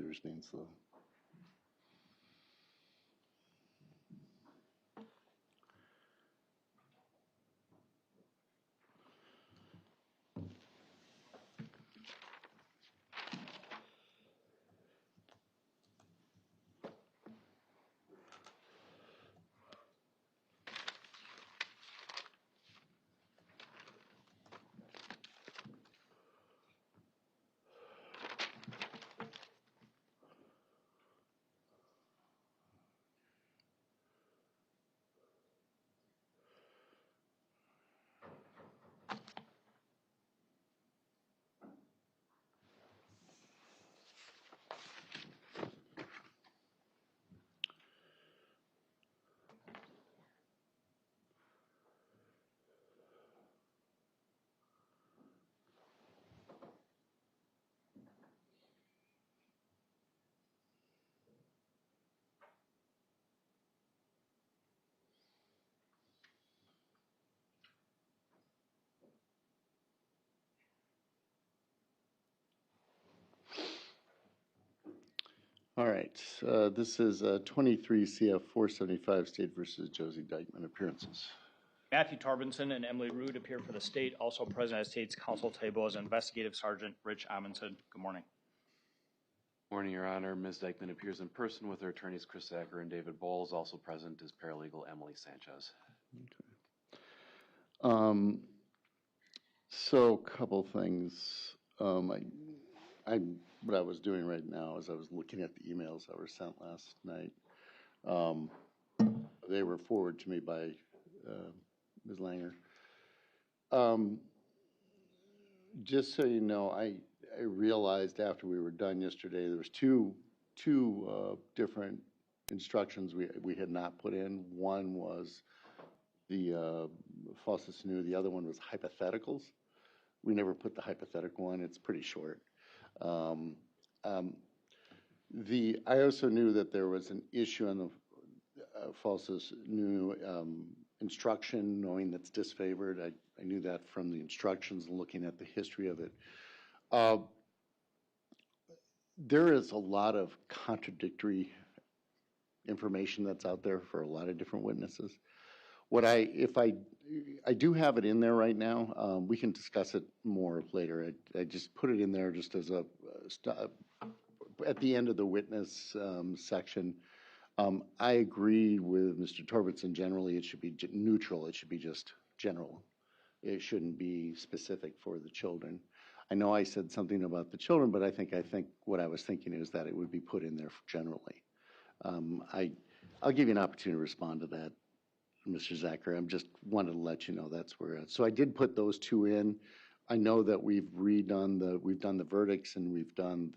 computer's being slow. All right, this is 23 CF 475 State versus Josie Dikeman appearances. Matthew Tarbinson and Emily Rood appear for the state. Also present at State's counsel table is Investigative Sergeant Rich Amundsen. Good morning. Morning, Your Honor. Ms. Dikeman appears in person with her attorneys Chris Zacher and David Bowles. Also present is paralegal Emily Sanchez. Okay. So a couple things. What I was doing right now is I was looking at the emails that were sent last night. They were forwarded to me by Ms. Langer. Just so you know, I realized after we were done yesterday, there was two different instructions we had not put in. One was the Falsus new. The other one was hypotheticals. We never put the hypothetical one. It's pretty short. I also knew that there was an issue on the Falsus new instruction, knowing that's disfavored. I knew that from the instructions and looking at the history of it. There is a lot of contradictory information that's out there for a lot of different witnesses. If I do have it in there right now. We can discuss it more later. I just put it in there just as at the end of the witness section. I agree with Mr. Torbenson. Generally, it should be neutral. It should be just general. It shouldn't be specific for the children. I know I said something about the children, but I think what I was thinking is that it would be put in there generally. I'll give you an opportunity to respond to that, Mr. Zacher. I'm just wanted to let you know that's where it's. So I did put those two in. I know that we've done the verdicts, and we've done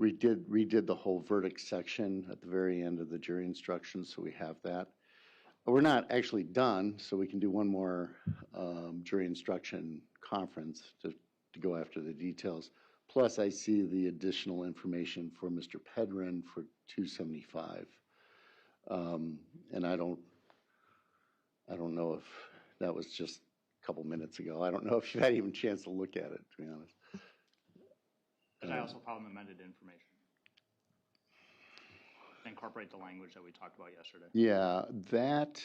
redid the whole verdict section at the very end of the jury instructions, so we have that. But we're not actually done, so we can do one more jury instruction conference to go after the details. Plus, I see the additional information for Mr. Pedrin for 275, and I don't know if that was just a couple minutes ago. I don't know if you had even a chance to look at it, to be honest. I also found amended information. Incorporate the language that we talked about yesterday. Yeah, that.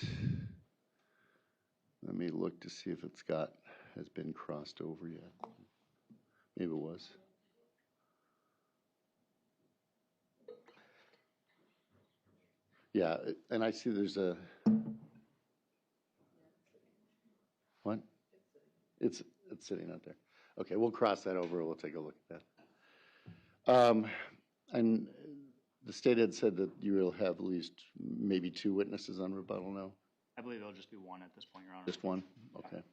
Let me look to see if has been crossed over yet. Maybe it was. Yeah, and I see there's a. What? It's sitting out there. Okay, we'll cross that over. We'll take a look at that. And the state had said that you will have at least maybe 2 witnesses on rebuttal now? I believe it'll just be 1 at this point, Your Honor. Just 1? Okay.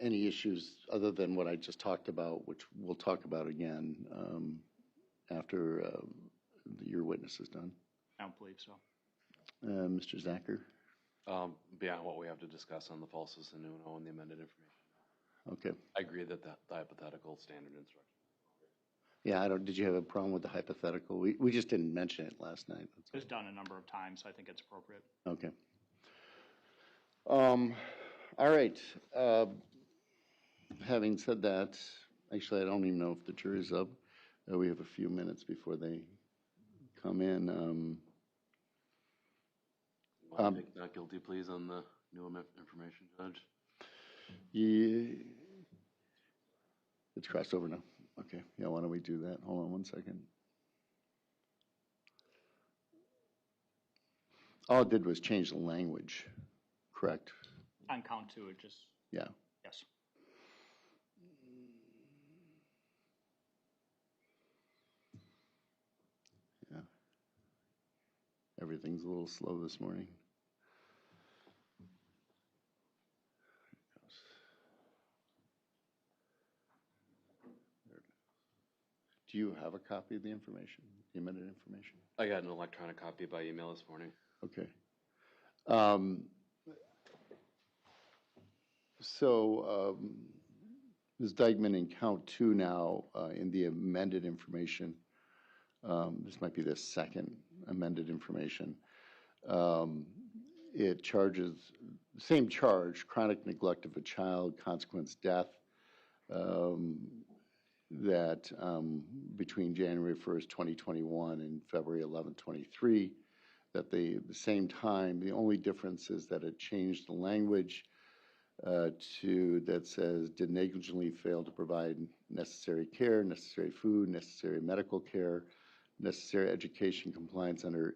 Any issues other than what I just talked about, which we'll talk about again after your witness is done? I don't believe so. Mr. Zacher? Beyond what we have to discuss on the Falsus and Uno and the amended information. Okay. I agree that the hypothetical standard instruction. Yeah, did you have a problem with the hypothetical? We just didn't mention it last night. It was done a number of times, so I think it's appropriate. Okay. All right. Having said that, actually, I don't even know if the jury's up. We have a few minutes before they come in. Want to take not guilty pleas on the new information, Judge? Yeah, it's crossed over now. Okay, yeah, why don't we do that? Hold on one second. All it did was change the language, correct? On count two, it just, Yeah. yes. Yeah. Everything's a little slow this morning. Do you have a copy of the information, the amended information? I got an electronic copy by email this morning. Okay. Ms. Dikeman, in count two now, in the amended information, this might be the second amended information, it charges, same charge, chronic neglect of a child, consequence death, that between January 1st, 2021 and February 11th, 23, that the same time, the only difference is that it changed the language to that says did negligently fail to provide necessary care, necessary food, necessary medical care, necessary education compliance under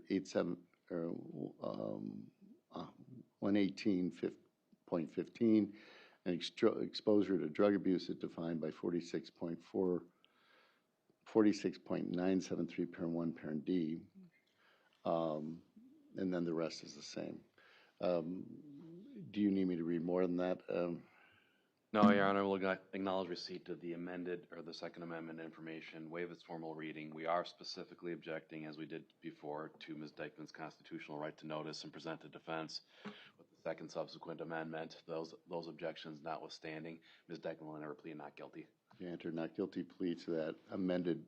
118.15, and exposure to drug abuse is defined by 46.973 parent 1, parent D, and then the rest is the same. Do you need me to read more than that? No, Your Honor, we'll acknowledge receipt of the amended or the Second Amendment information, waive its formal reading. We are specifically objecting, as we did before, to Ms. Dikeman's constitutional right to notice and present a defense with the second subsequent amendment. Those objections notwithstanding, Ms. Dikeman will never plead not guilty. You enter not guilty plea to that amended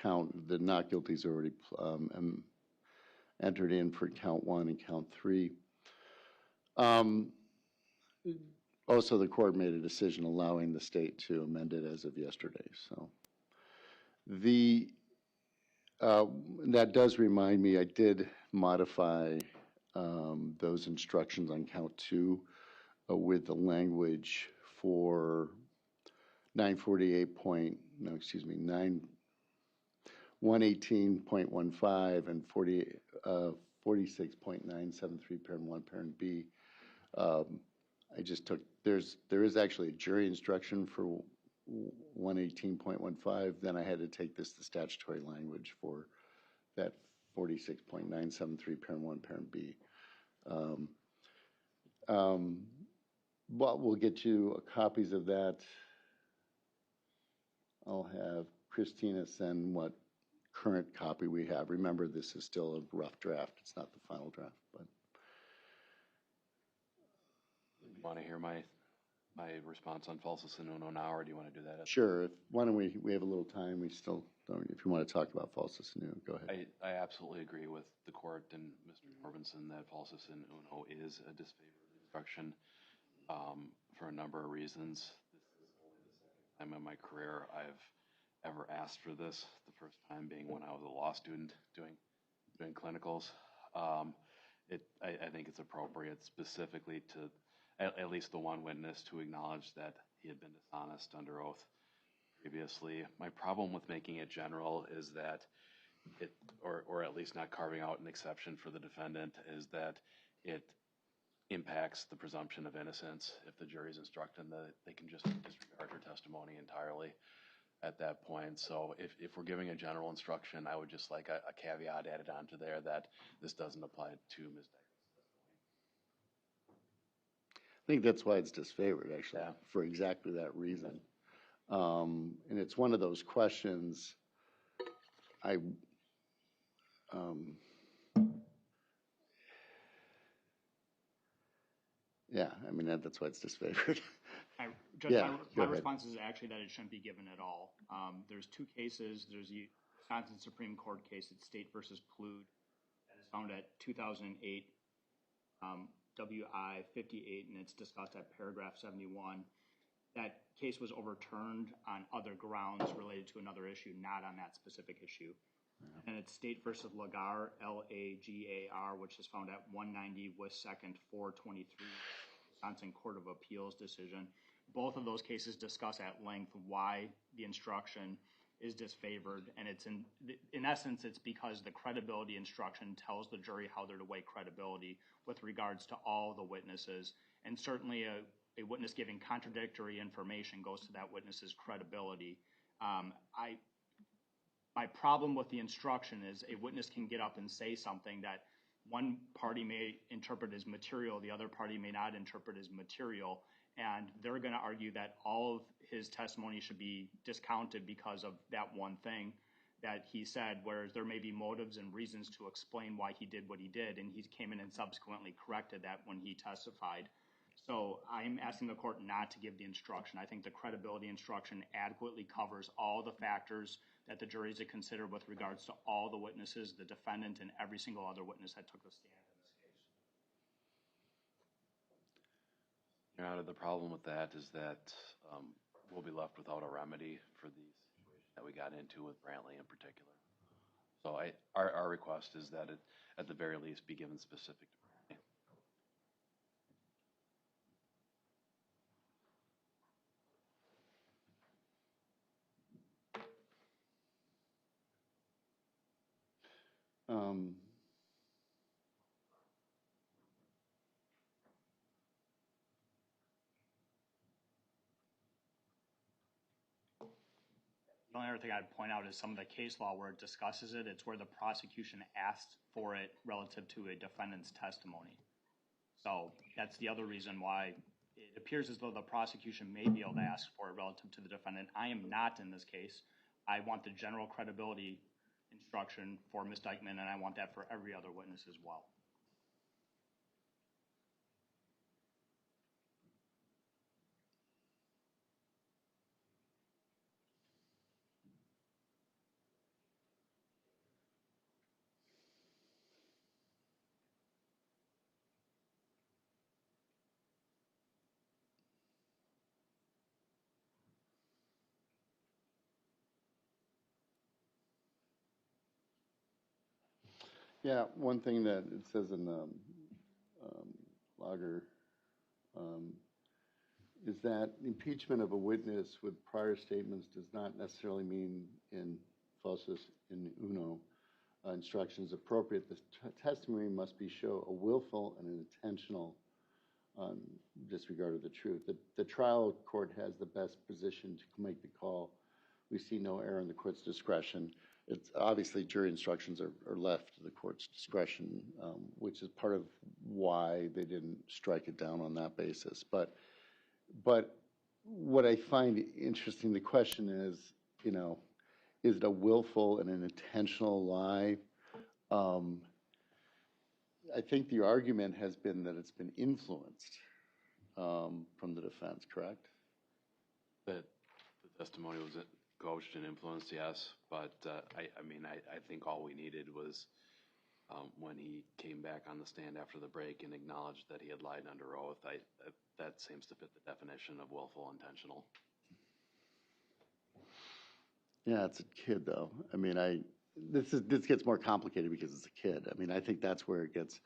count. The not guilty is already entered in for count 1 and count 3. Also, the court made a decision allowing the state to amend it as of yesterday. So that does remind me, I did modify those instructions on count 2 with the language for 118.15 and 46.973 parent 1, parent B. I just took, there is actually a jury instruction for 118.15, then I had to take the statutory language for that 46.973 parent 1, parent B. But we'll get you copies of that. I'll have Christina send what current copy we have. Remember, this is still a rough draft. It's not the final draft, but. Want to hear my response on Falsus and Uno now, or do you want to do that? Sure. Why don't we have a little time. We still don't, if you want to talk about Falsus and Uno, go ahead. I absolutely agree with the court and Mr. Corbinson that Falsus and Uno is a disfavored instruction for a number of reasons. This is only the second time in my career I've ever asked for this, the first time being when I was a law student doing clinicals. I think it's appropriate specifically to at least the one witness to acknowledge that he had been dishonest under oath previously. My problem with making it general is that it, or at least not carving out an exception for the defendant, is that it impacts the presumption of innocence. If the jury's instructed that they can just disregard her testimony entirely at that point. So if we're giving a general instruction, I would just like a caveat added onto there that this doesn't apply to Ms. Dikeman. I think that's why it's disfavored, actually, Yeah. for exactly that reason. And it's one of those questions yeah, I mean, that's why it's disfavored. Judge, Yeah, my go ahead. response is actually that it shouldn't be given at all. There's two cases. There's the Wisconsin Supreme Court case, it's State versus Plude, that is found at 2008 WI 58, and it's discussed at paragraph 71. that case was overturned on other grounds related to another issue, not on that specific issue. And it's State versus Lagar, Lagar, which is found at 190 West 2nd, 423, Wisconsin Court of Appeals decision. Both of those cases discuss at length why the instruction is disfavored, and it's in essence, it's because the credibility instruction tells the jury how they're to weigh credibility with regards to all the witnesses, and certainly a witness giving contradictory information goes to that witness's credibility. My problem with the instruction is a witness can get up and say something that one party may interpret as material, the other party may not interpret as material, and they're going to argue that all of his testimony should be discounted because of that one thing that he said, whereas there may be motives and reasons to explain why he did what he did, and he came in and subsequently corrected that when he testified. So I'm asking the court not to give the instruction. I think the credibility instruction adequately covers all the factors that the jury is to consider with regards to all the witnesses, the defendant, and every single other witness that took the stand in this case. Your Honor, the problem with that is that we'll be left without a remedy for the situation that we got into with Brantley in particular. So our request is that it, at the very least, be given specific to Brantley. The only other thing I'd point out is some of the case law where it discusses it. It's where the prosecution asked for it relative to a defendant's testimony. So that's the other reason why it appears as though the prosecution may be able to ask for it relative to the defendant. I am not in this case. I want the general credibility instruction for Ms. Dikeman, and I want that for every other witness as well. Yeah, one thing that it says in the logger is that impeachment of a witness with prior statements does not necessarily mean in Falsus in uno instructions appropriate. The testimony must show a willful and an intentional disregard of the truth. The trial court has the best position to make the call. We see no error in the court's discretion. It's obviously jury instructions are left to the court's discretion, which is part of why they didn't strike it down on that basis. But what I find interesting, the question is, you know, is it a willful and an intentional lie? I think the argument has been that it's been influenced from the defense, correct? That the testimony was coached and influenced, yes, but I mean, I think all we needed was when he came back on the stand after the break and acknowledged that he had lied under oath. That seems to fit the definition of willful intentional. Yeah, it's a kid though. I mean, this gets more complicated because it's a kid. I mean, I think that's where it gets.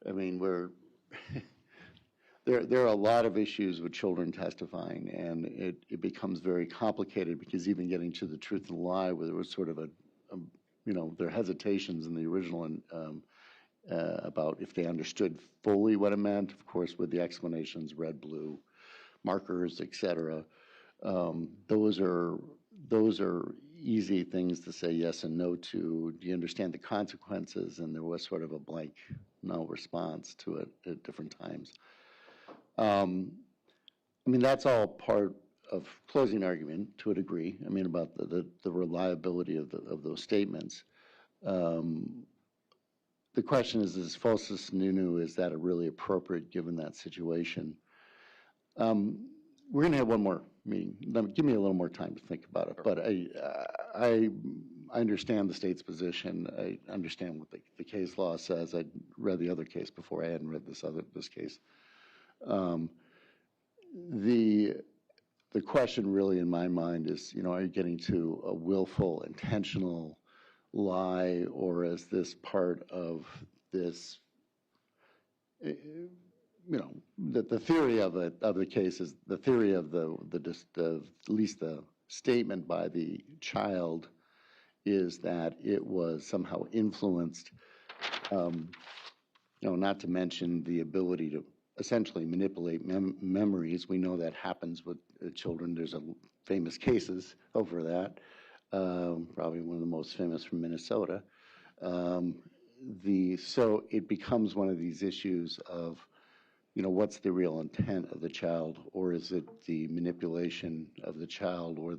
I mean, there are a lot of issues with children testifying, and it becomes very complicated because even getting to the truth and lie, where there was sort of you know, there are hesitations in the original about if they understood fully what it meant. Of course, with the explanations, red, blue, markers, etc. Those are easy things to say yes and no to. Do you understand the consequences? And there was sort of a blank no response to it at different times. I mean, that's all part of closing argument to a degree. I mean, about the reliability of those statements. The question is falsus nunu, is that really appropriate given that situation? We're going to have one more meeting. Give me a little more time to think about it. But I understand the state's position. I understand what the case law says. I read the other case before. I hadn't read this case. the question really in my mind is, are you getting to a willful, intentional lie, or is this part of this, that the theory of the case is the theory of at least the statement by the child is that it was somehow influenced, not to mention the ability to essentially manipulate memories. We know that happens with children. There's famous cases over that, probably one of the most famous from Minnesota. So it becomes one of these issues of, what's the real intent of the child, or is it the manipulation of the child, or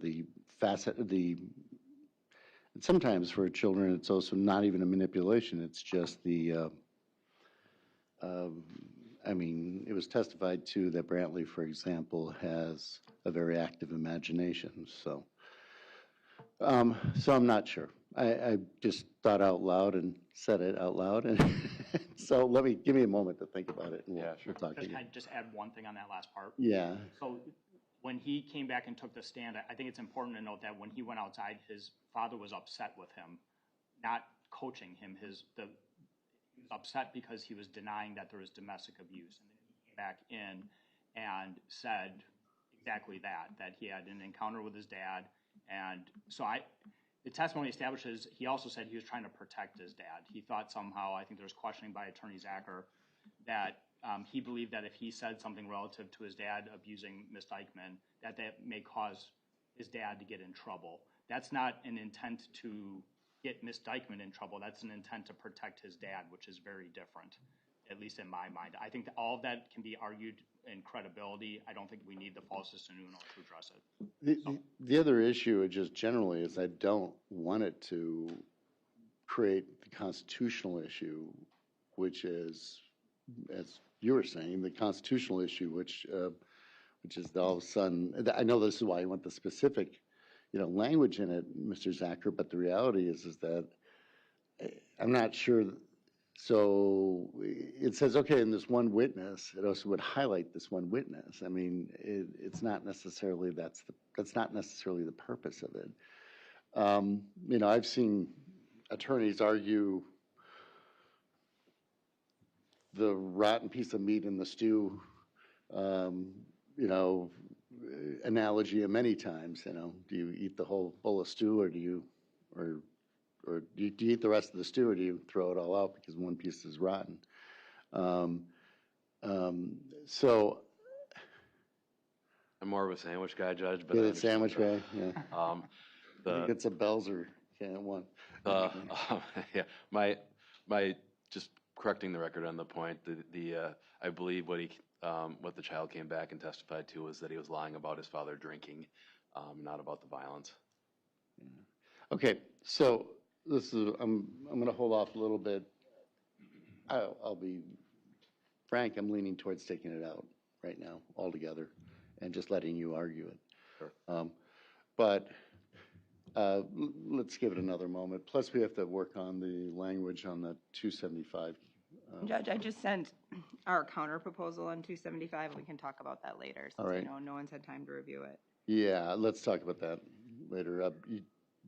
sometimes for children, it's also not even a manipulation. It's just it was testified to that Brantley, for example, has a very active imagination. So I'm not sure. I just thought out loud and said it out loud. And so give me a moment to think about it. And we'll talk again. Can I just add one thing on that last part? Yeah. So when he came back and took the stand, I think it's important to note that when he went outside, his father was upset with him, not coaching him. He was upset because he was denying that there was domestic abuse. And then he came back in and said exactly that he had an encounter with his dad. And so the testimony establishes, he also said he was trying to protect his dad. He thought somehow, I think there was questioning by Attorney Zacher, that he believed that if he said something relative to his dad abusing Miss Dikeman, that may cause his dad to get in trouble. That's not an intent to get Miss Dikeman in trouble. That's an intent to protect his dad, which is very different, at least in my mind. I think that all of that can be argued in credibility. I don't think we need the falsus in uno to address it. The other issue just generally is I don't want it to create the constitutional issue, which is, as you were saying, the constitutional issue, which is all of a sudden, I know this is why you want the specific, language in it, Mr. Zacher, but the reality is that I'm not sure. So it says, okay, in this one witness, it also would highlight this one witness. I mean, it's not necessarily, that's not necessarily the purpose of it. I've seen attorneys argue the rotten piece of meat in the stew, analogy many times. Do you eat the whole bowl of stew, or do you eat the rest of the stew, or do you throw it all out because one piece is rotten? So I'm more of a sandwich guy, Judge. But you're a sandwich guy, yeah. I think it's a Belzer can one. Yeah, my just correcting the record on the point. I believe what the child came back and testified to was that he was lying about his father drinking, not about the violence. Yeah. Okay, so I'm going to hold off a little bit. I'll be frank. I'm leaning towards taking it out right now altogether, and just letting you argue it. Sure. But let's give it another moment. Plus, we have to work on the language on the 275. Judge, I just sent our counter proposal on 275. We can talk about that later, since All right. no one's had time to review it. Yeah, let's talk about that later.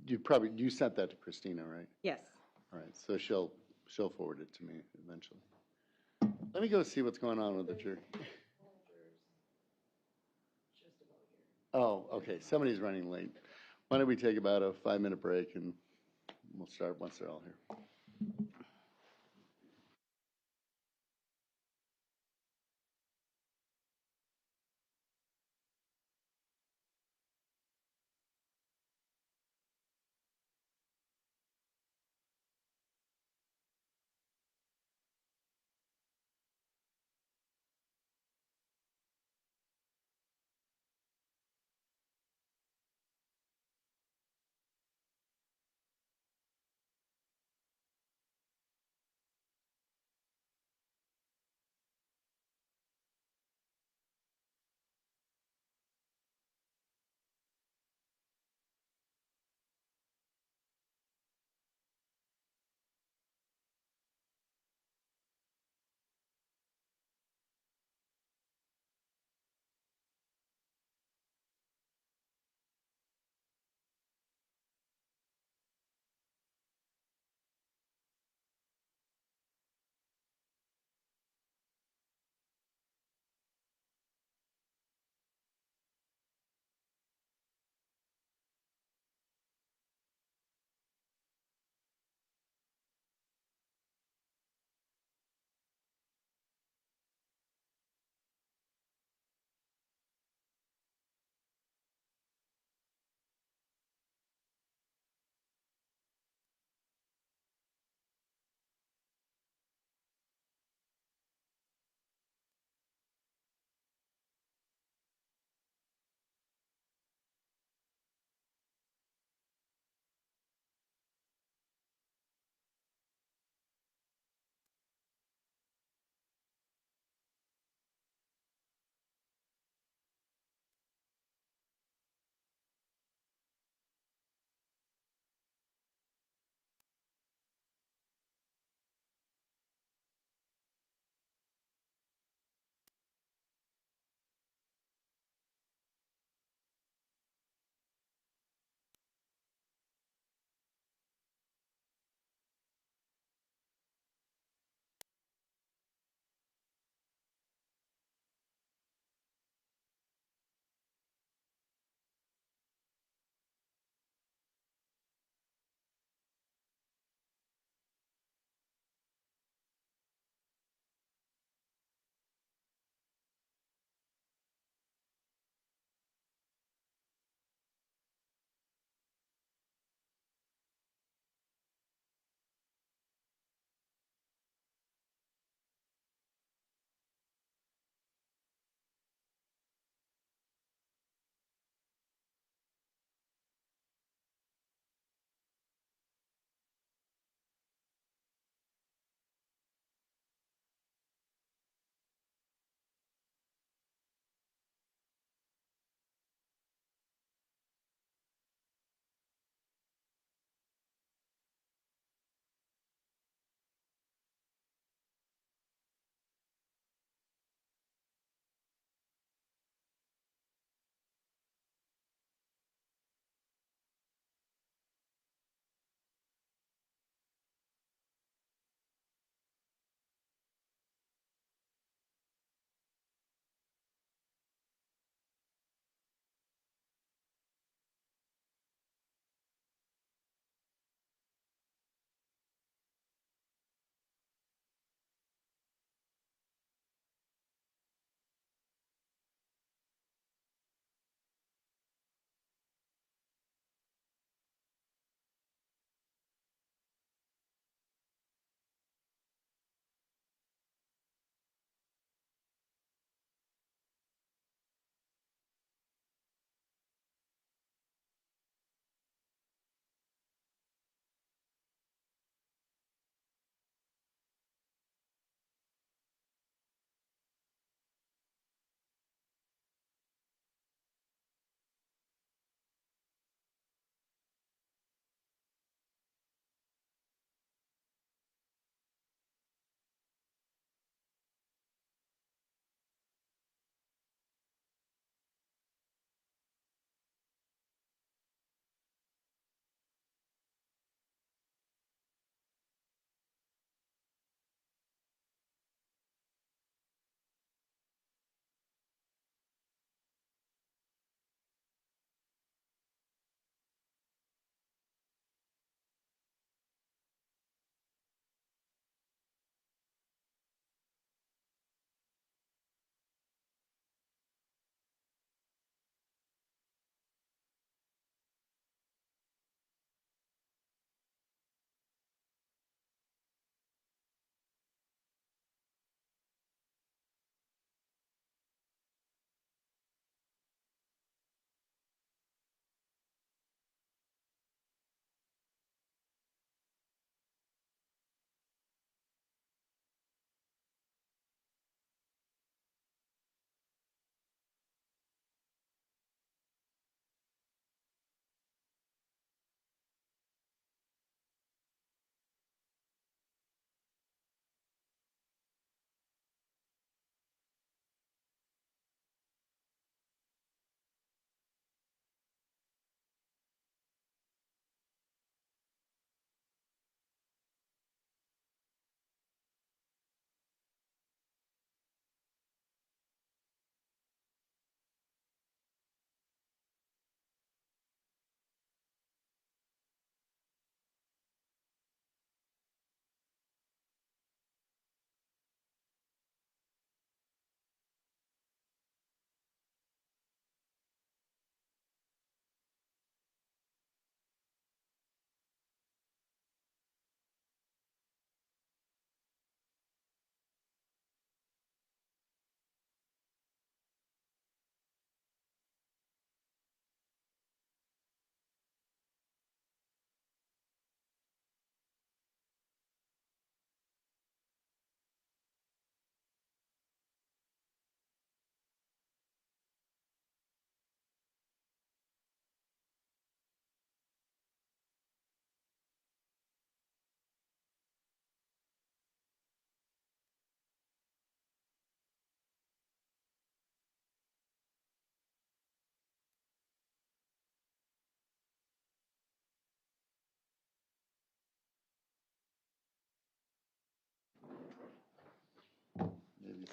You sent that to Christina, right? Yes. All right, so she'll forward it to me eventually. Let me go see what's going on with the jury. Oh, okay, somebody's running late. Why don't we take about a 5-minute break, and we'll start once they're all here.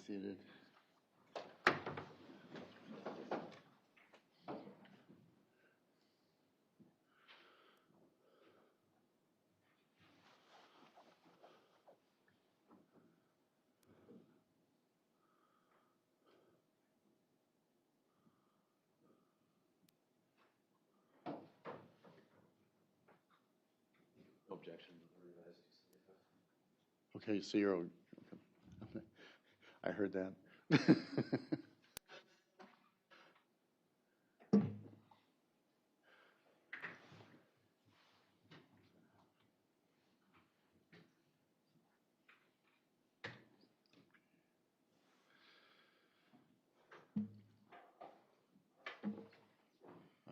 seated. Objection to the revised. Okay, so you're, okay. I heard that.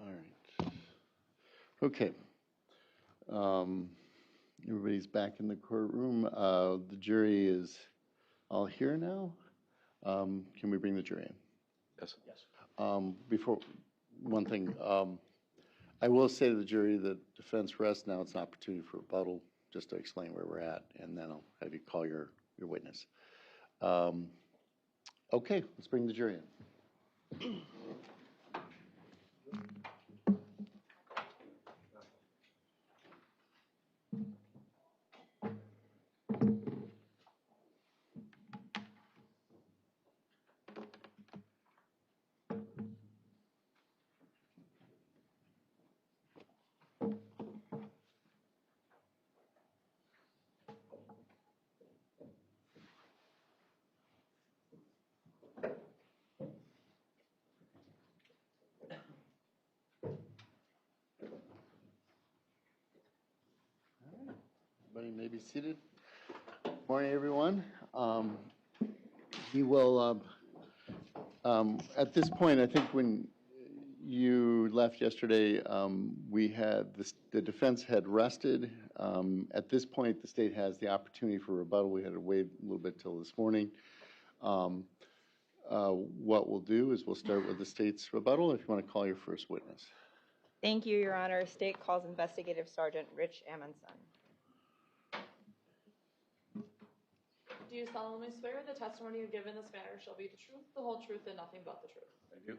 All right. Okay. Everybody's back in the courtroom. The jury is all here now. Can we bring the jury in? Yes. Before, one thing, I will say to the jury that defense rests. Now it's an opportunity for rebuttal, just to explain where we're at, and then I'll have you call your witness. Okay, let's bring the jury in. Everybody may be seated. Morning, everyone. We will, at this point, I think when you left yesterday, we had, the defense had rested. At this point, the state has the opportunity for rebuttal. We had to wait a little bit till this morning. What we'll do is we'll start with the state's rebuttal, if you want to call your first witness. Thank you, Your Honor. State calls Investigative Sergeant Rich Amundson. Do you solemnly swear the testimony you give in this matter shall be the truth, the whole truth, and nothing but the truth? I do.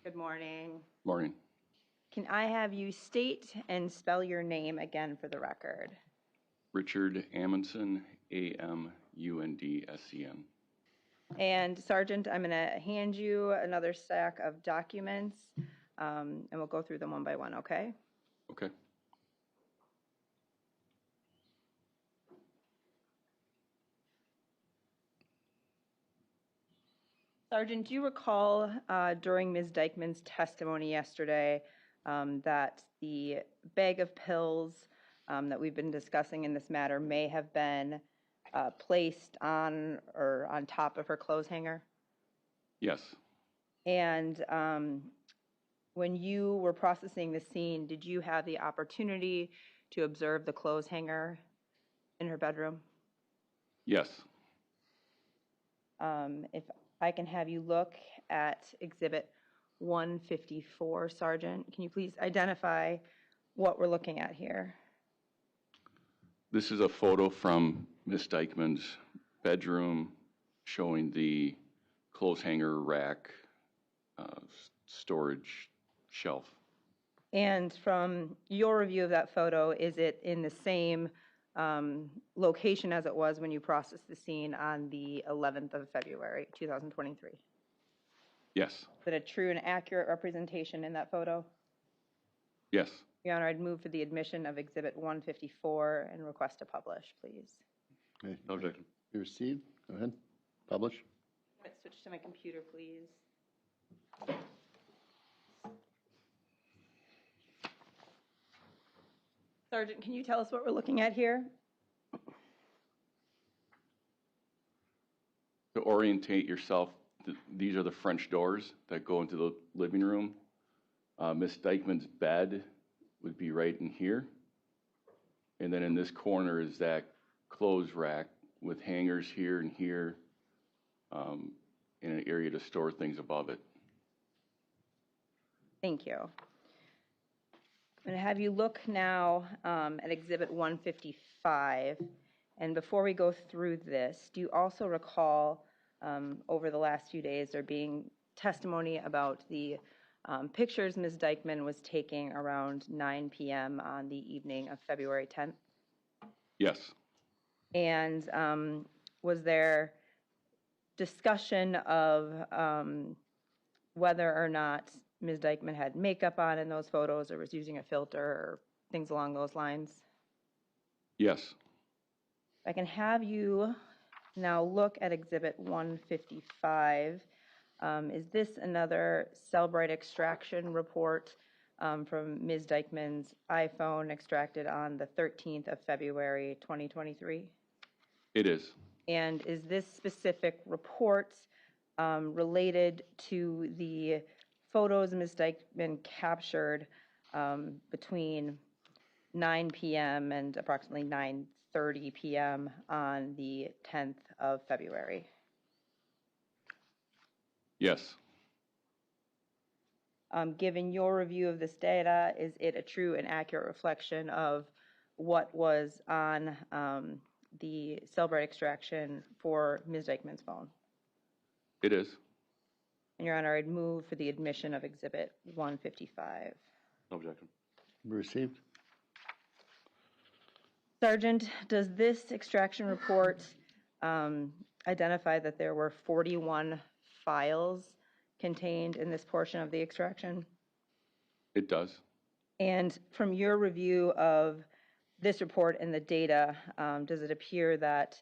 Good morning. Morning. Can I have you state and spell your name again for the record? Richard Amundson, Amundscn. And Sergeant, I'm going to hand you another stack of documents, and we'll go through them one by one, okay? Okay. Sergeant, do you recall during Ms. Dikeman's testimony yesterday that the bag of pills that we've been discussing in this matter may have been placed on or on top of her clothes hanger? Yes. And when you were processing the scene, did you have the opportunity to observe the clothes hanger in her bedroom? Yes. If I can have you look at Exhibit 154, Sergeant, can you please identify what we're looking at here? This is a photo from Miss Dikeman's bedroom showing the clothes hanger rack storage shelf. And from your review of that photo, is it in the same location as it was when you processed the scene on the 11th of February, 2023? Yes. Is it a true and accurate representation in that photo? Yes. Your Honor, I'd move for the admission of Exhibit 154 and request to publish, please. Okay. No objection. You received? Go ahead. Publish. Let's switch to my computer, please. Sergeant, can you tell us what we're looking at here? To orientate yourself, these are the French doors that go into the living room. Miss Dikeman's bed would be right in here. And then in this corner is that clothes rack with hangers here and here, in an area to store things above it. Thank you. I'm going to have you look now at Exhibit 155. And before we go through this, do you also recall over the last few days there being testimony about the pictures Ms. Dikeman was taking around 9 p.m. on the evening of February 10th? Yes. And was there discussion of whether or not Ms. Dikeman had makeup on in those photos or was using a filter or things along those lines? Yes. If I can have you now look at Exhibit 155. Is this another Cellbrite extraction report from Ms. Dikeman's iPhone extracted on the 13th of February, 2023? It is. And is this specific report related to the photos Ms. Dikeman captured between 9 p.m. and approximately 9:30 p.m. on the 10th of February? Yes. Given your review of this data, is it a true and accurate reflection of what was on the Cellbrite extraction for Ms. Dikeman's phone? It is. And Your Honor, I'd move for the admission of Exhibit 155. No objection. Received. Sergeant, does this extraction report identify that there were 41 files contained in this portion of the extraction? It does. And from your review of this report and the data, does it appear that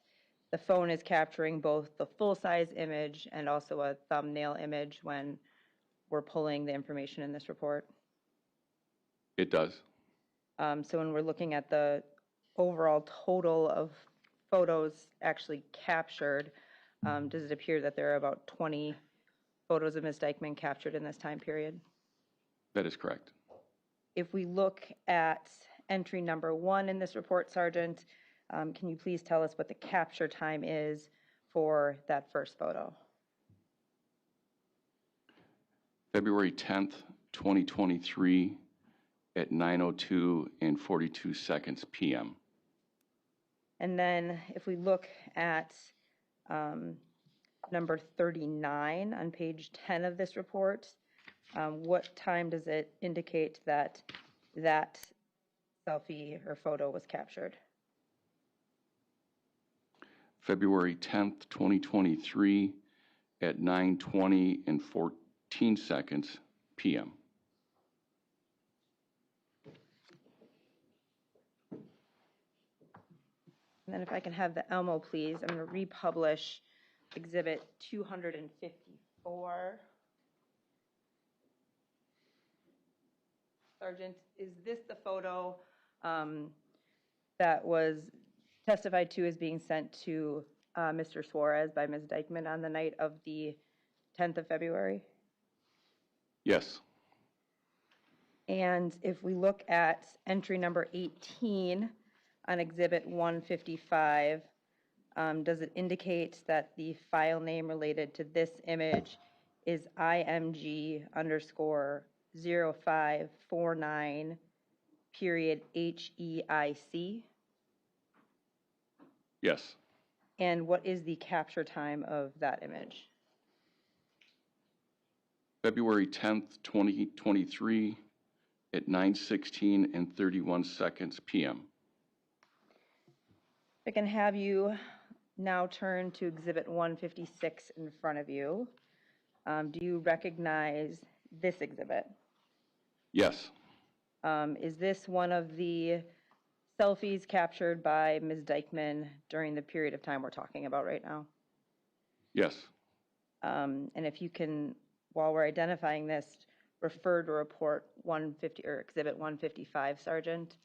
the phone is capturing both the full-size image and also a thumbnail image when we're pulling the information in this report? It does. So when we're looking at the overall total of photos actually captured, does it appear that there are about 20 photos of Ms. Dikeman captured in this time period? That is correct. If we look at entry number 1 in this report, Sergeant, can you please tell us what the capture time is for that first photo? February 10th, 2023 at 9:02 and 42 seconds p.m. And then if we look at number 39 on page 10 of this report, what time does it indicate that that selfie or photo was captured? February 10th, 2023 at 9:20 and 14 seconds p.m. And then if I can have the Elmo, please, I'm going to republish Exhibit 254. Sergeant, is this the photo that was testified to as being sent to Mr. Suarez by Ms. Dikeman on the night of the 10th of February? Yes. And if we look at entry number 18 on Exhibit 155, does it indicate that the file name related to this image is IMG_0549 period HEIC? Yes. And what is the capture time of that image? February 10th, 2023 at 9:16 and 31 seconds p.m. I can have you now turn to Exhibit 156 in front of you. Do you recognize this exhibit? Yes. Is this one of the selfies captured by Ms. Dikeman during the period of time we're talking about right now? Yes. And if you can, while we're identifying this, refer to report 150 or Exhibit 155, Sergeant.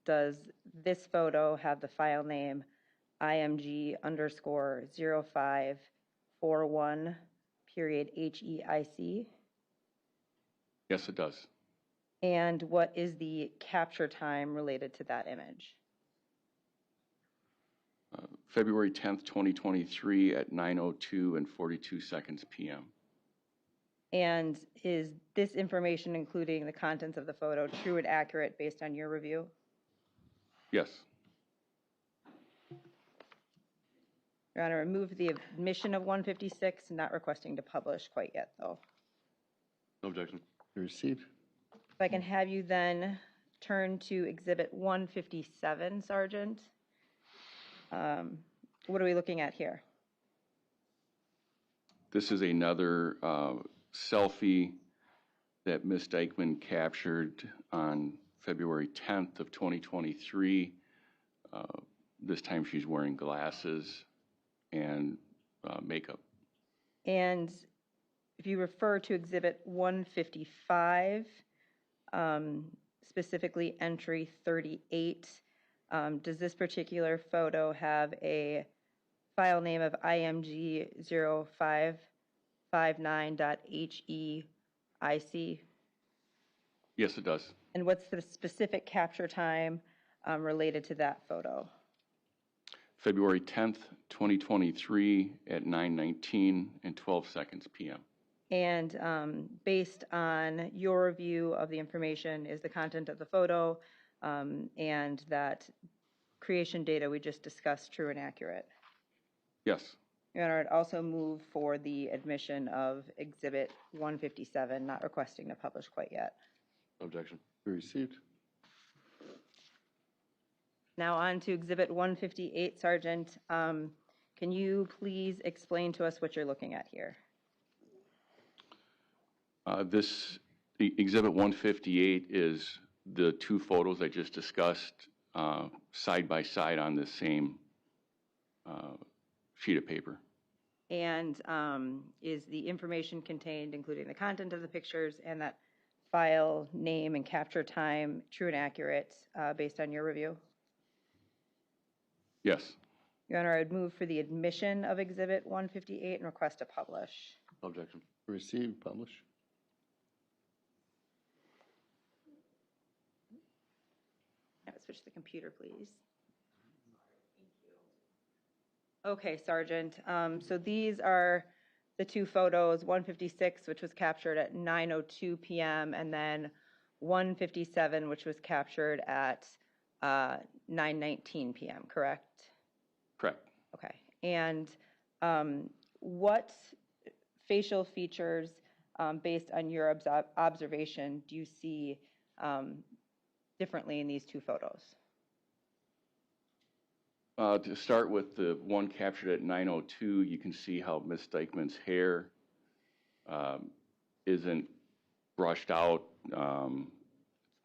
Does this photo have the file name IMG_0541 period HEIC? Yes, it does. And what is the capture time related to that image? February 10th, 2023 at 9:02 and 42 seconds PM. And is this information, including the contents of the photo, true and accurate based on your review? Yes. Your Honor, remove the admission of 156, not requesting to publish quite yet, though. No objection. Received. If I can have you then turn to Exhibit 157, Sergeant. What are we looking at here? This is another selfie that Ms. Dikeman captured on February 10th of 2023. This time she's wearing glasses and makeup. And if you refer to Exhibit 155, specifically entry 38, does this particular photo have a file name of img0559.heic? Yes, it does. And what's the specific capture time related to that photo? February 10th, 2023 at 9:19 and 12 seconds PM. And based on your review of the information, is the content of the photo and that creation data we just discussed true and accurate? Yes. Your Honor, I'd also move for the admission of Exhibit 157, not requesting to publish quite yet. No objection. Received. Now on to Exhibit 158, Sergeant. Can you please explain to us what you're looking at here? Exhibit 158 is the two photos I just discussed side by side on the same sheet of paper. And is the information contained, including the content of the pictures and that file name and capture time, true and accurate based on your review? Yes. Your Honor, I would move for the admission of Exhibit 158 and request to publish. No objection. Received. Publish. Now switch to the computer, please. Okay, Sergeant. So these are the two photos, 156, which was captured at 9:02 p.m., and then 157, which was captured at 9:19 p.m., correct? Correct. Okay. And what facial features, based on your observation, do you see differently in these two photos? To start with the one captured at 9:02, you can see how Ms. Dikeman's hair isn't brushed out,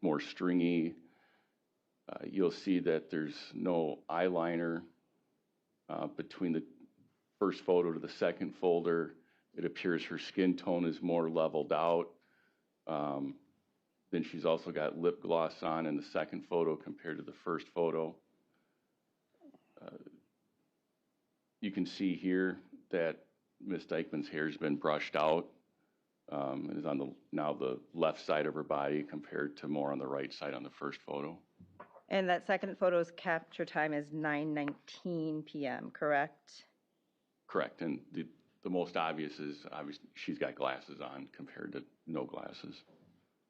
more stringy. You'll see that there's no eyeliner between the first photo to the second folder. It appears her skin tone is more leveled out. Then she's also got lip gloss on in the second photo compared to the first photo. You can see here that Ms. Dikeman's hair has been brushed out. It is on now the left side of her body compared to more on the right side on the first photo. And that second photo's capture time is 9:19 p.m., correct? Correct. And the most obvious is obviously she's got glasses on compared to no glasses.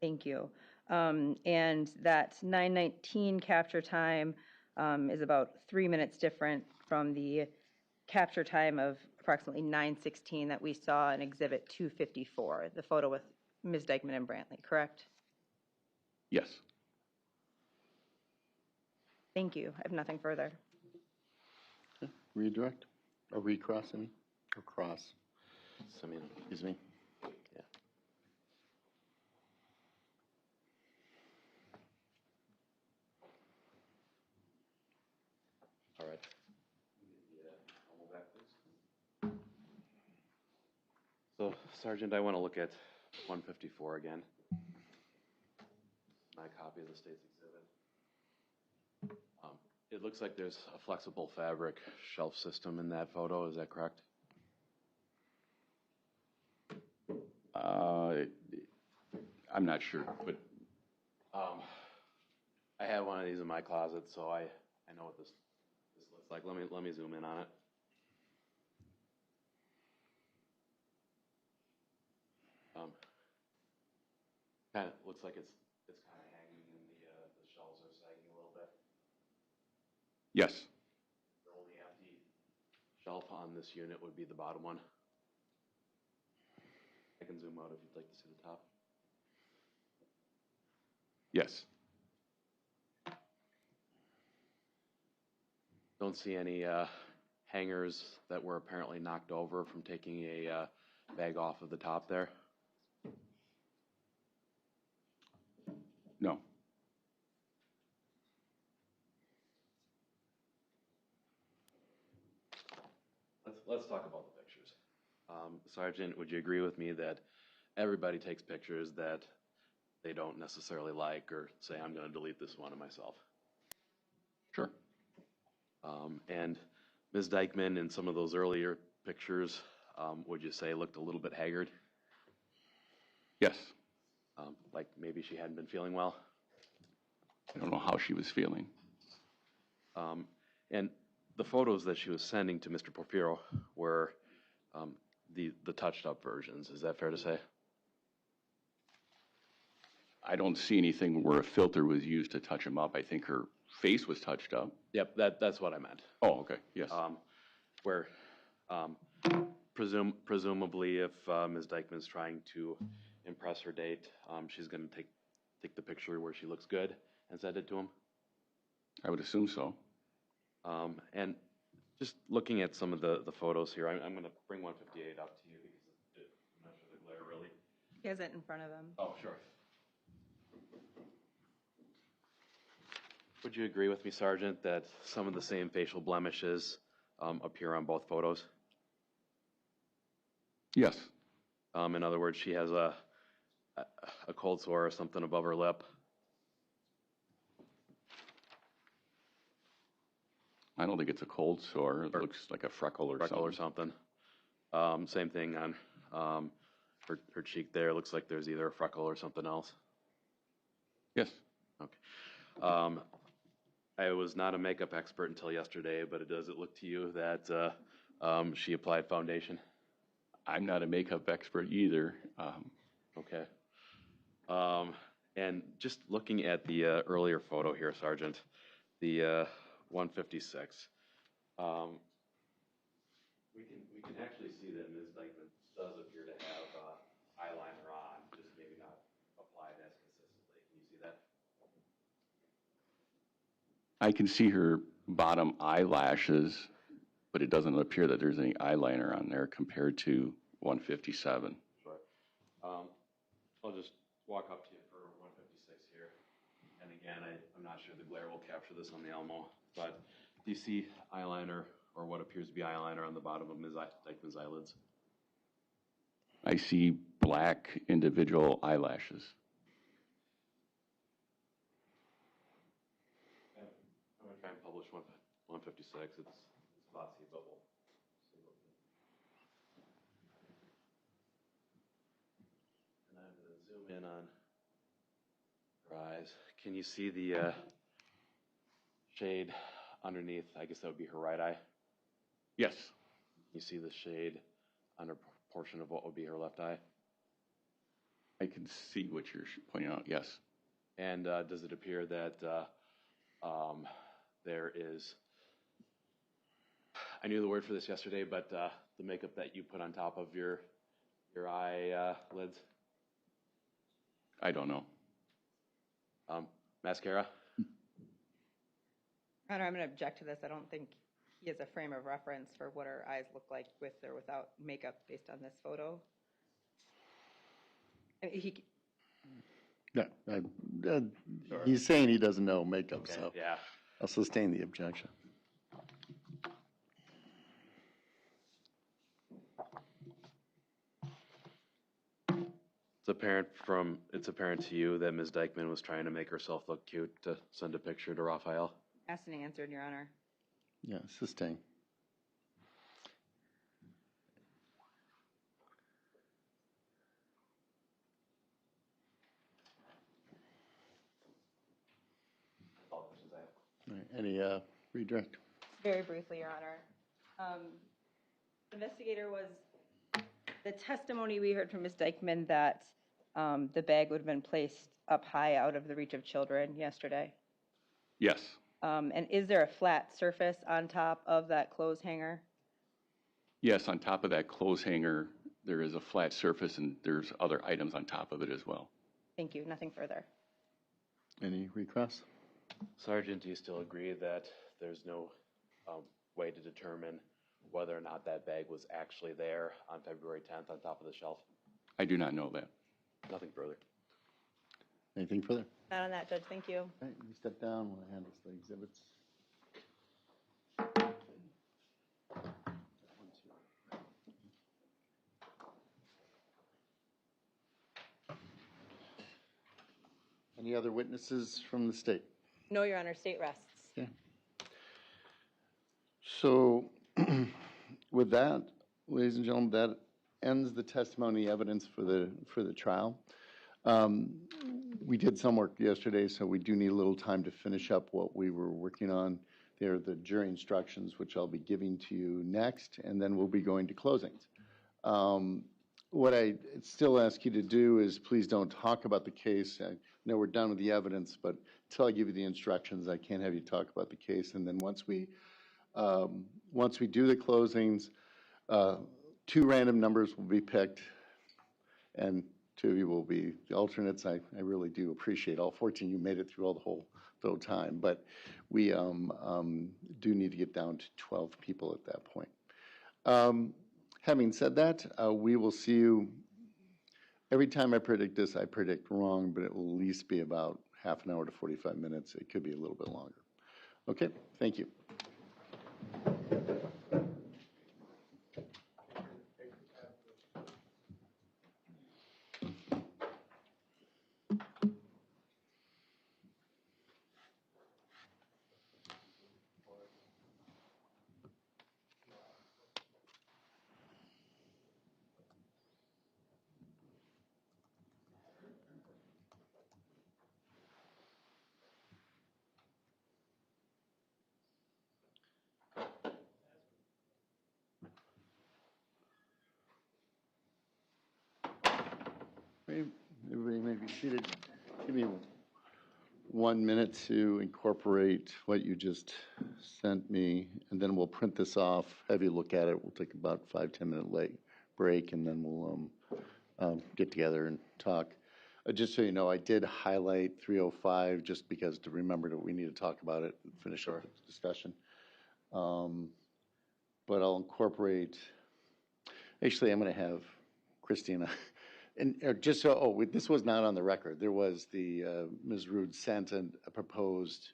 Thank you. And that 9:19 capture time is about 3 minutes different from the capture time of approximately 9:16 that we saw in Exhibit 254, the photo with Ms. Dikeman and Brantley, correct? Yes. Thank you. I have nothing further. Okay. Redirect or recross, I mean, or cross. Excuse me. Yeah. All right. So, Sergeant, I want to look at 154 again. My copy of the state's exhibit. It looks like there's a flexible fabric shelf system in that photo. Is that correct? I'm not sure, but I have one of these in my closet, so I know what this looks like. Let me zoom in on it. Kind of looks like it's kind of hanging, and the shelves are sagging a little bit. Yes. The only empty shelf on this unit would be the bottom one. I can zoom out if you'd like to see the top. Yes. Don't see any hangers that were apparently knocked over from taking a bag off of the top there. No. Let's talk about the pictures. Sergeant, would you agree with me that everybody takes pictures that they don't necessarily like, or say, I'm going to delete this one of myself? Sure. And Ms. Dikeman, in some of those earlier pictures, would you say looked a little bit haggard? Yes. Like maybe she hadn't been feeling well? I don't know how she was feeling. And the photos that she was sending to Mr. Porfirio were the touched-up versions. Is that fair to say? I don't see anything where a filter was used to touch him up. I think her face was touched up. Yep, that's what I meant. Oh, okay, yes. Where presumably if Ms. Dikeman's trying to impress her date, she's going to take the picture where she looks good and send it to him. I would assume so. And just looking at some of the photos here, I'm going to bring 158 up to you because I'm not sure the glare really. He has it in front of him. Oh, sure. Would you agree with me, Sergeant, that some of the same facial blemishes appear on both photos? Yes. In other words, she has a cold sore or something above her lip. I don't think it's a cold sore. It looks like a freckle or something. Same thing on her cheek there. Looks like there's either a freckle or something else. Yes. Okay. I was not a makeup expert until yesterday, but does it look to you that she applied foundation? I'm not a makeup expert either. Okay. And just looking at the earlier photo here, Sergeant, the 156, we can actually see that Ms. Dikeman does appear to have eyeliner on, just maybe not applied as consistently. Can you see that? I can see her bottom eyelashes, but it doesn't appear that there's any eyeliner on there compared to 157. Sure. I'll just walk up to you for 156 here. And again, I'm not sure the glare will capture this on the Elmo, but do you see eyeliner or what appears to be eyeliner on the bottom of Ms. Dikeman's eyelids? I see black individual eyelashes. I'm going to try and publish 156. It's glossy, but we'll see what we can. And I'm going to zoom in on her eyes. Can you see the shade underneath? I guess that would be her right eye. Yes. You see the shade under portion of what would be her left eye? I can see what you're pointing out, yes. And does it appear that there is, I knew the word for this yesterday, but the makeup that you put on top of your eye lids? I don't know. Mascara? Your Honor, I'm going to object to this. I don't think he has a frame of reference for what her eyes look like with or without makeup based on this photo. Yeah, he's saying he doesn't know makeup, Okay, so yeah. I'll sustain the objection. It's apparent to you that Ms. Dikeman was trying to make herself look cute to send a picture to Raphael? Asked and answered, Your Honor. Yeah, sustain. All questions I have. All right, any redirect? Very briefly, Your Honor. Investigator was, the testimony we heard from Ms. Dikeman that the bag would have been placed up high out of the reach of children yesterday. Yes, And is there a flat surface on top of that clothes hanger? yes, on top of that clothes hanger, there is a flat surface and there's other items on top of it as well. Thank you, nothing further. Any requests? Sergeant, do you still agree that there's no way to determine whether or not that bag was actually there on February 10th on top of the shelf? I do not know that. Nothing further. Anything further? Not on that, Judge, thank you. All right, you step down when I handle the exhibits. Any other witnesses from the state? No, Your Honor, state rests. Okay. So with that, ladies and gentlemen, that ends the testimony evidence for the trial. We did some work yesterday, so we do need a little time to finish up what we were working on. They're the jury instructions, which I'll be giving to you next, and then we'll be going to closings. What I still ask you to do is please don't talk about the case. I know we're done with the evidence, but until I give you the instructions, I can't have you talk about the case. And then once we do the closings, 2 random numbers will be picked, and 2 of you will be the alternates. I really do appreciate all 14 you made it through all the whole time, but we do need to get down to 12 people at that point. Having said that, we will see you. Every time I predict this, I predict wrong, but it will at least be about half an hour to 45 minutes. It could be a little bit longer. Okay, thank you. Everybody may be seated. Give me 1 minute to incorporate what you just sent me, and then we'll print this off, have you look at it. We'll take about 5-10 minute late break, and then we'll get together and talk. Just so you know, I did highlight 305 just because to remember that we need to talk about it and finish our discussion. But I'll incorporate, actually I'm going to have Christina. And just so, this was not on the record. There was Ms. Rude sent a proposed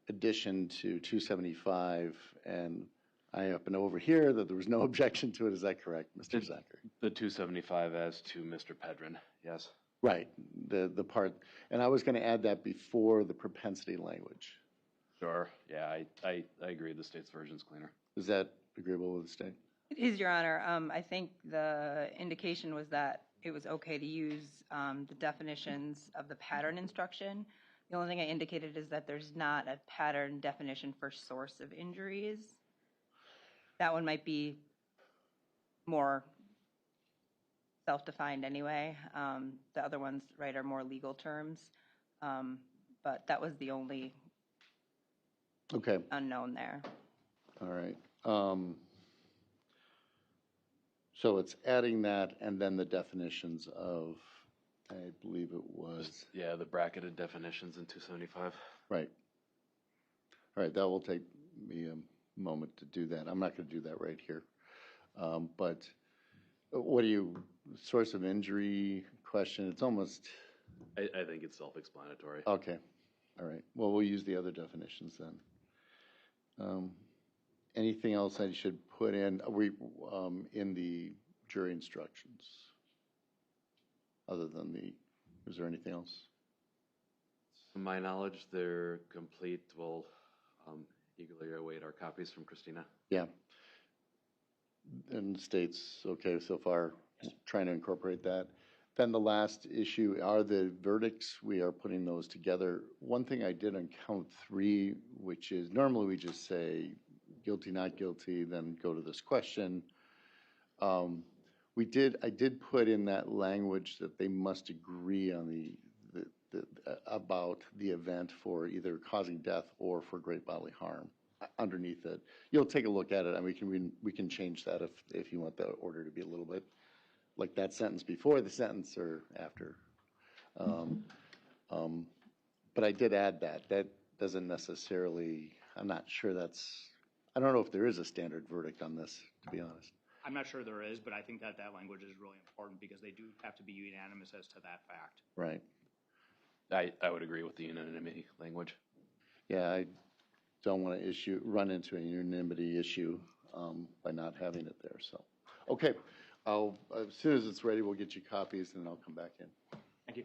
addition to 275, and I happen to overhear that there was no objection to it. Is that correct, Mr. Zachary? The 275 as to Mr. Pedrin, yes. Right, the part, and I was going to add that before the propensity language. Sure, yeah, I agree. The state's version's cleaner. Is that agreeable with the state? It is, Your Honor. I think the indication was that it was okay to use the definitions of the pattern instruction. The only thing I indicated is that there's not a pattern definition for source of injuries. That one might be more self-defined anyway. The other ones, right, are more legal terms. But that was the only unknown there. All right. So it's adding that and then the definitions of, I believe it was. Yeah, the bracketed definitions in 275. Right. All right, that will take me a moment to do that. I'm not going to do that right here. But what do you, source of injury question? It's almost. I think it's self-explanatory. Okay. All right. Well, we'll use the other definitions then. Anything else I should put in? In the jury instructions? Other than is there anything else? To my knowledge, they're complete. We'll eagerly await our copies from Christina. Yeah. And the state's okay so far, trying to incorporate that. Then the last issue are the verdicts. We are putting those together. One thing I did on count 3, which is normally we just say guilty, not guilty, then go to this question. I did put in that language that they must agree on about the event for either causing death or for great bodily harm underneath it. You'll take a look at it, and we can change that if you want the order to be a little bit like that sentence before the sentence or after. But I did add that. That doesn't necessarily, I'm not sure I don't know if there is a standard verdict on this, to be honest. I'm not sure there is, but I think that language is really important because they do have to be unanimous as to that fact. Right. I would agree with the unanimity language. Yeah, I don't want to run into a unanimity issue by not having it there. So, okay, as soon as it's ready, we'll get you copies, and I'll come back in. Thank you.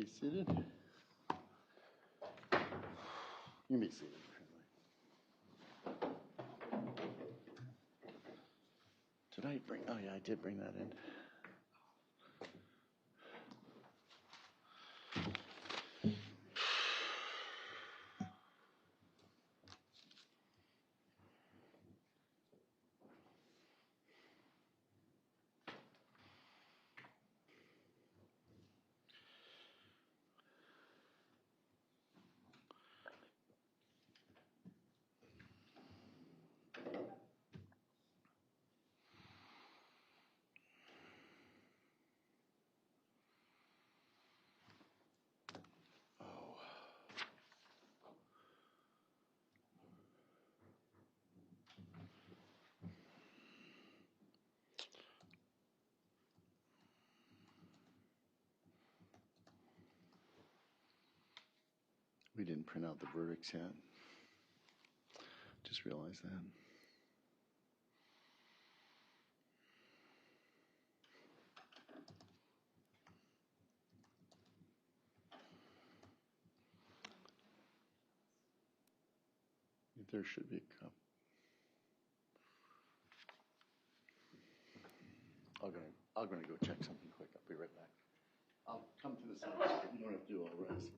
be seated. You may be seated. Did I bring, oh yeah, I did bring that in. We didn't print out the verdicts yet. Just realized that. There should be a cup. I'm gonna go check something quick. I'll be right back. I'll come to the side. You don't have to do all the rest.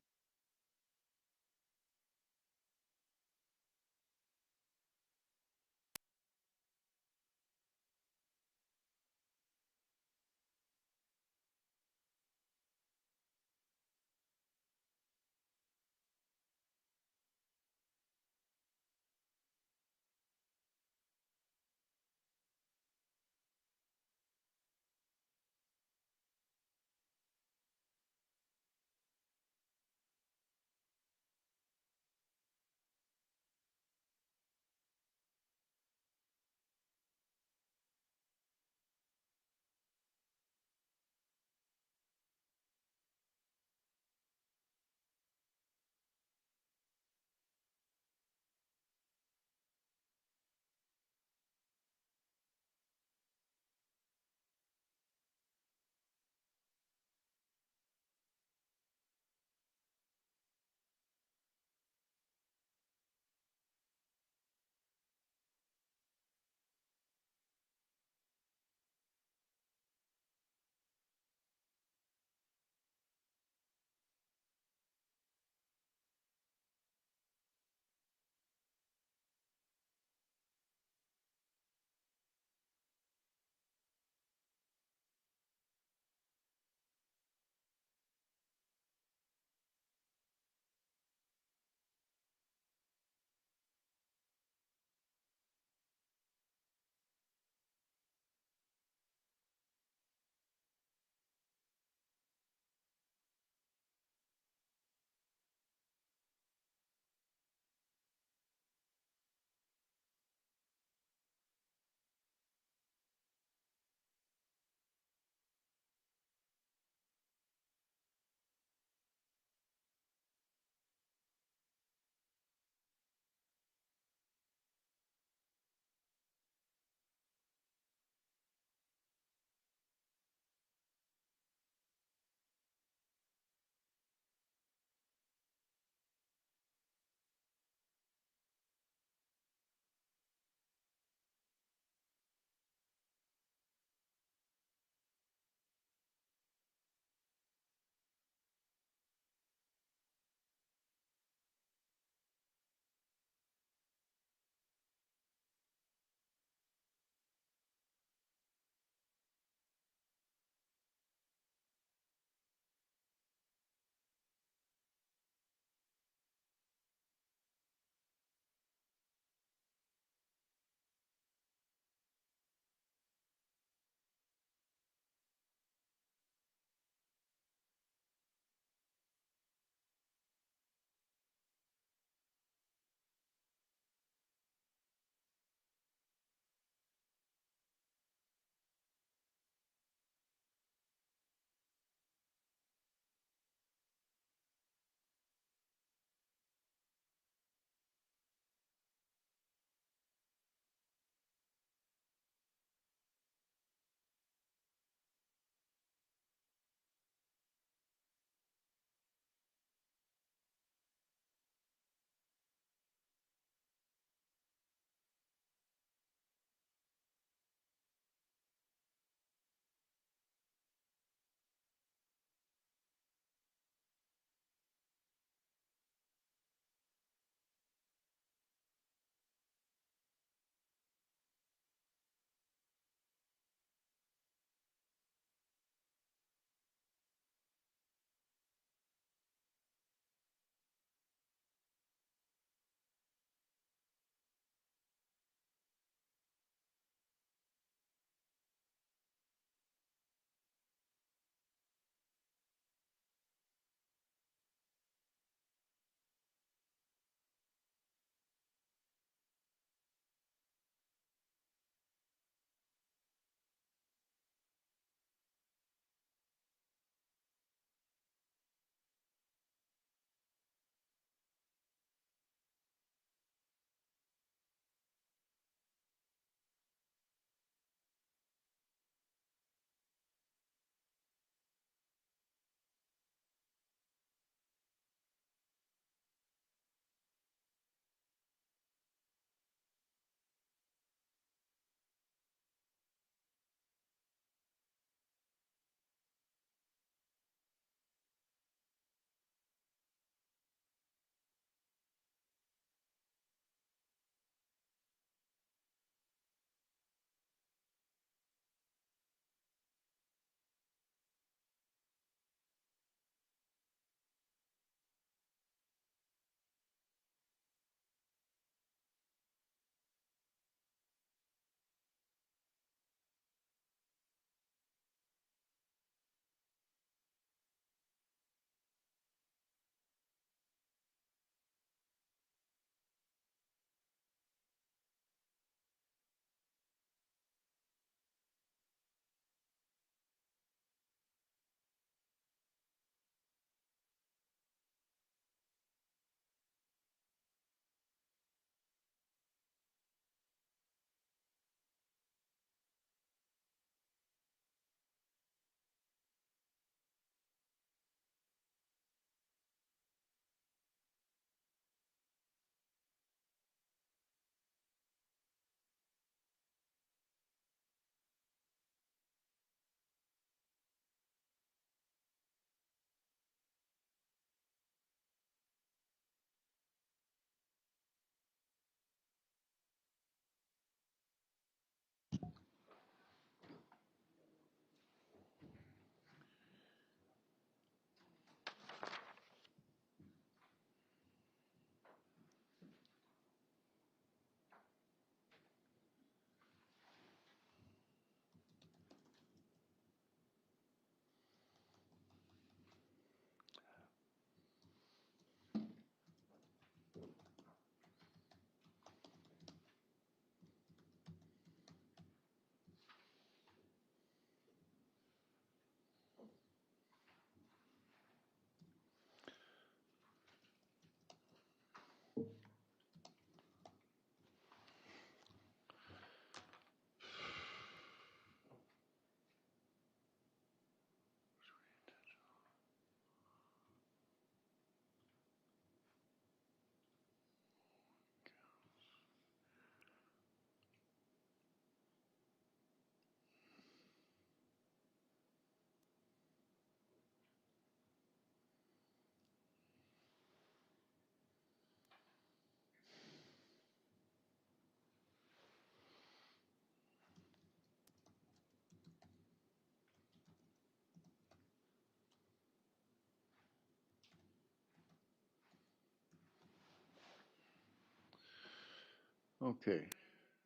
Okay,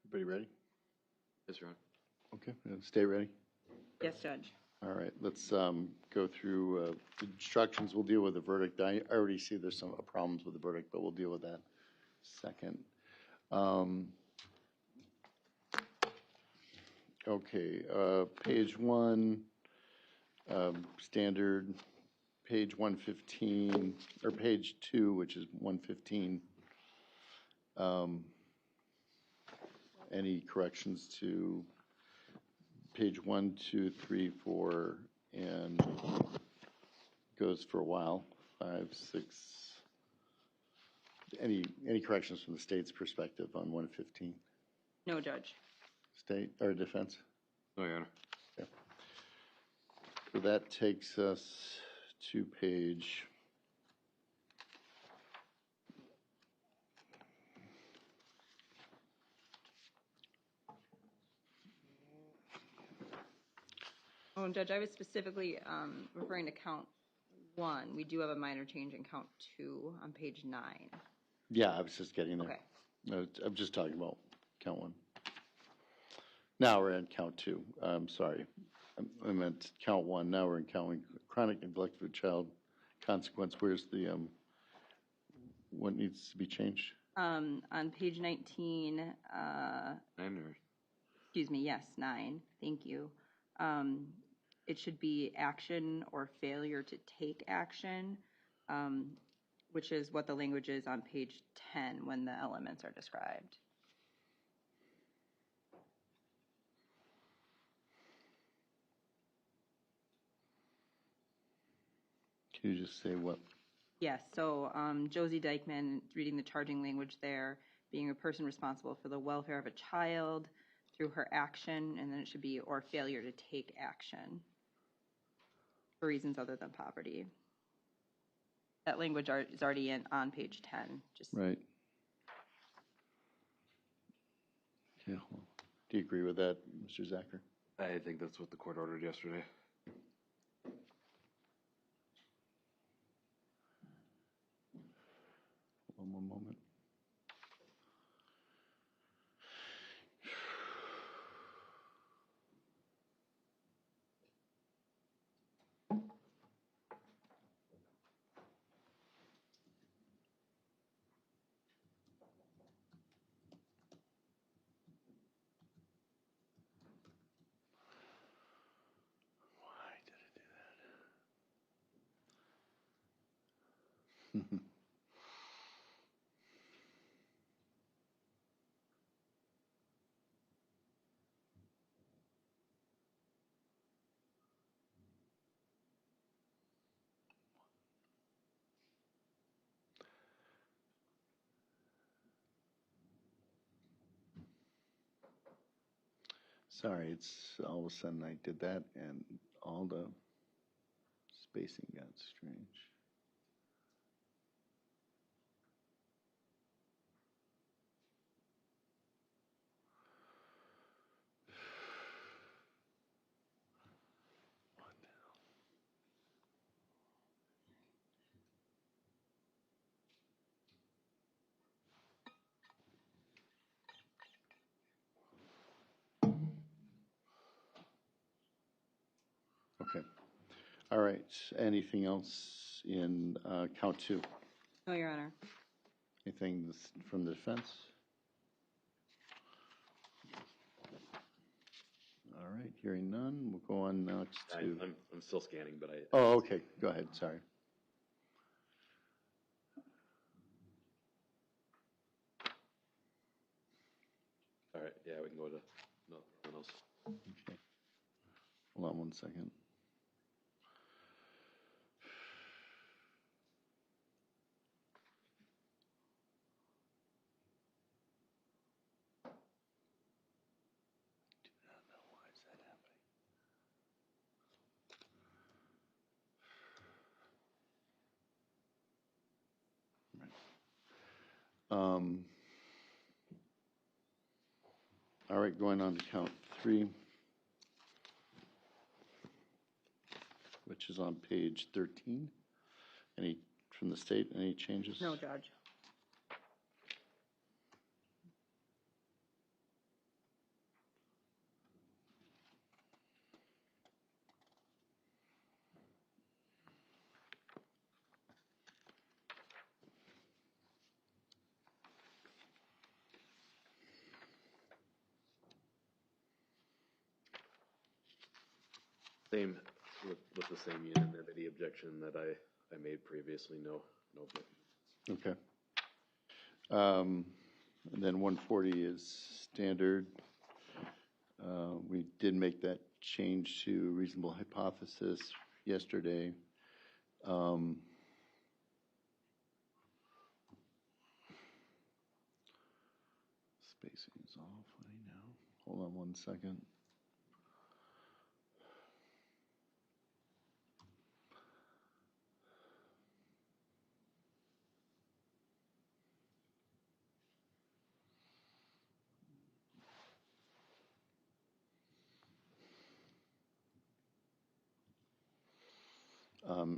everybody ready? Yes, Your Honor. Okay, stay ready. Yes, Judge. All right, let's go through the instructions. We'll deal with the verdict. I already see there's some problems with the verdict, but we'll deal with that second. Okay, page 1, standard, page 115, or page 2, which is 115. Any corrections to page 1, 2, 3, 4, and goes for a while, 5, 6. Any corrections from the state's perspective on 115? No, Judge. State or defense? No, Your Honor. Okay. So that takes us to page Oh, and Judge, I was specifically referring to count 1. We do have a minor change in count 2 on page 9. Yeah, I was just getting there. Okay. No, I'm just talking about count 1. Now we're in count 2. I'm sorry. I meant count 1. Now we're in counting chronic neglect of a child consequence. Where's the, what needs to be changed? On page 19, 9 or? excuse me, yes, 9. Thank you. It should be action or failure to take action, which is what the language is on page 10 when the elements are described. Can you just say what? Yes, so Josie Dikeman, reading the charging language there, being a person responsible for the welfare of a child through her action, and then it should be or failure to take action for reasons other than poverty. That language is already on page 10. Just Right. Okay. Well, do you agree with that, Mr. Zacher? I think that's what the court ordered yesterday. One more moment. Why did it do that? Sorry, it's all of a sudden I did that and all the spacing got strange. What the hell? Okay. All right. Anything else in count 2? no, Your Honor. Anything from the defense? All right. Hearing none, we'll go on next to. I'm still scanning, but I. Oh, okay. Go ahead. Sorry. All right, yeah, we can go to nothing else. Okay. Hold on one second. Do not know why is that happening. Right. All right, going on to count 3, which is on page 13. Any from the state? Any changes? No, Judge. Same, with the same unanimity objection that I made previously, no objection. Okay. And then 140 is standard. We did make that change to reasonable hypothesis yesterday. Spacing is all funny now. Hold on one second.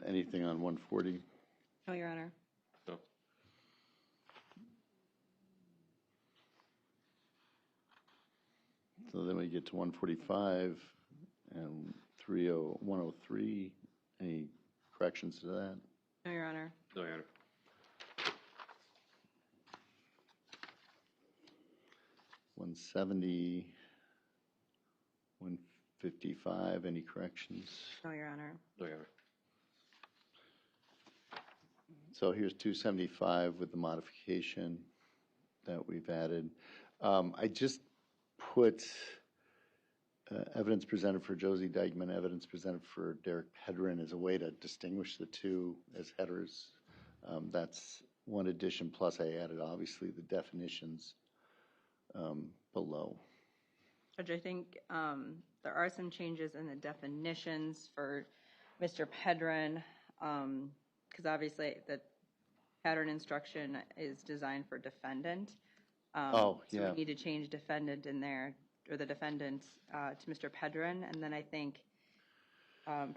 Anything on 140? No, Your Honor. No. So then we get to 145 and 103. Any corrections to that? No, Your Honor. No, Your Honor. 170, 155, any corrections? No, Your Honor. No, Your Honor. So here's 275 with the modification that we've added. I just put evidence presented for Josie Dikeman, evidence presented for Derek Pedrin as a way to distinguish the two as headers. That's one addition, plus I added obviously the definitions below. Judge, I think there are some changes in the definitions for Mr. Pedrin, because obviously the pattern instruction is designed for defendant. Oh, So yeah. we need to change defendant in there, or the defendant to Mr. Pedrin, and then I think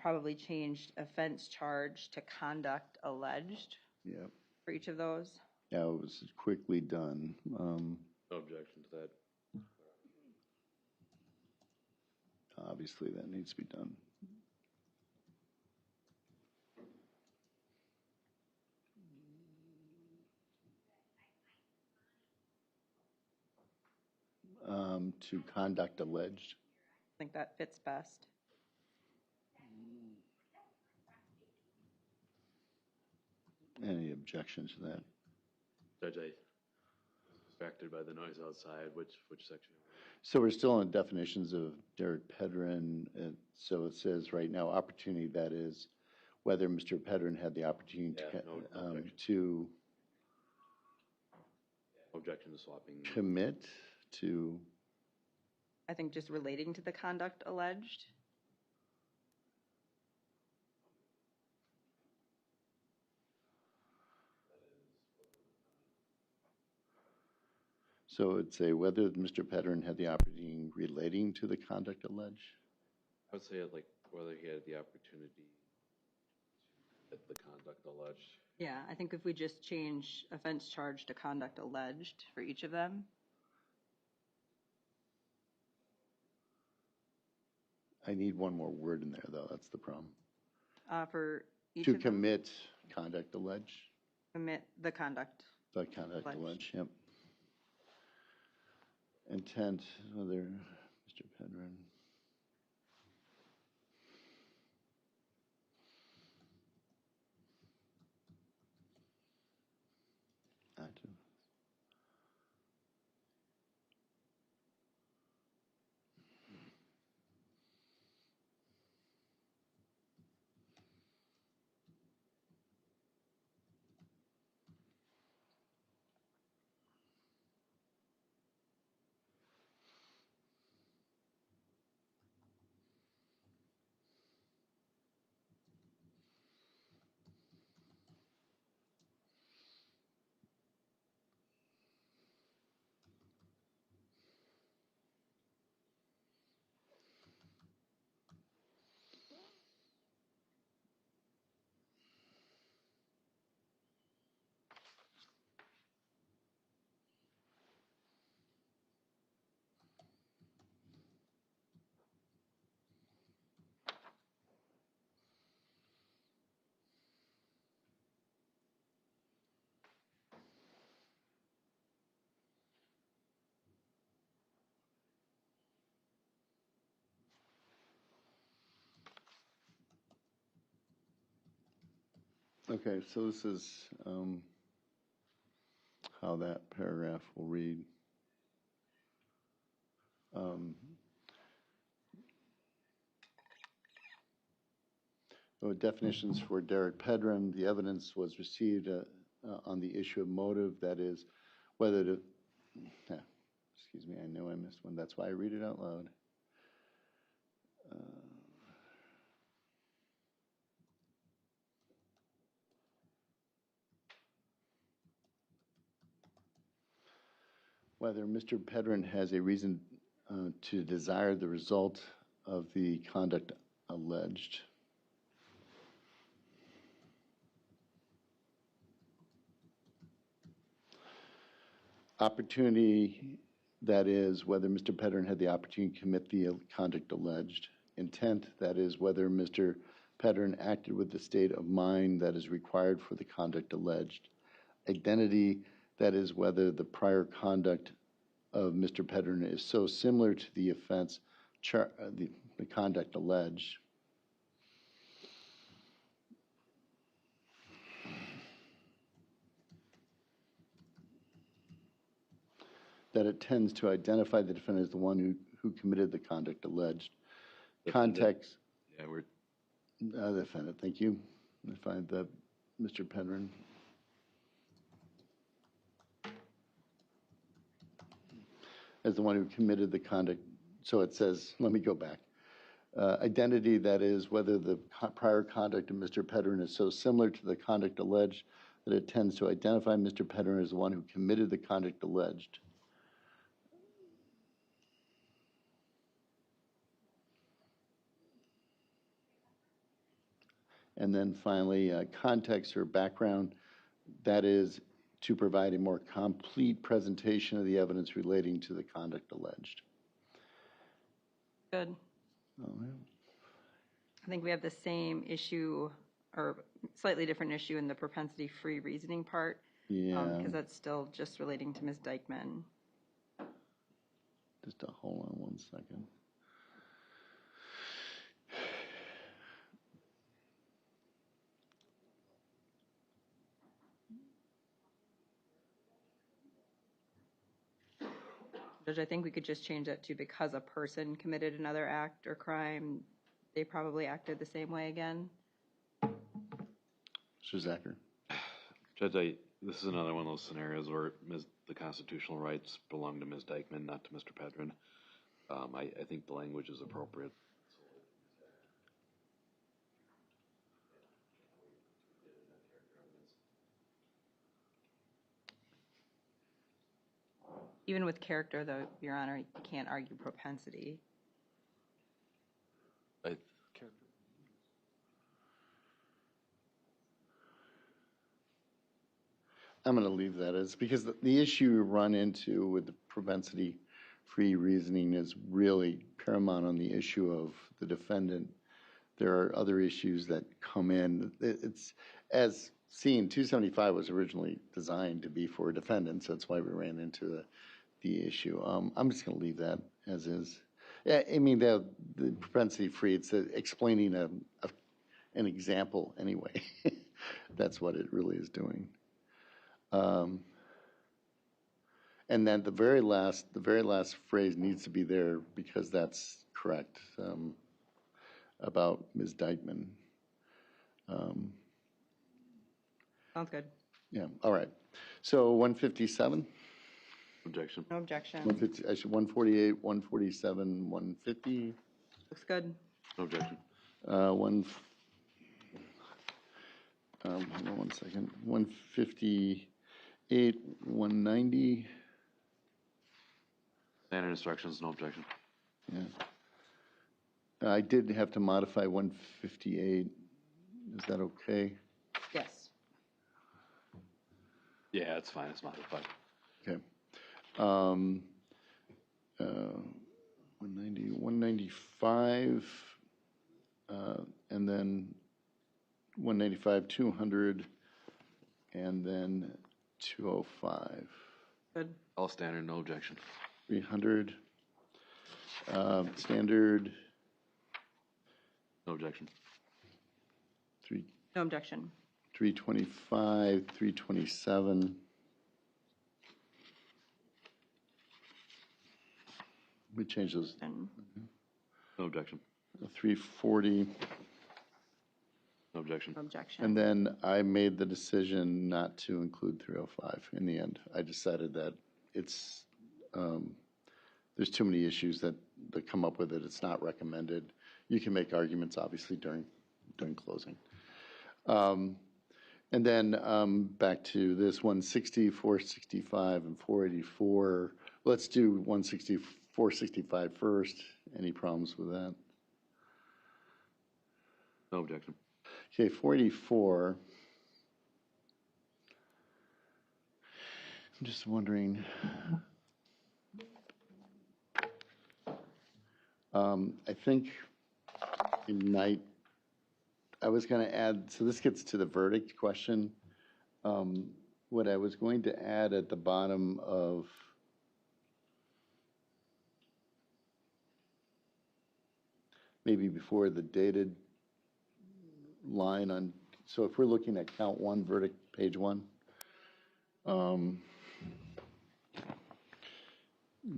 probably changed offense charge to conduct alleged Yeah. for each of those. Yeah, it was quickly done. No objection to that. Obviously, that needs to be done. To conduct alleged. I think that fits best. Any objections to that? Judge, I was distracted by the noise outside. Which section? So we're still on definitions of Derek Pedrin. So it says right now, opportunity, that is, whether Mr. Pedrin had the opportunity Yeah, no objection. to Objection to swapping. commit to, I think just relating to the conduct alleged. so it'd say whether Mr. Pedrin had the opportunity relating to the conduct alleged. I would say like whether he had the opportunity at the conduct alleged. Yeah, I think if we just change offense charge to conduct alleged for each of them. I need one more word in there, though. That's the problem. For each To of them, commit conduct alleged. commit the conduct. The conduct Alleged. alleged, yep. Intent, whether Mr. Pedrin. Active. Okay, so this is how that paragraph will read. Definitions for Derek Pedrin. The evidence was received on the issue of motive, that is, whether to, excuse me, I know I missed one. That's why I read it out loud. Whether Mr. Pedrin has a reason to desire the result of the conduct alleged. Opportunity, that is, whether Mr. Pedrin had the opportunity to commit the conduct alleged. Intent, that is, whether Mr. Pedrin acted with the state of mind that is required for the conduct alleged. Identity, that is, whether the prior conduct of Mr. Pedrin is so similar to the offense, the conduct alleged. That it tends to identify the defendant as the one who committed the conduct alleged. Context. Yeah, we're. The defendant, thank you. I find that Mr. Pedrin. As the one who committed the conduct. So it says, let me go back. Identity, that is, whether the prior conduct of Mr. Pedrin is so similar to the conduct alleged that it tends to identify Mr. Pedrin as the one who committed the conduct alleged. And then finally, context or background, that is to provide a more complete presentation of the evidence relating to the conduct alleged. Good. Oh, yeah. I think we have the same issue, or slightly different issue in the propensity-free reasoning part. Yeah. Because that's still just relating to Ms. Dikeman. Just hold on one second. Judge, I think we could just change that to because a person committed another act or crime, they probably acted the same way again. Mr. Zacher. Judge, this is another one of those scenarios where the constitutional rights belong to Ms. Dikeman, not to Mr. Pedrin. I think the language is appropriate. Even with character, though, Your Honor, you can't argue propensity. I'm going to leave that as, because the issue you run into with the propensity-free reasoning is really paramount on the issue of the defendant. There are other issues that come in. It's, as seen, 275 was originally designed to be for defendants. That's why we ran into the issue. I'm just going to leave that as is. Yeah, I mean, the propensity-free, it's explaining an example anyway. That's what it really is doing. And then the very last phrase needs to be there because that's correct about Ms. Dikeman. Sounds good. Yeah, all right. So 157? Objection. No objection. 148, 147, 150? Looks good. No objection. Hold on one second. 158, 190. Standard instructions, no objection. Yeah. I did have to modify 158. Is that okay? Yes. Yeah, it's fine. It's modified. Okay. 190, 195, and then 195, 200, and then 205. Good. All standard, no objection. 300, standard, No objection. 3, No objection. 325, 327. We change those. And No objection. 340. No objection. objection. And then I made the decision not to include 305 in the end. I decided that it's, there's too many issues that come up with it. It's not recommended. You can make arguments, obviously, during closing. And then back to this 160, 465, and 484. Let's do 160, 465 first. Any problems with that? No objection. Okay, 484. I'm just wondering. I think tonight I was going to add, so this gets to the verdict question. What I was going to add at the bottom of maybe before the dated line on, so if we're looking at count one, verdict, page one,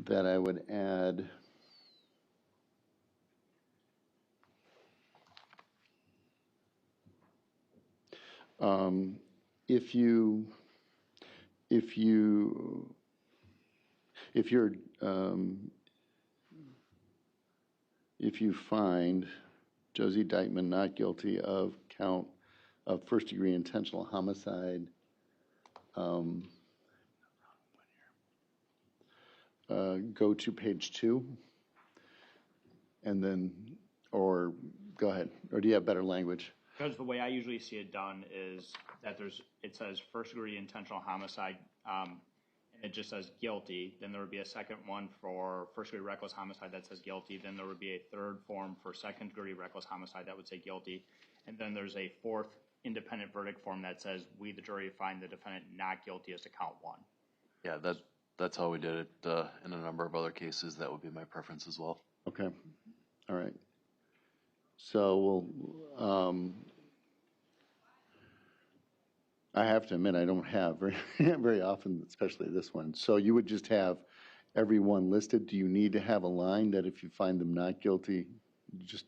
that I would add if you find Josie Dikeman not guilty of count of first-degree intentional homicide, go to page 2, and then, or go ahead, or do you have better language? Because the way I usually see it done is that it says first degree intentional homicide, and it just says guilty. Then there would be a second one for first degree reckless homicide that says guilty. Then there would be a third form for second degree reckless homicide that would say guilty. And then there's a fourth independent verdict form that says we, the jury, find the defendant not guilty as to count one. Yeah, that's how we did it in a number of other cases. That would be my preference as well. Okay, all right. So we'll, I have to admit, I don't have very often, especially this one. So you would just have everyone listed? Do you need to have a line that if you find them not guilty, just?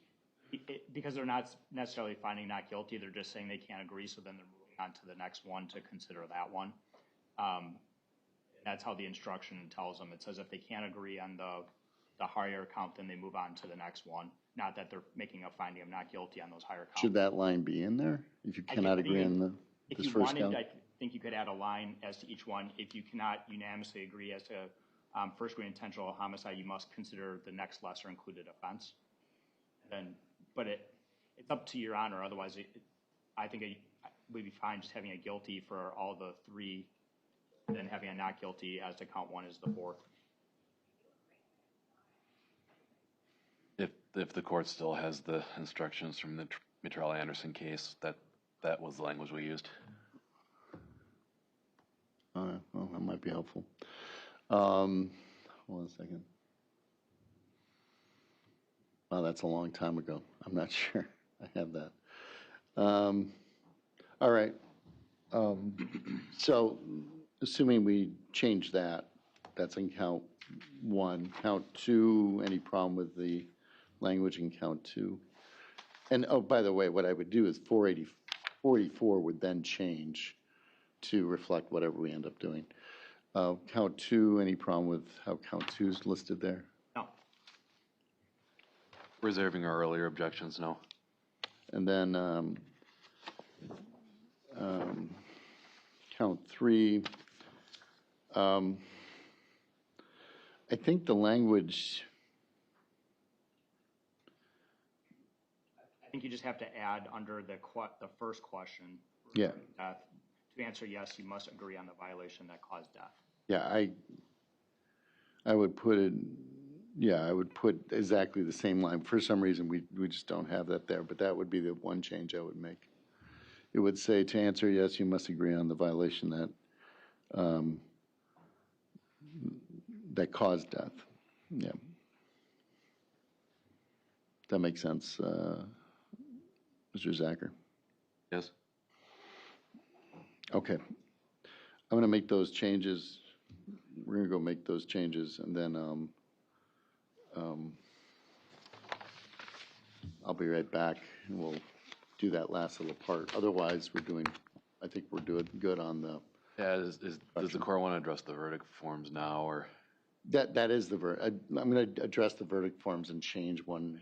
Because they're not necessarily finding not guilty, they're just saying they can't agree, so then they're moving on to the next one to consider that one. That's how the instruction tells them. It says if they can't agree on the higher count, then they move on to the next one. Not that they're making a finding of not guilty on those higher counts. Should that line be in there? If you cannot agree on this first count? I think you could add a line as to each one. If you cannot unanimously agree as to first degree intentional homicide, you must consider the next lesser included offense. But it's up to your honor. Otherwise, I think we'd be fine just having a guilty for all the three, and then having a not guilty as to count one is the fourth. If the court still has the instructions from the Mitrell Anderson case, that was the language we used. Well, that might be helpful. Hold on a second. Wow, that's a long time ago. I'm not sure I have that. All right. So assuming we change that, that's in count one. Count two, any problem with the language in count two? And oh, by the way, what I would do is 484 would then change to reflect whatever we end up doing. Count two, any problem with how count two is listed there? No. Reserving our earlier objections, no. And then count three, I think the language, I think you just have to add under the first question. yeah, To answer yes, you must agree on the violation that caused death. yeah, I would put it, yeah, I would put exactly the same line. For some reason, we just don't have that there, but that would be the one change I would make. It would say, to answer yes, you must agree on the violation that caused death. Yeah. That makes sense, Mr. Zacher. Yes. Okay. I'm gonna make those changes. We're gonna go make those changes, and then, I'll be right back, and we'll do that last little part. Otherwise, I think we're doing good on the, Yeah, does the court want to address the verdict forms now, or? that is I'm gonna address the verdict forms and change one.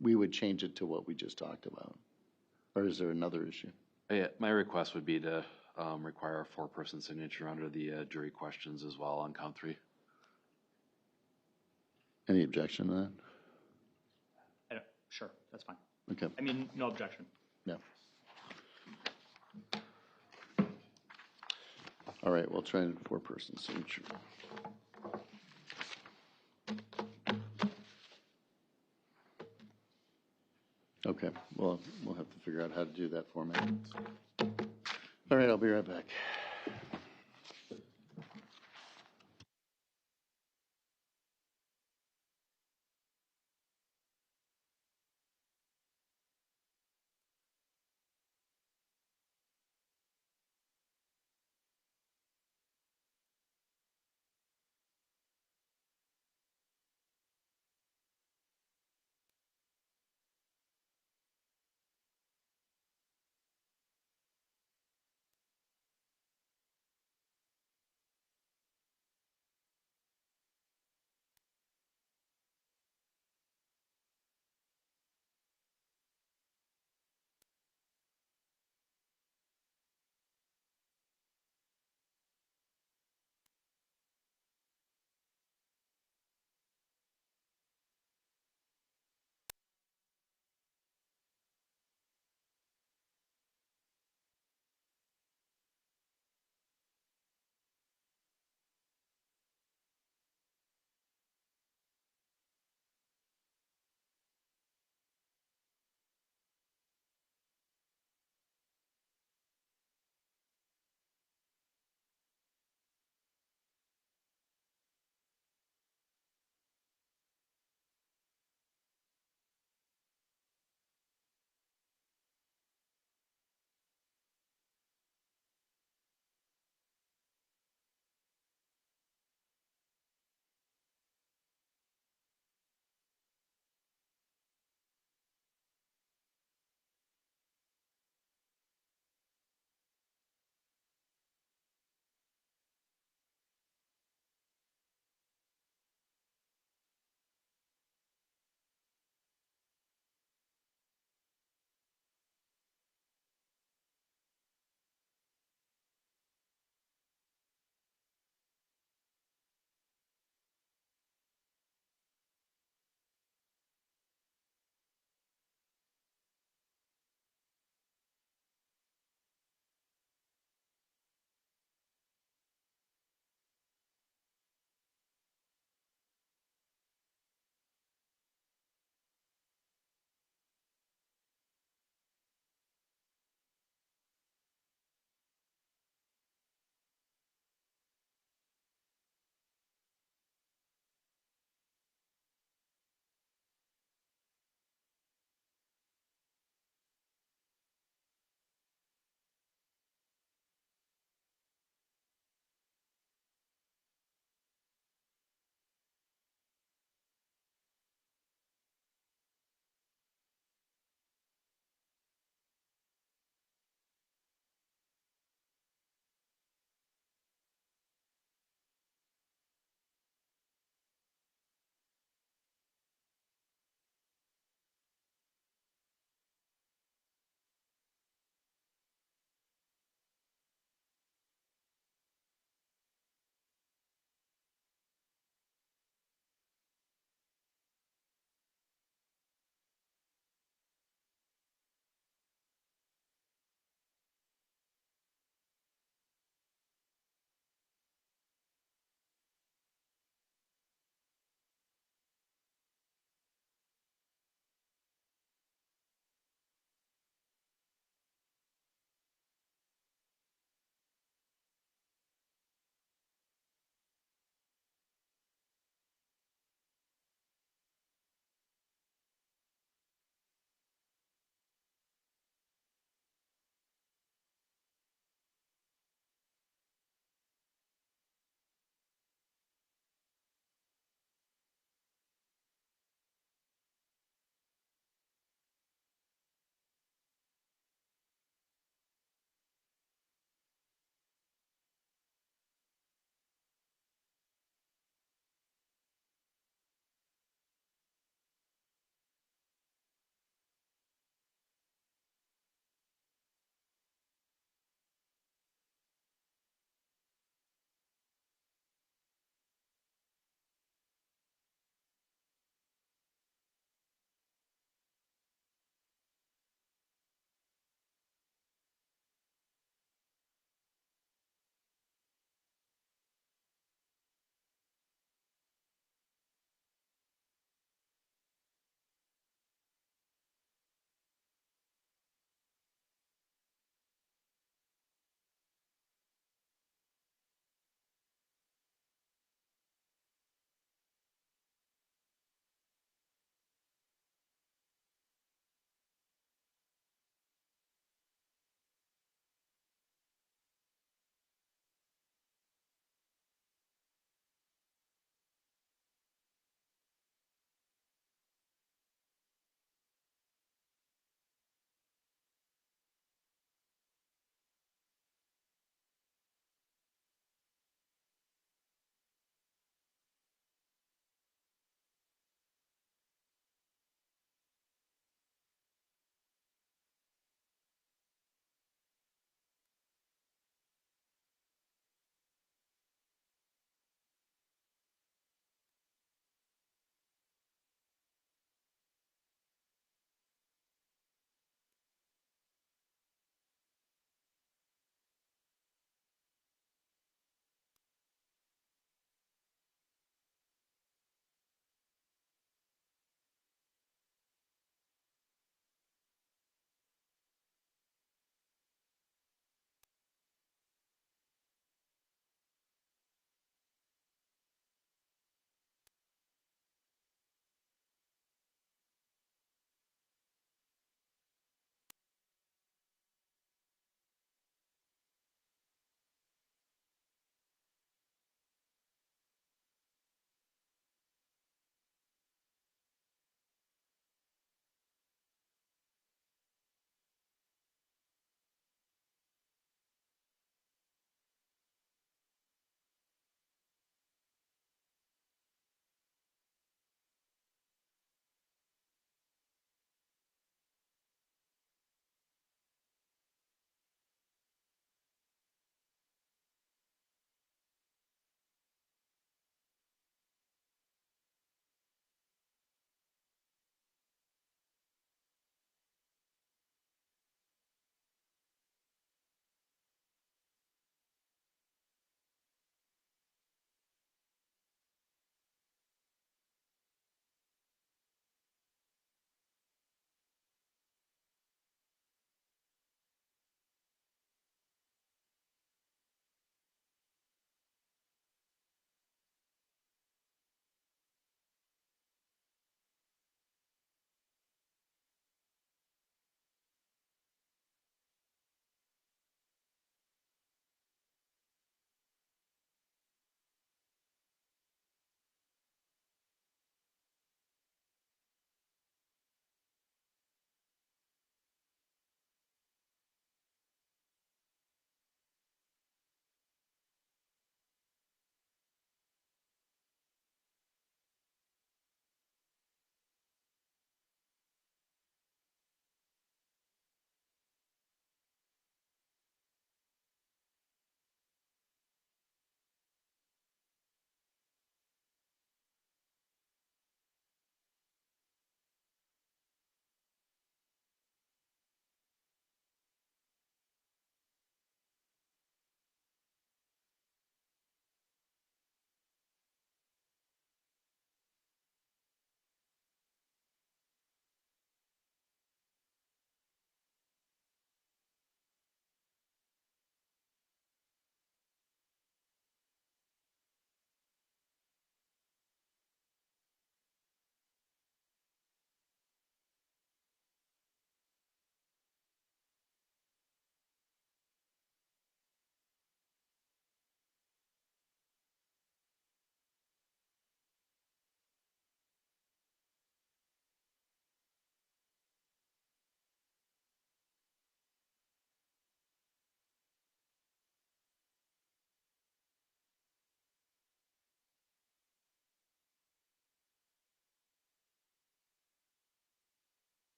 We would change it to what we just talked about. Or is there another issue? Yeah, my request would be to require a four-person signature under the jury questions as well on count 3. Any objection to that? Sure, that's fine. Okay, I mean, no objection. yeah. All right, we'll try 4-person signature. Okay, well, we'll have to figure out how to do that format. All right, I'll be right back.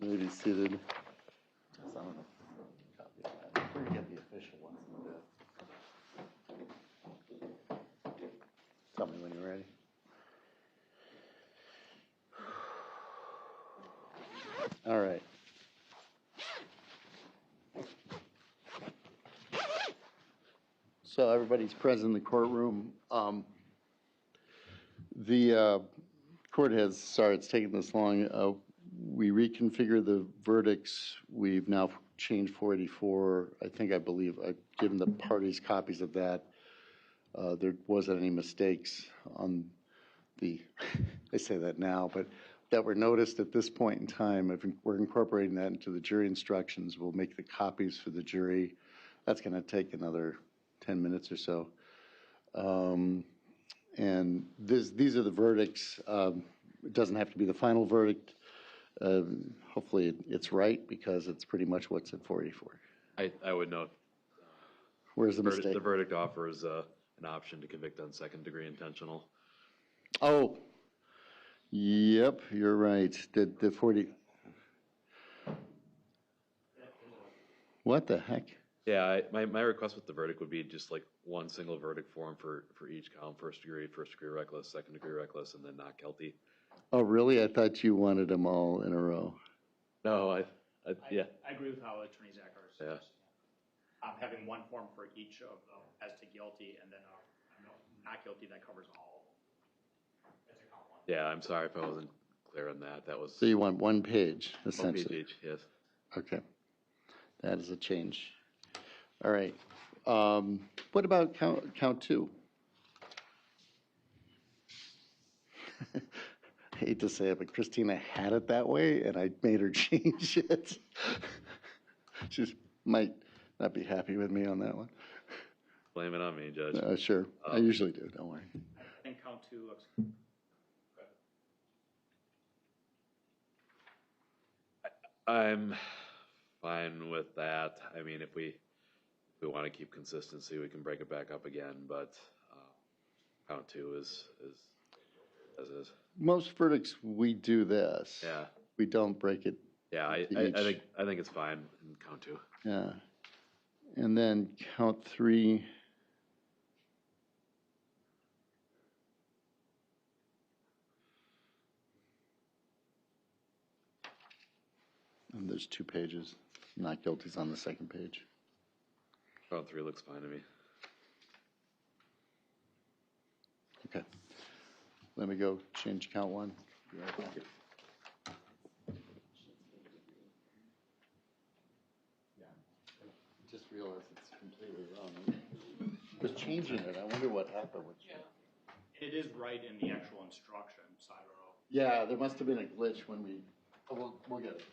Maybe seated. I'm gonna copy of that. We're gonna get the official ones in a bit. Tell me when you're ready. All right. So everybody's present in the courtroom. The court has, sorry it's taken this long. We reconfigured the verdicts. We've now changed 484. I believe I've given the parties copies of that. There wasn't any mistakes on the, I say that now, but that were noticed at this point in time. If we're incorporating that into the jury instructions, we'll make the copies for the jury. That's going to take another 10 minutes or so. And these are the verdicts. It doesn't have to be the final verdict. Hopefully it's right because it's pretty much what's at 484. I would note. Where's the mistake? The verdict offers an option to convict on second-degree intentional. Oh, yep, you're right. The 40. What the heck? Yeah, my request with the verdict would be just like one single verdict form for each count: first degree reckless, second degree reckless, and then not guilty. Oh, really? I thought you wanted them all in a row. No, yeah. I agree with how Attorney Zachar says. Yeah. Having one form for each of them as to guilty, and then not guilty that covers all. That's a count one. Yeah, I'm sorry if I wasn't clear on that. That was So you want one page, one essentially? page each, yes. Okay. That is a change. All right. What about count two? I hate to say it, but Christina had it that way, and I made her change it. She might not be happy with me on that one. Blame it on me, Judge. Sure. I usually do. Don't worry. I think count two looks. I'm fine with that. I mean, if we want to keep consistency, we can break it back up again, but count two is as is. Most verdicts, we do this. Yeah. We don't break it. Yeah, I think it's fine in count two. Yeah. And then count three. And there's 2 pages. Not guilty's on the second page. Count three looks fine to me. Okay. Let me go change count one. Be right back. Yeah. I just realized it's completely wrong. I was changing it. I wonder what happened. It is right in the actual instruction, so I don't know. Yeah, there must have been a glitch when we. Oh, we'll get it.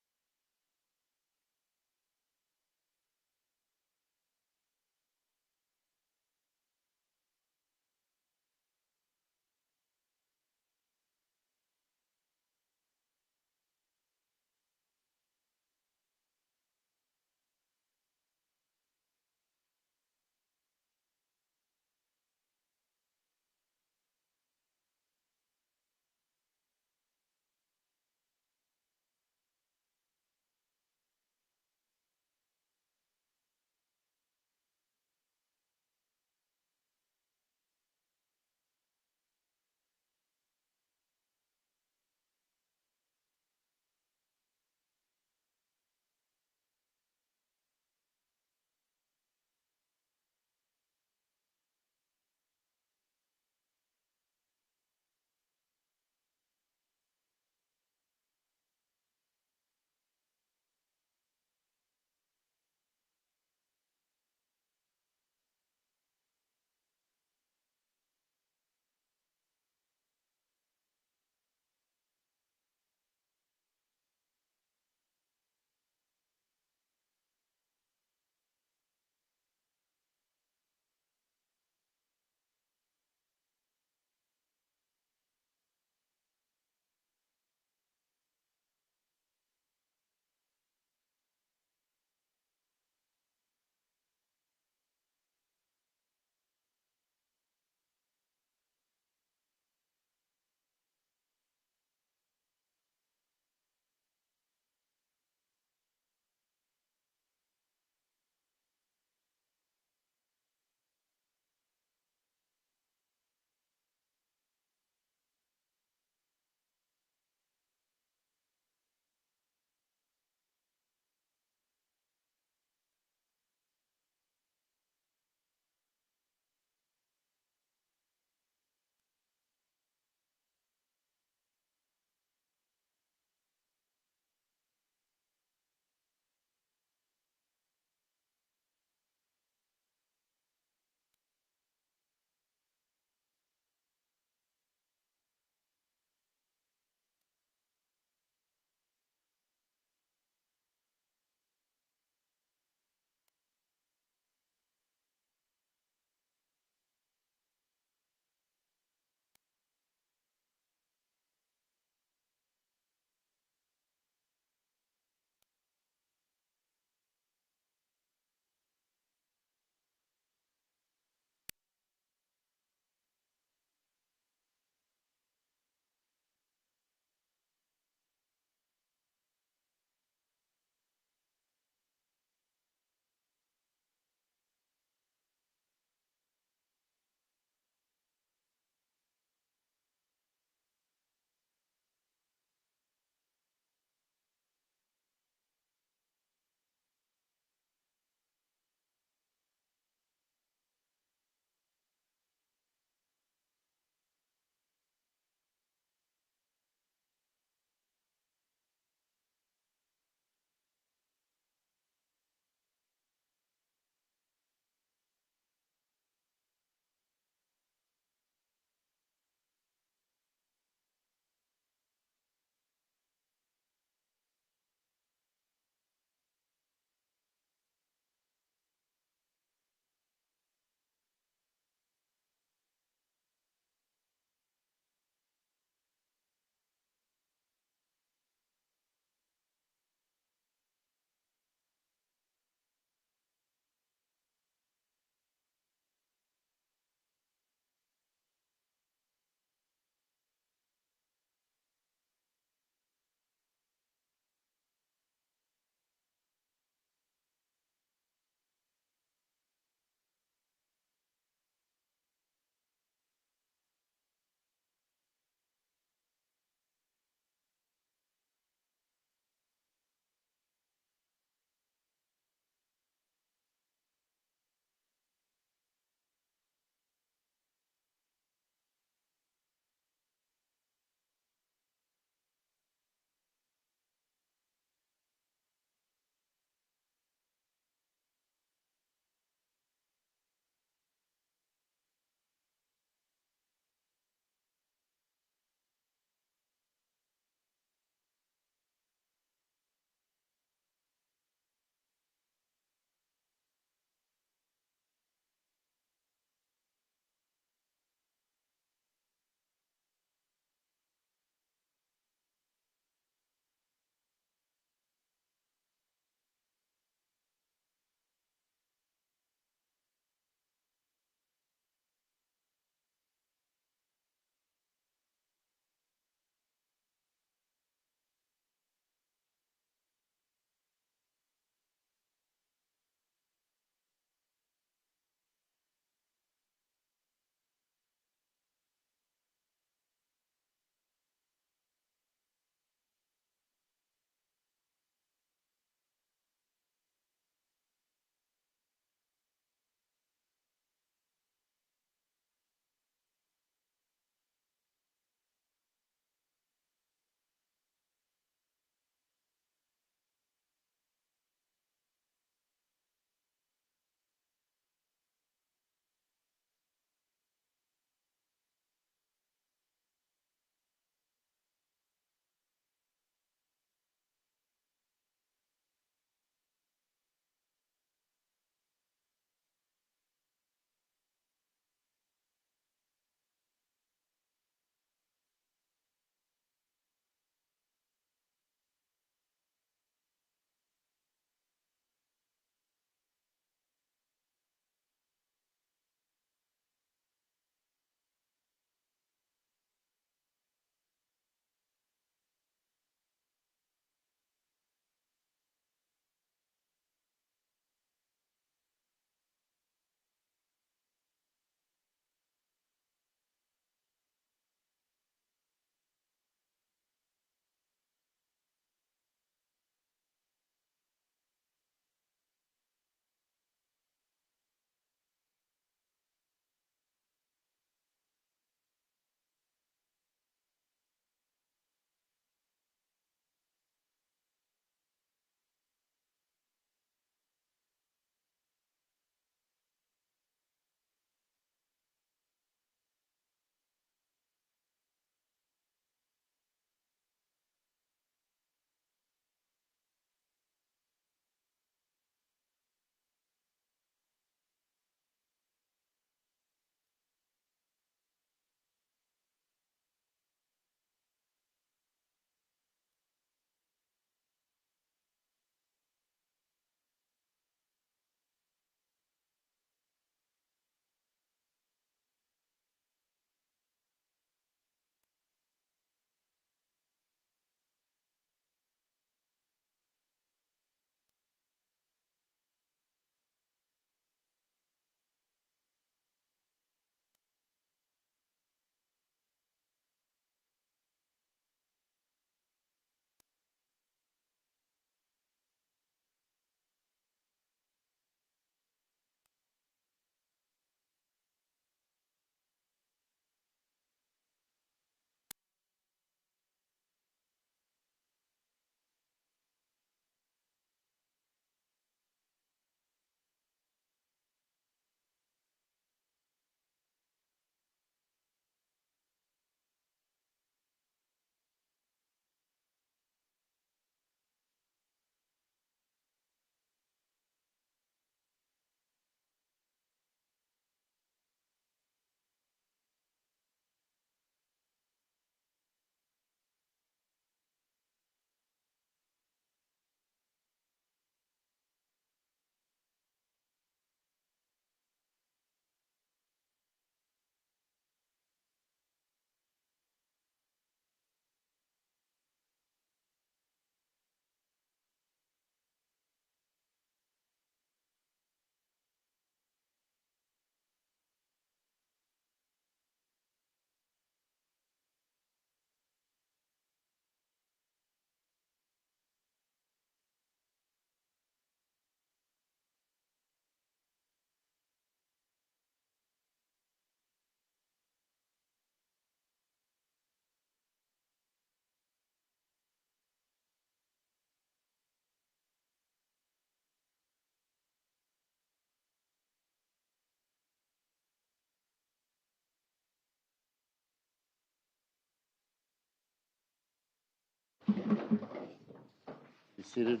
seated.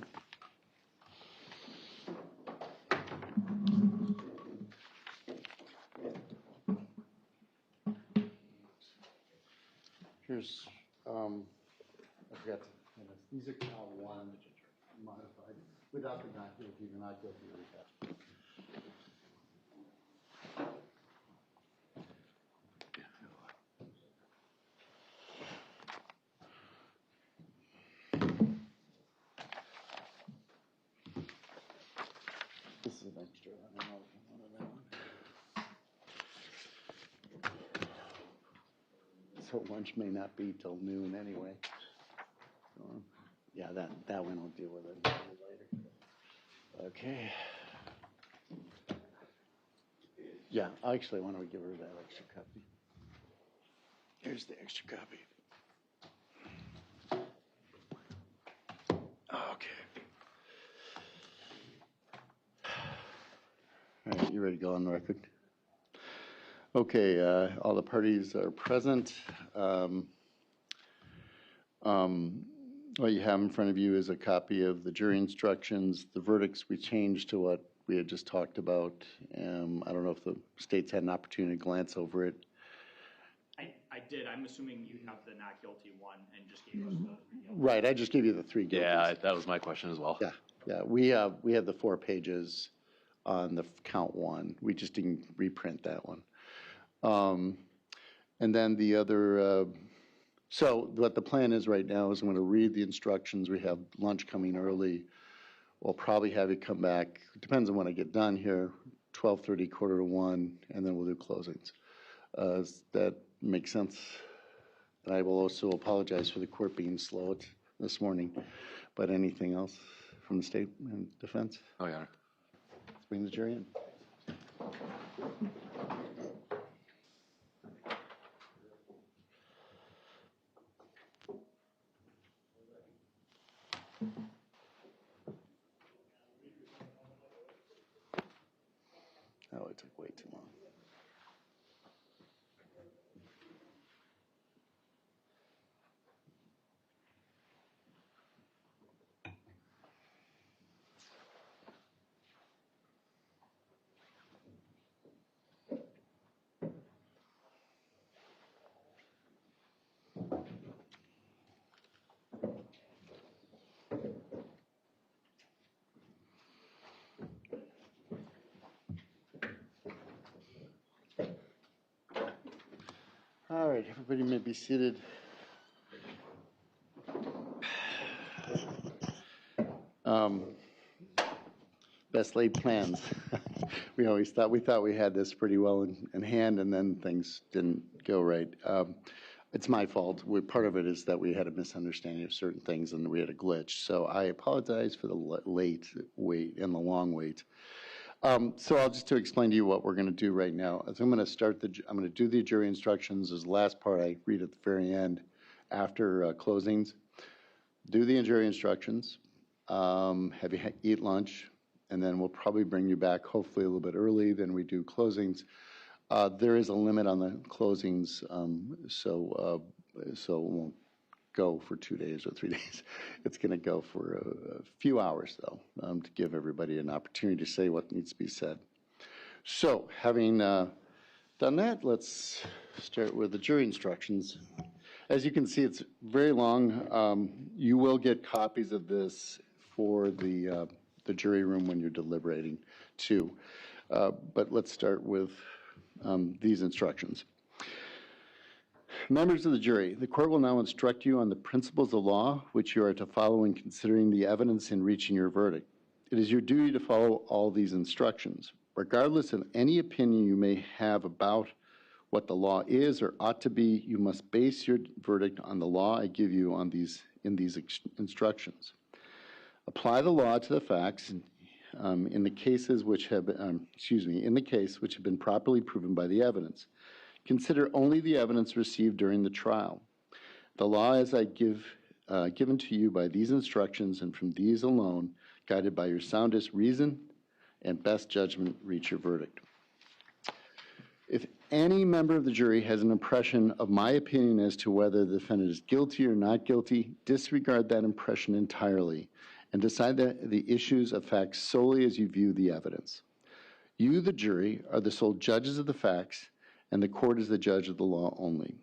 Here's, I forgot to, these are count one modified. Without the not guilty, the not guilty recap. This is an extra. I don't know if you wanted that one. So lunch may not be till noon anyway. Yeah, that one will deal with it later. Okay. Yeah, actually, why don't we give her that extra copy? Here's the extra copy. Okay. All right, you ready to go on the record? Okay, all the parties are present. What you have in front of you is a copy of the jury instructions. The verdicts we changed to what we had just talked about. I don't know if the state's had an opportunity to glance over it. I did. I'm assuming you have the not guilty one and just gave us the 3 guilty. Right, I just gave you the 3 guilty. Yeah, that was my question as well. Yeah, we have the 4 pages on the count 1. We just didn't reprint that one. And then the other, so what the plan is right now is I'm going to read the instructions. We have lunch coming early. We'll probably have you come back, it depends on when I get done here, 12:30, 12:45, and then we'll do closings. Does that make sense? And I will also apologize for the court being slow this morning. But anything else from the state and defense? Oh, Your Honor. Let's bring the jury in. Oh, it took way too long. All right, everybody may be seated. Best laid plans. we thought we had this pretty well in hand, and then things didn't go right. It's my fault. Part of it is that we had a misunderstanding of certain things, and we had a glitch. So I apologize for the late wait and the long wait. So I'll just to explain to you what we're going to do right now. So I'm going to do the jury instructions as the last part I read at the very end after closings. Do the jury instructions, have you eat lunch, and then we'll probably bring you back hopefully a little bit early. Then we do closings. There is a limit on the closings, so it won't go for 2 days or 3 days. It's going to go for a few hours, though, to give everybody an opportunity to say what needs to be said. So, having done that, let's start with the jury instructions. As you can see, it's very long. You will get copies of this for the jury room when you're deliberating, too. But let's start with these instructions. Members of the jury, the court will now instruct you on the principles of law which you are to follow in considering the evidence in reaching your verdict. It is your duty to follow all these instructions. Regardless of any opinion you may have about what the law is or ought to be, you must base your verdict on the law I give you in these instructions. Apply the law to the facts in the cases which have been properly proven by the evidence. Consider only the evidence received during the trial. The law as I given to you by these instructions and from these alone, guided by your soundest reason and best judgment, reach your verdict. If any member of the jury has an impression of my opinion as to whether the defendant is guilty or not guilty, disregard that impression entirely and decide the issues of facts solely as you view the evidence. You, the jury, are the sole judges of the facts, and the court is the judge of the law only.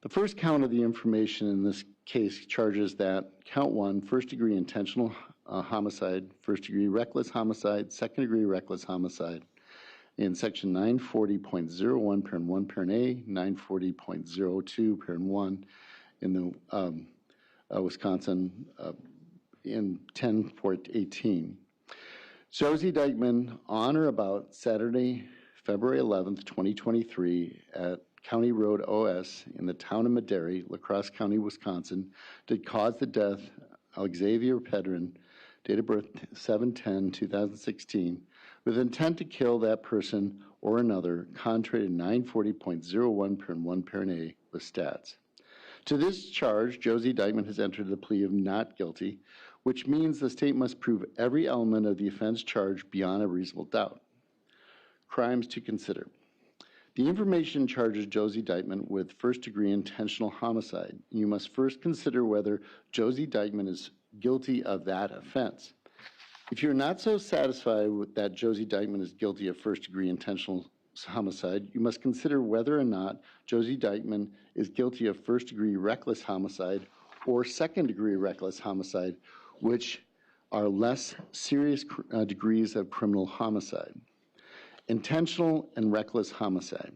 The first count of the information in this case charges that count 1, first-degree intentional homicide, first-degree reckless homicide, second-degree reckless homicide, in section 940.01, parent 1, parent A, 940.02, parent 1, in the Wisconsin in 10.18. Josie Dikeman, on or about Saturday, February 11th, 2023, at County Road OS in the town of Madera, La Crosse County, Wisconsin, did cause the death Alexavier Pedrin, date of birth 7/10/2016, with intent to kill that person or another, contrary to 940.01, parent 1, parent A, with stats. To this charge, Josie Dikeman has entered the plea of not guilty, which means the state must prove every element of the offense charged beyond a reasonable doubt. Crimes to consider. The information charges Josie Dikeman with first-degree intentional homicide. You must first consider whether Josie Dikeman is guilty of that offense. If you're not so satisfied with that Josie Dikeman is guilty of first-degree intentional homicide, you must consider whether or not Josie Dikeman is guilty of first-degree reckless homicide or second-degree reckless homicide, which are less serious degrees of criminal homicide. Intentional and reckless homicide.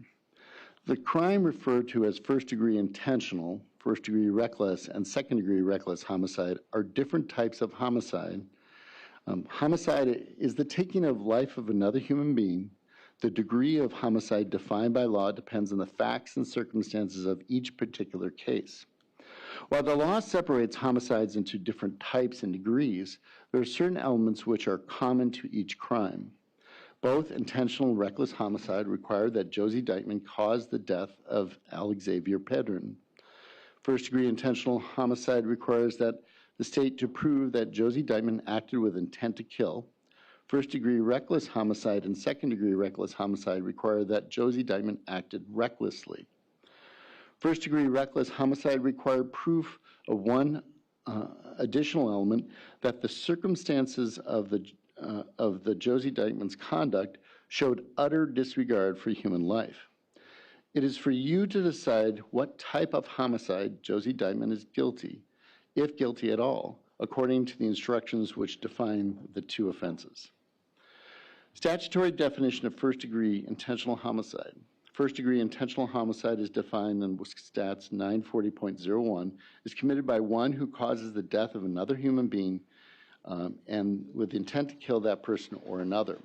The crime referred to as first-degree intentional, first-degree reckless, and second-degree reckless homicide are different types of homicide. Homicide is the taking of life of another human being. The degree of homicide defined by law depends on the facts and circumstances of each particular case. While the law separates homicides into different types and degrees, there are certain elements which are common to each crime. Both intentional and reckless homicide require that Josie Dikeman caused the death of Alexavier Pedrin. First-degree intentional homicide requires that the state to prove that Josie Dikeman acted with intent to kill. First-degree reckless homicide and second-degree reckless homicide require that Josie Dikeman acted recklessly. First-degree reckless homicide required proof of one additional element, that the circumstances of the Josie Dikeman's conduct showed utter disregard for human life. It is for you to decide what type of homicide Josie Dikeman is guilty, if guilty at all, according to the instructions which define the two offenses. Statutory definition of first-degree intentional homicide. First-degree intentional homicide is defined in Stats 940.01 is committed by one who causes the death of another human being and with intent to kill that person or another.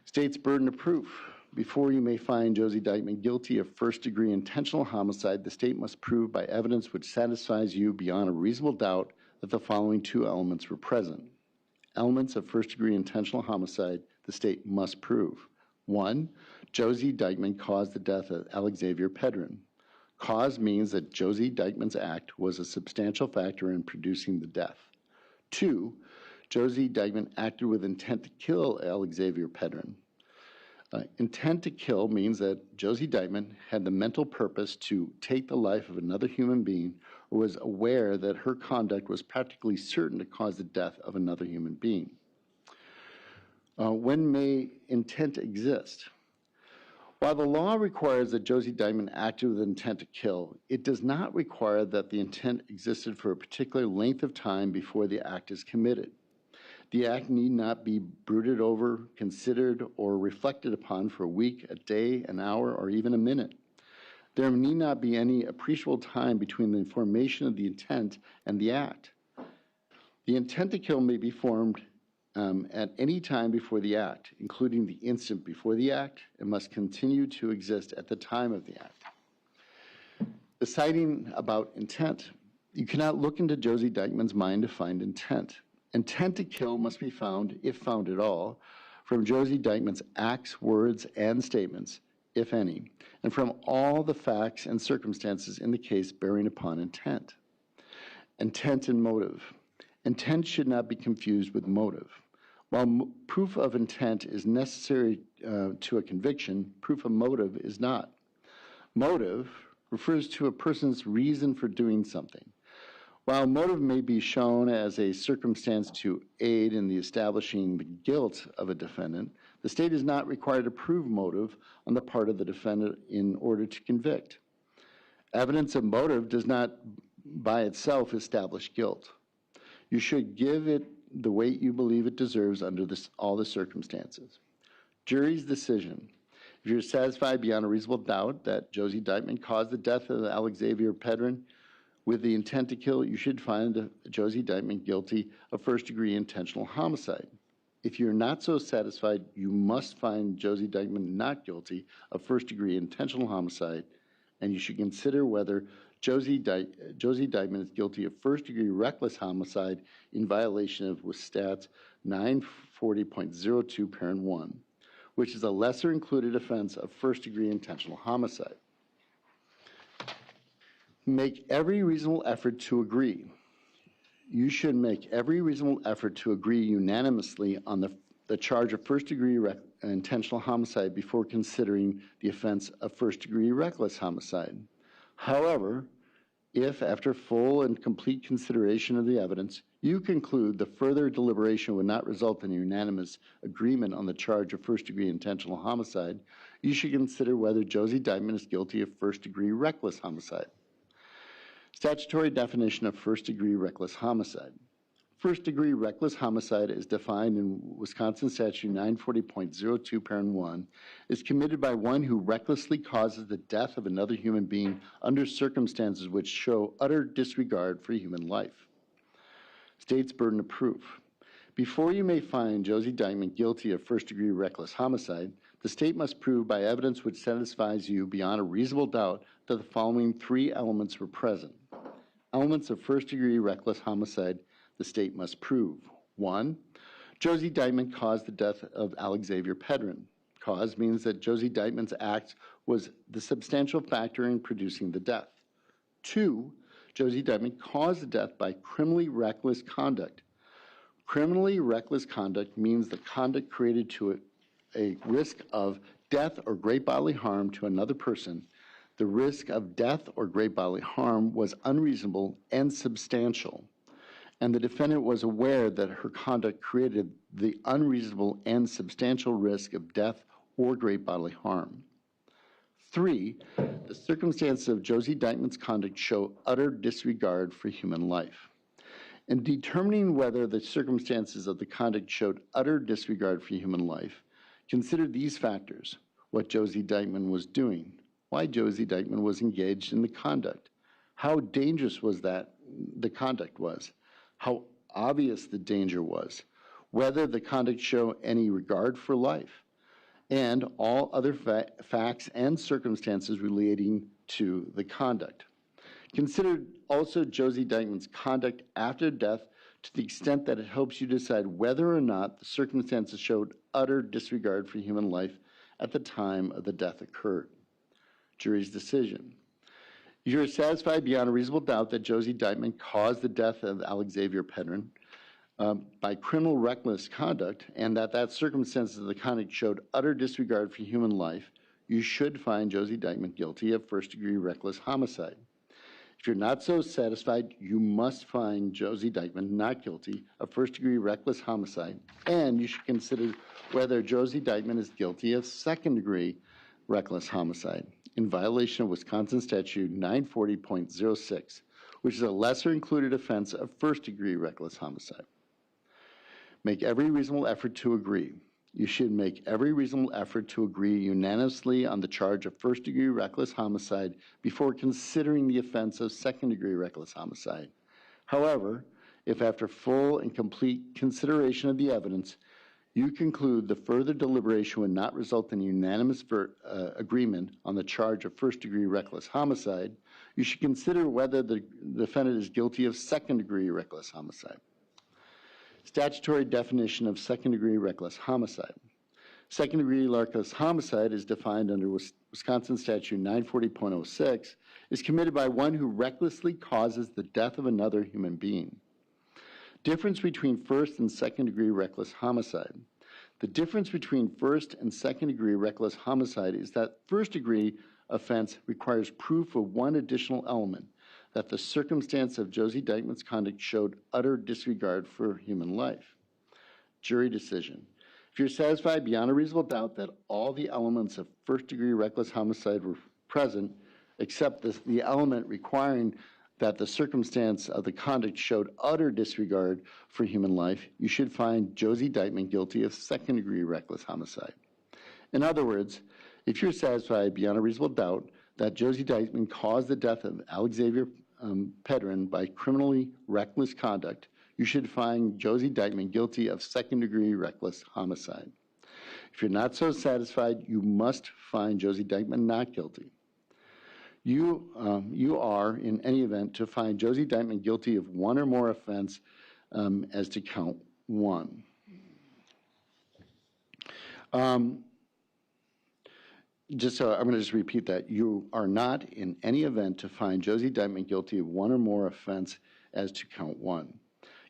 State's burden of proof. Before you may find Josie Dikeman guilty of first-degree intentional homicide, the state must prove by evidence which satisfies you beyond a reasonable doubt that the following two elements were present. Elements of first-degree intentional homicide the state must prove. 1, Josie Dikeman caused the death of Alexavier Pedrin. Cause means that Josie Dikeman's act was a substantial factor in producing the death. 2, Josie Dikeman acted with intent to kill Alexavier Pedrin. Intent to kill means that Josie Dikeman had the mental purpose to take the life of another human being or was aware that her conduct was practically certain to cause the death of another human being. When may intent exist? While the law requires that Josie Dikeman acted with intent to kill, it does not require that the intent existed for a particular length of time before the act is committed. The act need not be brooded over, considered, or reflected upon for a week, a day, an hour, or even a minute. There need not be any appreciable time between the formation of the intent and the act. The intent to kill may be formed at any time before the act, including the instant before the act, and must continue to exist at the time of the act. Deciding about intent. You cannot look into Josie Dikeman's mind to find intent. Intent to kill must be found, if found at all, from Josie Dikeman's acts, words, and statements, if any, and from all the facts and circumstances in the case bearing upon intent. Intent and motive. Intent should not be confused with motive. While proof of intent is necessary to a conviction, proof of motive is not. Motive refers to a person's reason for doing something. While motive may be shown as a circumstance to aid in the establishing the guilt of a defendant, the state is not required to prove motive on the part of the defendant in order to convict. Evidence of motive does not by itself establish guilt. You should give it the weight you believe it deserves under all the circumstances. Jury's decision. If you're satisfied beyond a reasonable doubt that Josie Dikeman caused the death of Alexavier Pedrin with the intent to kill, you should find Josie Dikeman guilty of first-degree intentional homicide. If you're not so satisfied, you must find Josie Dikeman not guilty of first-degree intentional homicide, and you should consider whether Josie Dikeman is guilty of first-degree reckless homicide in violation of Stat 940.02, Parent 1, which is a lesser included offense of first-degree intentional homicide. Make every reasonable effort to agree. You should make every reasonable effort to agree unanimously on the charge of first-degree intentional homicide before considering the offense of first-degree reckless homicide. However, if after full and complete consideration of the evidence, you conclude the further deliberation would not result in a unanimous agreement on the charge of first-degree intentional homicide, you should consider whether Josie Dikeman is guilty of first-degree reckless homicide. Statutory definition of first-degree reckless homicide. First-degree reckless homicide is defined in Wisconsin Statute 940.02, Parent 1, is committed by one who recklessly causes the death of another human being under circumstances which show utter disregard for human life. State's burden of proof. Before you may find Josie Dikeman guilty of first-degree reckless homicide, the state must prove by evidence which satisfies you beyond a reasonable doubt that the following three elements were present. Elements of first-degree reckless homicide the state must prove. 1, Josie Dikeman caused the death of Alexavier Pedrin. Cause means that Josie Dikeman's act was the substantial factor in producing the death. 2, Josie Dikeman caused the death by criminally reckless conduct. Criminally reckless conduct means the conduct created to a risk of death or great bodily harm to another person. The risk of death or great bodily harm was unreasonable and substantial, and the defendant was aware that her conduct created the unreasonable and substantial risk of death or great bodily harm. 3, the circumstances of Josie Dikeman's conduct show utter disregard for human life. In determining whether the circumstances of the conduct showed utter disregard for human life, consider these factors: what Josie Dikeman was doing, why Josie Dikeman was engaged in the conduct, how dangerous was the conduct was, how obvious the danger was, whether the conduct showed any regard for life, and all other facts and circumstances relating to the conduct. Consider also Josie Dikeman's conduct after death to the extent that it helps you decide whether or not the circumstances showed utter disregard for human life at the time of the death occurred. Jury's decision. You are satisfied beyond a reasonable doubt that Josie Dikeman caused the death of Alexavier Pedrin by criminal reckless conduct, and that circumstances of the conduct showed utter disregard for human life. You should find Josie Dikeman guilty of first-degree reckless homicide. If you're not so satisfied, you must find Josie Dikeman not guilty of first-degree reckless homicide, and you should consider whether Josie Dikeman is guilty of second-degree reckless homicide in violation of Wisconsin Statute 940.06, which is a lesser included offense of first-degree reckless homicide. Make every reasonable effort to agree. You should make every reasonable effort to agree unanimously on the charge of first-degree reckless homicide before considering the offense of second-degree reckless homicide. However, if after full and complete consideration of the evidence, you conclude the further deliberation would not result in unanimous agreement on the charge of first-degree reckless homicide, you should consider whether the defendant is guilty of second-degree reckless homicide. Statutory definition of second-degree reckless homicide. Second-degree reckless homicide is defined under Wisconsin Statute 940.06, is committed by one who recklessly causes the death of another human being. Difference between first and second-degree reckless homicide. The difference between first and second-degree reckless homicide is that first-degree offense requires proof of one additional element, that the circumstance of Josie Dikeman's conduct showed utter disregard for human life. Jury decision. If you're satisfied beyond a reasonable doubt that all the elements of first-degree reckless homicide were present, except the element requiring that the circumstance of the conduct showed utter disregard for human life, you should find Josie Dikeman guilty of second-degree reckless homicide. In other words, if you're satisfied beyond a reasonable doubt that Josie Dikeman caused the death of Alexavier Pedrin by criminally reckless conduct, you should find Josie Dikeman guilty of second-degree reckless homicide. If you're not so satisfied, you must find Josie Dikeman not guilty. You are, in any event, to find Josie Dikeman guilty of one or more offense as to count one. Just so I'm going to just repeat that. You are not, in any event, to find Josie Dikeman guilty of one or more offense as to count one.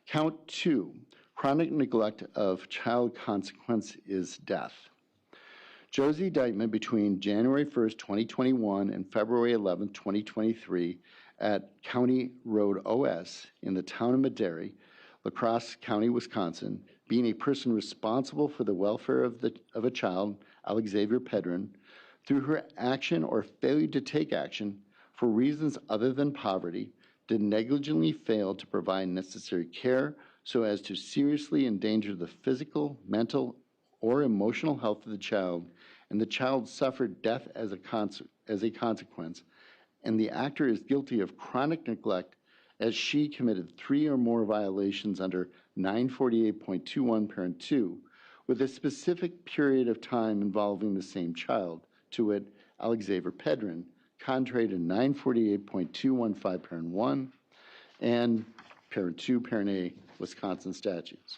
Count two, chronic neglect of child consequence is death. Josie Dikeman, between January 1st, 2021 and February 11th, 2023, at County Road OS in the town of Madera, La Crosse County, Wisconsin, being a person responsible for the welfare of a child, Alexavier Pedrin, through her action or failure to take action for reasons other than poverty, did negligently fail to provide necessary care so as to seriously endanger the physical, mental, or emotional health of the child, and the child suffered death as a consequence, and the actor is guilty of chronic neglect as she committed 3 or more violations under 948.21 parent 2, with a specific period of time involving the same child, to wit, Alexavier Pedrin, contrary to 948.215 parent 1 and parent 2, parent A, Wisconsin statutes.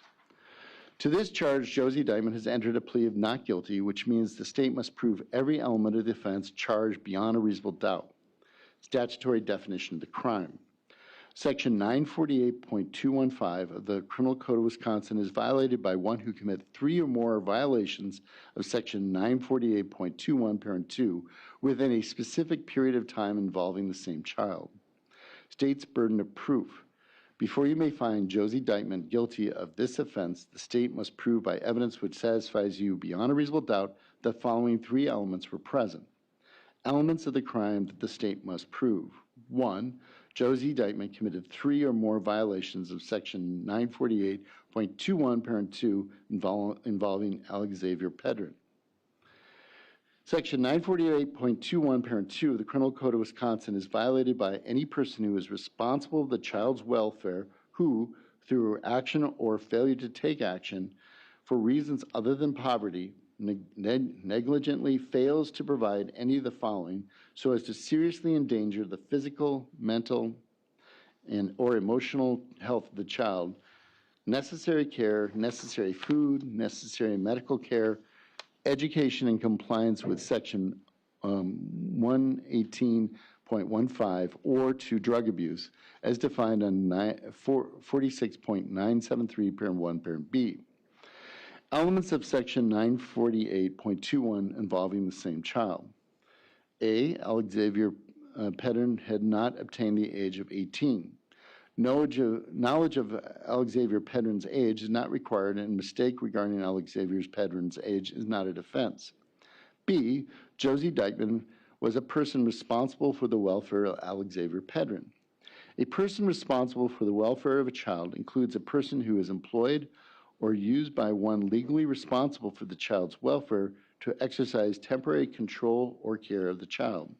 To this charge, Josie Dikeman has entered a plea of not guilty, which means the state must prove every element of the offense charged beyond a reasonable doubt. Statutory definition of the crime. Section 948.215 of the Criminal Code of Wisconsin is violated by one who commits 3 or more violations of Section 948.21 parent 2 within a specific period of time involving the same child. State's burden of proof. Before you may find Josie Dikeman guilty of this offense, the state must prove by evidence which satisfies you beyond a reasonable doubt that the following 3 elements were present. Elements of the crime that the state must prove. 1, Josie Dikeman committed 3 or more violations of Section 948.21 parent 2 involving Alexavier Pedrin. Section 948.21 parent 2 of the Criminal Code of Wisconsin is violated by any person who is responsible for the child's welfare who, through action or failure to take action for reasons other than poverty, negligently fails to provide any of the following so as to seriously endanger the physical, mental, or emotional health of the child, necessary care, necessary food, necessary medical care, education in compliance with Section 118.15 or to drug abuse as defined on 46.973 parent 1 parent B. Elements of Section 948.21 involving the same child. A, Alexavier Pedrin had not obtained the age of 18. Knowledge of Alexavier Pedrin's age is not required, and mistake regarding Alexavier Pedrin's age is not a defense. B, Josie Dikeman was a person responsible for the welfare of Alexavier Pedrin. A person responsible for the welfare of a child includes a person who is employed or used by one legally responsible for the child's welfare to exercise temporary control or care of the child.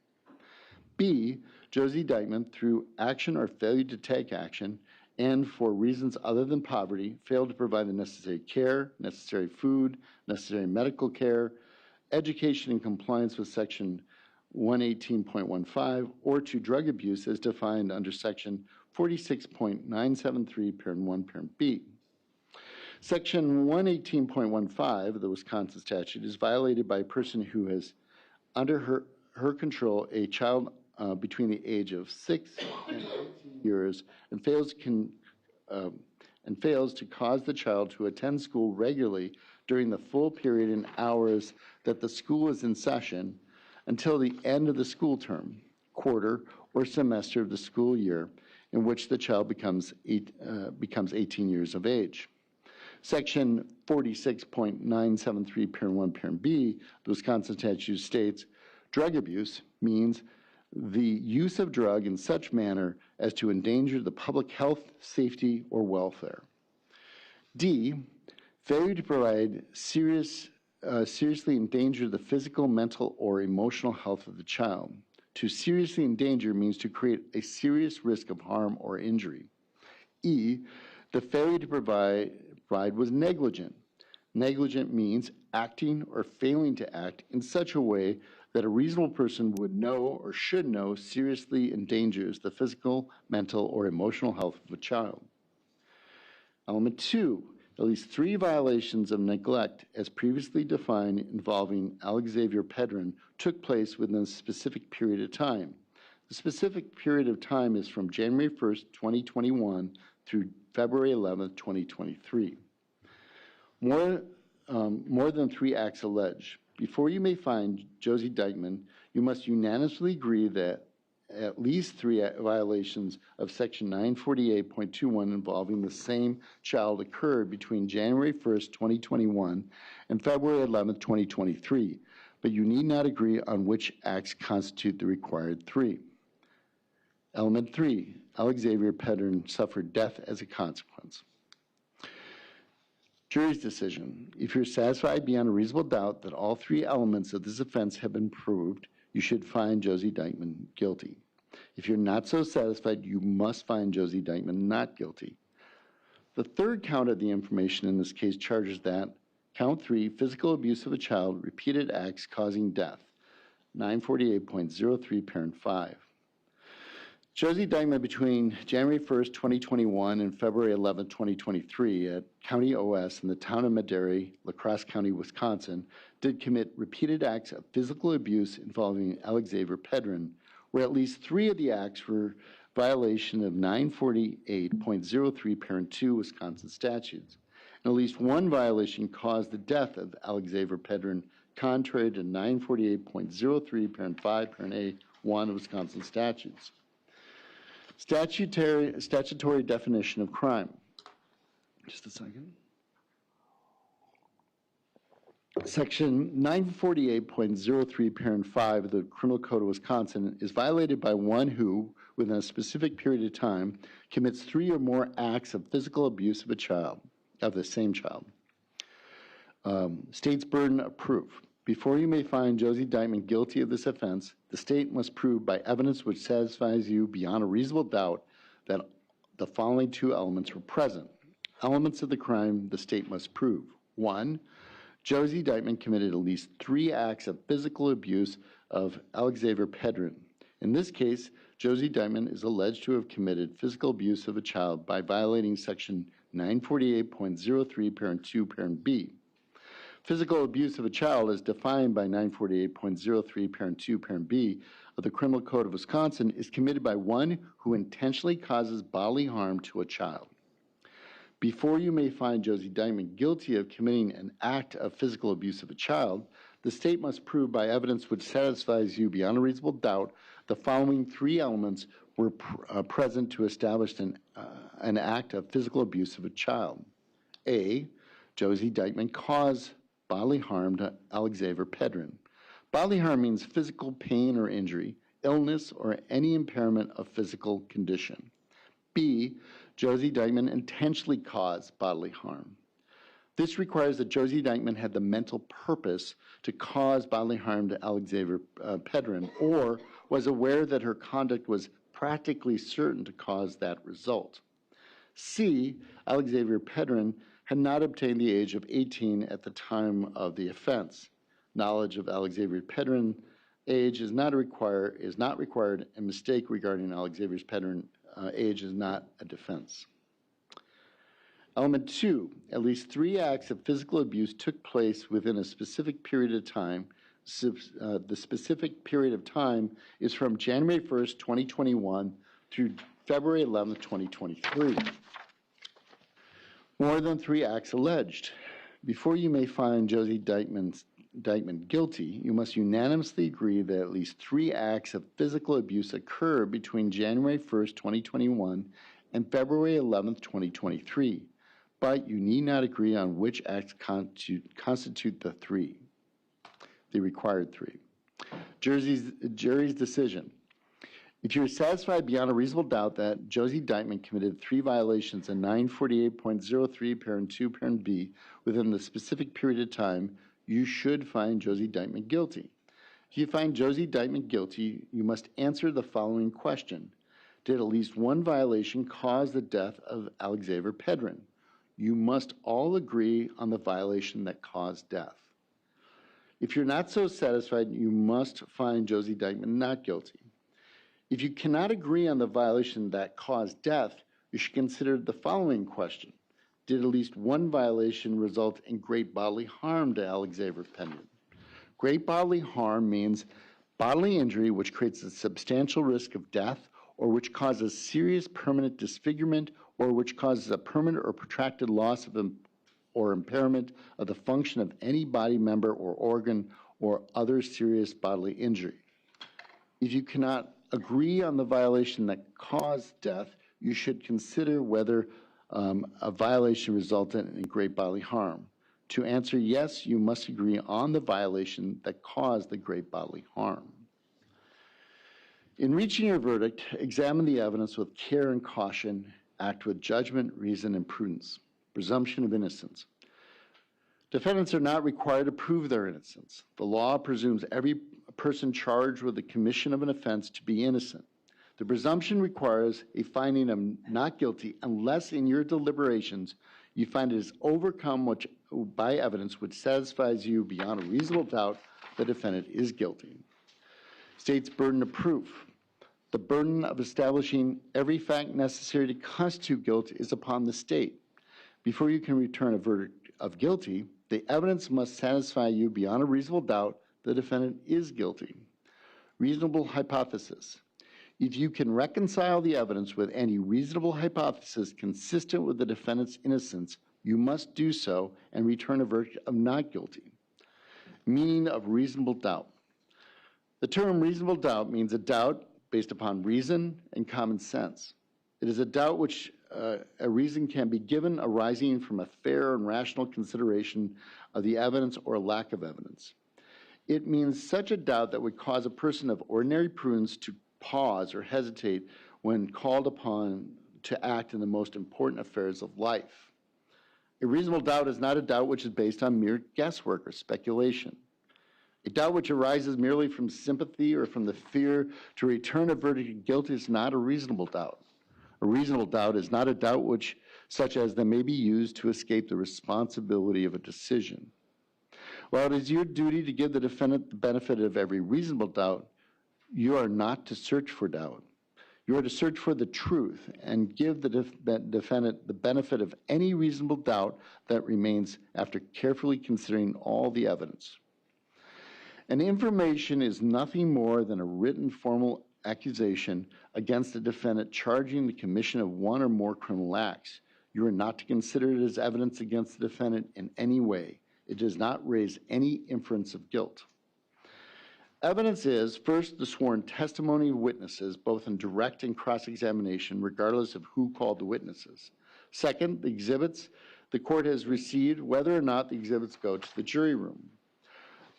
B, Josie Dikeman, through action or failure to take action, and for reasons other than poverty, failed to provide the necessary care, necessary food, necessary medical care, education in compliance with Section 118.15, or to drug abuse as defined under Section 46.973, parent 1, parent B. Section 118.15 of the Wisconsin statute is violated by a person who has under her control a child between the age of 6 and 18 years and fails to cause the child to attend school regularly during the full period and hours that the school is in session until the end of the school term, quarter, or semester of the school year in which the child becomes 18 years of age. Section 46.973, parent 1, parent B, the Wisconsin statute states, drug abuse means the use of drug in such manner as to endanger the public health, safety, or welfare. D, failure to provide seriously endanger the physical, mental, or emotional health of the child. To seriously endanger means to create a serious risk of harm or injury. E, the failure to provide was negligent. Negligent means acting or failing to act in such a way that a reasonable person would know or should know seriously endangers the physical, mental, or emotional health of a child. Element 2, at least 3 violations of neglect as previously defined involving Alexavier Pedrin took place within a specific period of time. The specific period of time is from January 1st, 2021 through February 11th, 2023. More than 3 acts alleged. Before you may find Josie Dikeman, you must unanimously agree that at least 3 violations of Section 948.21 involving the same child occurred between January 1st, 2021 and February 11th, 2023, but you need not agree on which acts constitute the required 3. Element 3, Alexavier Pedrin suffered death as a consequence. Jury's decision. If you're satisfied beyond a reasonable doubt that all 3 elements of this offense have been proved, you should find Josie Dikeman guilty. If you're not so satisfied, you must find Josie Dikeman not guilty. The third count of the information in this case charges that count 3, physical abuse of a child, repeated acts causing death, 948.03, parent 5. Josie Dikeman between January 1st, 2021 and February 11th, 2023 at County OS in the town of Madera, La Crosse County, Wisconsin, did commit repeated acts of physical abuse involving Alexavier Pedrin, where at least 3 of the acts were violation of 948.03 parent 2 Wisconsin statutes. And at least 1 violation caused the death of Alexavier Pedrin, contrary to 948.03 parent 5 parent A 1 Wisconsin statutes. Statutory definition of crime. Just a second. Section 948.03, parent 5 of the Criminal Code of Wisconsin is violated by one who, within a specific period of time, commits 3 or more acts of physical abuse of a child, of the same child. State's burden of proof. Before you may find Josie Dikeman guilty of this offense, the state must prove by evidence which satisfies you beyond a reasonable doubt that the following 2 elements were present. Elements of the crime the state must prove. 1, Josie Dikeman committed at least 3 acts of physical abuse of Alexavier Pedrin. In this case, Josie Dikeman is alleged to have committed physical abuse of a child by violating Section 948.03, parent 2, parent B. Physical abuse of a child as defined by 948.03, parent 2, parent B of the Criminal Code of Wisconsin is committed by one who intentionally causes bodily harm to a child. Before you may find Josie Dikeman guilty of committing an act of physical abuse of a child, the state must prove by evidence which satisfies you beyond a reasonable doubt the following 3 elements were present to establish an act of physical abuse of a child. A, Josie Dikeman caused bodily harm to Alexavier Pedrin. Bodily harm means physical pain or injury, illness, or any impairment of physical condition. B, Josie Dikeman intentionally caused bodily harm. This requires that Josie Dikeman had the mental purpose to cause bodily harm to Alexavier Pedrin, or was aware that her conduct was practically certain to cause that result. C, Alexavier Pedrin had not obtained the age of 18 at the time of the offense. Knowledge of Alexavier Pedrin age is not required, and mistake regarding Alexavier Pedrin age is not a defense. Element 2, at least 3 acts of physical abuse took place within a specific period of time. The specific period of time is from January 1st, 2021 through February 11th, 2023. More than 3 acts alleged. Before you may find Josie Dikeman Dikeman guilty, you must unanimously agree that at least 3 acts of physical abuse occur between January 1st, 2021 and February 11th, 2023, but you need not agree on which acts constitute the required 3. Jury's decision. If you are satisfied beyond a reasonable doubt that Josie Dikeman committed 3 violations in 948.03 parent 2 parent B within the specific period of time, you should find Josie Dikeman guilty. If you find Josie Dikeman guilty, you must answer the following question. Did at least one violation cause the death of Alexavier Pedrin? You must all agree on the violation that caused death. If you're not so satisfied, you must find Josie Dikeman not guilty. If you cannot agree on the violation that caused death, you should consider the following question. Did at least one violation result in great bodily harm to Alexavier Pedrin? Great bodily harm means bodily injury which creates a substantial risk of death or which causes serious permanent disfigurement or which causes a permanent or protracted loss of or impairment of the function of any body member or organ or other serious bodily injury. If you cannot agree on the violation that caused death, you should consider whether a violation resulted in great bodily harm. To answer yes, you must agree on the violation that caused the great bodily harm. In reaching your verdict, examine the evidence with care and caution, act with judgment, reason, and prudence. Presumption of innocence. Defendants are not required to prove their innocence. The law presumes every person charged with the commission of an offense to be innocent. The presumption requires a finding of not guilty unless in your deliberations you find it is overcome by evidence which satisfies you beyond a reasonable doubt the defendant is guilty. State's burden of proof. The burden of establishing every fact necessary to constitute guilt is upon the state. Before you can return a verdict of guilty, the evidence must satisfy you beyond a reasonable doubt the defendant is guilty. Reasonable hypothesis. If you can reconcile the evidence with any reasonable hypothesis consistent with the defendant's innocence, you must do so and return a verdict of not guilty. Meaning of reasonable doubt. The term reasonable doubt means a doubt based upon reason and common sense. It is a doubt which a reason can be given arising from a fair and rational consideration of the evidence or lack of evidence. It means such a doubt that would cause a person of ordinary prudence to pause or hesitate when called upon to act in the most important affairs of life. A reasonable doubt is not a doubt which is based on mere guesswork or speculation. A doubt which arises merely from sympathy or from the fear to return a verdict of guilt is not a reasonable doubt. A reasonable doubt is not a doubt such as that may be used to escape the responsibility of a decision. While it is your duty to give the defendant the benefit of every reasonable doubt, you are not to search for doubt. You are to search for the truth and give the defendant the benefit of any reasonable doubt that remains after carefully considering all the evidence. An information is nothing more than a written formal accusation against the defendant charging the commission of one or more criminal acts. You are not to consider it as evidence against the defendant in any way. It does not raise any inference of guilt. Evidence is, first, the sworn testimony of witnesses, both in direct and cross-examination, regardless of who called the witnesses. Second, the exhibits the court has received, whether or not the exhibits go to the jury room.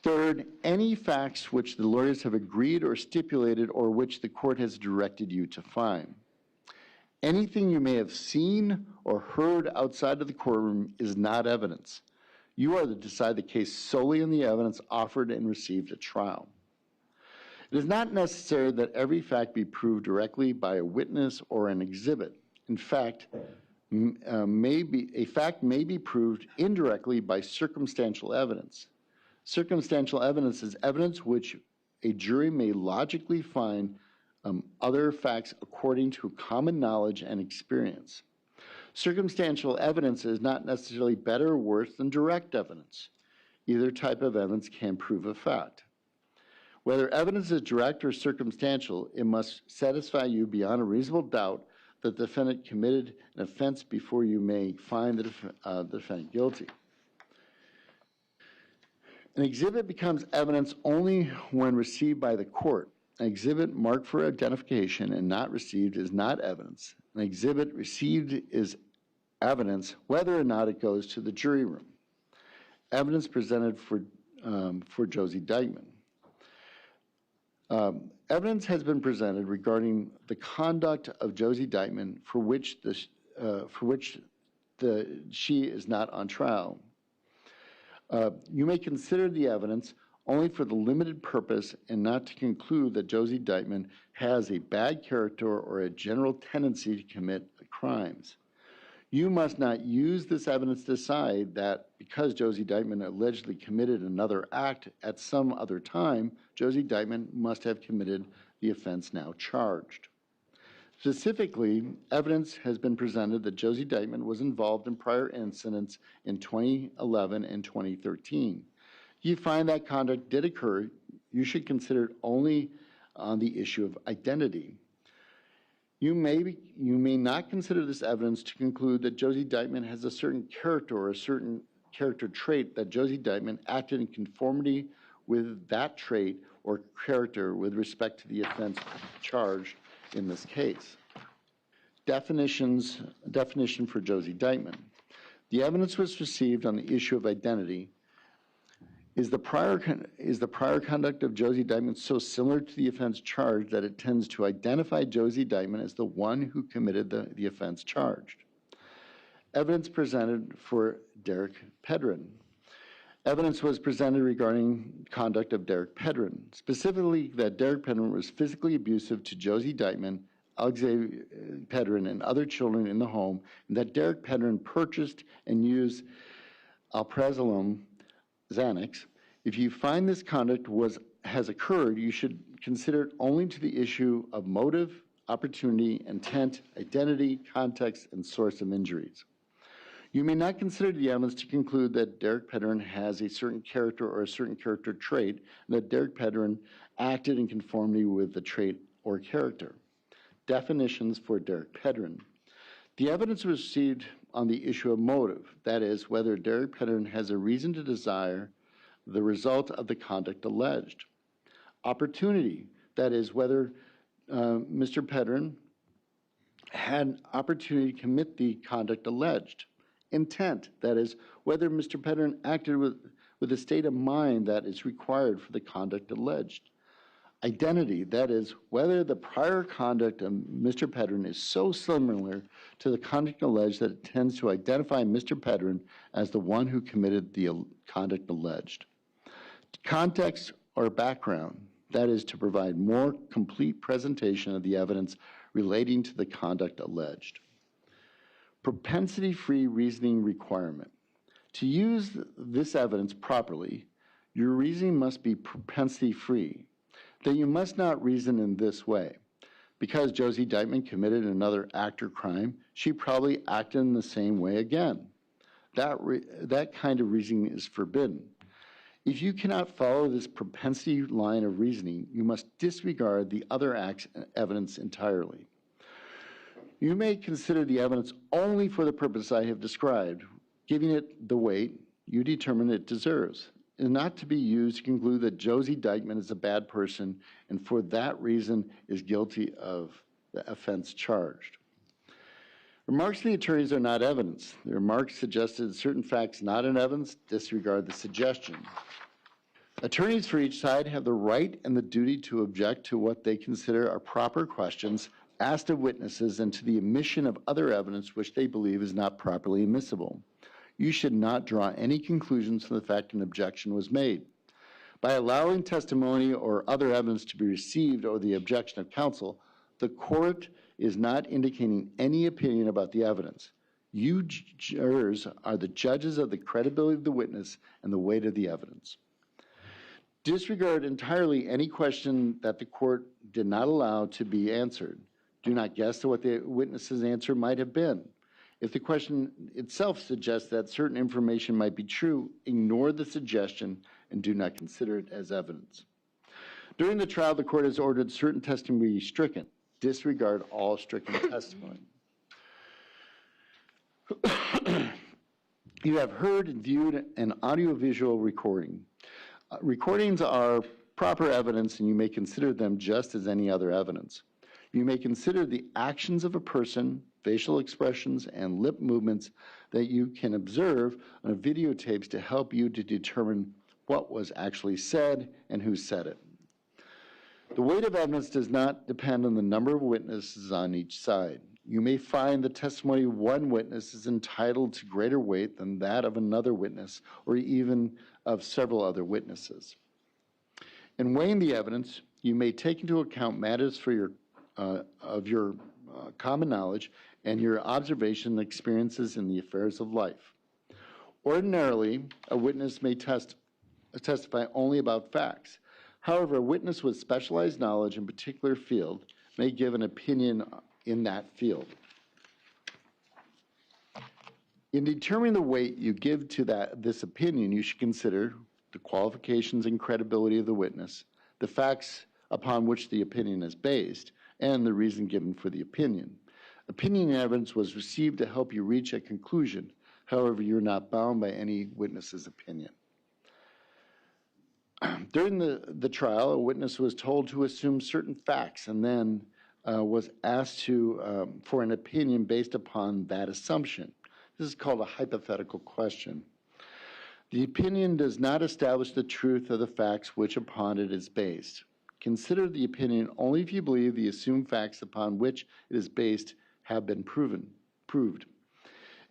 Third, any facts which the lawyers have agreed or stipulated or which the court has directed you to find. Anything you may have seen or heard outside of the courtroom is not evidence. You are to decide the case solely on the evidence offered and received at trial. It is not necessary that every fact be proved directly by a witness or an exhibit. In fact, a fact may be proved indirectly by circumstantial evidence. Circumstantial evidence is evidence which a jury may logically find other facts according to common knowledge and experience. Circumstantial evidence is not necessarily better or worse than direct evidence. Either type of evidence can prove a fact. Whether evidence is direct or circumstantial, it must satisfy you beyond a reasonable doubt that the defendant committed an offense before you may find the defendant guilty. An exhibit becomes evidence only when received by the court. An exhibit marked for identification and not received is not evidence. An exhibit received is evidence whether or not it goes to the jury room. Evidence presented for Josie Dikeman. Evidence has been presented regarding the conduct of Josie Dikeman for which she is not on trial. You may consider the evidence only for the limited purpose and not to conclude that Josie Dikeman has a bad character or a general tendency to commit crimes. You must not use this evidence to decide that because Josie Dikeman allegedly committed another act at some other time, Josie Dikeman must have committed the offense now charged. Specifically, evidence has been presented that Josie Dikeman was involved in prior incidents in 2011 and 2013. If you find that conduct did occur, you should consider it only on the issue of identity. You may not consider this evidence to conclude that Josie Dikeman has a certain character or a certain character trait that Josie Dikeman acted in conformity with that trait or character with respect to the offense charged in this case. Definition for Josie Dikeman. The evidence was received on the issue of identity. Is the prior conduct of Josie Dikeman so similar to the offense charged that it tends to identify Josie Dikeman as the one who committed the offense charged? Evidence presented for Derek Pedrin. Evidence was presented regarding conduct of Derek Pedrin, specifically that Derek Pedrin was physically abusive to Josie Dikeman, Alexavier Pedrin, and other children in the home, and that Derek Pedrin purchased and used alprazolam Xanax. If you find this conduct has occurred, you should consider it only to the issue of motive, opportunity, intent, identity, context, and source of injuries. You may not consider the evidence to conclude that Derek Pedrin has a certain character or a certain character trait, and that Derek Pedrin acted in conformity with the trait or character. Definitions for Derek Pedrin. The evidence was received on the issue of motive, that is, whether Derek Pedrin has a reason to desire the result of the conduct alleged. Opportunity, that is, whether Mr. Pedrin had opportunity to commit the conduct alleged. Intent, that is, whether Mr. Pedrin acted with a state of mind that is required for the conduct alleged. Identity, that is, whether the prior conduct of Mr. Pedrin is so similar to the conduct alleged that it tends to identify Mr. Pedrin as the one who committed the conduct alleged. Context or background, that is, to provide more complete presentation of the evidence relating to the conduct alleged. Propensity-free reasoning requirement. To use this evidence properly, your reasoning must be propensity-free. That you must not reason in this way. Because Josie Dikeman committed another act or crime, she probably acted in the same way again. That kind of reasoning is forbidden. If you cannot follow this propensity line of reasoning, you must disregard the other acts and evidence entirely. You may consider the evidence only for the purpose I have described, giving it the weight you determine it deserves. Is not to be used to conclude that Josie Dikeman is a bad person and for that reason is guilty of the offense charged. Remarks of the attorneys are not evidence. The remarks suggested certain facts not in evidence, disregard the suggestion. Attorneys for each side have the right and the duty to object to what they consider are proper questions asked of witnesses and to the omission of other evidence which they believe is not properly admissible. You should not draw any conclusions from the fact an objection was made. By allowing testimony or other evidence to be received or the objection of counsel, the court is not indicating any opinion about the evidence. You jurors are the judges of the credibility of the witness and the weight of the evidence. Disregard entirely any question that the court did not allow to be answered. Do not guess what the witness's answer might have been. If the question itself suggests that certain information might be true, ignore the suggestion and do not consider it as evidence. During the trial, the court has ordered certain testimony be stricken. Disregard all stricken testimony. You have heard and viewed an audiovisual recording. Recordings are proper evidence, and you may consider them just as any other evidence. You may consider the actions of a person, facial expressions, and lip movements that you can observe on videotapes to help you to determine what was actually said and who said it. The weight of evidence does not depend on the number of witnesses on each side. You may find the testimony of one witness is entitled to greater weight than that of another witness, or even of several other witnesses. In weighing the evidence, you may take into account matters for your common knowledge and your observation and experiences in the affairs of life. Ordinarily, a witness may testify only about facts. However, a witness with specialized knowledge in a particular field may give an opinion in that field. In determining the weight you give to this opinion, you should consider the qualifications and credibility of the witness, the facts upon which the opinion is based, and the reason given for the opinion. Opinion evidence was received to help you reach a conclusion. However, you're not bound by any witness's opinion. During the trial, a witness was told to assume certain facts and then was asked for an opinion based upon that assumption. This is called a hypothetical question. The opinion does not establish the truth of the facts which upon it is based. Consider the opinion only if you believe the assumed facts upon which it is based have been proved.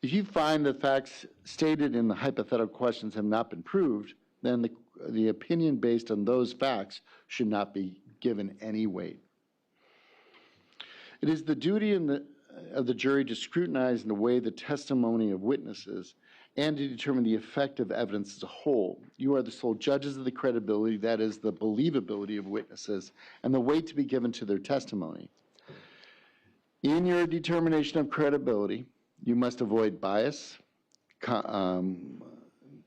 If you find the facts stated in the hypothetical questions have not been proved, then the opinion based on those facts should not be given any weight. It is the duty of the jury to scrutinize and to weigh the testimony of witnesses and to determine the effect of evidence as a whole. You are the sole judges of the credibility, that is, the believability of witnesses, and the weight to be given to their testimony. In your determination of credibility, you must avoid bias,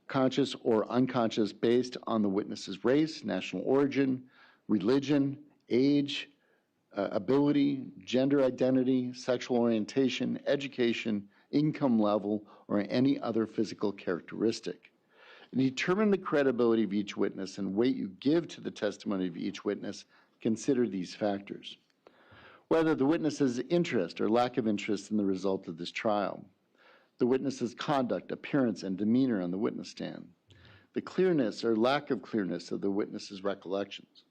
conscious or unconscious, based on the witness's race, national origin, religion, age, ability, gender identity, sexual orientation, education, income level, or any other physical characteristic. And determine the credibility of each witness and weight you give to the testimony of each witness. Consider these factors. Whether the witness's interest or lack of interest in the result of this trial, the witness's conduct, appearance, and demeanor on the witness stand, the clearness or lack of clearness of the witness's recollections,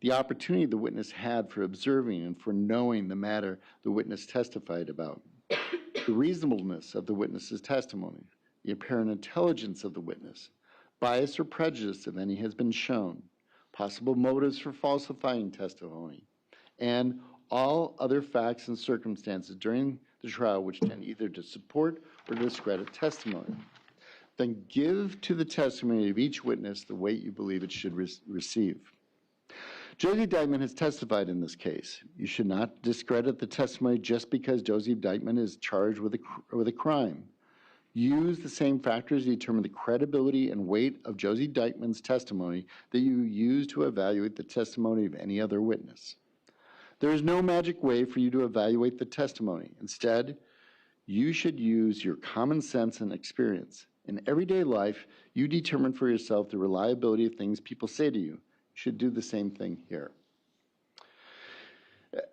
the opportunity the witness had for observing and for knowing the matter the witness testified about, the reasonableness of the witness's testimony, the apparent intelligence of the witness, bias or prejudice, if any, has been shown, possible motives for falsifying testimony, and all other facts and circumstances during the trial which tend either to support or discredit testimony. Then give to the testimony of each witness the weight you believe it should receive. Josie Dikeman has testified in this case. You should not discredit the testimony just because Josie Dikeman is charged with a crime. Use the same factors to determine the credibility and weight of Josie Dikeman's testimony that you use to evaluate the testimony of any other witness. There is no magic way for you to evaluate the testimony. Instead, you should use your common sense and experience. In everyday life, you determine for yourself the reliability of things people say to you. You should do the same thing here.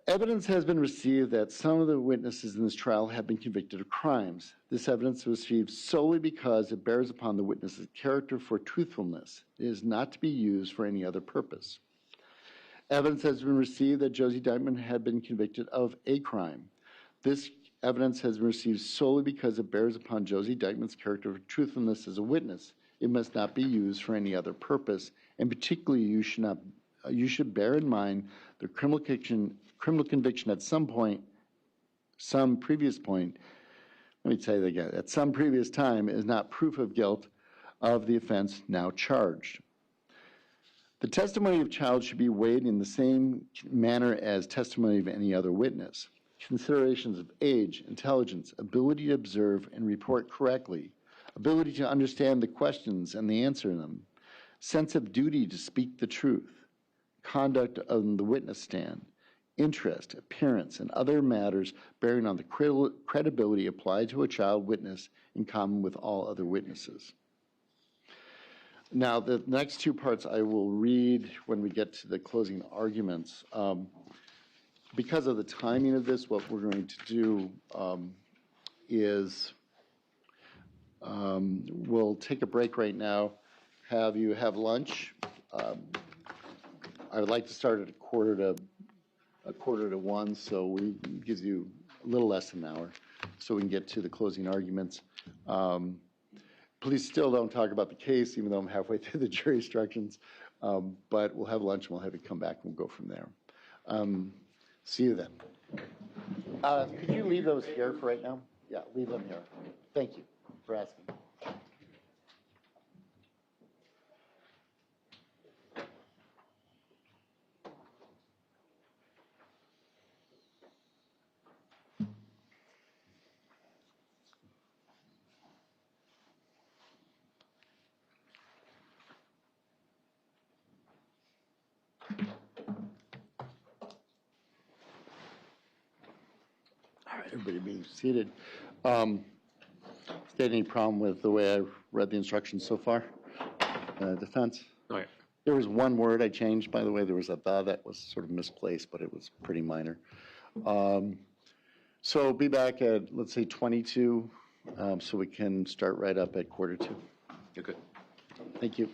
Evidence has been received that some of the witnesses in this trial have been convicted of crimes. This evidence was received solely because it bears upon the witness's character for truthfulness. It is not to be used for any other purpose. Evidence has been received that Josie Dikeman had been convicted of a crime. This evidence has been received solely because it bears upon Josie Dikeman's character for truthfulness as a witness. It must not be used for any other purpose, and particularly you should bear in mind the criminal conviction at some previous time is not proof of guilt of the offense now charged. The testimony of child should be weighed in the same manner as testimony of any other witness. Considerations of age, intelligence, ability to observe and report correctly, ability to understand the questions and the answer to them, sense of duty to speak the truth, conduct on the witness stand, interest, appearance, and other matters bearing on the credibility applied to a child witness in common with all other witnesses. Now, the next two parts I will read when we get to the closing arguments. Because of the timing of this, what we're going to do is we'll take a break right now, have you have lunch. I would like to start at a quarter to one, so we gives you a little less than an hour, so we can get to the closing arguments. Please still don't talk about the case, even though I'm halfway through the jury instructions. But we'll have lunch and we'll have you come back and we'll go from there. See you then. Could you leave those here for right now? Yeah, leave them here. Thank you for asking. All right, everybody being seated. Is there any problem with the way I read the instructions so far? Defense? All right. There was one word I changed, by the way. There was a "the" that was sort of misplaced, but it was pretty minor. So be back at, let's say, 22, so we can start right up at quarter to. You're good. Thank you.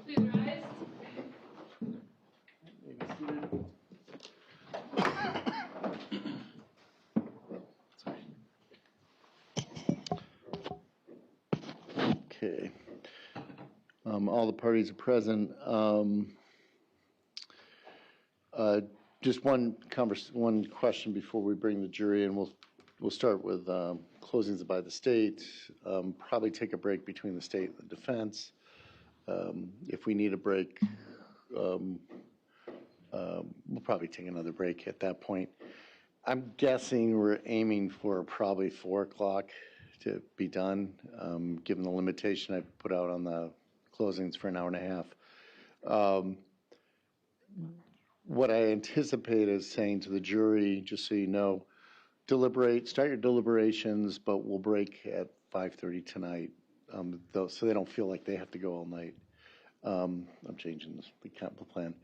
Please rise. Okay. All the parties are present. Just one question before we bring the jury in. We'll start with closings by the state. Probably take a break between the state and the defense. If we need a break, we'll probably take another break at that point. I'm guessing we're aiming for probably 4 o'clock to be done, given the limitation I put out on the closings for an hour and a half. What I anticipate is saying to the jury, just so you know, start your deliberations, but we'll break at 5:30 tonight, so they don't feel like they have to go all night. I'm changing the plan.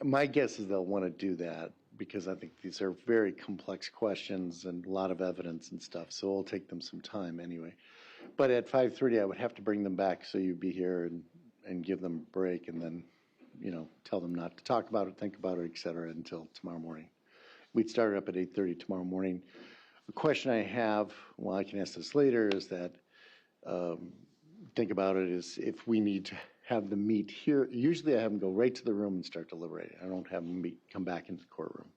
My guess is they'll want to do that because I think these are very complex questions and a lot of evidence and stuff, so it'll take them some time anyway. But at 5:30, I would have to bring them back so you'd be here and give them a break and then, tell them not to talk about it, think about it, et cetera, until tomorrow morning. We'd start up at 8:30 tomorrow morning. The question I have, well, I can ask this later, is that, think about it, is if we need to have them meet here, usually I have them go right to the room and start deliberating. I don't have them come back into the courtroom.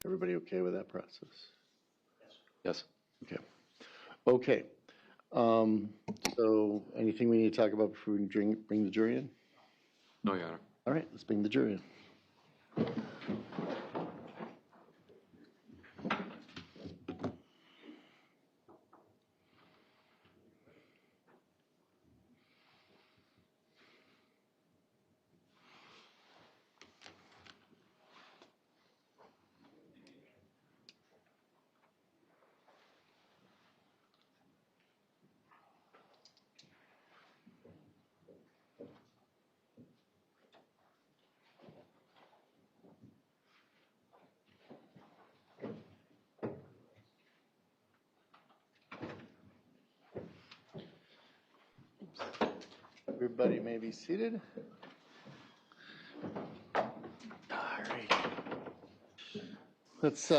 Everybody okay with that process? Yes. Okay. Okay. So anything we need to talk about before we bring the jury in? No, Your Honor. All right, let's bring the jury in. Everybody may be seated. All right. Let's,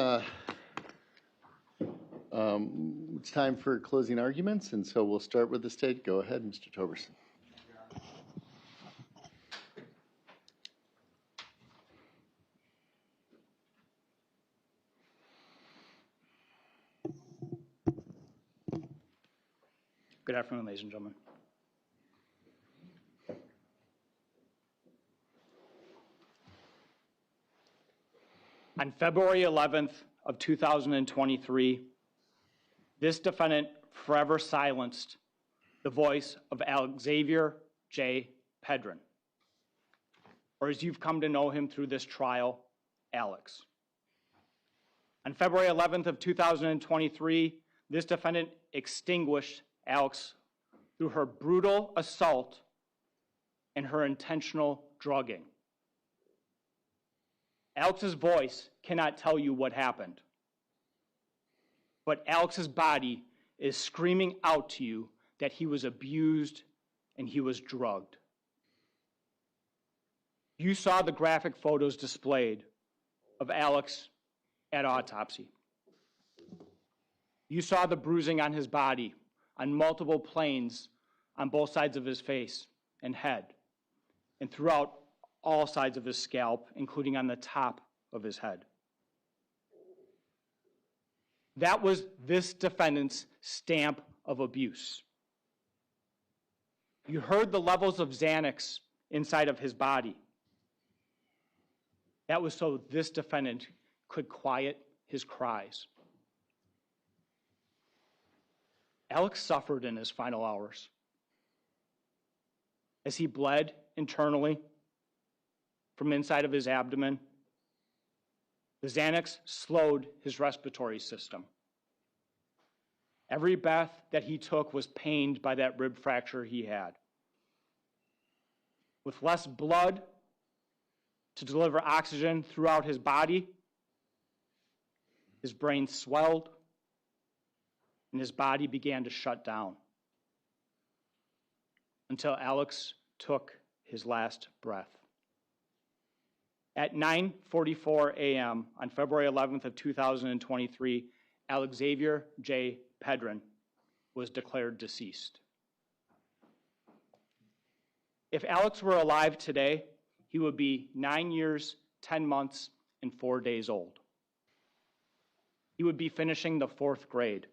it's time for closing arguments, and so we'll start with the state. Go ahead, Mr. Toberson. Good afternoon, ladies and gentlemen. On February 11th of 2023, this defendant forever silenced the voice of Alexavier J. Pedrin, or as you've come to know him through this trial, Alex. On February 11th of 2023, this defendant extinguished Alex through her brutal assault and her intentional drugging. Alex's voice cannot tell you what happened, but Alex's body is screaming out to you that he was abused and he was drugged. You saw the graphic photos displayed of Alex at autopsy. You saw the bruising on his body on multiple planes on both sides of his face and head and throughout all sides of his scalp, including on the top of his head. That was this defendant's stamp of abuse. You heard the levels of Xanax inside of his body. That was so this defendant could quiet his cries. Alex suffered in his final hours as he bled internally from inside of his abdomen. The Xanax slowed his respiratory system. Every breath that he took was pained by that rib fracture he had. With less blood to deliver oxygen throughout his body, his brain swelled and his body began to shut down. until Alex took his last breath. At 9:44 a.m. on February 11th of 2023, Alexavier J. Pedrin was declared deceased. If Alex were alive today, he would be 9 years, 10 months, and 4 days old. He would be finishing the 4th grade.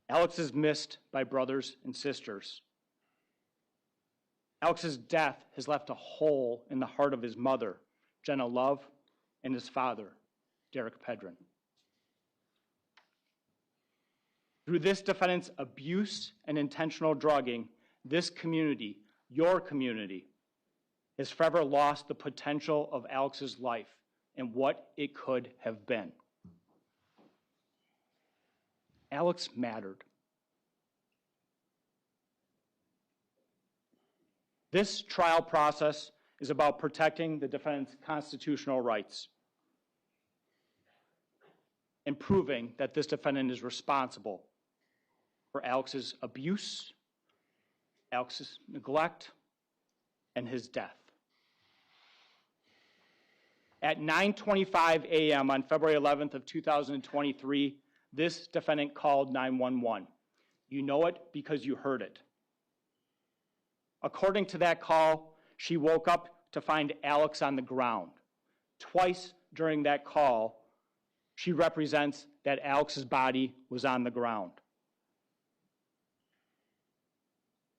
Alex is missed by brothers and sisters. Alex's death has left a hole in the heart of his mother, Jenna Love, and his father, Derek Pedrin. Through this defendant's abuse and intentional drugging, this community, your community, has forever lost the potential of Alex's life and what it could have been. Alex mattered. This trial process is about protecting the defendant's constitutional rights and proving that this defendant is responsible for Alex's abuse, Alex's neglect, and his death. At 9:25 a.m. on February 11th of 2023, this defendant called 911. You know it because you heard it. According to that call, she woke up to find Alex on the ground. Twice during that call, she represents that Alex's body was on the ground.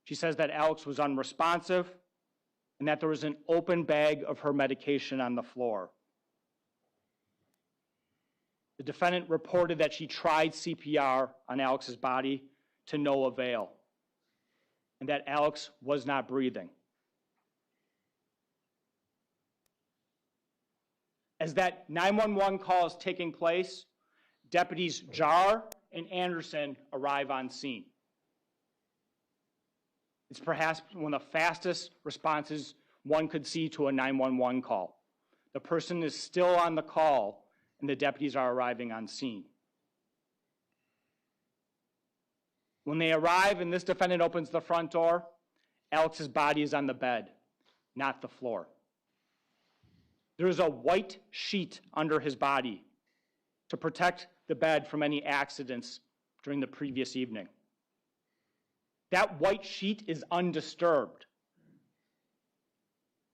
She says that Alex was unresponsive and that there was an open bag of her medication on the floor. The defendant reported that she tried CPR on Alex's body to no avail, and that Alex was not breathing. As that 911 call is taking place, deputies Jar and Anderson arrive on scene. It's perhaps one of the fastest responses one could see to a 911 call. The person is still on the call, and the deputies are arriving on scene. When they arrive and this defendant opens the front door, Alex's body is on the bed, not the floor. There is a white sheet under his body to protect the bed from any accidents during the previous evening. That white sheet is undisturbed.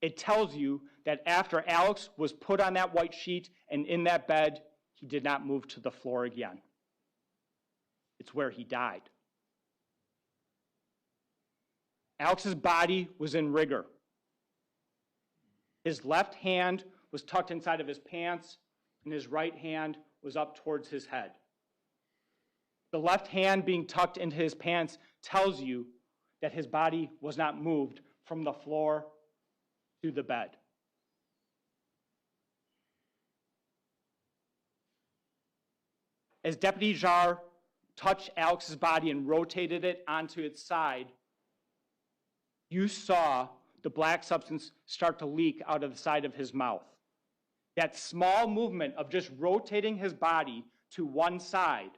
It tells you that after Alex was put on that white sheet and in that bed, he did not move to the floor again. It's where he died. Alex's body was in rigor. His left hand was tucked inside of his pants, and his right hand was up towards his head. The left hand being tucked into his pants tells you that his body was not moved from the floor to the bed. As Deputy Jar touched Alex's body and rotated it onto its side, you saw the black substance start to leak out of the side of his mouth. That small movement of just rotating his body to one side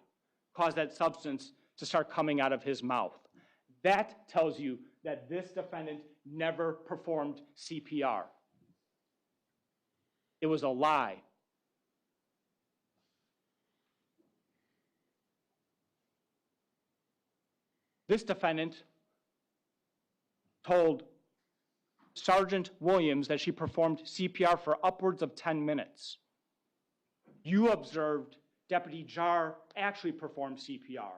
caused that substance to start coming out of his mouth. That tells you that this defendant never performed CPR. It was a lie. This defendant told Sergeant Williams that she performed CPR for upwards of 10 minutes. You observed Deputy Jar actually perform CPR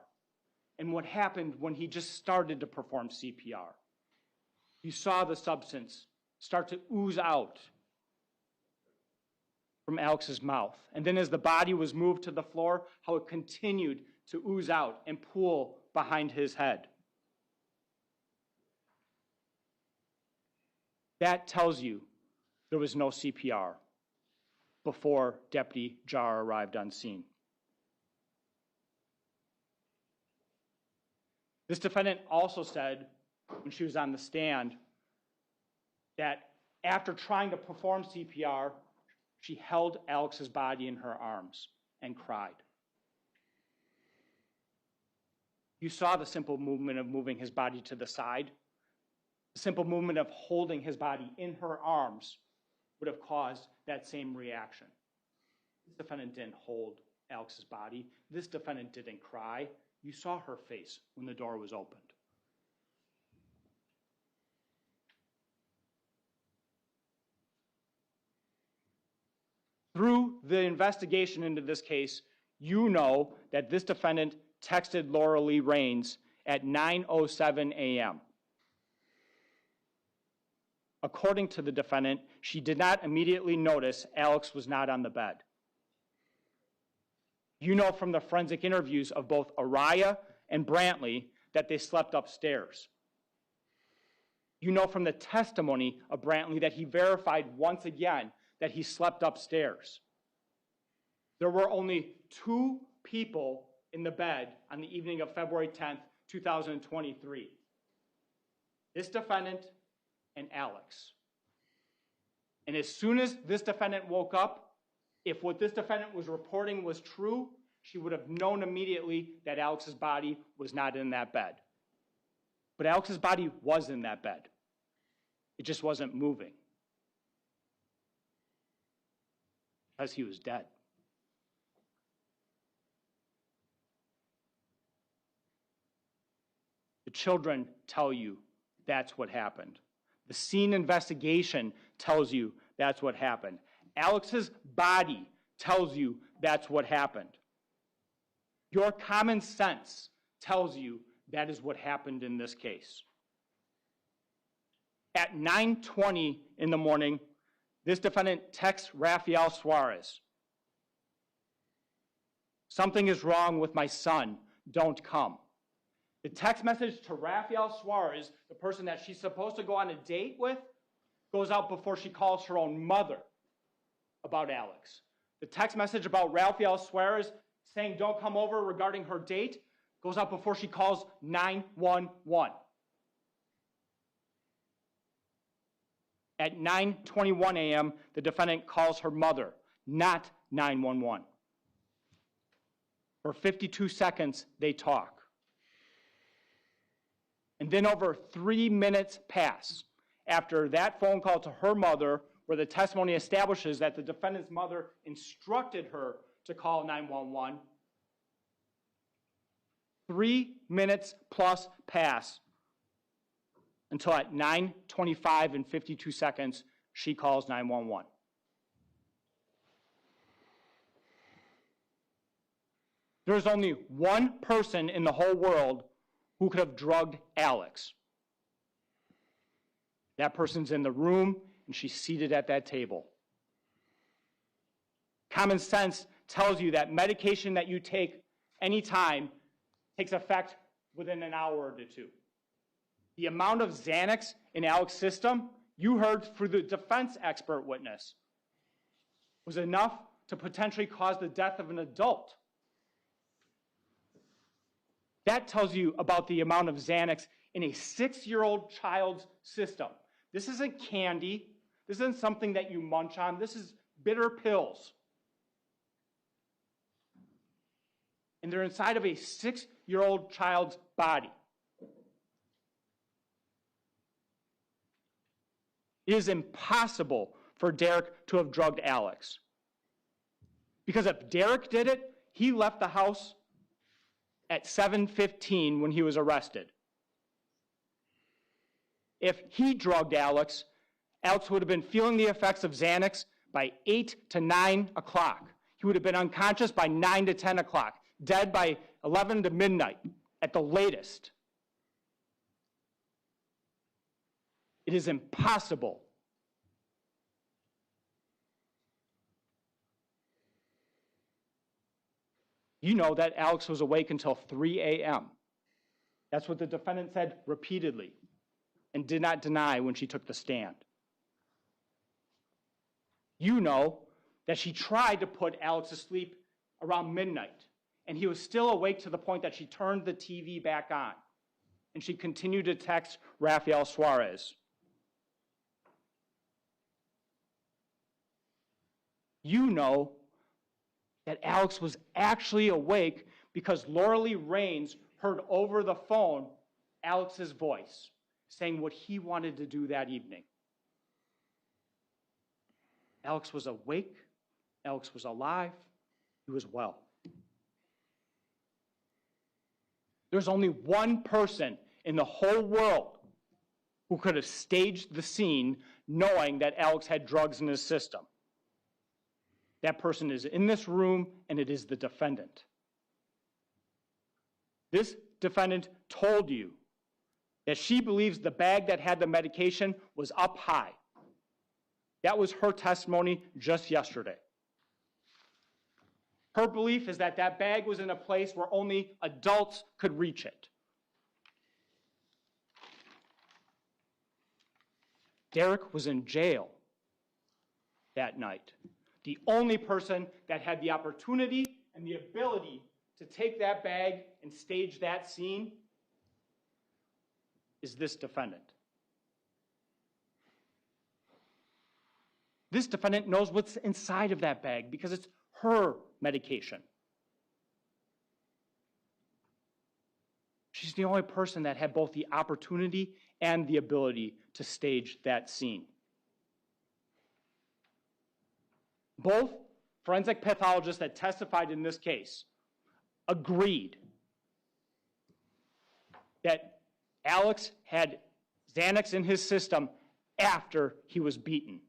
and what happened when he just started to perform CPR. You saw the substance start to ooze out from Alex's mouth. And then as the body was moved to the floor, how it continued to ooze out and pool behind his head. That tells you there was no CPR before Deputy Jar arrived on scene. This defendant also said, when she was on the stand, that after trying to perform CPR, she held Alex's body in her arms and cried. You saw the simple movement of moving his body to the side. The simple movement of holding his body in her arms would have caused that same reaction. This defendant didn't hold Alex's body. This defendant didn't cry. You saw her face when the door was opened. Through the investigation into this case, you know that this defendant texted Laura Lee Raines at 9:07 a.m. According to the defendant, she did not immediately notice Alex was not on the bed. You know from the forensic interviews of both Araya and Brantley that they slept upstairs. You know from the testimony of Brantley that he verified once again that he slept upstairs. There were only 2 people in the bed on the evening of February 10th, 2023. This defendant and Alex. And as soon as this defendant woke up, if what this defendant was reporting was true, she would have known immediately that Alex's body was not in that bed. But Alex's body was in that bed. It just wasn't moving. Because he was dead. The children tell you that's what happened. The scene investigation tells you that's what happened. Alex's body tells you that's what happened. Your common sense tells you that is what happened in this case. At 9:20 in the morning, this defendant texts Rafael Suarez. "Something is wrong with my son. Don't come." The text message to Rafael Suarez, the person that she's supposed to go on a date with, goes out before she calls her own mother about Alex. The text message about Rafael Suarez saying don't come over regarding her date goes out before she calls 911. At 9:21 a.m., the defendant calls her mother, not 911. For 52 seconds, they talk. And then over 3 minutes pass after that phone call to her mother, where the testimony establishes that the defendant's mother instructed her to call 911. 3 minutes plus pass until at 9:25 and 52 seconds, she calls 911. There's only one person in the whole world who could have drugged Alex. That person's in the room, and she's seated at that table. Common sense tells you that medication that you take anytime takes effect within an hour or 2. The amount of Xanax in Alex's system, you heard through the defense expert witness, was enough to potentially cause the death of an adult. That tells you about the amount of Xanax in a 6-year-old child's system. This isn't candy. This isn't something that you munch on. This is bitter pills. And they're inside of a 6-year-old child's body. It is impossible for Derek to have drugged Alex. Because if Derek did it, he left the house at 7:15 when he was arrested. If he drugged Alex, Alex would have been feeling the effects of Xanax by 8 to 9 o'clock. He would have been unconscious by 9 to 10 o'clock, dead by 11 to midnight at the latest. It is impossible. You know that Alex was awake until 3 a.m. That's what the defendant said repeatedly and did not deny when she took the stand. You know that she tried to put Alex to sleep around midnight, and he was still awake to the point that she turned the TV back on, and she continued to text Rafael Suarez. You know that Alex was actually awake because Laura Lee Raines heard over the phone Alex's voice saying what he wanted to do that evening. Alex was awake. Alex was alive. He was well. There's only one person in the whole world who could have staged the scene knowing that Alex had drugs in his system. That person is in this room, and it is the defendant. This defendant told you that she believes the bag that had the medication was up high. That was her testimony just yesterday. Her belief is that that bag was in a place where only adults could reach it. Derek was in jail that night. The only person that had the opportunity and the ability to take that bag and stage that scene is this defendant. This defendant knows what's inside of that bag because it's her medication. She's the only person that had both the opportunity and the ability to stage that scene. Both forensic pathologists that testified in this case agreed that Alex had Xanax in his system after he was beaten.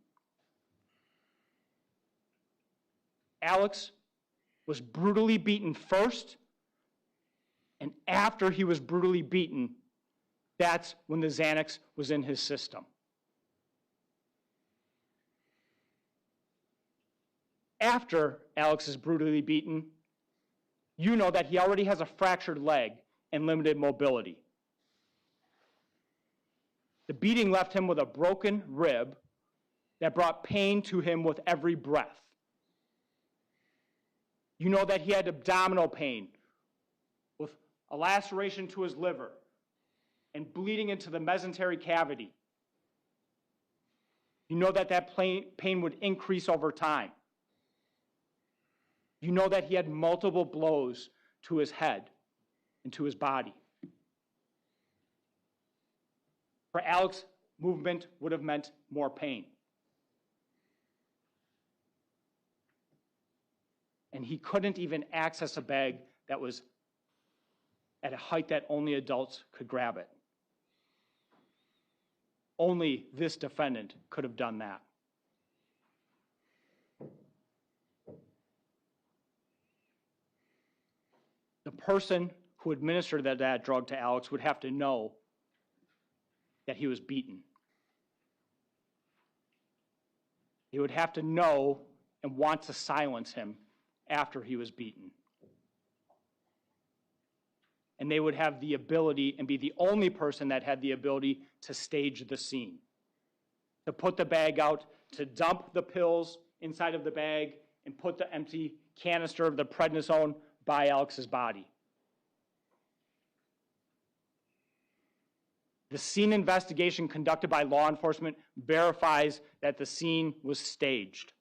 Alex was brutally beaten first, and after he was brutally beaten, that's when the Xanax was in his system. After Alex is brutally beaten, you know that he already has a fractured leg and limited mobility. The beating left him with a broken rib that brought pain to him with every breath. You know that he had abdominal pain with a laceration to his liver and bleeding into the mesentery cavity. You know that that pain would increase over time. You know that he had multiple blows to his head and to his body. For Alex, movement would have meant more pain. And he couldn't even access a bag that was at a height that only adults could grab it. Only this defendant could have done that. The person who administered that drug to Alex would have to know that he was beaten. He would have to know and want to silence him after he was beaten. And they would have the ability and be the only person that had the ability to stage the scene, to put the bag out, to dump the pills inside of the bag, and put the empty canister of the prednisone by Alex's body. The scene investigation conducted by law enforcement verifies that the scene was staged.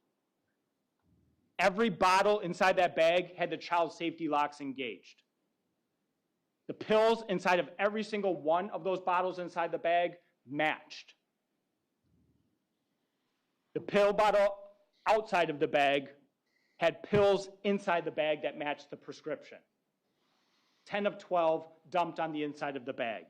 Every bottle inside that bag had the child safety locks engaged. The pills inside of every single one of those bottles inside the bag matched. The pill bottle outside of the bag had pills inside the bag that matched the prescription. 10 of 12 dumped on the inside of the bag.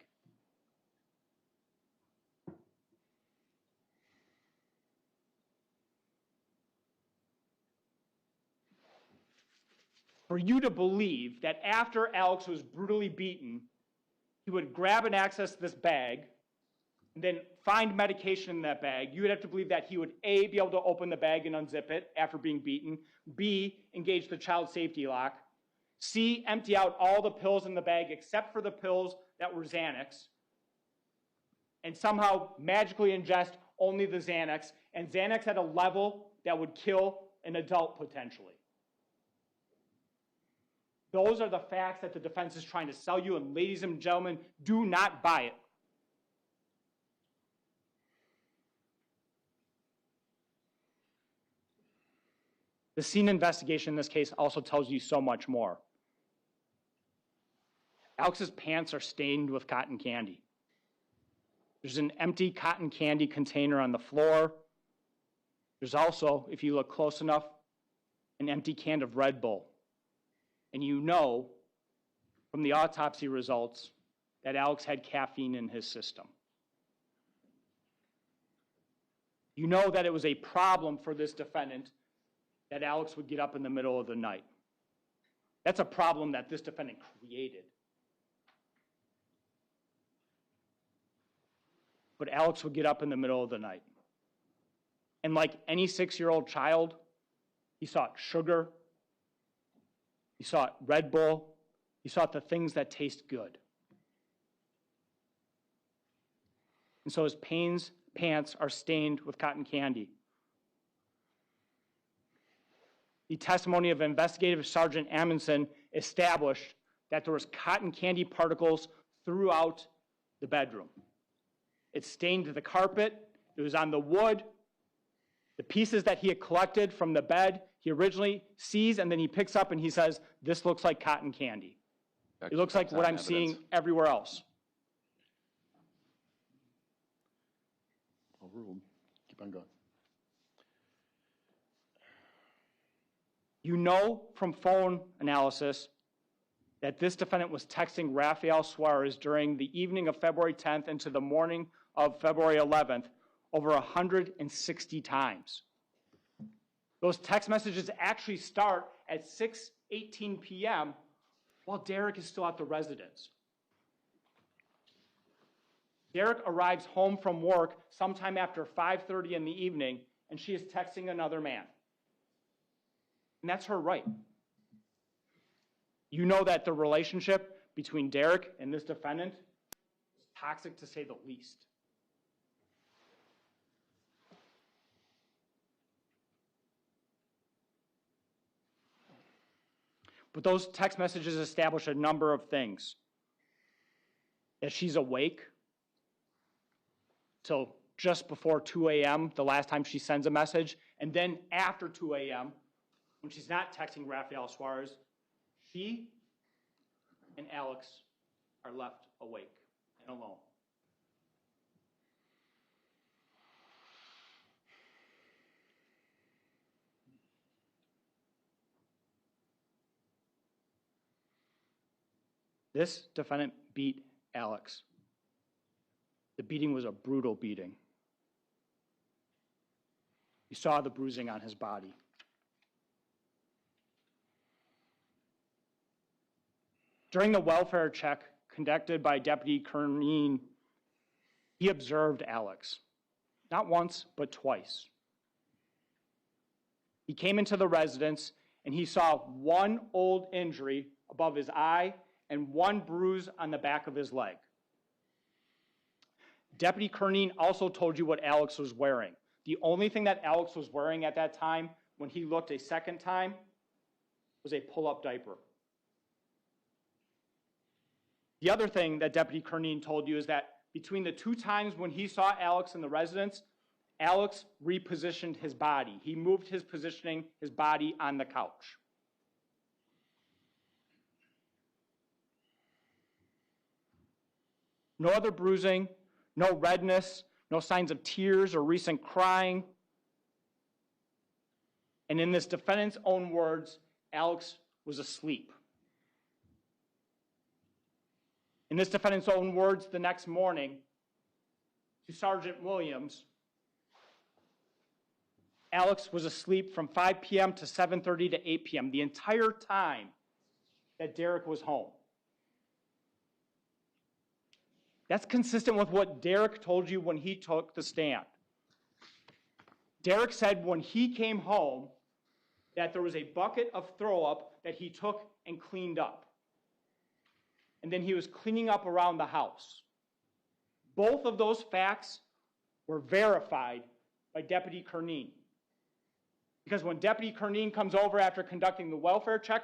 For you to believe that after Alex was brutally beaten, he would grab and access this bag and then find medication in that bag, you would have to believe that he would A, be able to open the bag and unzip it after being beaten, B, engage the child safety lock, C, empty out all the pills in the bag except for the pills that were Xanax, and somehow magically ingest only the Xanax, and Xanax at a level that would kill an adult potentially. Those are the facts that the defense is trying to sell you, and ladies and gentlemen, do not buy it. The scene investigation in this case also tells you so much more. Alex's pants are stained with cotton candy. There's an empty cotton candy container on the floor. There's also, if you look close enough, an empty can of Red Bull. And you know from the autopsy results that Alex had caffeine in his system. You know that it was a problem for this defendant that Alex would get up in the middle of the night. That's a problem that this defendant created. But Alex would get up in the middle of the night. And like any 6-year-old child, he sought sugar, he sought Red Bull, he sought the things that taste good. And so his pants are stained with cotton candy. The testimony of Investigative Sergeant Amundsen established that there was cotton candy particles throughout the bedroom. It stained the carpet, it was on the wood. The pieces that he had collected from the bed, he originally sees and then he picks up and he says, "This looks like cotton candy. It looks like what I'm seeing everywhere else." Overruled. Keep on going. You know from phone analysis that this defendant was texting Rafael Suarez during the evening of February 10th into the morning of February 11th over 160 times. Those text messages actually start at 6:18 p.m. while Derek is still at the residence. Derek arrives home from work sometime after 5:30 in the evening, and she is texting another man. And that's her right. You know that the relationship between Derek and this defendant is toxic to say the least. But those text messages establish a number of things. That she's awake till just before 2 a.m., the last time she sends a message, and then after 2 a.m., when she's not texting Rafael Suarez, she and Alex are left awake and alone. This defendant beat Alex. The beating was a brutal beating. You saw the bruising on his body. During the welfare check conducted by Deputy Kerneen, he observed Alex, not once, but twice. He came into the residence and he saw one old injury above his eye and one bruise on the back of his leg. Deputy Kerneen also told you what Alex was wearing. The only thing that Alex was wearing at that time, when he looked a second time, was a pull-up diaper. The other thing that Deputy Kerneen told you is that between the 2 times when he saw Alex in the residence, Alex repositioned his body. He moved his positioning, his body on the couch. No other bruising, no redness, no signs of tears or recent crying. And in this defendant's own words, Alex was asleep. In this defendant's own words, the next morning, to Sergeant Williams, Alex was asleep from 5 p.m. to 7:30 to 8 p.m., the entire time that Derek was home. That's consistent with what Derek told you when he took the stand. Derek said when he came home that there was a bucket of throw-up that he took and cleaned up. And then he was cleaning up around the house. Both of those facts were verified by Deputy Kerneen. Because when Deputy Kerneen comes over after conducting the welfare check,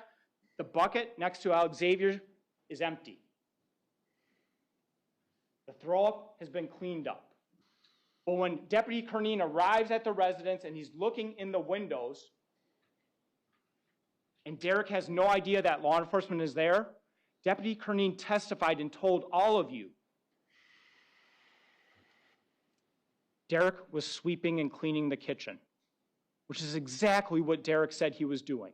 the bucket next to Alexavier is empty. The throw-up has been cleaned up. But when Deputy Kerneen arrives at the residence and he's looking in the windows, and Derek has no idea that law enforcement is there, Deputy Kernine testified and told all of you Derek was sweeping and cleaning the kitchen, which is exactly what Derek said he was doing.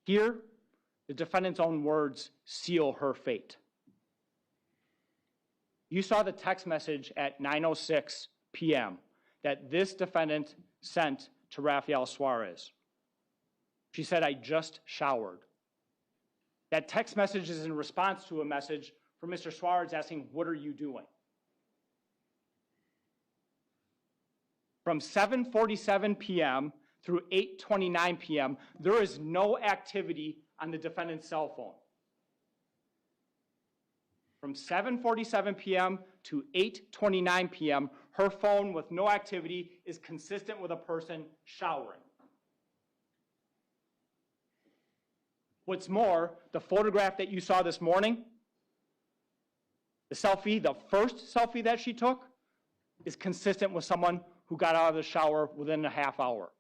Here, the defendant's own words seal her fate. You saw the text message at 9:06 p.m. that this defendant sent to Rafael Suarez. She said, "I just showered." That text message is in response to a message from Mr. Suarez asking, "What are you doing?" From 7:47 p.m. through 8:29 p.m., there is no activity on the defendant's cell phone. From 7:47 p.m. to 8:29 p.m., her phone with no activity is consistent with a person showering. What's more, the photograph that you saw this morning, the selfie, the first selfie that she took, is consistent with someone who got out of the shower within a half hour.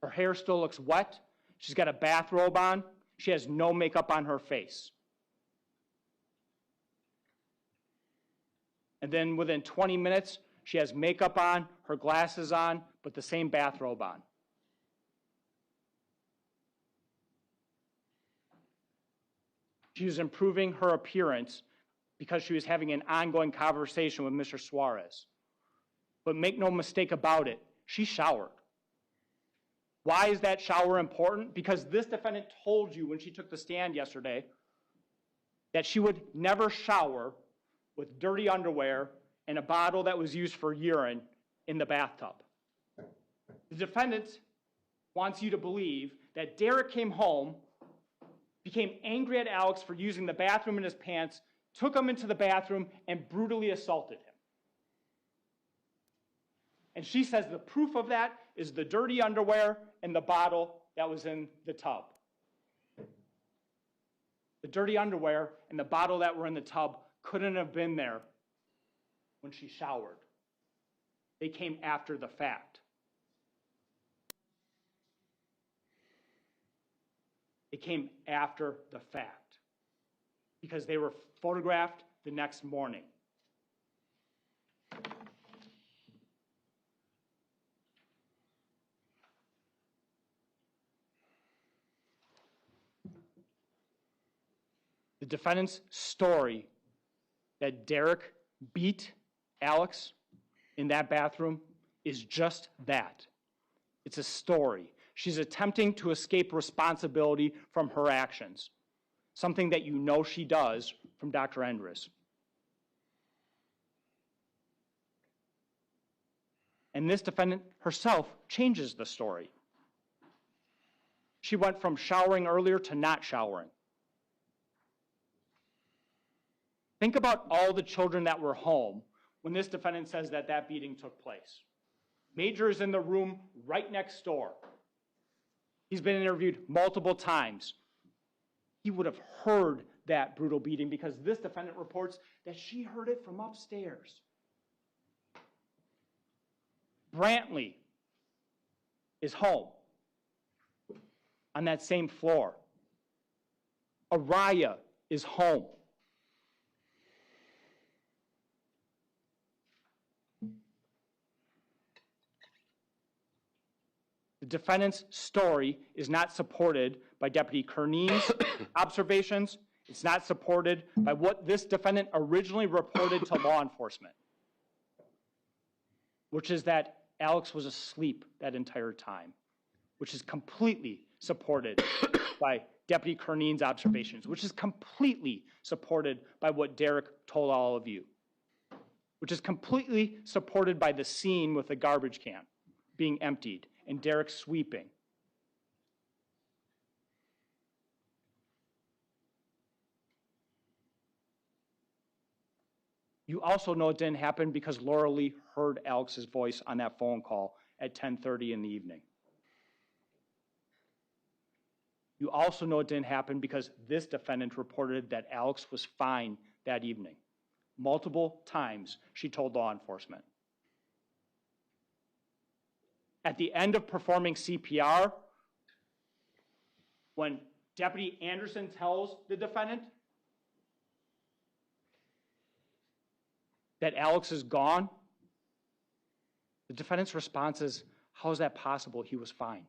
Her hair still looks wet. She's got a bathrobe on. She has no makeup on her face. And then within 20 minutes, she has makeup on, her glasses on, but the same bathrobe on. She was improving her appearance because she was having an ongoing conversation with Mr. Suarez. But make no mistake about it, she showered. Why is that shower important? Because this defendant told you when she took the stand yesterday that she would never shower with dirty underwear and a bottle that was used for urine in the bathtub. The defendant wants you to believe that Derek came home, became angry at Alex for using the bathroom in his pants, took him into the bathroom, and brutally assaulted him. And she says the proof of that is the dirty underwear and the bottle that was in the tub. The dirty underwear and the bottle that were in the tub couldn't have been there when she showered. They came after the fact. They came after the fact because they were photographed the next morning. The defendant's story that Derek beat Alex in that bathroom is just that. It's a story. She's attempting to escape responsibility from her actions, something that you know she does from Dr. Endres. And this defendant herself changes the story. She went from showering earlier to not showering. Think about all the children that were home when this defendant says that that beating took place. Major is in the room right next door. He's been interviewed multiple times. He would have heard that brutal beating because this defendant reports that she heard it from upstairs. Brantley is home on that same floor. Araya is home. The defendant's story is not supported by Deputy Kernine's observations. It's not supported by what this defendant originally reported to law enforcement, which is that Alex was asleep that entire time, which is completely supported by Deputy Kernine's observations, which is completely supported by what Derek told all of you, which is completely supported by the scene with the garbage can being emptied and Derek sweeping. You also know it didn't happen because Laura Lee heard Alex's voice on that phone call at 10:30 in the evening. You also know it didn't happen because this defendant reported that Alex was fine that evening. Multiple times, she told law enforcement. At the end of performing CPR, when Deputy Anderson tells the defendant that Alex is gone, the defendant's response is, how is that possible? He was fine.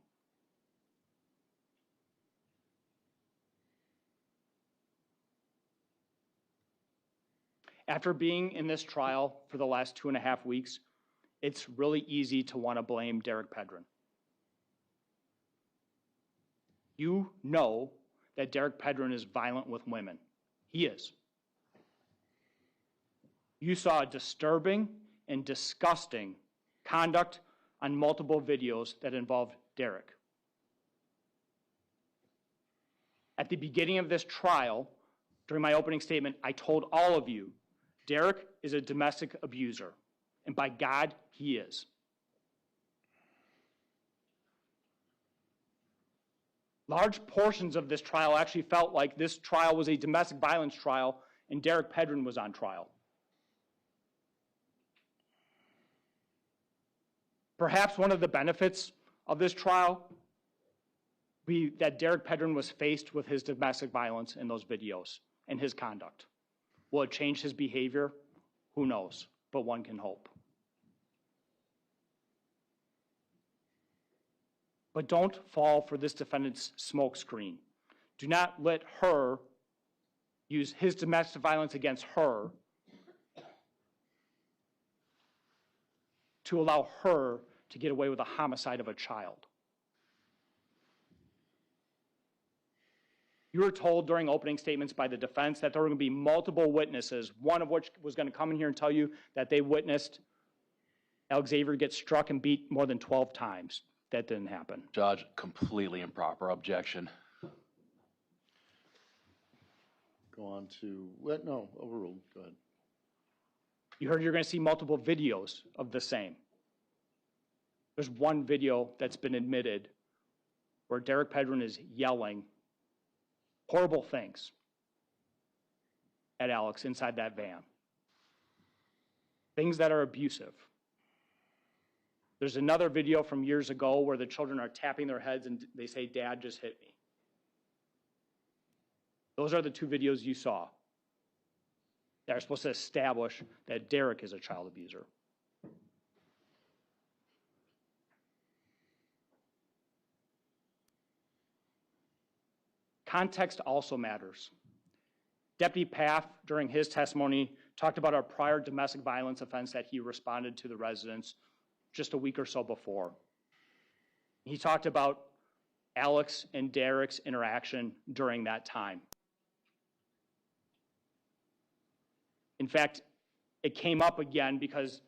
After being in this trial for the last 2.5 weeks, it's really easy to want to blame Derek Pedrin. You know that Derek Pedrin is violent with women. He is. You saw disturbing and disgusting conduct on multiple videos that involved Derek. At the beginning of this trial, during my opening statement, I told all of you, Derek is a domestic abuser, and by God, he is. Large portions of this trial actually felt like this trial was a domestic violence trial, and Derek Pedrin was on trial. Perhaps one of the benefits of this trial be that Derek Pedrin was faced with his domestic violence in those videos and his conduct. Will it change his behavior? Who knows, but one can hope. But don't fall for this defendant's smokescreen. Do not let her use his domestic violence against her to allow her to get away with a homicide of a child. You were told during opening statements by the defense that there were going to be multiple witnesses, one of which was going to come in here and tell you that they witnessed Alexavier get struck and beat more than 12 times. That didn't happen. Judge, completely improper objection. Go on to, what? No, overruled. Go ahead. You heard you're going to see multiple videos of the same. There's one video that's been admitted where Derek Pedrin is yelling horrible things at Alex inside that van. Things that are abusive. There's another video from years ago where the children are tapping their heads and they say, "Dad just hit me." Those are the two videos you saw that are supposed to establish that Derek is a child abuser. Context also matters. Deputy Paff, during his testimony, talked about a prior domestic violence offense that he responded to the residents just a week or so before. He talked about Alex and Derek's interaction during that time. In fact, it came up again because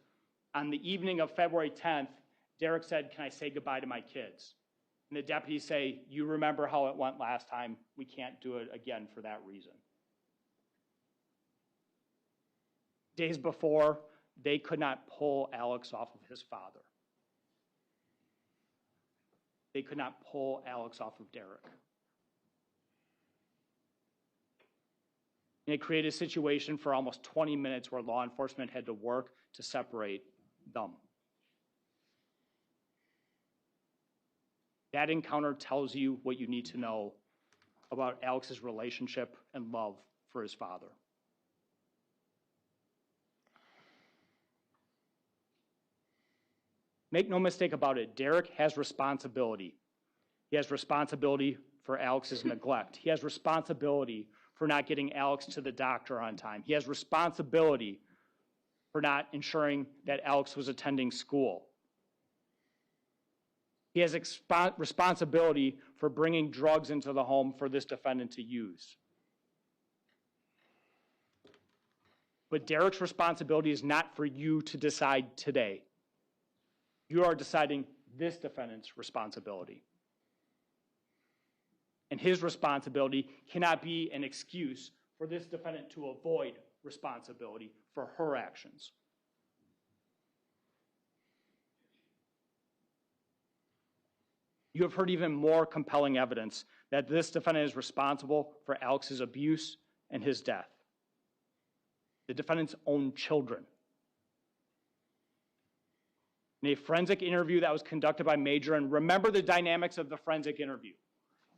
on the evening of February 10th, Derek said, "Can I say goodbye to my kids?" And the deputies say, "You remember how it went last time. We can't do it again for that reason." Days before, they could not pull Alex off of his father. They could not pull Alex off of Derek. And it created a situation for almost 20 minutes where law enforcement had to work to separate them. That encounter tells you what you need to know about Alex's relationship and love for his father. Make no mistake about it, Derek has responsibility. He has responsibility for Alex's neglect. He has responsibility for not getting Alex to the doctor on time. He has responsibility for not ensuring that Alex was attending school. He has responsibility for bringing drugs into the home for this defendant to use. But Derek's responsibility is not for you to decide today. You are deciding this defendant's responsibility. And his responsibility cannot be an excuse for this defendant to avoid responsibility for her actions. You have heard even more compelling evidence that this defendant is responsible for Alex's abuse and his death. the defendant's own children. In a forensic interview that was conducted by Major, and remember the dynamics of the forensic interview.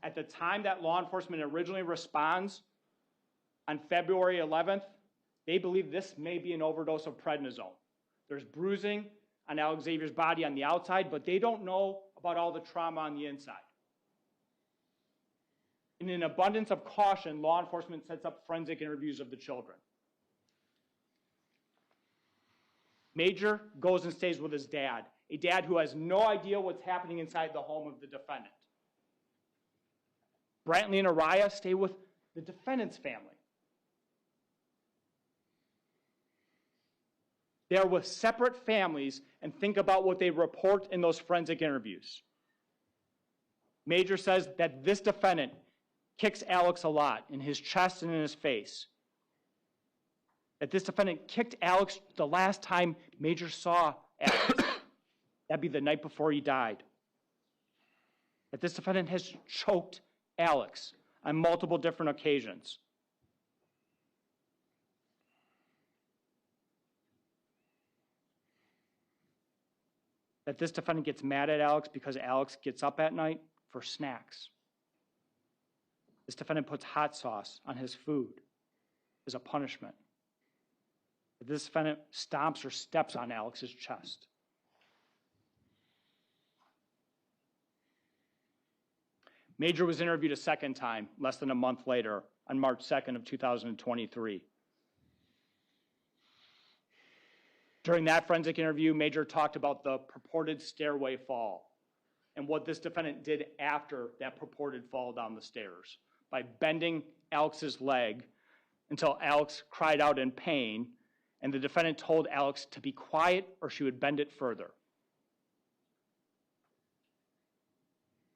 At the time that law enforcement originally responds on February 11th, they believe this may be an overdose of prednisone. There's bruising on Alexavier's body on the outside, but they don't know about all the trauma on the inside. In an abundance of caution, law enforcement sets up forensic interviews of the children. Major goes and stays with his dad, a dad who has no idea what's happening inside the home of the defendant. Brantley and Araya stay with the defendant's family. They are with separate families and think about what they report in those forensic interviews. Major says that this defendant kicks Alex a lot in his chest and in his face. That this defendant kicked Alex the last time Major saw Alex. That'd be the night before he died. That this defendant has choked Alex on multiple different occasions. That this defendant gets mad at Alex because Alex gets up at night for snacks. This defendant puts hot sauce on his food as a punishment. That this defendant stomps or steps on Alex's chest. Major was interviewed a second time, less than a month later, on March 2nd of 2023. During that forensic interview, Major talked about the purported stairway fall and what this defendant did after that purported fall down the stairs by bending Alex's leg until Alex cried out in pain, and the defendant told Alex to be quiet or she would bend it further.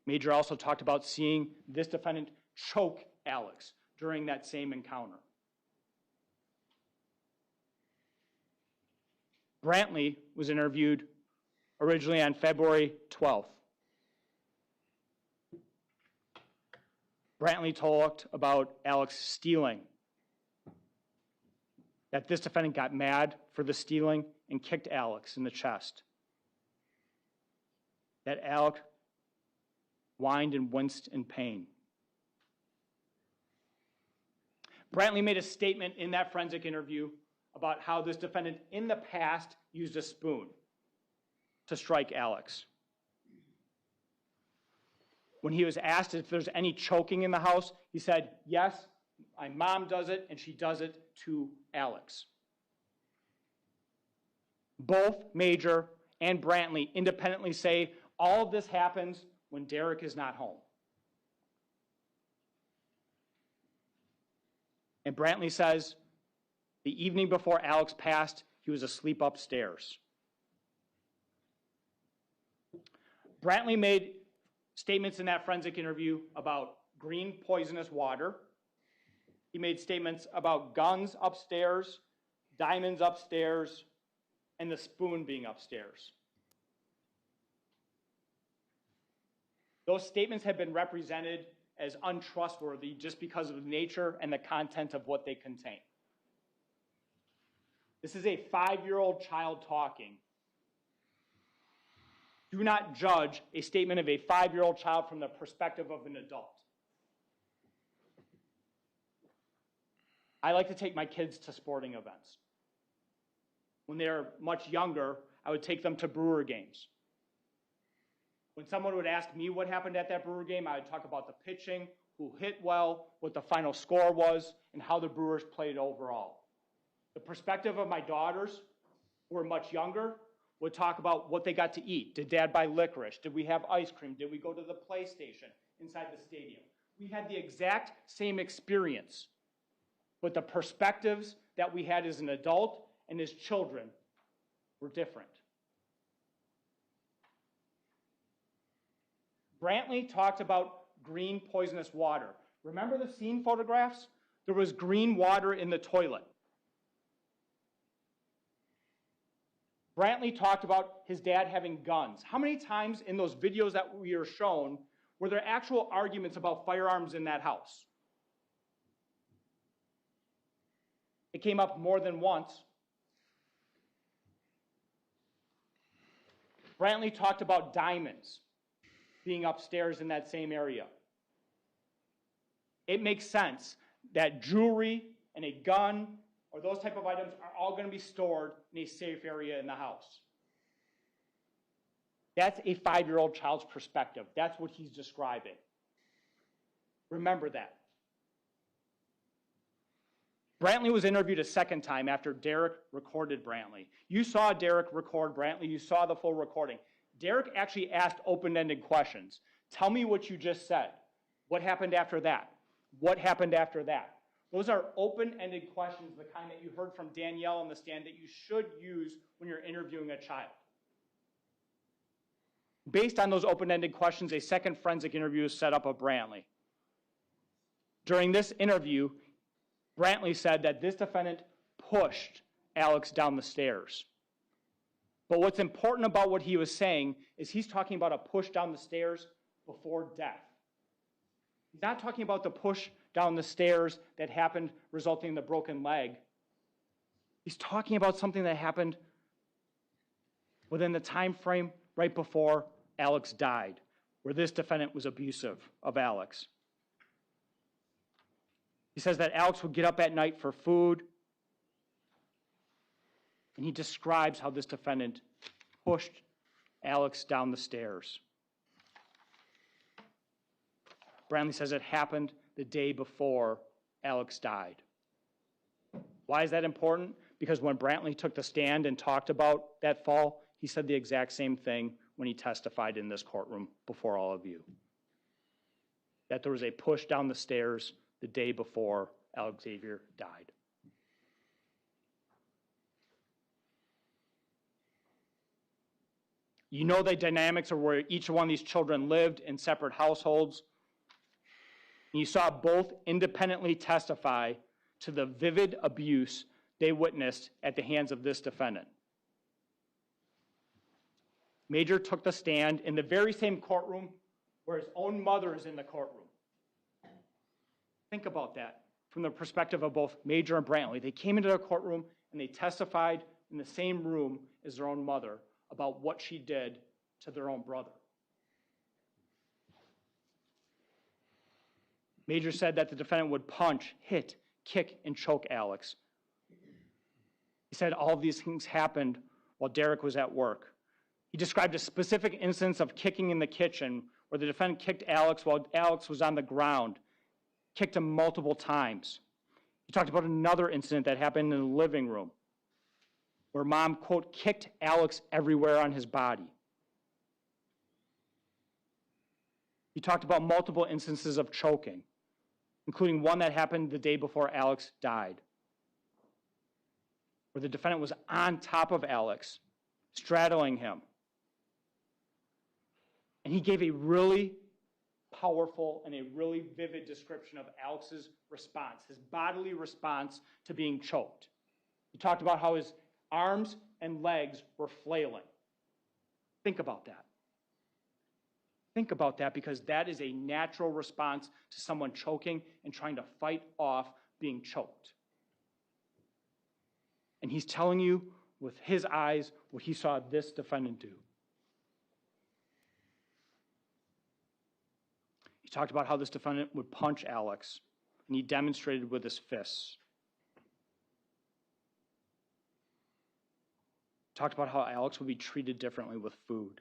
Major also talked about seeing this defendant choke Alex during that same encounter. Brantley was interviewed originally on February 12th. Brantley talked about Alex stealing, that this defendant got mad for the stealing and kicked Alex in the chest, that Alex whined and winced in pain. Brantley made a statement in that forensic interview about how this defendant in the past used a spoon to strike Alex. When he was asked if there's any choking in the house, he said, yes, my mom does it, and she does it to Alex. Both Major and Brantley independently say all of this happens when Derek is not home. And Brantley says, the evening before Alex passed, he was asleep upstairs. Brantley made statements in that forensic interview about green poisonous water. He made statements about guns upstairs, diamonds upstairs, and the spoon being upstairs. Those statements have been represented as untrustworthy just because of the nature and the content of what they contain. This is a 5-year-old child talking. Do not judge a statement of a 5-year-old child from the perspective of an adult. I like to take my kids to sporting events. When they're much younger, I would take them to Brewer games. When someone would ask me what happened at that Brewer game, I would talk about the pitching, who hit well, what the final score was, and how the Brewers played overall. The perspective of my daughters, who are much younger, would talk about what they got to eat. Did Dad buy licorice? Did we have ice cream? Did we go to the PlayStation inside the stadium? We had the exact same experience, but the perspectives that we had as an adult and as children were different. Brantley talked about green poisonous water. Remember the scene photographs? There was green water in the toilet. Brantley talked about his dad having guns. How many times in those videos that we are shown were there actual arguments about firearms in that house? It came up more than once. Brantley talked about diamonds being upstairs in that same area. It makes sense that jewelry and a gun or those type of items are all going to be stored in a safe area in the house. That's a 5-year-old child's perspective. That's what he's describing. Remember that. Brantley was interviewed a second time after Derek recorded Brantley. You saw Derek record Brantley. You saw the full recording. Derek actually asked open-ended questions. Tell me what you just said. What happened after that? What happened after that? Those are open-ended questions, the kind that you heard from Danielle on the stand that you should use when you're interviewing a child. Based on those open-ended questions, a second forensic interview is set up of Brantley. During this interview, Brantley said that this defendant pushed Alex down the stairs. But what's important about what he was saying is he's talking about a push down the stairs before death. He's not talking about the push down the stairs that happened resulting in the broken leg. He's talking about something that happened within the time frame right before Alex died, where this defendant was abusive of Alex. He says that Alex would get up at night for food, and he describes how this defendant pushed Alex down the stairs. Brantley says it happened the day before Alex died. Why is that important? Because when Brantley took the stand and talked about that fall, he said the exact same thing when he testified in this courtroom before all of you. That there was a push down the stairs the day before Alexavier died. You know the dynamics of where each one of these children lived in separate households. And you saw both independently testify to the vivid abuse they witnessed at the hands of this defendant. Major took the stand in the very same courtroom where his own mother is in the courtroom. Think about that from the perspective of both Major and Brantley. They came into the courtroom and they testified in the same room as their own mother about what she did to their own brother. Major said that the defendant would punch, hit, kick, and choke Alex. He said all of these things happened while Derek was at work. He described a specific instance of kicking in the kitchen where the defendant kicked Alex while Alex was on the ground, kicked him multiple times. He talked about another incident that happened in the living room where mom, quote, kicked Alex everywhere on his body. He talked about multiple instances of choking, including one that happened the day before Alex died, where the defendant was on top of Alex, straddling him. And he gave a really powerful and a really vivid description of Alex's response, his bodily response to being choked. He talked about how his arms and legs were flailing. Think about that. Think about that, because that is a natural response to someone choking and trying to fight off being choked. And he's telling you with his eyes what he saw this defendant do. He talked about how this defendant would punch Alex, and he demonstrated with his fists. He talked about how Alex would be treated differently with food.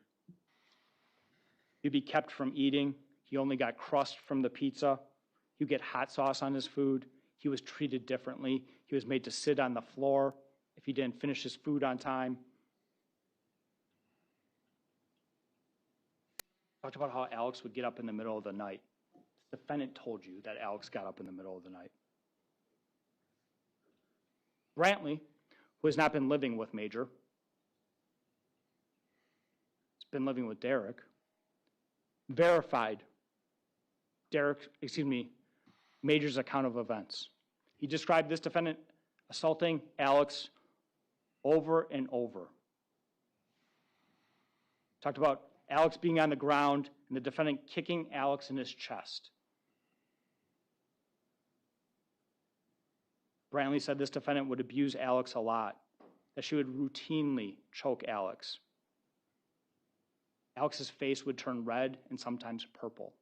He'd be kept from eating. He only got crust from the pizza. He'd get hot sauce on his food. He was treated differently. He was made to sit on the floor if he didn't finish his food on time. Talked about how Alex would get up in the middle of the night. The defendant told you that Alex got up in the middle of the night. Brantley, who has not been living with Major, has been living with Derek, verified Major's account of events. He described this defendant assaulting Alex over and over. Talked about Alex being on the ground and the defendant kicking Alex in his chest. Brantley said this defendant would abuse Alex a lot, that she would routinely choke Alex. Alex's face would turn red and sometimes purple.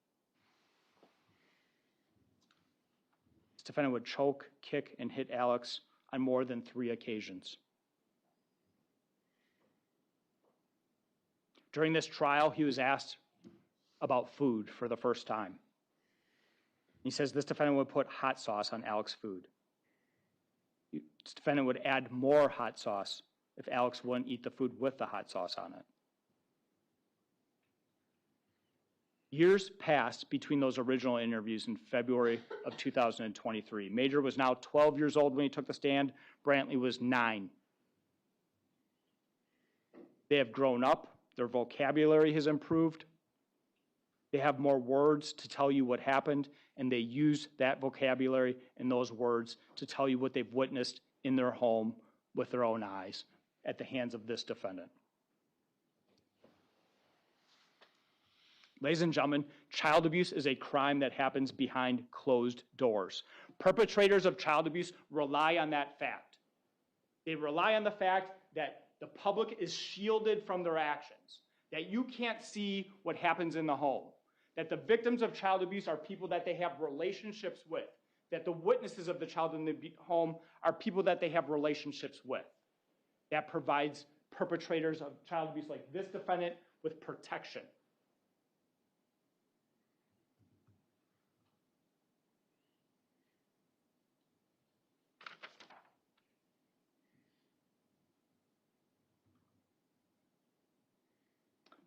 This defendant would choke, kick, and hit Alex on more than 3 occasions. During this trial, he was asked about food for the first time. He says this defendant would put hot sauce on Alex's food. This defendant would add more hot sauce if Alex wouldn't eat the food with the hot sauce on it. Years passed between those original interviews in February of 2023. Major was now 12 years old when he took the stand. Brantley was 9. They have grown up. Their vocabulary has improved. They have more words to tell you what happened, and they use that vocabulary and those words to tell you what they've witnessed in their home with their own eyes at the hands of this defendant. Ladies and gentlemen, child abuse is a crime that happens behind closed doors. Perpetrators of child abuse rely on that fact. They rely on the fact that the public is shielded from their actions, that you can't see what happens in the home, that the victims of child abuse are people that they have relationships with, that the witnesses of the child in the home are people that they have relationships with. That provides perpetrators of child abuse like this defendant with protection.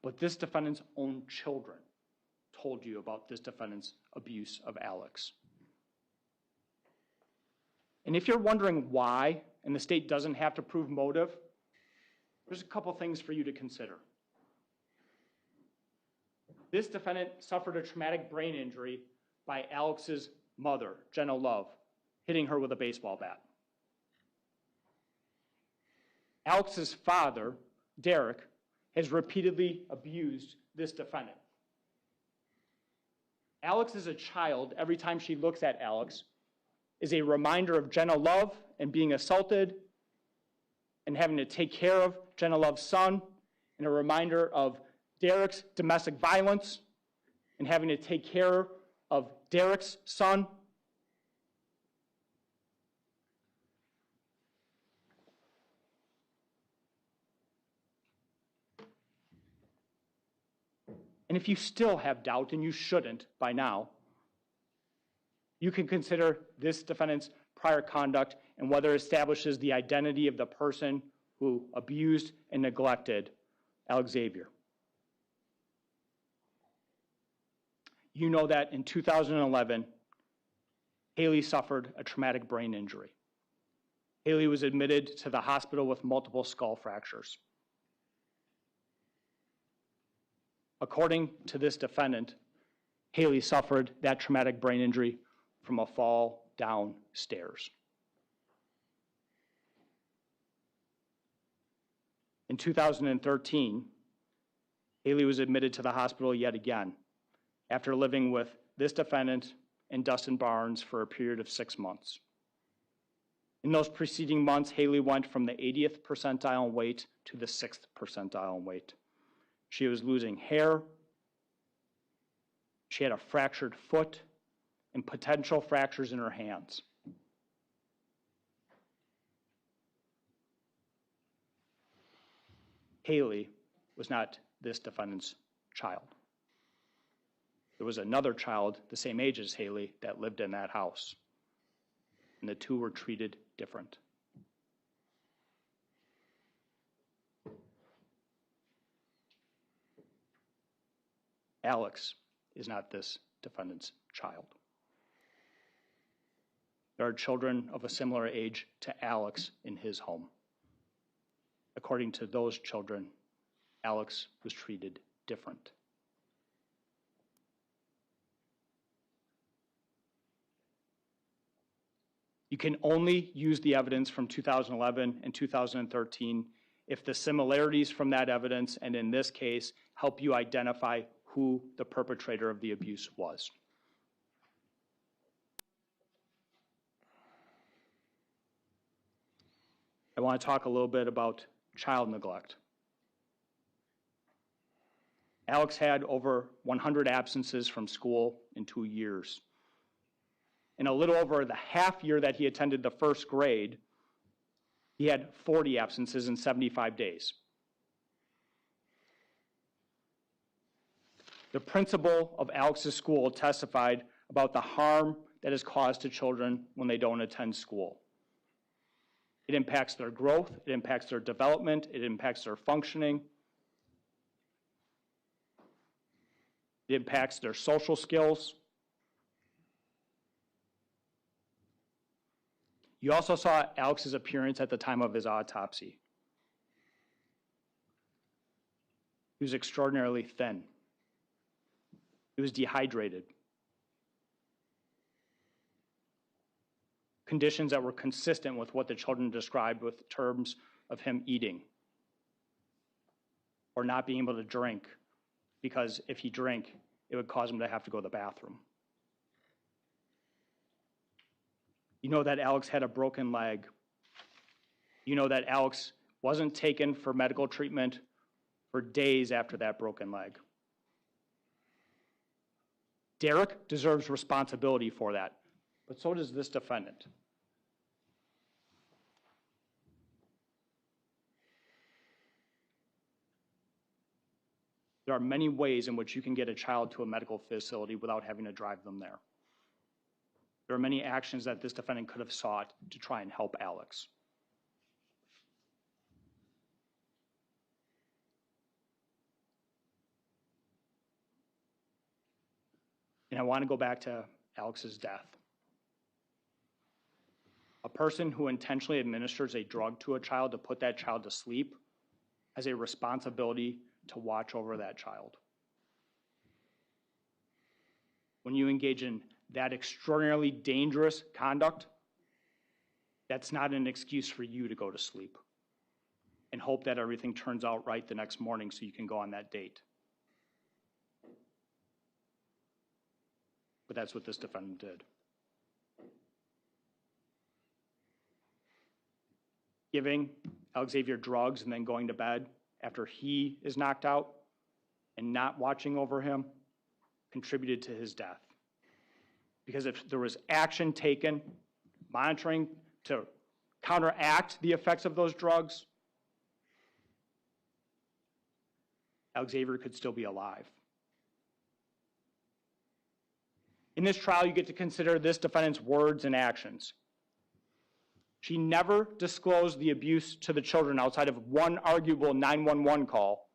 But this defendant's own children told you about this defendant's abuse of Alex. And if you're wondering why, and the state doesn't have to prove motive, there's a couple things for you to consider. This defendant suffered a traumatic brain injury by Alex's mother, Jenna Love, hitting her with a baseball bat. Alex's father, Derek, has repeatedly abused this defendant. Alex as a child, every time she looks at Alex, is a reminder of Jenna Love and being assaulted and having to take care of Jenna Love's son, and a reminder of Derek's domestic violence and having to take care of Derek's son. And if you still have doubt, and you shouldn't by now, you can consider this defendant's prior conduct and whether it establishes the identity of the person who abused and neglected Alexavier. You know that in 2011, Haley suffered a traumatic brain injury. Haley was admitted to the hospital with multiple skull fractures. According to this defendant, Haley suffered that traumatic brain injury from a fall downstairs. In 2013, Haley was admitted to the hospital yet again after living with this defendant and Dustin Barnes for a period of 6 months. In those preceding months, Haley went from the 80th percentile in weight to the 6th percentile in weight. She was losing hair, she had a fractured foot, and potential fractures in her hands. Haley was not this defendant's child. There was another child the same age as Haley that lived in that house, and the two were treated different. Alex is not this defendant's child. There are children of a similar age to Alex in his home. According to those children, Alex was treated different. You can only use the evidence from 2011 and 2013 if the similarities from that evidence, and in this case, help you identify who the perpetrator of the abuse was. I want to talk a little bit about child neglect. Alex had over 100 absences from school in 2 years. In a little over the half year that he attended the first grade, he had 40 absences in 75 days. The principal of Alex's school testified about the harm that is caused to children when they don't attend school. It impacts their growth, it impacts their development, it impacts their functioning, it impacts their social skills. You also saw Alex's appearance at the time of his autopsy. He was extraordinarily thin. He was dehydrated. Conditions that were consistent with what the children described with terms of him eating or not being able to drink, because if he drank, it would cause him to have to go to the bathroom. You know that Alex had a broken leg. You know that Alex wasn't taken for medical treatment for days after that broken leg. Derek deserves responsibility for that, but so does this defendant. There are many ways in which you can get a child to a medical facility without having to drive them there. There are many actions that this defendant could have sought to try and help Alex. And I want to go back to Alex's death. A person who intentionally administers a drug to a child to put that child to sleep has a responsibility to watch over that child. When you engage in that extraordinarily dangerous conduct, that's not an excuse for you to go to sleep and hope that everything turns out right the next morning so you can go on that date. But that's what this defendant did. Giving Alexavier drugs and then going to bed after he is knocked out and not watching over him contributed to his death. Because if there was action taken, monitoring to counteract the effects of those drugs, Alexavier could still be alive. In this trial, you get to consider this defendant's words and actions. She never disclosed the abuse to the children outside of one arguable 911 call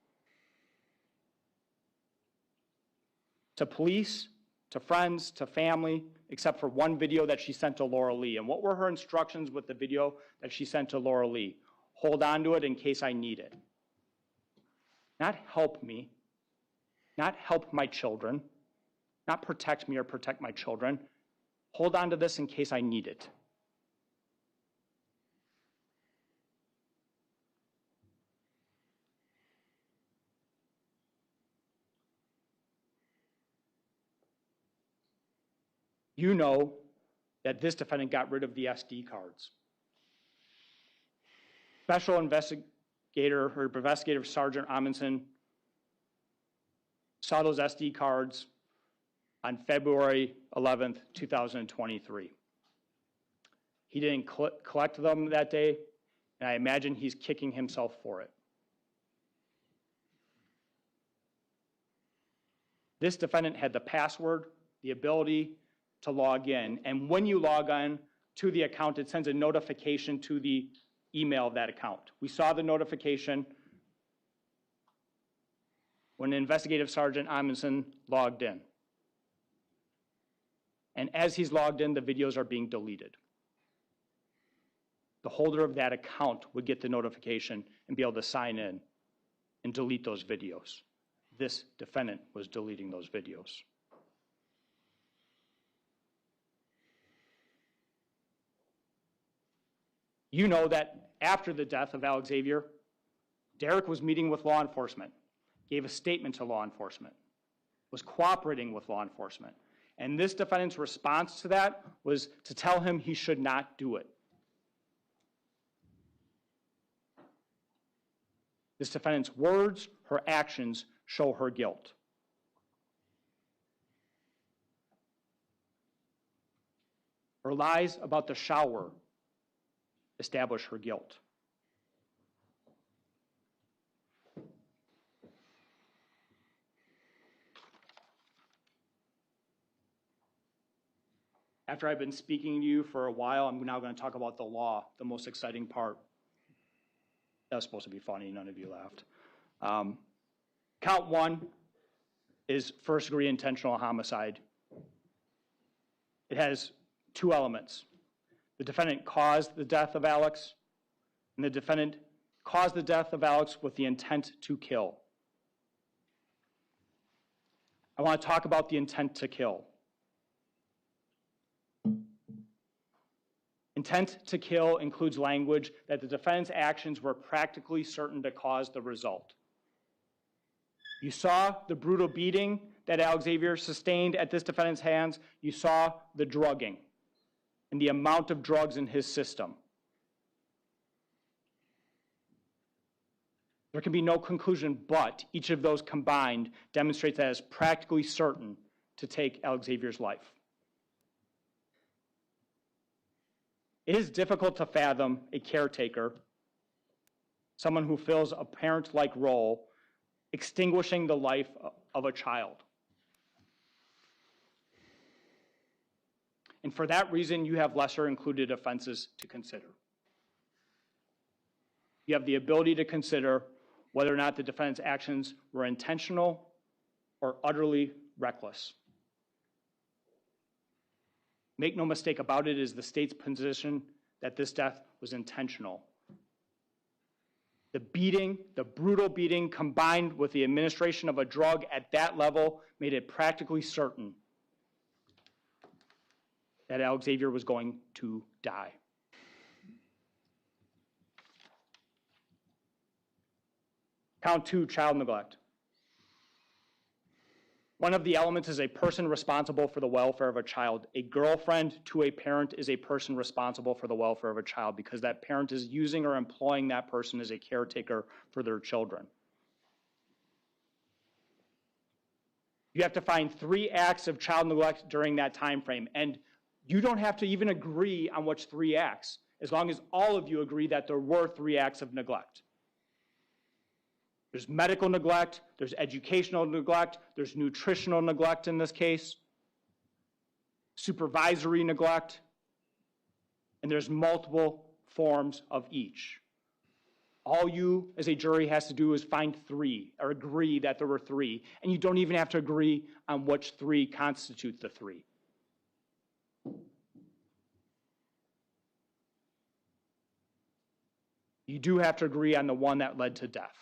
to police, to friends, to family, except for one video that she sent to Laura Lee. And what were her instructions with the video that she sent to Laura Lee? Hold on to it in case I need it. Not help me, not help my children, not protect me or protect my children. Hold on to this in case I need it. You know that this defendant got rid of the SD cards. Special investigator or investigative Sergeant Amundsen saw those SD cards on February 11th, 2023. He didn't collect them that day, and I imagine he's kicking himself for it. This defendant had the password, the ability to log in, and when you log on to the account, it sends a notification to the email of that account. We saw the notification when Investigative Sergeant Amundsen logged in. And as he's logged in, the videos are being deleted. The holder of that account would get the notification and be able to sign in and delete those videos. This defendant was deleting those videos. You know that after the death of Alexavier, Derek was meeting with law enforcement, gave a statement to law enforcement, was cooperating with law enforcement. And this defendant's response to that was to tell him he should not do it. This defendant's words, her actions show her guilt. Her lies about the shower establish her guilt. After I've been speaking to you for a while, I'm now going to talk about the law, the most exciting part. That was supposed to be funny, none of you laughed. Count 1 is first-degree intentional homicide. It has 2 elements. The defendant caused the death of Alex, and the defendant caused the death of Alex with the intent to kill. I want to talk about the intent to kill. Intent to kill includes language that the defendant's actions were practically certain to cause the result. You saw the brutal beating that Alexavier sustained at this defendant's hands. You saw the drugging and the amount of drugs in his system. There can be no conclusion, but each of those combined demonstrates that it's practically certain to take Alexavier's life. It is difficult to fathom a caretaker, someone who fills a parent-like role, extinguishing the life of a child. And for that reason, you have lesser included offenses to consider. You have the ability to consider whether or not the defendant's actions were intentional or utterly reckless. Make no mistake about it, it is the state's position that this death was intentional. The beating, the brutal beating, combined with the administration of a drug at that level, made it practically certain that Alexavier was going to die. Count 2, child neglect. One of the elements is a person responsible for the welfare of a child. A girlfriend to a parent is a person responsible for the welfare of a child because that parent is using or employing that person as a caretaker for their children. You have to find 3 acts of child neglect during that time frame, and you don't have to even agree on which 3 acts, as long as all of you agree that there were 3 acts of neglect. There's medical neglect, there's educational neglect, there's nutritional neglect in this case, supervisory neglect, and there's multiple forms of each. All you as a jury has to do is find 3 or agree that there were 3, and you don't even have to agree on which 3 constitute the 3. You do have to agree on the one that led to death.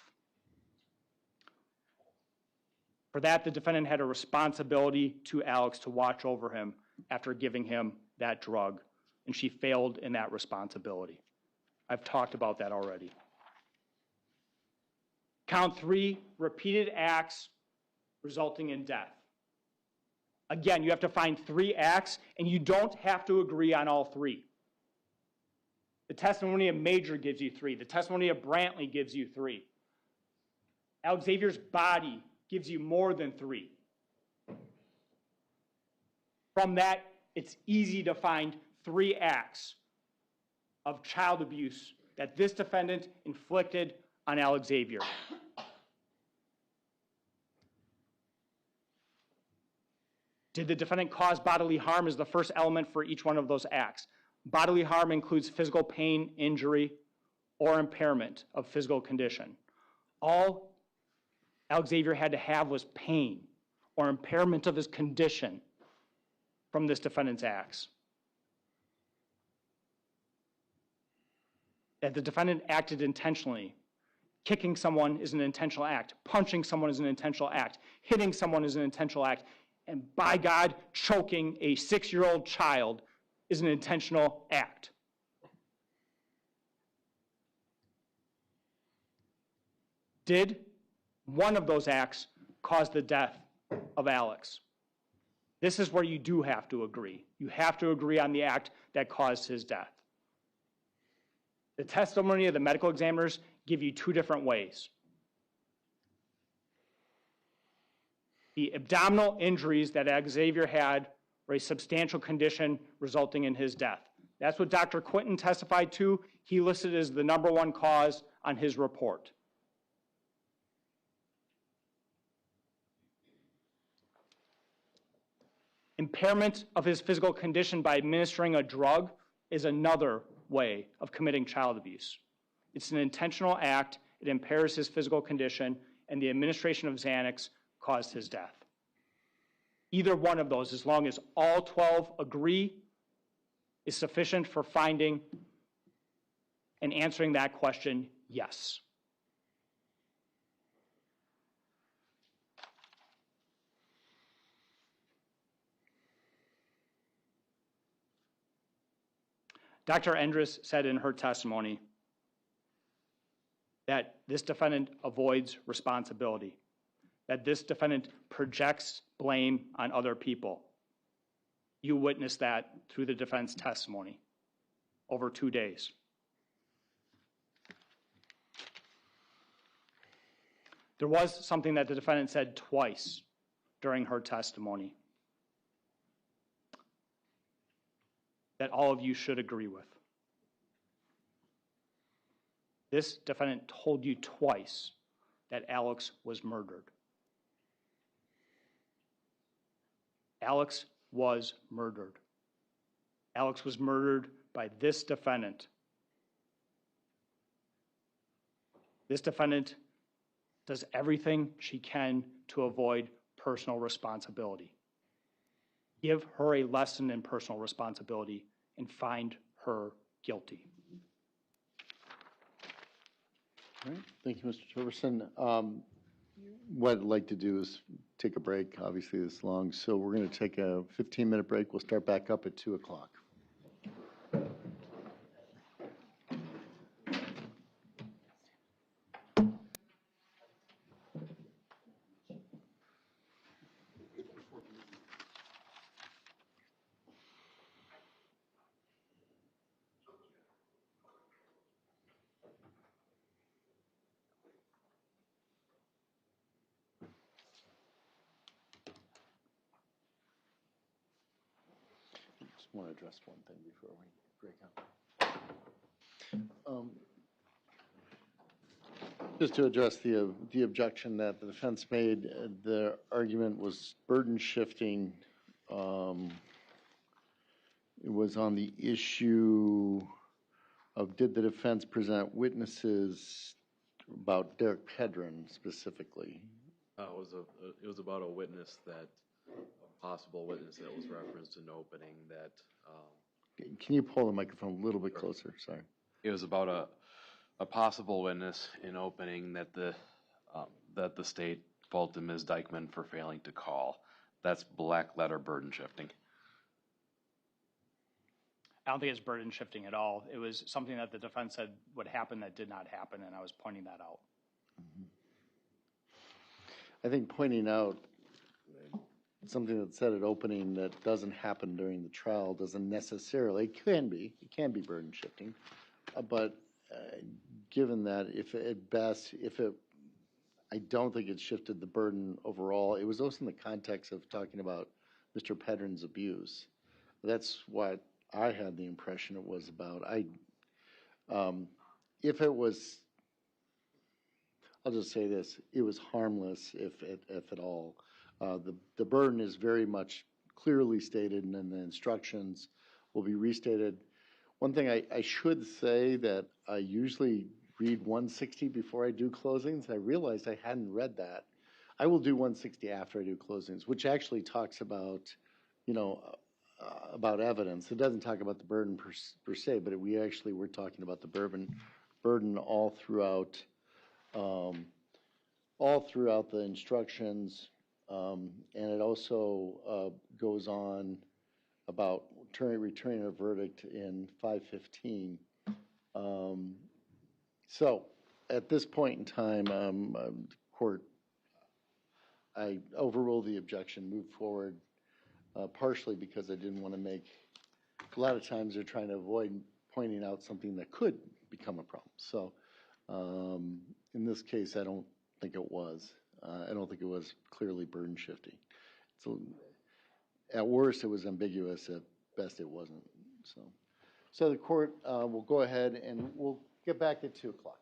For that, the defendant had a responsibility to Alex to watch over him after giving him that drug, and she failed in that responsibility. I've talked about that already. Count 3, repeated acts resulting in death. Again, you have to find 3 acts, and you don't have to agree on all 3. The testimony of Major gives you 3. The testimony of Brantley gives you 3. Alexavier's body gives you more than 3. From that, it's easy to find 3 acts of child abuse that this defendant inflicted on Alexavier. Did the defendant cause bodily harm is the first element for each one of those acts. Bodily harm includes physical pain, injury, or impairment of physical condition. All Alexavier had to have was pain or impairment of his condition from this defendant's acts. That the defendant acted intentionally. Kicking someone is an intentional act. Punching someone is an intentional act. Hitting someone is an intentional act. And by God, choking a 6-year-old child is an intentional act. Did one of those acts cause the death of Alex? This is where you do have to agree. You have to agree on the act that caused his death. The testimony of the medical examiners give you 2 different ways. the abdominal injuries that Alexavier had were a substantial condition resulting in his death. That's what Dr. Quinton testified to. He listed as the #1 cause on his report. Impairment of his physical condition by administering a drug is another way of committing child abuse. It's an intentional act, it impairs his physical condition, and the administration of Xanax caused his death. Either one of those, as long as all 12 agree, is sufficient for finding and answering that question, yes. Dr. Endres said in her testimony that this defendant avoids responsibility, that this defendant projects blame on other people. You witnessed that through the defense testimony over 2 days. There was something that the defendant said twice during her testimony that all of you should agree with. This defendant told you twice that Alex was murdered. Alex was murdered. Alex was murdered by this defendant. This defendant does everything she can to avoid personal responsibility. Give her a lesson in personal responsibility and find her guilty. All right, thank you, Mr. Turberson. What I'd like to do is take a break, obviously this long, so we're going to take a 15-minute break. We'll start back up at 2 o'clock. I want to address one thing before we break up. Just to address the objection that the defense made, the argument was burden shifting. It was on the issue of did the defense present witnesses about Derek Pedrin specifically? It was about a witness that. Possible witness that was referenced in opening that. Can you pull the microphone a little bit closer? Sorry. It was about a possible witness in opening that the state faulted Ms. Dikeman for failing to call. That's black letter burden shifting. I don't think it's burden shifting at all. It was something that the defense said would happen that did not happen, and I was pointing that out. Mm-hmm. I think pointing out something that's said at opening that doesn't happen during the trial doesn't necessarily, it can be burden shifting, but given that I don't think it shifted the burden overall. It was also in the context of talking about Mr. Pedrin's abuse. That's what I had the impression it was about. If it was, I'll just say this, it was harmless if at all. The burden is very much clearly stated, and then the instructions will be restated. One thing I should say that I usually read 160 before I do closings. I realized I hadn't read that. I will do 160 after I do closings, which actually talks about, about evidence. It doesn't talk about the burden per se, but we actually were talking about the burden all throughout the instructions. And it also goes on about returning a verdict in 515. So at this point in time, the court, I overruled the objection, moved forward, partially because I didn't want to make, a lot of times they're trying to avoid pointing out something that could become a problem. So in this case, I don't think it was. I don't think it was clearly burden shifting. So at worst, it was ambiguous. At best, it wasn't. So the court will go ahead and we'll get back at 2 o'clock.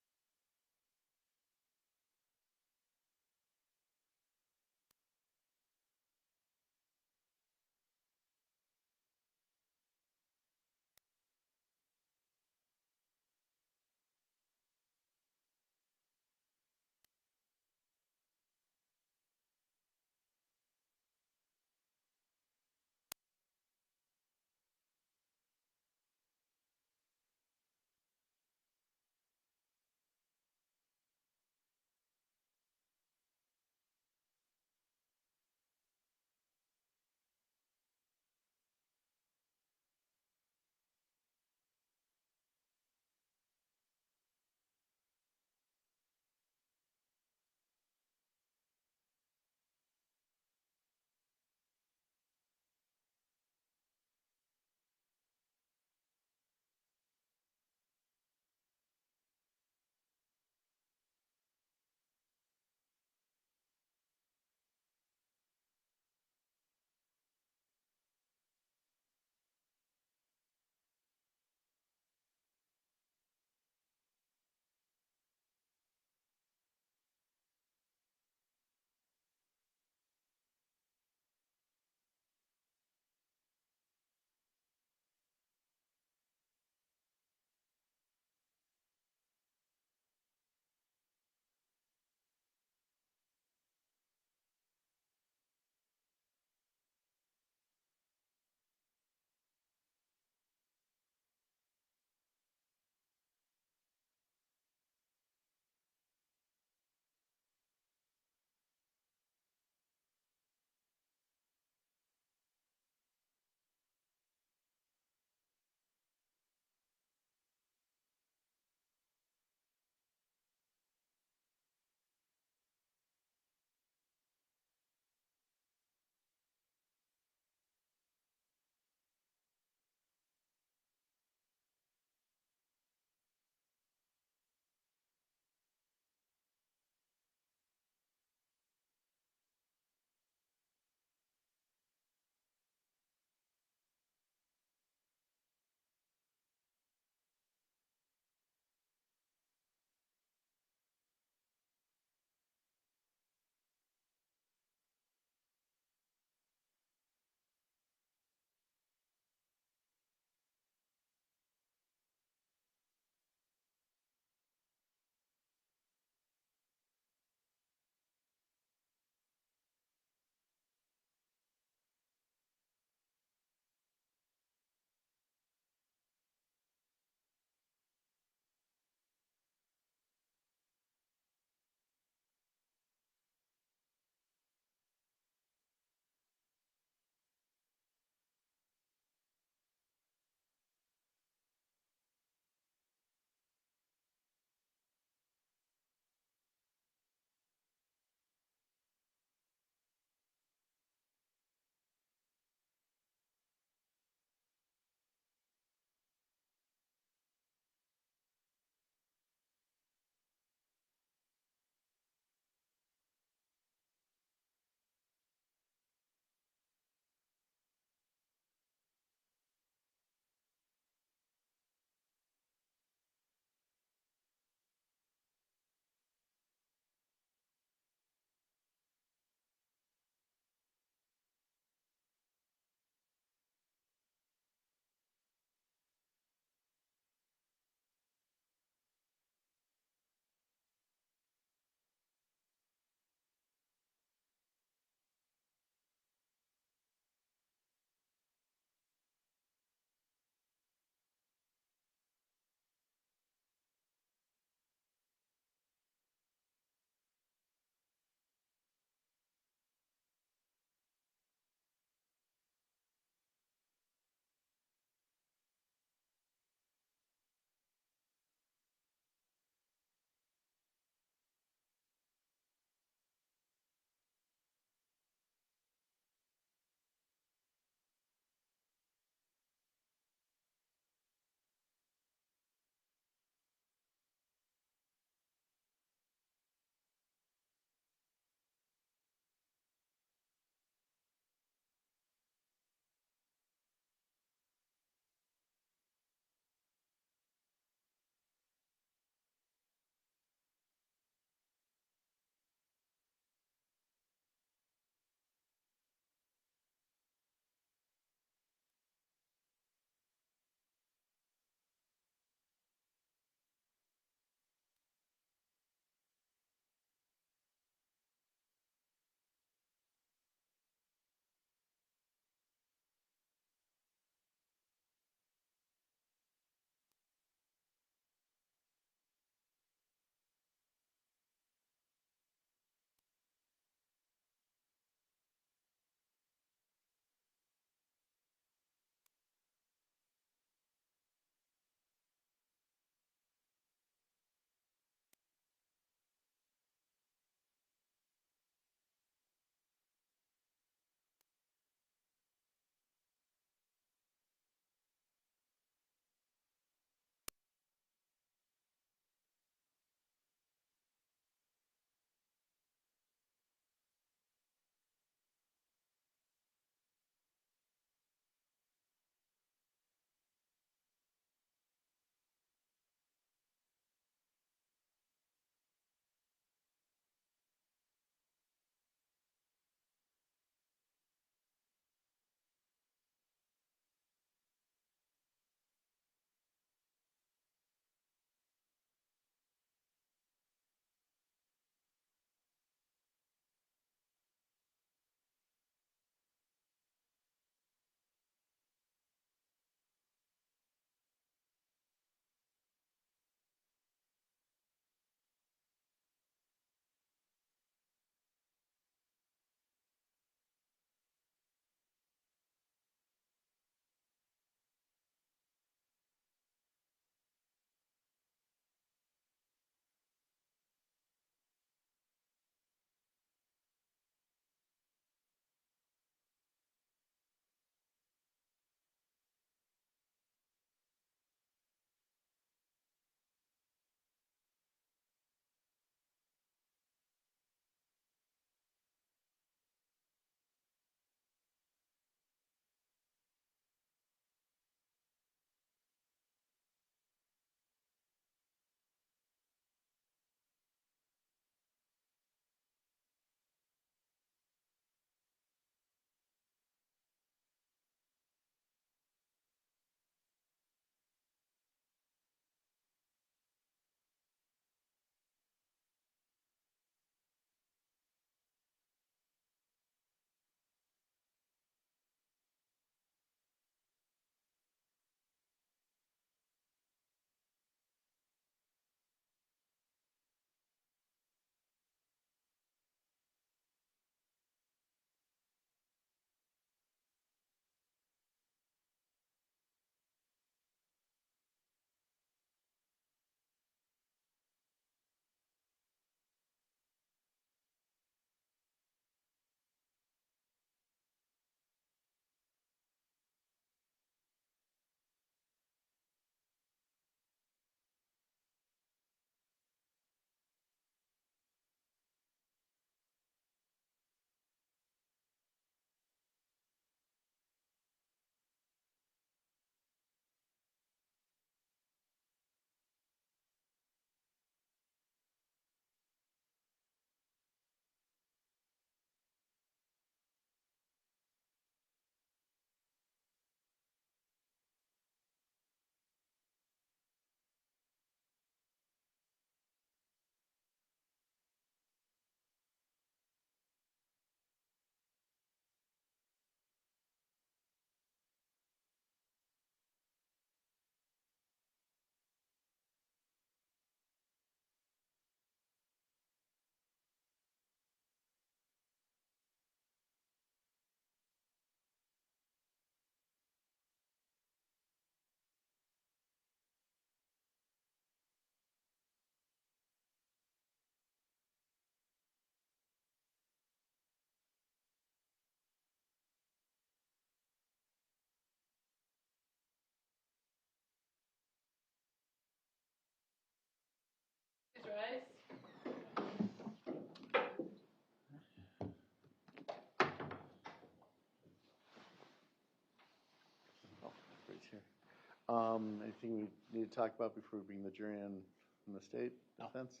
Anything we need to talk about before we bring the jury in from the state defense?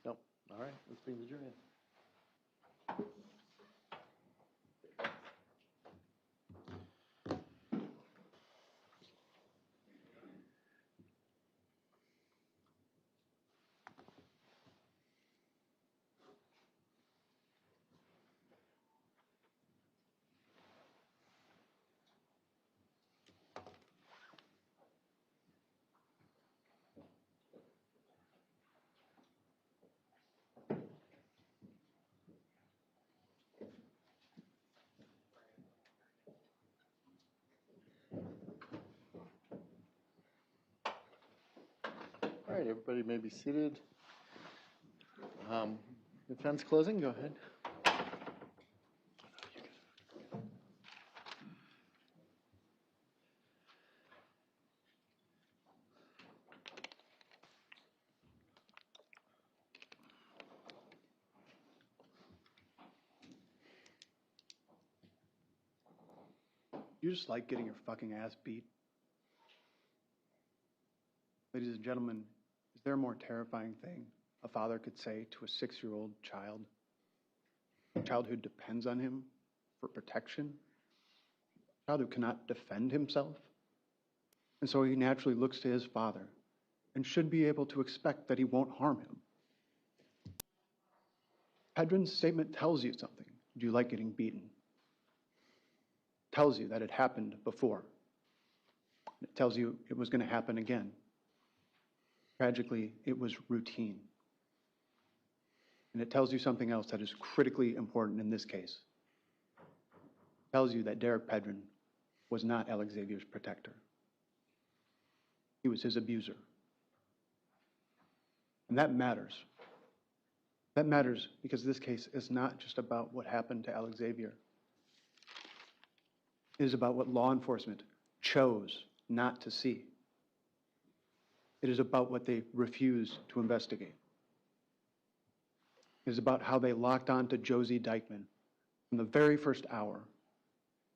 Nope. All right, let's bring the jury in. All right, everybody may be seated. Defense closing, go ahead. You just like getting your fucking ass beat? Ladies and gentlemen, is there a more terrifying thing a father could say to a 6-year-old child? A child who depends on him for protection? A child who cannot defend himself? And so he naturally looks to his father and should be able to expect that he won't harm him. Pedrin's statement tells you something. Do you like getting beaten? Tells you that it happened before. It tells you it was going to happen again. Tragically, it was routine. And it tells you something else that is critically important in this case. It tells you that Derek Pedrin was not Alexavier's protector. He was his abuser. And that matters. That matters because this case is not just about what happened to Alexavier. It is about what law enforcement chose not to see. It is about what they refused to investigate. It is about how they locked on to Josie Dikeman from the very first hour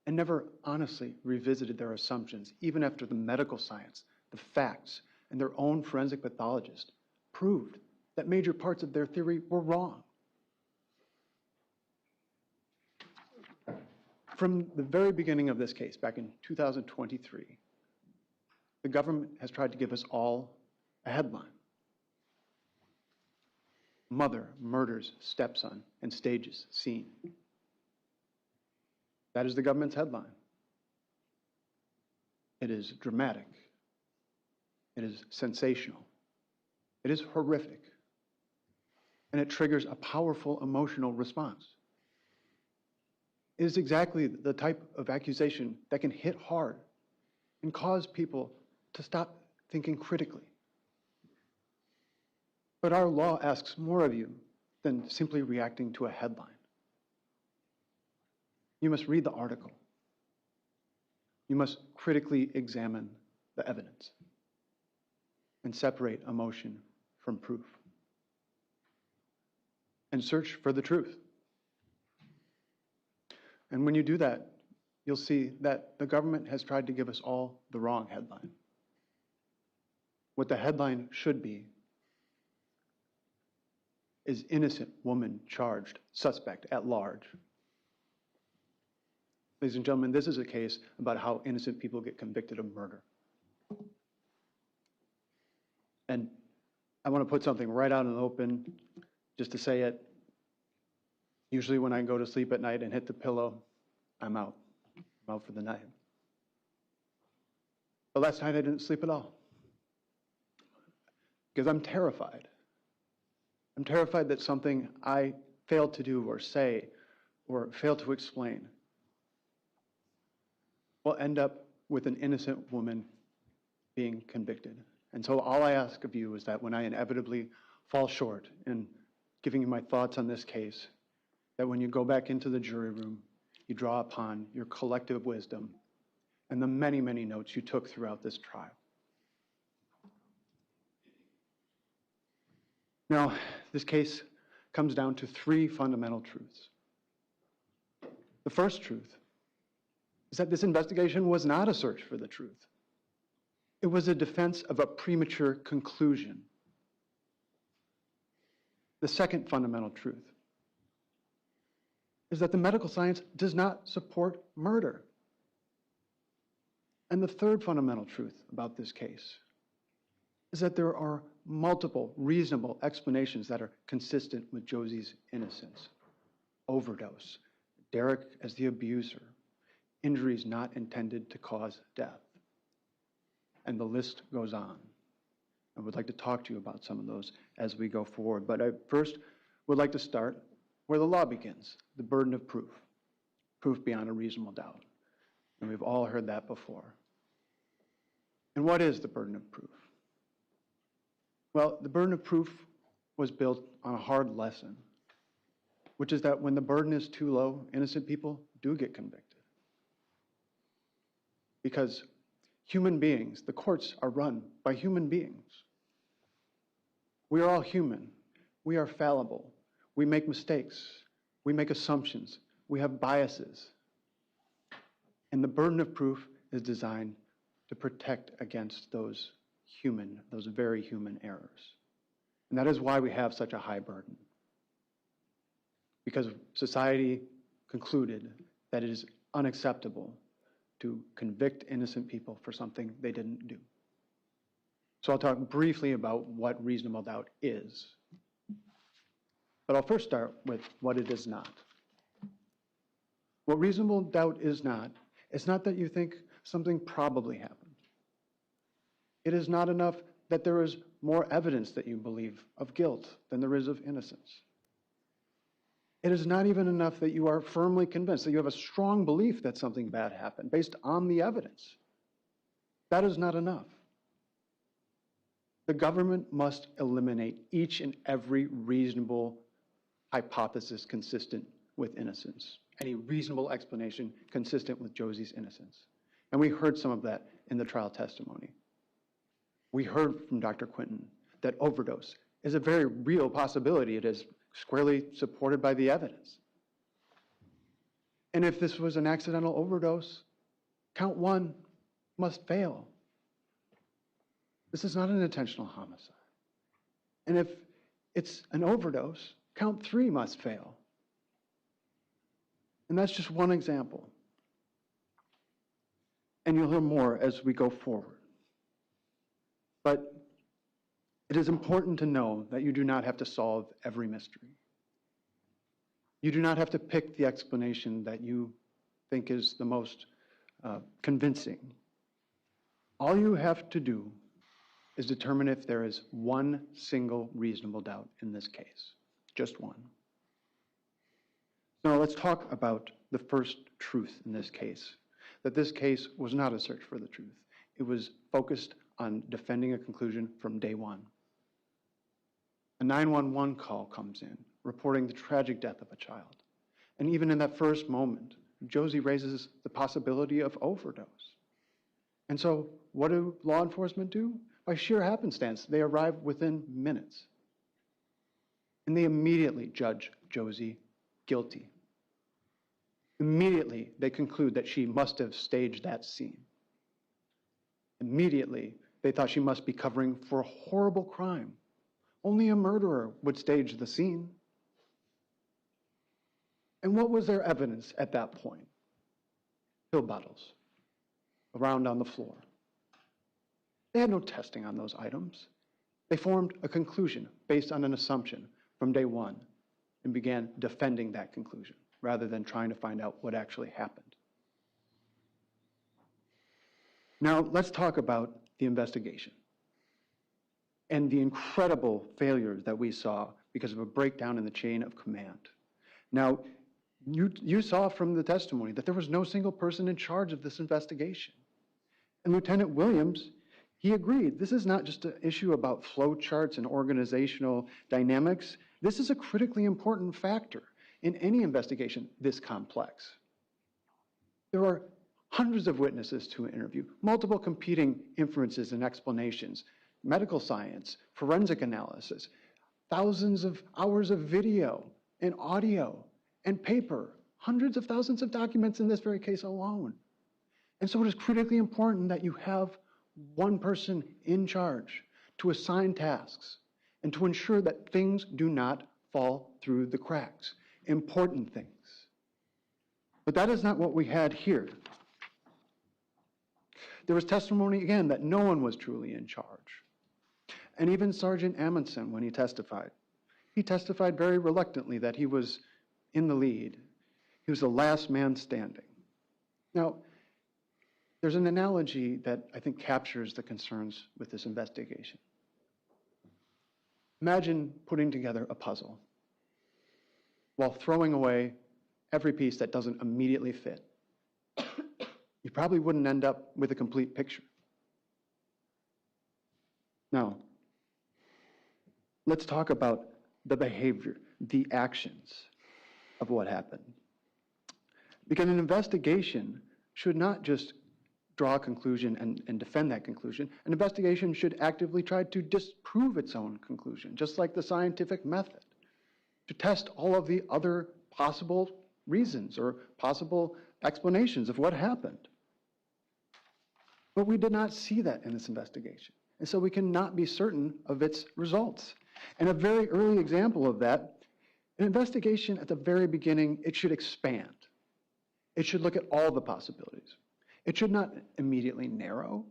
and never honestly revisited their assumptions, even after the medical science, the facts, and their own forensic pathologist proved that major parts of their theory were wrong. From the very beginning of this case, back in 2023, the government has tried to give us all a headline. Mother murders stepson and stages scene. That is the government's headline. It is dramatic. It is sensational. It is horrific. And it triggers a powerful emotional response. It is exactly the type of accusation that can hit hard and cause people to stop thinking critically. But our law asks more of you than simply reacting to a headline. You must read the article. You must critically examine the evidence and separate emotion from proof and search for the truth. And when you do that, you'll see that the government has tried to give us all the wrong headline. What the headline should be is innocent woman charged, suspect at large. Ladies and gentlemen, this is a case about how innocent people get convicted of murder. And I want to put something right out in the open, just to say it. Usually when I go to sleep at night and hit the pillow, I'm out. I'm out for the night. But last night I didn't sleep at all. Because I'm terrified. I'm terrified that something I failed to do or say or failed to explain will end up with an innocent woman being convicted. And so all I ask of you is that when I inevitably fall short in giving you my thoughts on this case, that when you go back into the jury room, you draw upon your collective wisdom and the many, many notes you took throughout this trial. Now, this case comes down to 3 fundamental truths. The first truth is that this investigation was not a search for the truth. It was a defense of a premature conclusion. The second fundamental truth is that the medical science does not support murder. And the third fundamental truth about this case is that there are multiple reasonable explanations that are consistent with Josie's innocence. Overdose, Derek as the abuser, injuries not intended to cause death. And the list goes on. I would like to talk to you about some of those as we go forward. But I first would like to start where the law begins, the burden of proof. Proof beyond a reasonable doubt. And we've all heard that before. And what is the burden of proof? Well, the burden of proof was built on a hard lesson, which is that when the burden is too low, innocent people do get convicted. Because human beings, the courts are run by human beings. We are all human. We are fallible. We make mistakes. We make assumptions. We have biases. And the burden of proof is designed to protect against those very human errors. And that is why we have such a high burden. Because society concluded that it is unacceptable to convict innocent people for something they didn't do. So I'll talk briefly about what reasonable doubt is. But I'll first start with what it is not. What reasonable doubt is not, it's not that you think something probably happened. It is not enough that there is more evidence that you believe of guilt than there is of innocence. It is not even enough that you are firmly convinced, that you have a strong belief that something bad happened based on the evidence. That is not enough. The government must eliminate each and every reasonable hypothesis consistent with innocence, any reasonable explanation consistent with Josie's innocence. And we heard some of that in the trial testimony. We heard from Dr. Quinton that overdose is a very real possibility. It is squarely supported by the evidence. And if this was an accidental overdose, count one must fail. This is not an intentional homicide. And if it's an overdose, count three must fail. And that's just one example. And you'll hear more as we go forward. But it is important to know that you do not have to solve every mystery. You do not have to pick the explanation that you think is the most convincing. All you have to do is determine if there is one single reasonable doubt in this case. Just one. Now let's talk about the first truth in this case, that this case was not a search for the truth. It was focused on defending a conclusion from day one. A 911 call comes in, reporting the tragic death of a child. And even in that first moment, Josie raises the possibility of overdose. And so what do law enforcement do? By sheer happenstance, they arrive within minutes. And they immediately judge Josie guilty. Immediately, they conclude that she must have staged that scene. Immediately, they thought she must be covering for a horrible crime. Only a murderer would stage the scene. And what was their evidence at that point? Pill bottles around on the floor. They had no testing on those items. They formed a conclusion based on an assumption from day one and began defending that conclusion rather than trying to find out what actually happened. Now, let's talk about the investigation and the incredible failures that we saw because of a breakdown in the chain of command. Now, you saw from the testimony that there was no single person in charge of this investigation. And Lieutenant Williams, he agreed, this is not just an issue about flow charts and organizational dynamics. This is a critically important factor in any investigation this complex. There are hundreds of witnesses to interview, multiple competing inferences and explanations, medical science, forensic analysis, thousands of hours of video and audio and paper, hundreds of thousands of documents in this very case alone. And so it is critically important that you have one person in charge to assign tasks and to ensure that things do not fall through the cracks, important things. But that is not what we had here. There was testimony, again, that no one was truly in charge. And even Sergeant Amundsen, when he testified very reluctantly that he was in the lead. He was the last man standing. Now, there's an analogy that I think captures the concerns with this investigation. Imagine putting together a puzzle while throwing away every piece that doesn't immediately fit. You probably wouldn't end up with a complete picture. Now, let's talk about the behavior, the actions of what happened. Because an investigation should not just draw a conclusion and defend that conclusion. An investigation should actively try to disprove its own conclusion, just like the scientific method, to test all of the other possible reasons or possible explanations of what happened. But we did not see that in this investigation, and so we cannot be certain of its results. And a very early example of that, an investigation at the very beginning, it should expand. It should look at all the possibilities. It should not immediately narrow,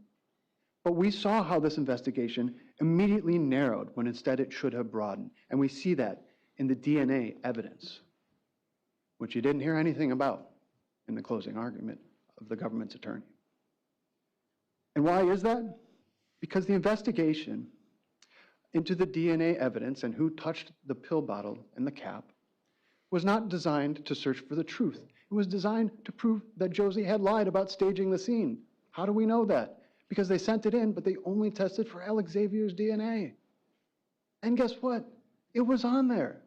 but we saw how this investigation immediately narrowed when instead it should have broadened. And we see that in the DNA evidence, which you didn't hear anything about in the closing argument of the government's attorney. And why is that? Because the investigation into the DNA evidence and who touched the pill bottle and the cap was not designed to search for the truth. It was designed to prove that Josie had lied about staging the scene. How do we know that? Because they sent it in, but they only tested for Alexavier's DNA. And guess what? It was on there.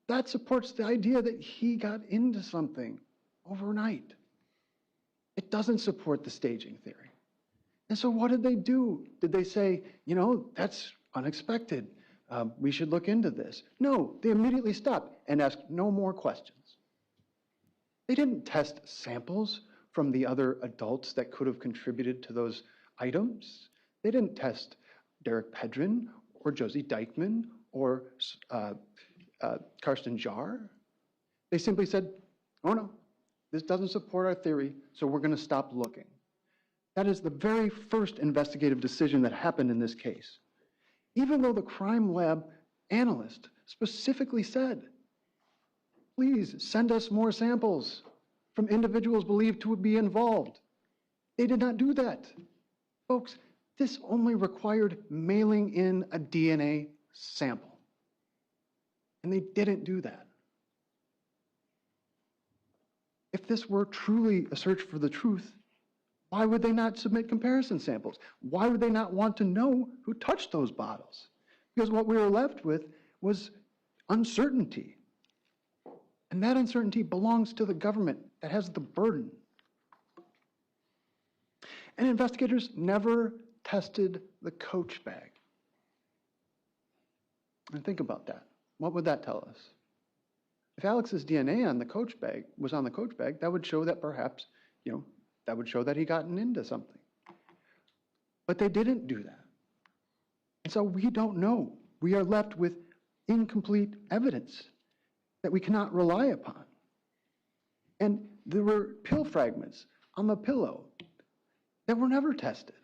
That supports the idea that he got into something overnight. It doesn't support the staging theory. And so what did they do? Did they say, you know, that's unexpected. We should look into this. No, they immediately stopped and asked no more questions. They didn't test samples from the other adults that could have contributed to those items. They didn't test Derek Pedrin or Josie Dikeman or Karsten Jar. They simply said, oh no, this doesn't support our theory, so we're going to stop looking. That is the very first investigative decision that happened in this case. Even though the crime lab analyst specifically said, please send us more samples from individuals believed to be involved. They did not do that. Folks, this only required mailing in a DNA sample. And they didn't do that. If this were truly a search for the truth, why would they not submit comparison samples? Why would they not want to know who touched those bottles? Because what we were left with was uncertainty. And that uncertainty belongs to the government that has the burden. And investigators never tested the coach bag. And think about that. What would that tell us? If Alex's DNA on the coach bag was on the coach bag, that would show that perhaps, that would show that he gotten into something. But they didn't do that. And so we don't know. We are left with incomplete evidence that we cannot rely upon. And there were pill fragments on the pillow that were never tested.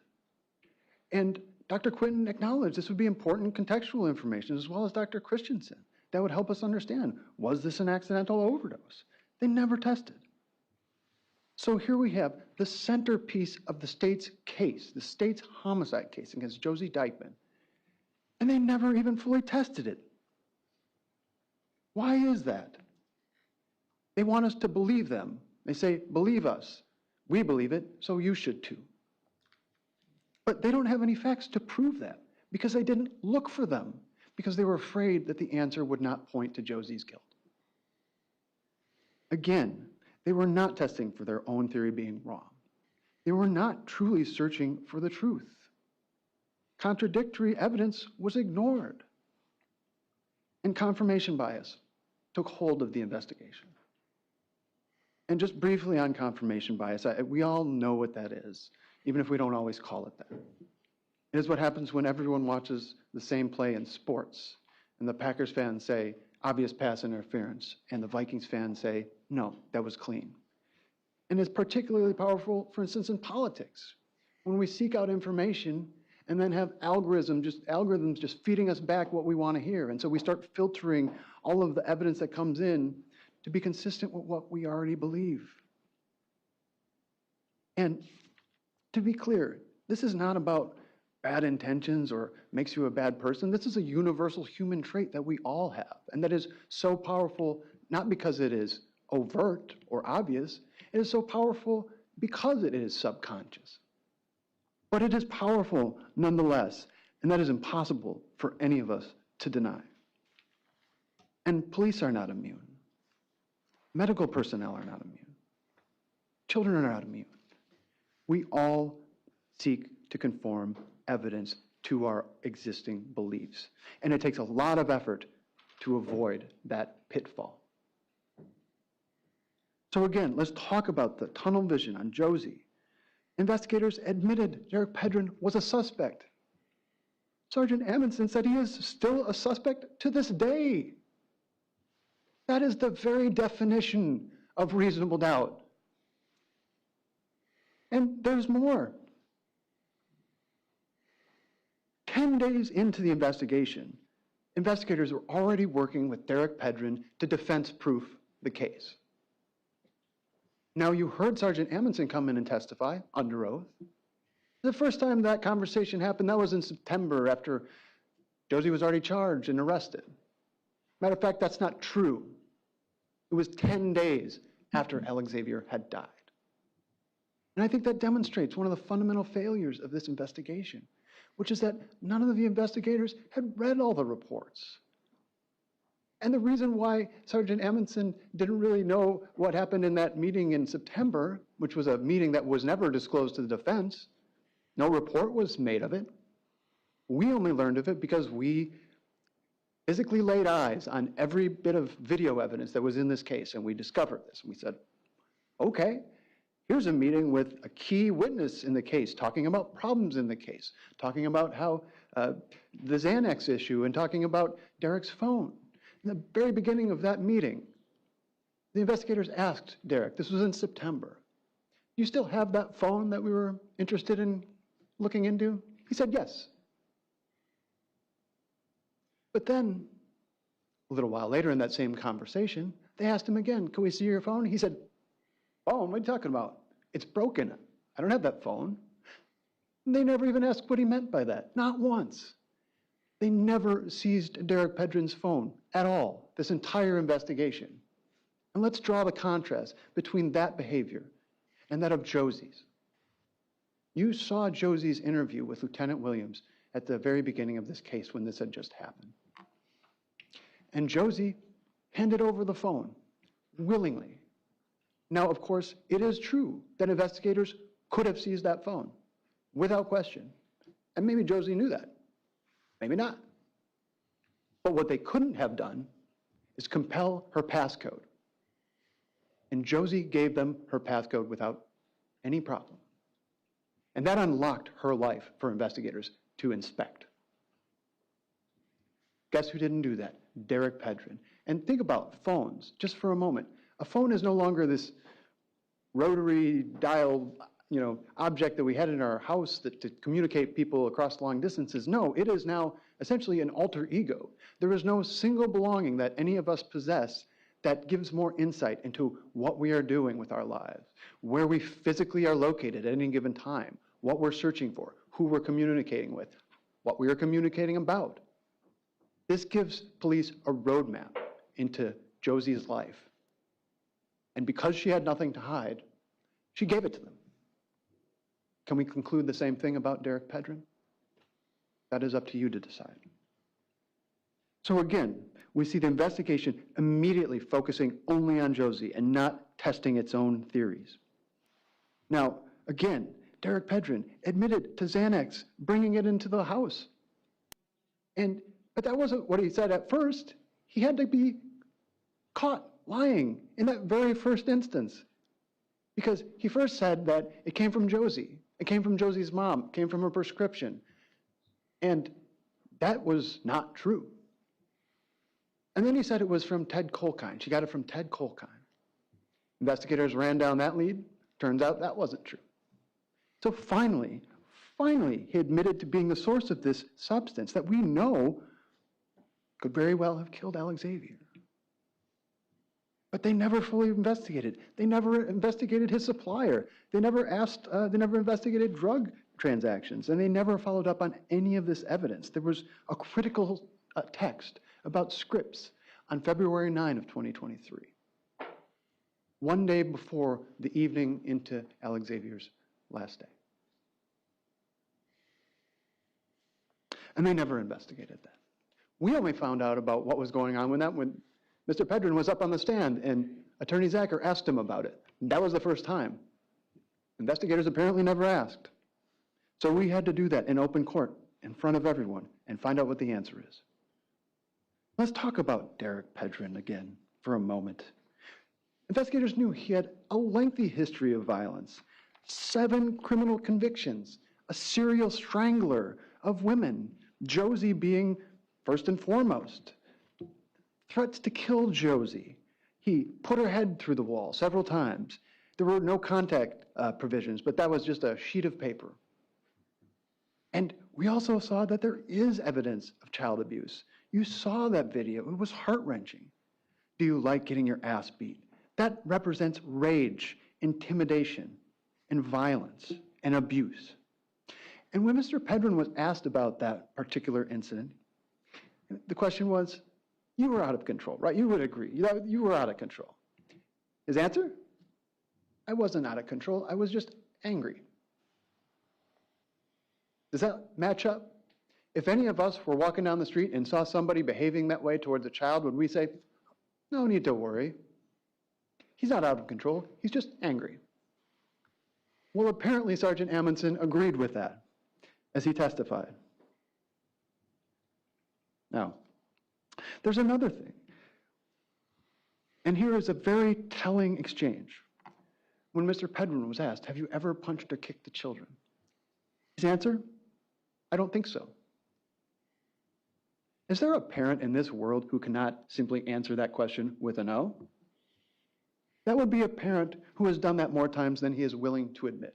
And Dr. Quinton acknowledged this would be important contextual information, as well as Dr. Christensen, that would help us understand, was this an accidental overdose? They never tested. So here we have the centerpiece of the state's case, the state's homicide case against Josie Dikeman, and they never even fully tested it. Why is that? They want us to believe them. They say, believe us. We believe it, so you should too. But they don't have any facts to prove that because they didn't look for them, because they were afraid that the answer would not point to Josie's guilt. Again, they were not testing for their own theory being wrong. They were not truly searching for the truth. Contradictory evidence was ignored. And confirmation bias took hold of the investigation. And just briefly on confirmation bias, we all know what that is. even if we don't always call it that. It is what happens when everyone watches the same play in sports, and the Packers fans say, obvious pass interference, and the Vikings fans say, no, that was clean. And it's particularly powerful, for instance, in politics, when we seek out information and then have algorithms just feeding us back what we want to hear. And so we start filtering all of the evidence that comes in to be consistent with what we already believe. And to be clear, this is not about bad intentions or makes you a bad person. This is a universal human trait that we all have, and that is so powerful, not because it is overt or obvious, it is so powerful because it is subconscious. But it is powerful nonetheless, and that is impossible for any of us to deny. And police are not immune. Medical personnel are not immune. Children are not immune. We all seek to conform evidence to our existing beliefs. And it takes a lot of effort to avoid that pitfall. So again, let's talk about the tunnel vision on Josie. Investigators admitted Derek Pedrin was a suspect. Sergeant Amundsen said he is still a suspect to this day. That is the very definition of reasonable doubt. And there's more. 10 days into the investigation, investigators were already working with Derek Pedrin to defense-proof the case. Now, you heard Sergeant Amundsen come in and testify under oath. The first time that conversation happened, that was in September after Josie was already charged and arrested. Matter of fact, that's not true. It was 10 days after Alexavier had died. And I think that demonstrates one of the fundamental failures of this investigation, which is that none of the investigators had read all the reports. And the reason why Sergeant Amundsen didn't really know what happened in that meeting in September, which was a meeting that was never disclosed to the defense, no report was made of it. We only learned of it because we physically laid eyes on every bit of video evidence that was in this case, and we discovered this. And we said, okay, here's a meeting with a key witness in the case, talking about problems in the case, talking about how the Xanax issue, and talking about Derek's phone. In the very beginning of that meeting, the investigators asked Derek, this was in September, do you still have that phone that we were interested in looking into? He said yes. But then, a little while later in that same conversation, they asked him again, can we see your phone? He said, phone, what are you talking about? It's broken. I don't have that phone. And they never even asked what he meant by that, not once. They never seized Derek Pedrin's phone at all, this entire investigation. And let's draw the contrast between that behavior and that of Josie's. You saw Josie's interview with Lieutenant Williams at the very beginning of this case when this had just happened. And Josie handed over the phone willingly. Now, of course, it is true that investigators could have seized that phone without question. And maybe Josie knew that. Maybe not. But what they couldn't have done is compel her passcode. And Josie gave them her passcode without any problem. And that unlocked her life for investigators to inspect. Guess who didn't do that? Derek Pedrin. And think about phones, just for a moment. A phone is no longer this rotary dial, object that we had in our house to communicate people across long distances. No, it is now essentially an alter ego. There is no single belonging that any of us possess that gives more insight into what we are doing with our lives, where we physically are located at any given time, what we're searching for, who we're communicating with, what we are communicating about. This gives police a roadmap into Josie's life. And because she had nothing to hide, she gave it to them. Can we conclude the same thing about Derek Pedrin? That is up to you to decide. So again, we see the investigation immediately focusing only on Josie and not testing its own theories. Now, again, Derek Pedrin admitted to Xanax bringing it into the house. But that wasn't what he said at first. He had to be caught lying in that very first instance. Because he first said that it came from Josie. It came from Josie's mom, it came from her prescription. And that was not true. And then he said it was from Ted Colkine. She got it from Ted Colkine. Investigators ran down that lead. Turns out that wasn't true. So finally, he admitted to being the source of this substance that we know could very well have killed Alexavier. But they never fully investigated. They never investigated his supplier. They never investigated drug transactions, and they never followed up on any of this evidence. There was a critical text about scripts on February 9 of 2023, one day before the evening into Alexavier's last day. And they never investigated that. We only found out about what was going on when Mr. Pedrin was up on the stand and Attorney Zacher asked him about it. That was the first time. Investigators apparently never asked. So we had to do that in open court in front of everyone and find out what the answer is. Let's talk about Derek Pedrin again for a moment. Investigators knew he had a lengthy history of violence, 7 criminal convictions, a serial strangler of women, Josie being first and foremost. Threats to kill Josie. He put her head through the wall several times. There were no contact provisions, but that was just a sheet of paper. And we also saw that there is evidence of child abuse. You saw that video. It was heart-wrenching. Do you like getting your ass beat? That represents rage, intimidation, and violence, and abuse. And when Mr. Pedrin was asked about that particular incident, the question was, you were out of control, right? You would agree. You were out of control. His answer? I wasn't out of control. I was just angry. Does that match up? If any of us were walking down the street and saw somebody behaving that way towards a child, would we say, no need to worry. He's not out of control. He's just angry. Well, apparently Sergeant Amundsen agreed with that as he testified. Now, there's another thing. And here is a very telling exchange. When Mr. Pedrin was asked, have you ever punched or kicked the children? His answer, I don't think so. Is there a parent in this world who cannot simply answer that question with a no? That would be a parent who has done that more times than he is willing to admit.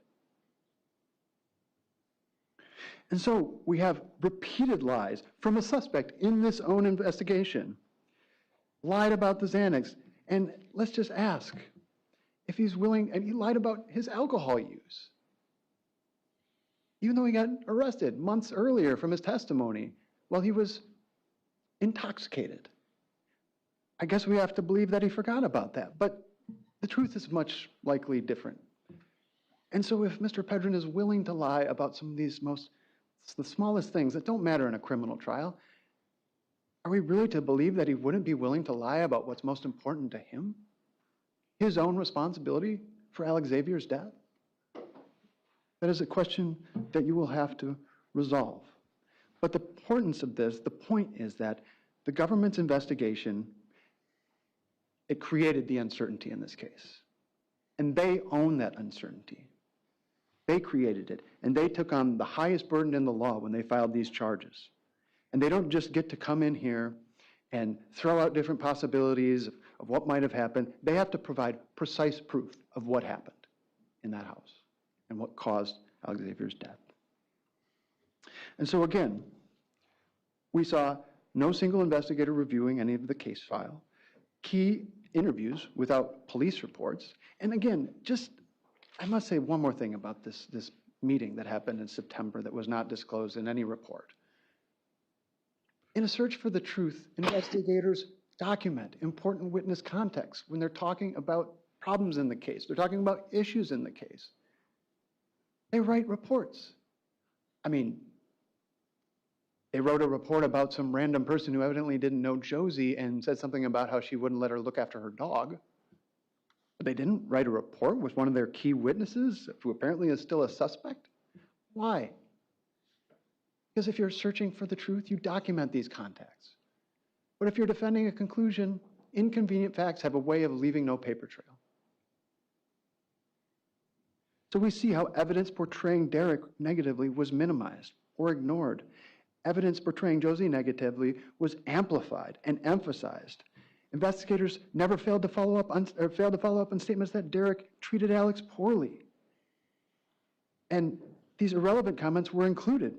And so we have repeated lies from a suspect in this own investigation. Lied about the Xanax. And let's just ask if he's willing, and he lied about his alcohol use. Even though he got arrested months earlier from his testimony while he was intoxicated. I guess we have to believe that he forgot about that. But the truth is much likely different. And so if Mr. Pedrin is willing to lie about some of these the smallest things that don't matter in a criminal trial, are we really to believe that he wouldn't be willing to lie about what's most important to him? His own responsibility for Alexavier's death? That is a question that you will have to resolve. But the importance of this, the point is that the government's investigation, it created the uncertainty in this case. And they own that uncertainty. They created it, and they took on the highest burden in the law when they filed these charges. And they don't just get to come in here and throw out different possibilities of what might have happened. They have to provide precise proof of what happened in that house and what caused Alexavier's death. And so again, we saw no single investigator reviewing any of the case file, key interviews without police reports, and again, I must say one more thing about this meeting that happened in September that was not disclosed in any report. In a search for the truth, investigators document important witness context when they're talking about problems in the case. They're talking about issues in the case. They write reports. I mean, they wrote a report about some random person who evidently didn't know Josie and said something about how she wouldn't let her look after her dog. But they didn't write a report with one of their key witnesses who apparently is still a suspect. Why? Because if you're searching for the truth, you document these contacts. But if you're defending a conclusion, inconvenient facts have a way of leaving no paper trail. So we see how evidence portraying Derek negatively was minimized or ignored. Evidence portraying Josie negatively was amplified and emphasized. Investigators never failed to follow up on statements that Derek treated Alex poorly. And these irrelevant comments were included.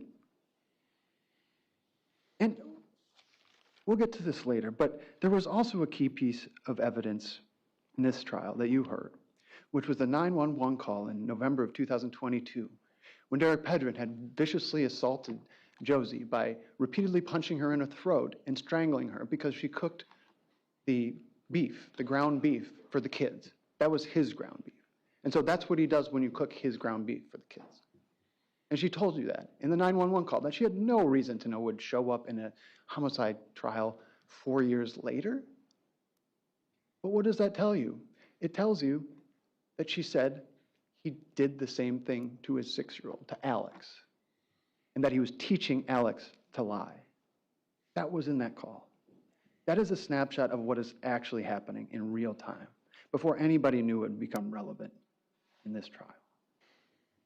And we'll get to this later, but there was also a key piece of evidence in this trial that you heard, which was the 911 call in November of 2022, when Derek Pedrin had viciously assaulted Josie by repeatedly punching her in the throat and strangling her because she cooked the beef, the ground beef, for the kids. That was his ground beef. And so that's what he does when you cook his ground beef for the kids. And she told you that in the 911 call, that she had no reason to know would show up in a homicide trial 4 years later. But what does that tell you? It tells you that she said he did the same thing to his 6-year-old, to Alex, and that he was teaching Alex to lie. That was in that call. That is a snapshot of what is actually happening in real time, before anybody knew it would become relevant in this trial.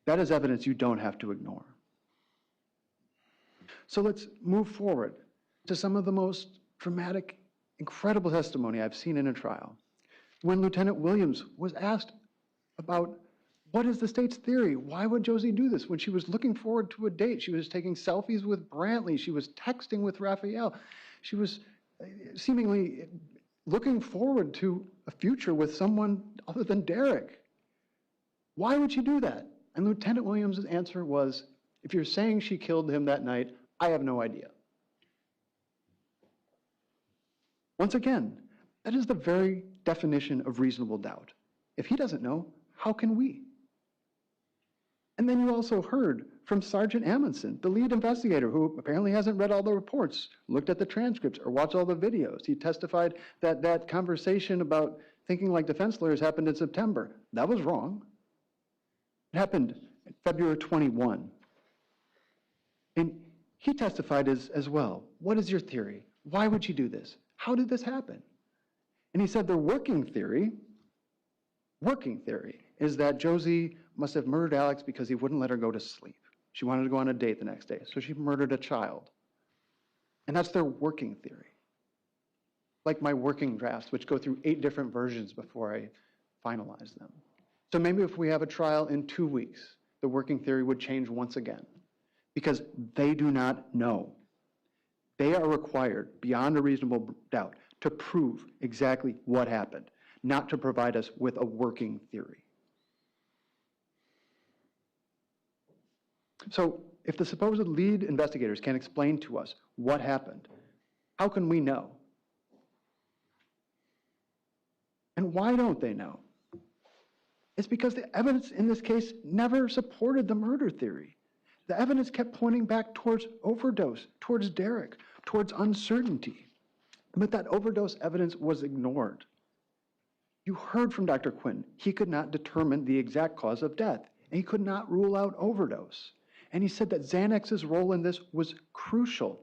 That is evidence you don't have to ignore. So let's move forward to some of the most dramatic, incredible testimony I've seen in a trial. When Lieutenant Williams was asked about what is the state's theory? Why would Josie do this? When she was looking forward to a date, she was taking selfies with Brantley, she was texting with Raphael, she was seemingly looking forward to a future with someone other than Derek. Why would she do that? And Lieutenant Williams' answer was, if you're saying she killed him that night, I have no idea. Once again, that is the very definition of reasonable doubt. If he doesn't know, how can we? And then you also heard from Sergeant Amundsen, the lead investigator, who apparently hasn't read all the reports, looked at the transcripts, or watched all the videos. He testified that that conversation about thinking like defense lawyers happened in September. That was wrong. It happened February 21. And he testified as well. What is your theory? Why would you do this? How did this happen? And he said their working theory is that Josie must have murdered Alex because he wouldn't let her go to sleep. She wanted to go on a date the next day, so she murdered a child. And that's their working theory. Like my working drafts, which go through 8 different versions before I finalize them. So maybe if we have a trial in 2 weeks, the working theory would change once again, because they do not know. They are required, beyond a reasonable doubt, to prove exactly what happened, not to provide us with a working theory. So if the supposed lead investigators can explain to us what happened, how can we know? And why don't they know? It's because the evidence in this case never supported the murder theory. The evidence kept pointing back towards overdose, towards Derek, towards uncertainty. But that overdose evidence was ignored. You heard from Dr. Quinn. He could not determine the exact cause of death, and he could not rule out overdose. And he said that Xanax's role in this was crucial.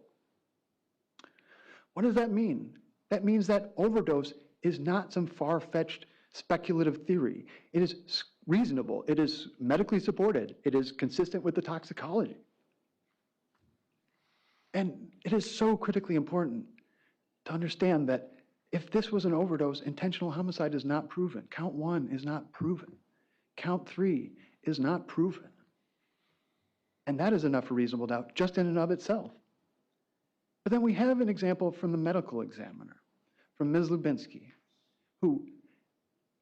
What does that mean? That means that overdose is not some far-fetched speculative theory. It is reasonable. It is medically supported. It is consistent with the toxicology. And it is so critically important to understand that if this was an overdose, intentional homicide is not proven. Count 1 is not proven. Count 3 is not proven. And that is enough for reasonable doubt, just in and of itself. But then we have an example from the medical examiner, from Ms. Lubinsky, who,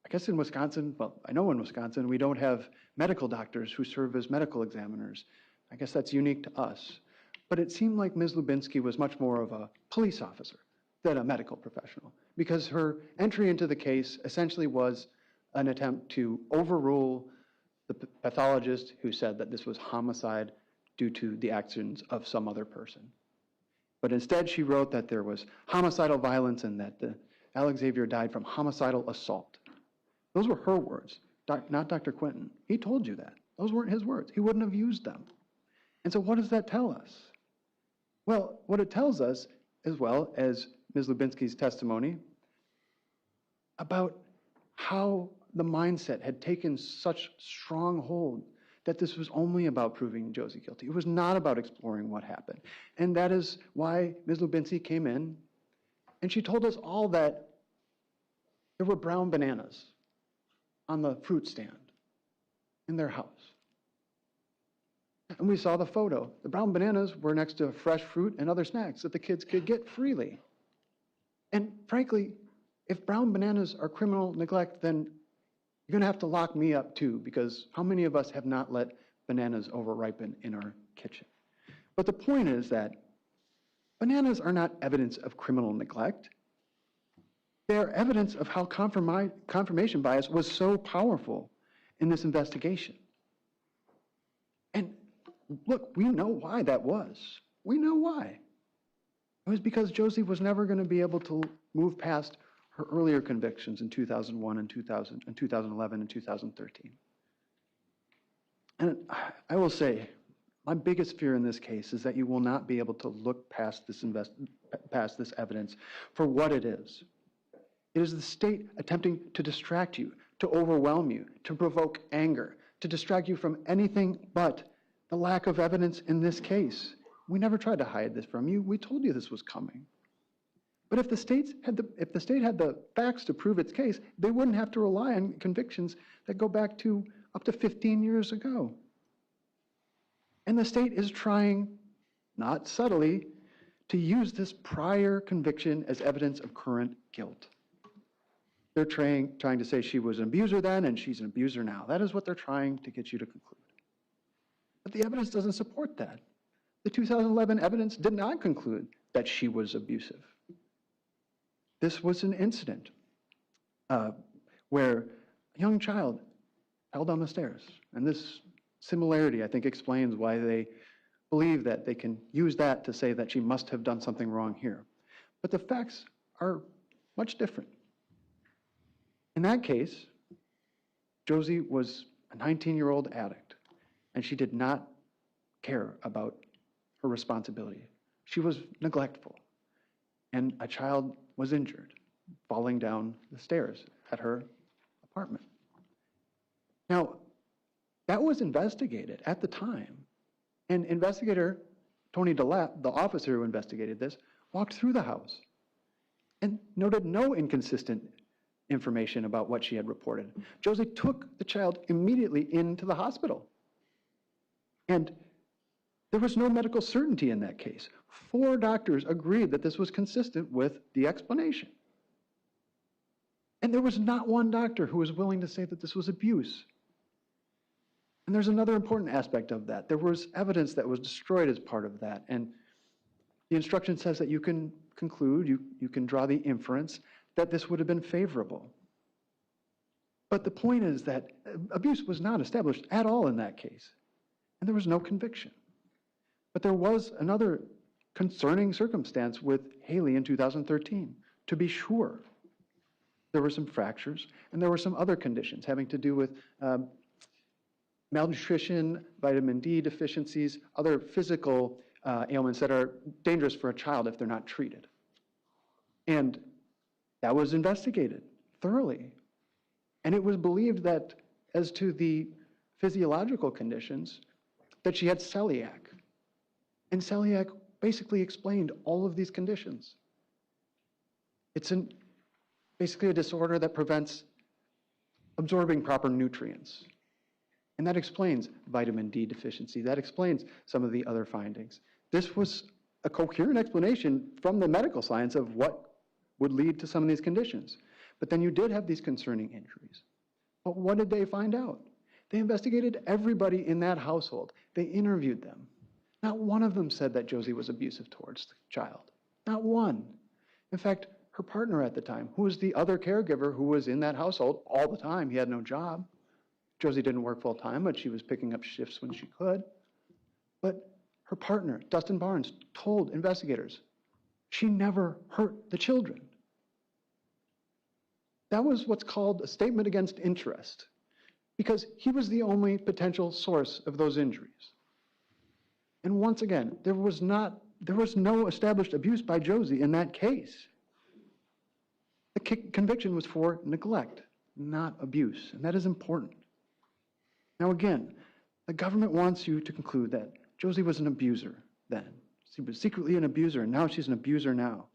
I guess in Wisconsin, well, I know in Wisconsin, we don't have medical doctors who serve as medical examiners. I guess that's unique to us. But it seemed like Ms. Lubinsky was much more of a police officer than a medical professional, because her entry into the case essentially was an attempt to overrule the pathologist who said that this was homicide due to the actions of some other person. But instead she wrote that there was homicidal violence and that Alexavier died from homicidal assault. Those were her words, not Dr. Quinton. He told you that. Those weren't his words. He wouldn't have used them. And so what does that tell us? Well, what it tells us, as well as Ms. Lubinsky's testimony, about how the mindset had taken such strong hold that this was only about proving Josie guilty. It was not about exploring what happened. And that is why Ms. Lubinski came in and she told us all that there were brown bananas on the fruit stand in their house. And we saw the photo. The brown bananas were next to fresh fruit and other snacks that the kids could get freely. And frankly, if brown bananas are criminal neglect, then you're going to have to lock me up too, because how many of us have not let bananas overripen in our kitchen? But the point is that bananas are not evidence of criminal neglect. They are evidence of how confirmation bias was so powerful in this investigation. And look, we know why that was. We know why. It was because Josie was never going to be able to move past her earlier convictions in 2001 and 2011 and 2013. And I will say, my biggest fear in this case is that you will not be able to look past this evidence for what it is. It is the state attempting to distract you, to overwhelm you, to provoke anger, to distract you from anything but the lack of evidence in this case. We never tried to hide this from you. We told you this was coming. But if the state had the facts to prove its case, they wouldn't have to rely on convictions that go back to up to 15 years ago. And the state is trying, not subtly, to use this prior conviction as evidence of current guilt. They're trying to say she was an abuser then and she's an abuser now. That is what they're trying to get you to conclude. But the evidence doesn't support that. The 2011 evidence did not conclude that she was abusive. This was an incident where a young child fell down the stairs. And this similarity, I think, explains why they believe that they can use that to say that she must have done something wrong here. But the facts are much different. In that case, Josie was a 19-year-old addict, and she did not care about her responsibility. She was neglectful, and a child was injured, falling down the stairs at her apartment. Now, that was investigated at the time, and investigator Tony DeLapp, the officer who investigated this, walked through the house and noted no inconsistent information about what she had reported. Josie took the child immediately into the hospital. And there was no medical certainty in that case. 4 doctors agreed that this was consistent with the explanation. And there was not one doctor who was willing to say that this was abuse. And there's another important aspect of that. There was evidence that was destroyed as part of that. And the instruction says that you can conclude, you can draw the inference that this would have been favorable. But the point is that abuse was not established at all in that case. And there was no conviction. But there was another concerning circumstance with Haley in 2013. To be sure, there were some fractures, and there were some other conditions having to do with malnutrition, vitamin D deficiencies, other physical ailments that are dangerous for a child if they're not treated. And that was investigated thoroughly. And it was believed that as to the physiological conditions, that she had celiac. And celiac basically explained all of these conditions. It's basically a disorder that prevents absorbing proper nutrients. And that explains vitamin D deficiency. That explains some of the other findings. This was a coherent explanation from the medical science of what would lead to some of these conditions. But then you did have these concerning injuries. But what did they find out? They investigated everybody in that household. They interviewed them. Not one of them said that Josie was abusive towards the child. Not one. In fact, her partner at the time, who was the other caregiver who was in that household all the time, he had no job. Josie didn't work full time, but she was picking up shifts when she could. But her partner, Dustin Barnes, told investigators she never hurt the children. That was what's called a statement against interest, because he was the only potential source of those injuries. And once again, there was no established abuse by Josie in that case. The conviction was for neglect. not abuse, and that is important. Now again, the government wants you to conclude that Josie was an abuser then. She was secretly an abuser, and now she's an abuser now.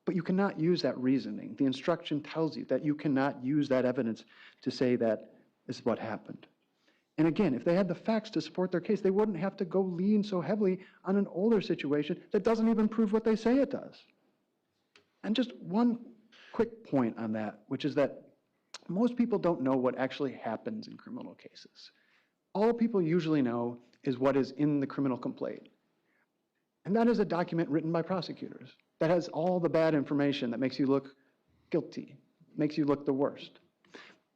But you cannot use that reasoning. The instruction tells you that you cannot use that evidence to say that this is what happened. And again, if they had the facts to support their case, they wouldn't have to go lean so heavily on an older situation that doesn't even prove what they say it does. And just one quick point on that, which is that most people don't know what actually happens in criminal cases. All people usually know is what is in the criminal complaint. And that is a document written by prosecutors that has all the bad information that makes you look guilty, makes you look the worst.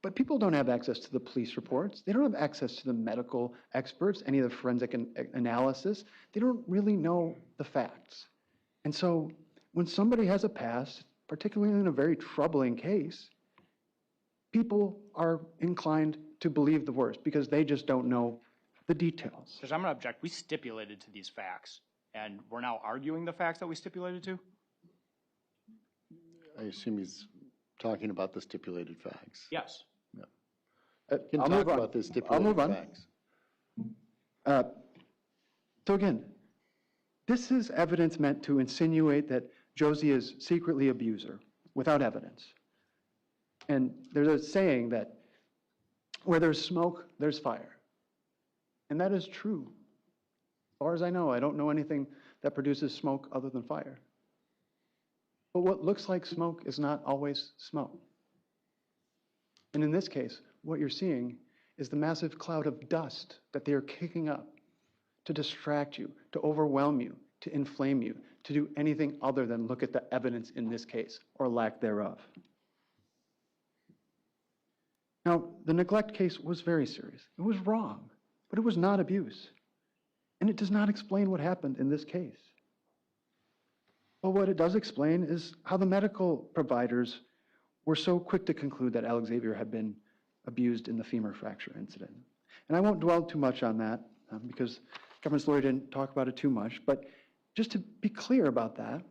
But people don't have access to the police reports. They don't have access to the medical experts, any of the forensic analysis. They don't really know the facts. And so when somebody has a past, particularly in a very troubling case, people are inclined to believe the worst because they just don't know the details. Judge, I'm going to object. We stipulated to these facts, and we're now arguing the facts that we stipulated to? I assume he's talking about the stipulated facts. Yes. Can I'll talk move on. about the I'll stipulated move on. facts. So again, this is evidence meant to insinuate that Josie is secretly abuser without evidence. And there's a saying that where there's smoke, there's fire. And that is true. As far as I know, I don't know anything that produces smoke other than fire. But what looks like smoke is not always smoke. And in this case, what you're seeing is the massive cloud of dust that they are kicking up to distract you, to overwhelm you, to inflame you, to do anything other than look at the evidence in this case, or lack thereof. Now, the neglect case was very serious. It was wrong, but it was not abuse. And it does not explain what happened in this case. But what it does explain is how the medical providers were so quick to conclude that Alexavier had been abused in the femur fracture incident. And I won't dwell too much on that because government's lawyer didn't talk about it too much. But just to be clear about that,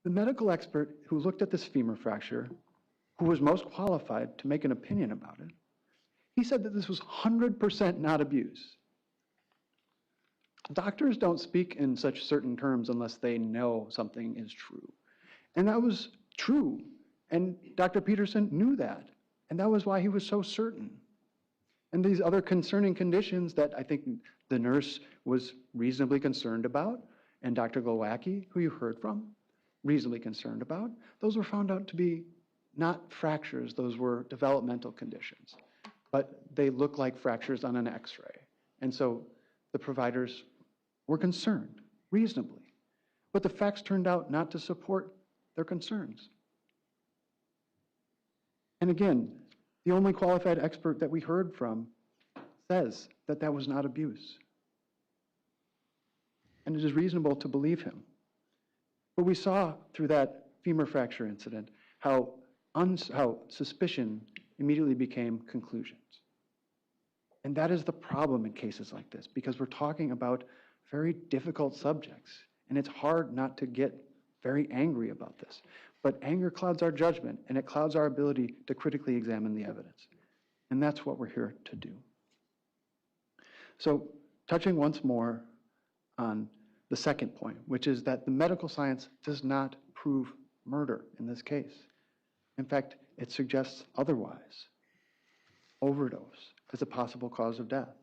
the medical expert who looked at this femur fracture, who was most qualified to make an opinion about it, he said that this was 100% not abuse. Doctors don't speak in such certain terms unless they know something is true. And that was true. And Dr. Peterson knew that. And that was why he was so certain. And these other concerning conditions that I think the nurse was reasonably concerned about, and Dr. Glowacki, who you heard from, reasonably concerned about, those were found out to be not fractures, those were developmental conditions. But they look like fractures on an x-ray. And so the providers were concerned, reasonably. But the facts turned out not to support their concerns. And again, the only qualified expert that we heard from says that that was not abuse. And it is reasonable to believe him. But we saw through that femur fracture incident how suspicion immediately became conclusions. And that is the problem in cases like this, because we're talking about very difficult subjects, and it's hard not to get very angry about this. But anger clouds our judgment, and it clouds our ability to critically examine the evidence. And that's what we're here to do. So, touching once more on the second point, which is that the medical science does not prove murder in this case. In fact, it suggests otherwise. Overdose as a possible cause of death.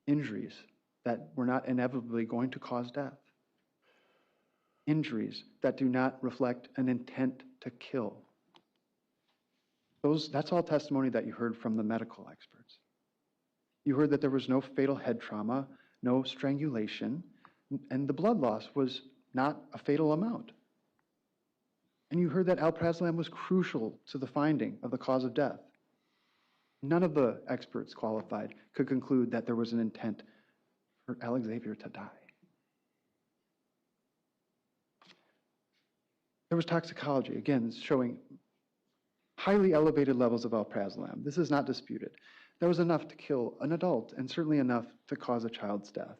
Injuries that were not inevitably going to cause death. Injuries that do not reflect an intent to kill. That's all testimony that you heard from the medical experts. You heard that there was no fatal head trauma, no strangulation, and the blood loss was not a fatal amount. And you heard that alprazolam was crucial to the finding of the cause of death. None of the experts qualified could conclude that there was an intent for Alexavier to die. There was toxicology, again, showing highly elevated levels of alprazolam. This is not disputed. That was enough to kill an adult and certainly enough to cause a child's death.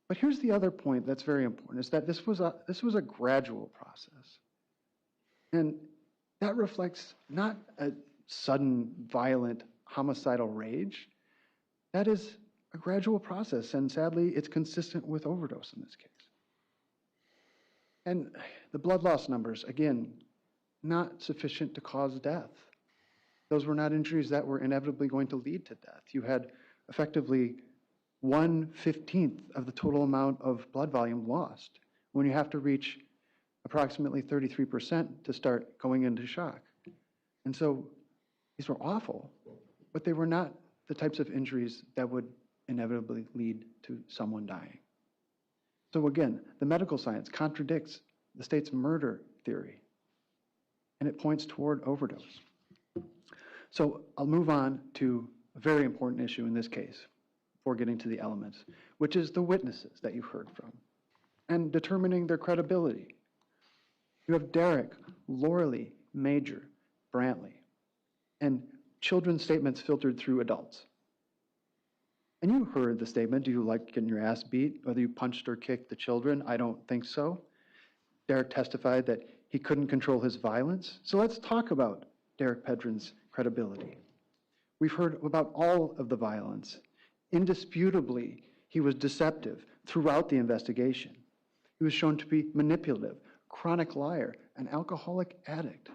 But here's the other point that's very important, is that this was a gradual process. And that reflects not a sudden, violent, homicidal rage. That is a gradual process, and sadly, it's consistent with overdose in this case. And the blood loss numbers, again, not sufficient to cause death. Those were not injuries that were inevitably going to lead to death. You had effectively 1/15 of the total amount of blood volume lost when you have to reach approximately 33% to start going into shock. And so these were awful, but they were not the types of injuries that would inevitably lead to someone dying. So again, the medical science contradicts the state's murder theory, and it points toward overdose. So I'll move on to a very important issue in this case before getting to the elements, which is the witnesses that you've heard from and determining their credibility. You have Derek, Lorley, Major, Brantley, and children's statements filtered through adults. And you heard the statement, do you like getting your ass beat, whether you punched or kicked the children? I don't think so. Derek testified that he couldn't control his violence. So let's talk about Derek Pedrin's credibility. We've heard about all of the violence. Indisputably, he was deceptive throughout the investigation. He was shown to be manipulative, chronic liar, an alcoholic addict.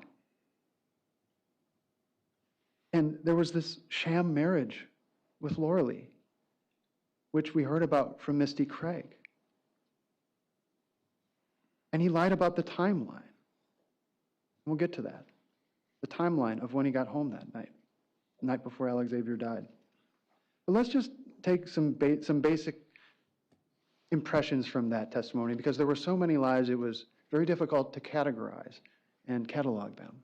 And there was this sham marriage with Lorley, which we heard about from Misty Craig. And he lied about the timeline. We'll get to that. The timeline of when he got home that night, the night before Alexavier died. But let's just take some basic impressions from that testimony, because there were so many lies, it was very difficult to categorize and catalog them.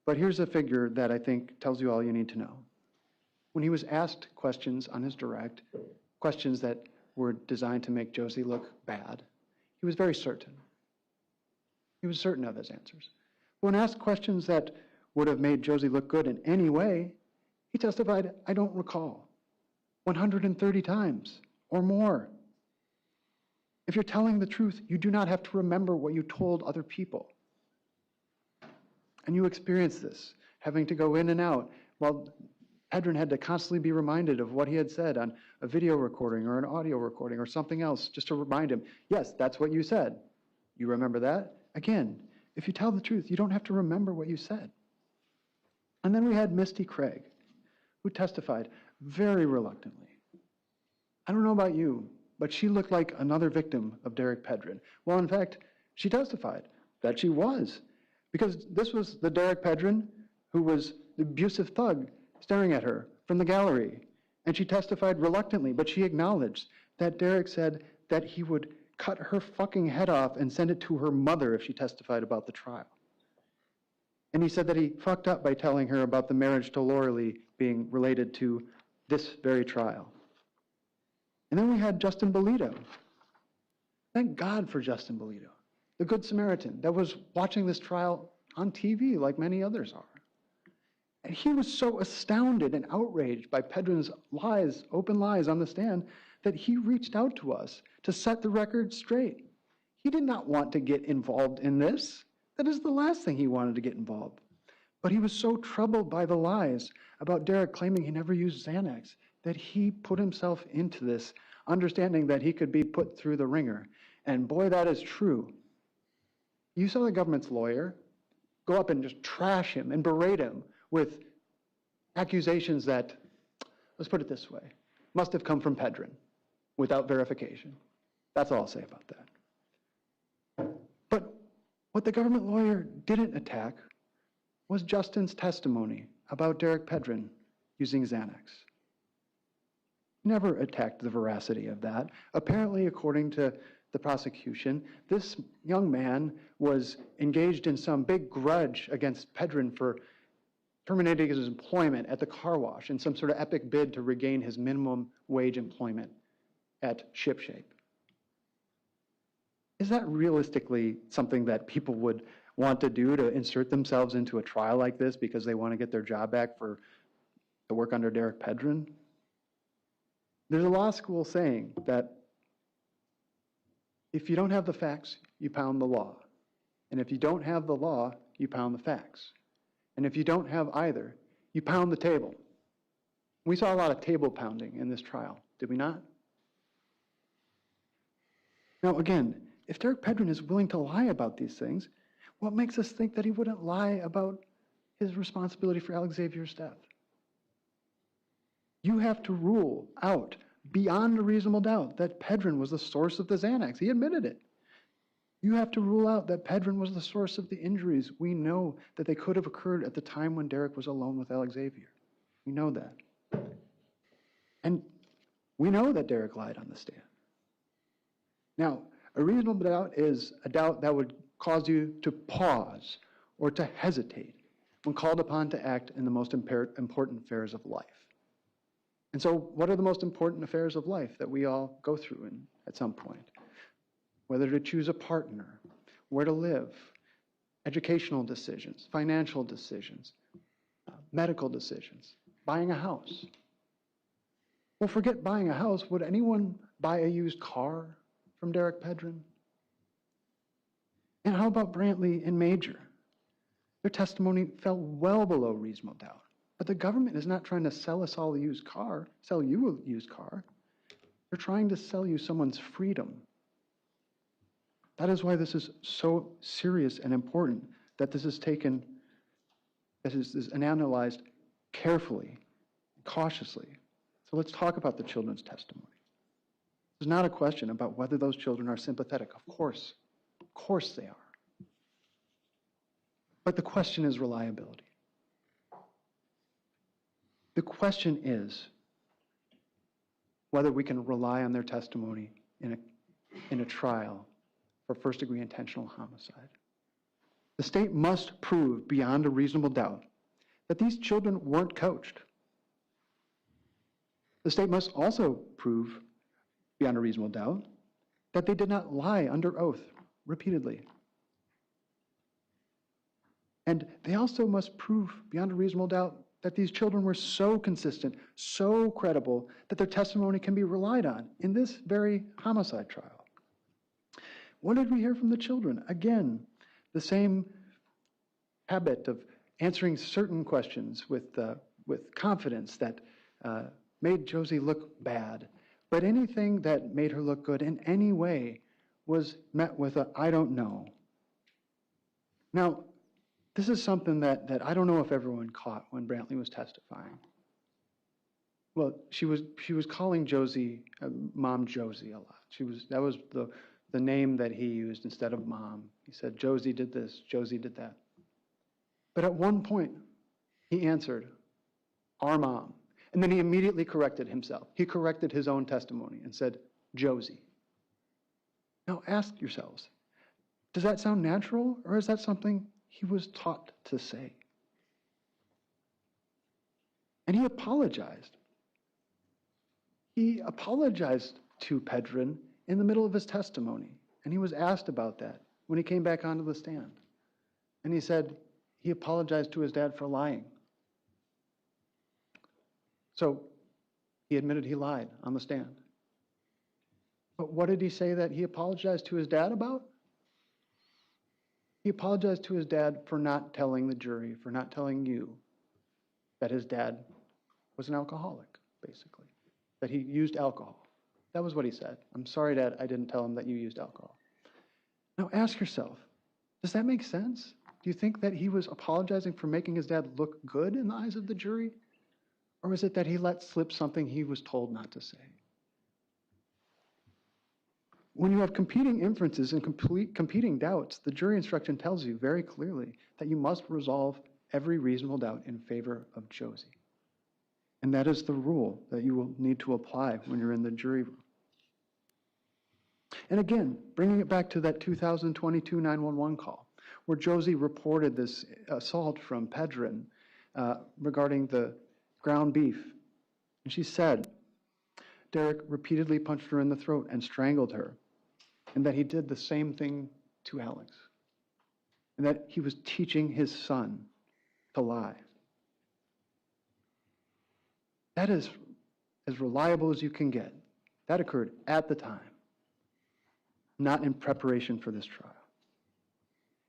But here's a figure that I think tells you all you need to know. When he was asked questions on his direct, questions that were designed to make Josie look bad, he was very certain. He was certain of his answers. When asked questions that would have made Josie look good in any way, he testified, I don't recall, 130 times or more. If you're telling the truth, you do not have to remember what you told other people. And you experience this, having to go in and out, while Pedrin had to constantly be reminded of what he had said on a video recording or an audio recording or something else, just to remind him, yes, that's what you said. You remember that? Again, if you tell the truth, you don't have to remember what you said. And then we had Misty Craig, who testified very reluctantly. I don't know about you, but she looked like another victim of Derek Pedrin. Well, in fact, she testified that she was, because this was the Derek Pedrin who was the abusive thug staring at her from the gallery. And she testified reluctantly, but she acknowledged that Derek said that he would cut her fucking head off and send it to her mother if she testified about the trial. And he said that he fucked up by telling her about the marriage to Lorley being related to this very trial. And then we had Justin Bolito. Thank God for Justin Bolito, the Good Samaritan that was watching this trial on TV like many others are. And he was so astounded and outraged by Pedrin's lies, open lies on the stand, that he reached out to us to set the record straight. He did not want to get involved in this. That is the last thing he wanted to get involved. But he was so troubled by the lies about Derek claiming he never used Xanax that he put himself into this, understanding that he could be put through the ringer. And boy, that is true. You saw the government's lawyer go up and just trash him and berate him with accusations that, let's put it this way, must have come from Pedrin without verification. That's all I'll say about that. But what the government lawyer didn't attack was Justin's testimony about Derek Pedrin using Xanax. Never attacked the veracity of that. Apparently, according to the prosecution, this young man was engaged in some big grudge against Pedrin for terminating his employment at the car wash in some sort of epic bid to regain his minimum wage employment at ShipShape. Is that realistically something that people would want to do, to insert themselves into a trial like this because they want to get their job back for the work under Derek Pedrin? There's a law school saying that if you don't have the facts, you pound the law. And if you don't have the law, you pound the facts. And if you don't have either, you pound the table. We saw a lot of table pounding in this trial, did we not? Now, again, if Derek Pedrin is willing to lie about these things, what makes us think that he wouldn't lie about his responsibility for Alexavier's death? You have to rule out beyond a reasonable doubt that Pedrin was the source of the Xanax. He admitted it. You have to rule out that Pedrin was the source of the injuries. We know that they could have occurred at the time when Derek was alone with Alexavier. We know that. And we know that Derek lied on the stand. Now, a reasonable doubt is a doubt that would cause you to pause or to hesitate when called upon to act in the most important affairs of life. And so what are the most important affairs of life that we all go through at some point? Whether to choose a partner, where to live, educational decisions, financial decisions, medical decisions, buying a house. Well, forget buying a house. Would anyone buy a used car from Derek Pedrin? And how about Brantley and Major? Their testimony fell well below reasonable doubt. But the government is not trying to sell us all a used car, sell you a used car. They're trying to sell you someone's freedom. That is why this is so serious and important, that this is taken, that is analyzed carefully, cautiously. So let's talk about the children's testimony. This is not a question about whether those children are sympathetic. Of course they are. But the question is reliability. The question is whether we can rely on their testimony in a trial for first-degree intentional homicide. The state must prove beyond a reasonable doubt that these children weren't coached. The state must also prove beyond a reasonable doubt that they did not lie under oath repeatedly. And they also must prove beyond a reasonable doubt that these children were so consistent, so credible, that their testimony can be relied on in this very homicide trial. What did we hear from the children? Again, the same habit of answering certain questions with confidence that made Josie look bad. But anything that made her look good in any way was met with a, I don't know. Now, this is something that I don't know if everyone caught when Brantley was testifying. Well, she was calling Josie, Mom Josie a lot. That was the name that he used instead of Mom. He said, Josie did this, Josie did that. But at one point, he answered, our mom. And then he immediately corrected himself. He corrected his own testimony and said, Josie. Now ask yourselves, does that sound natural, or is that something he was taught to say? And he apologized. He apologized to Pedrin in the middle of his testimony. And he was asked about that when he came back onto the stand. And he said he apologized to his dad for lying. So he admitted he lied on the stand. But what did he say that he apologized to his dad about? He apologized to his dad for not telling the jury, for not telling you that his dad was an alcoholic, basically, that he used alcohol. That was what he said. I'm sorry, Dad, I didn't tell him that you used alcohol. Now ask yourself, does that make sense? Do you think that he was apologizing for making his dad look good in the eyes of the jury? Or is it that he let slip something he was told not to say? When you have competing inferences and competing doubts, the jury instruction tells you very clearly that you must resolve every reasonable doubt in favor of Josie. And that is the rule that you will need to apply when you're in the jury room. And again, bringing it back to that 2022 911 call, where Josie reported this assault from Pedrin regarding the ground beef. And she said, Derek repeatedly punched her in the throat and strangled her, and that he did the same thing to Alex, and that he was teaching his son to lie. That is as reliable as you can get. That occurred at the time, not in preparation for this trial.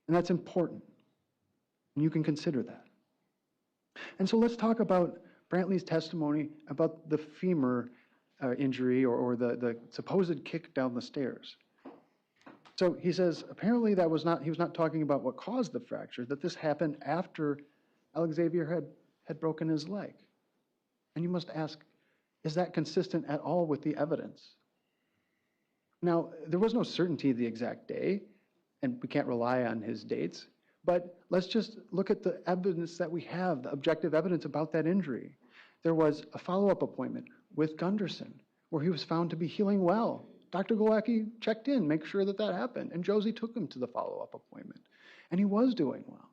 And that's important, and you can consider that. And so let's talk about Brantley's testimony about the femur injury or the supposed kick down the stairs. So he says apparently he was not talking about what caused the fracture, that this happened after Alexavier had broken his leg. And you must ask, is that consistent at all with the evidence? Now, there was no certainty of the exact day, and we can't rely on his dates, but let's just look at the evidence that we have, the objective evidence about that injury. There was a follow-up appointment with Gunderson where he was found to be healing well. Dr. Golacki checked in, make sure that happened, and Josie took him to the follow-up appointment, and he was doing well.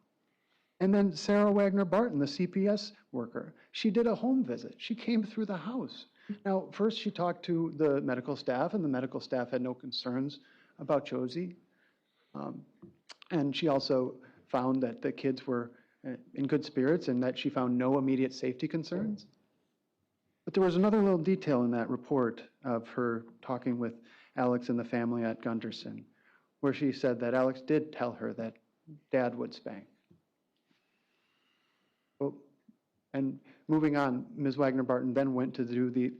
And then Sarah Wagner-Barton, the CPS worker, she did a home visit. She came through the house. Now, first she talked to the medical staff, and the medical staff had no concerns about Josie. And she also found that the kids were in good spirits and that she found no immediate safety concerns. But there was another little detail in that report of her talking with Alex and the family at Gunderson, where she said that Alex did tell her that Dad would spank. Well, and moving on, Ms. Wagner-Barton then went to do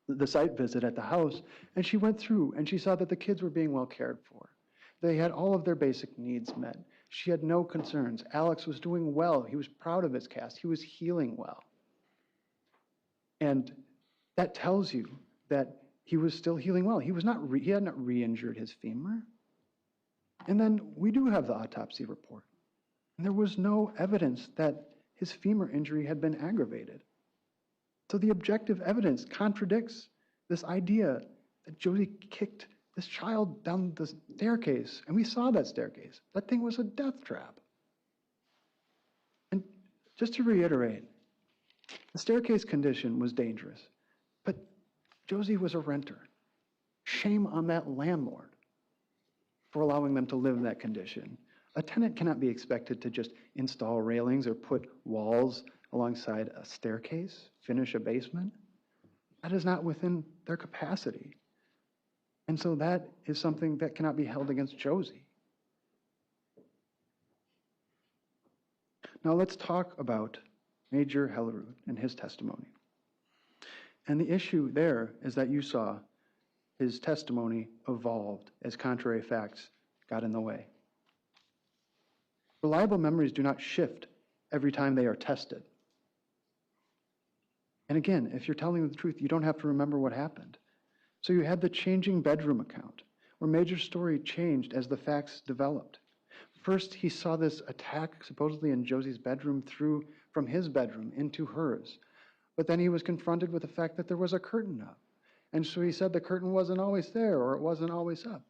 the site visit at the house, and she went through and she saw that the kids were being well cared for. They had all of their basic needs met. She had no concerns. Alex was doing well. He was proud of his cast. He was healing well. And that tells you that he was still healing well. He had not re-injured his femur. And then we do have the autopsy report. And there was no evidence that his femur injury had been aggravated. So the objective evidence contradicts this idea that Josie kicked this child down the staircase. And we saw that staircase. That thing was a death trap. And just to reiterate, the staircase condition was dangerous, but Josie was a renter. Shame on that landlord for allowing them to live in that condition. A tenant cannot be expected to just install railings or put walls alongside a staircase, finish a basement. That is not within their capacity. And so that is something that cannot be held against Josie. Now let's talk about Major Hellerud and his testimony. And the issue there is that you saw his testimony evolved as contrary facts got in the way. Reliable memories do not shift every time they are tested. And again, if you're telling the truth, you don't have to remember what happened. So you had the changing bedroom account, where Major's story changed as the facts developed. First, he saw this attack supposedly in Josie's bedroom from his bedroom into hers. But then he was confronted with the fact that there was a curtain up. And so he said the curtain wasn't always there or it wasn't always up.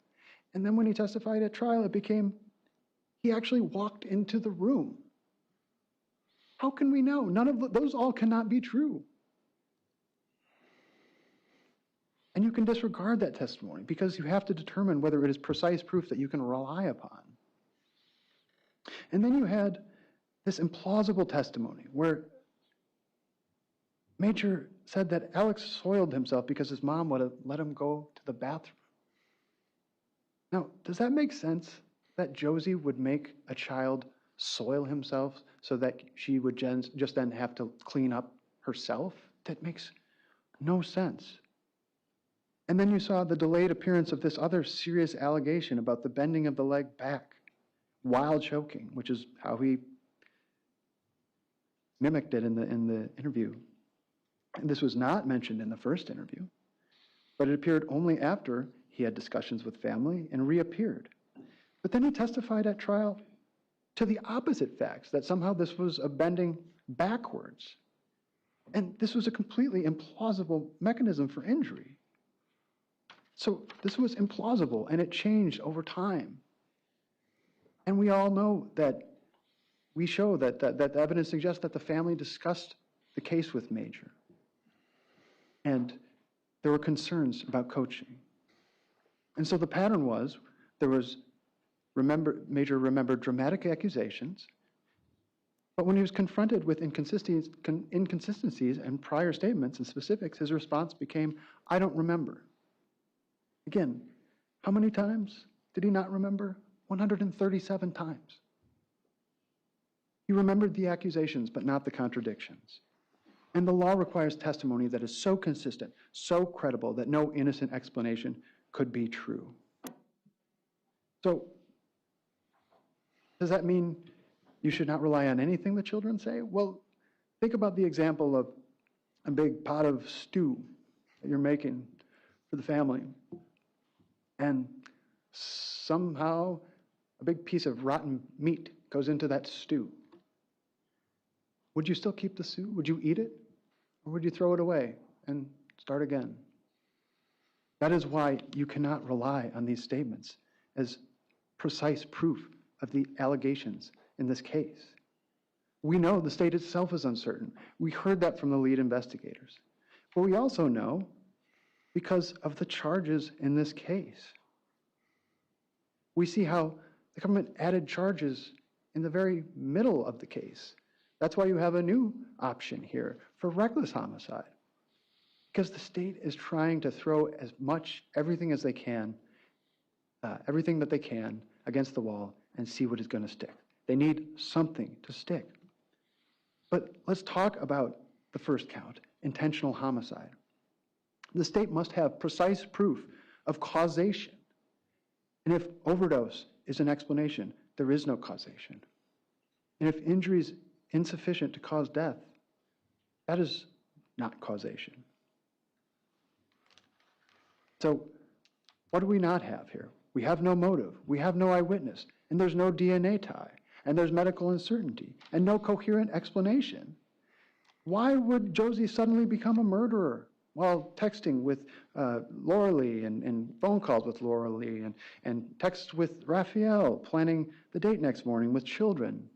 And then when he testified at trial, it became he actually walked into the room. How can we know? None of those all cannot be true. And you can disregard that testimony because you have to determine whether it is precise proof that you can rely upon. And then you had this implausible testimony where Major said that Alex soiled himself because his mom would have let him go to the bathroom. Now, does that make sense that Josie would make a child soil himself so that she would just then have to clean up herself? That makes no sense. And then you saw the delayed appearance of this other serious allegation about the bending of the leg back while choking, which is how he mimicked it in the interview. And this was not mentioned in the first interview, but it appeared only after he had discussions with family and reappeared. But then he testified at trial to the opposite facts, that somehow this was a bending backwards. And this was a completely implausible mechanism for injury. So this was implausible, and it changed over time. And we all know that we show that the evidence suggests that the family discussed the case with Major. And there were concerns about coaching. And so the pattern was, Major remembered dramatic accusations, but when he was confronted with inconsistencies and prior statements and specifics, his response became, I don't remember. Again, how many times did he not remember? 137 times. He remembered the accusations, but not the contradictions. And the law requires testimony that is so consistent, so credible, that no innocent explanation could be true. So, does that mean you should not rely on anything the children say? Well, think about the example of a big pot of stew that you're making for the family. And somehow a big piece of rotten meat goes into that stew. Would you still keep the stew? Would you eat it? Or would you throw it away and start again? That is why you cannot rely on these statements as precise proof of the allegations in this case. We know the state itself is uncertain. We heard that from the lead investigators. But we also know because of the charges in this case. We see how the government added charges in the very middle of the case. That's why you have a new option here for reckless homicide. Because the state is trying to throw as much, everything that they can against the wall and see what is going to stick. They need something to stick. But let's talk about the first count, intentional homicide. The state must have precise proof of causation. And if overdose is an explanation, there is no causation. And if injury is insufficient to cause death, that is not causation. So what do we not have here? We have no motive, we have no eyewitness, and there's no DNA tie, and there's medical uncertainty, and no coherent explanation. Why would Josie suddenly become a murderer while texting with Laura Lee and phone calls with Laura Lee and texts with Raphael, planning the date next morning with children?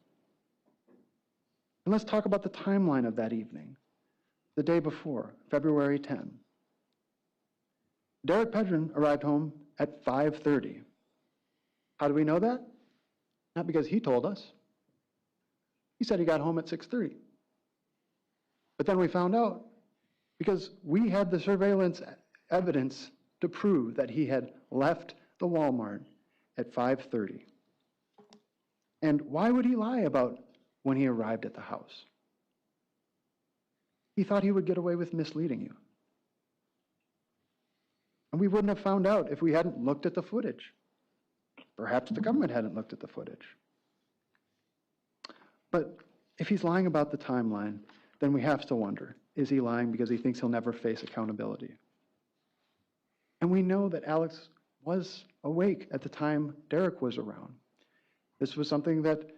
And let's talk about the timeline of that evening, the day before, February 10. Derek Pedrin arrived home at 5:30. How do we know that? Not because he told us. He said he got home at 6:30. But then we found out because we had the surveillance evidence to prove that he had left the Walmart at 5:30. And why would he lie about when he arrived at the house? He thought he would get away with misleading you. And we wouldn't have found out if we hadn't looked at the footage. Perhaps the government hadn't looked at the footage. But if he's lying about the timeline, then we have to wonder, is he lying because he thinks he'll never face accountability? And we know that Alex was awake at the time Derek was around. This was something that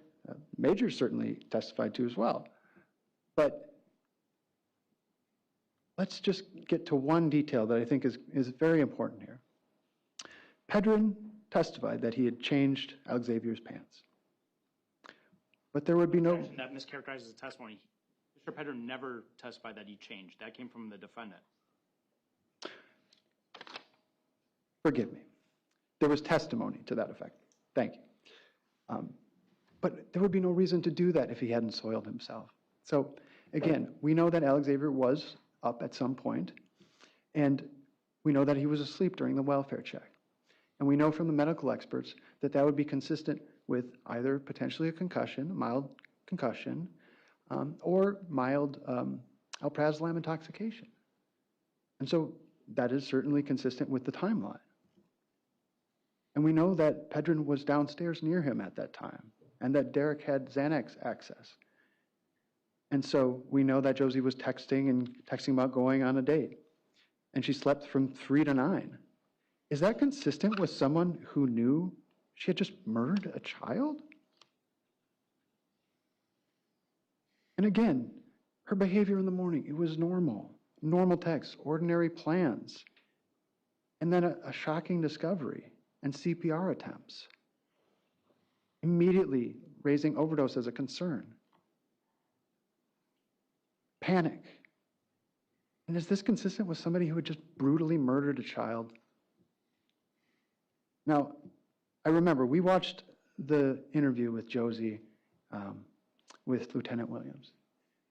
Major certainly testified to as well. But let's just get to one detail that I think is very important here. Pedrin testified that he had changed Alexavier's pants. But there would be no... That mischaracterizes the testimony. Mr. Pedrin never testified that he changed. That came from the defendant. Forgive me. There was testimony to that effect. Thank you. But there would be no reason to do that if he hadn't soiled himself. So again, we know that Alexavier was up at some point, and we know that he was asleep during the welfare check. And we know from the medical experts that that would be consistent with either potentially a concussion, a mild concussion, or mild alprazolam intoxication. And so that is certainly consistent with the timeline. And we know that Pedrin was downstairs near him at that time, and that Derek had Xanax access. And so we know that Josie was texting about going on a date. And she slept from 3 to 9. Is that consistent with someone who knew she had just murdered a child? And again, her behavior in the morning, it was normal. Normal texts, ordinary plans. And then a shocking discovery and CPR attempts. Immediately raising overdose as a concern. Panic. And is this consistent with somebody who had just brutally murdered a child? Now, I remember we watched the interview with Josie with Lieutenant Williams.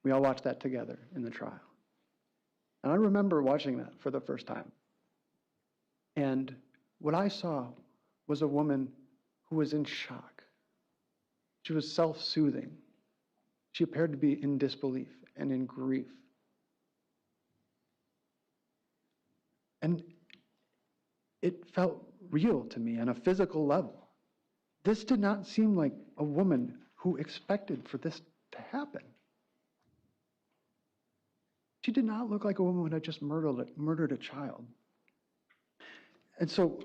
We all watched that together in the trial. And I remember watching that for the first time. And what I saw was a woman who was in shock. She was self-soothing. She appeared to be in disbelief and in grief. And it felt real to me on a physical level. This did not seem like a woman who expected for this to happen. She did not look like a woman who had just murdered a child. And so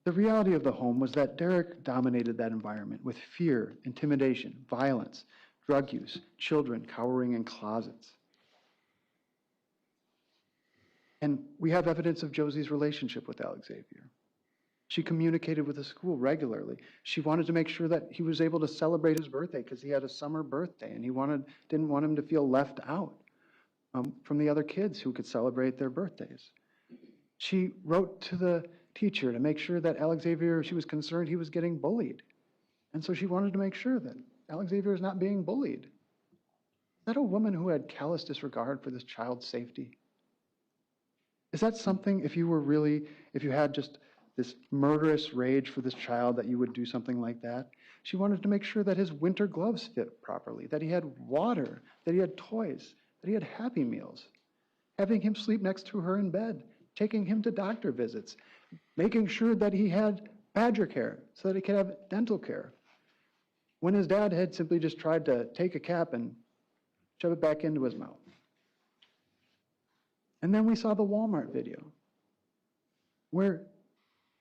the reality of the home was that Derek dominated that environment with fear, intimidation, violence, drug use, children cowering in closets. And we have evidence of Josie's relationship with Alexavier. She communicated with the school regularly. She wanted to make sure that he was able to celebrate his birthday because he had a summer birthday, and didn't want him to feel left out from the other kids who could celebrate their birthdays. She wrote to the teacher to make sure that Alexavier, she was concerned he was getting bullied. And so she wanted to make sure that Alexavier is not being bullied. Is that a woman who had callous disregard for this child's safety? Is that something, if you had just this murderous rage for this child, that you would do something like that? She wanted to make sure that his winter gloves fit properly, that he had water, that he had toys, that he had Happy Meals, having him sleep next to her in bed, taking him to doctor visits, making sure that he had badger care so that he could have dental care. When his dad had simply just tried to take a cap and shove it back into his mouth. And then we saw the Walmart video where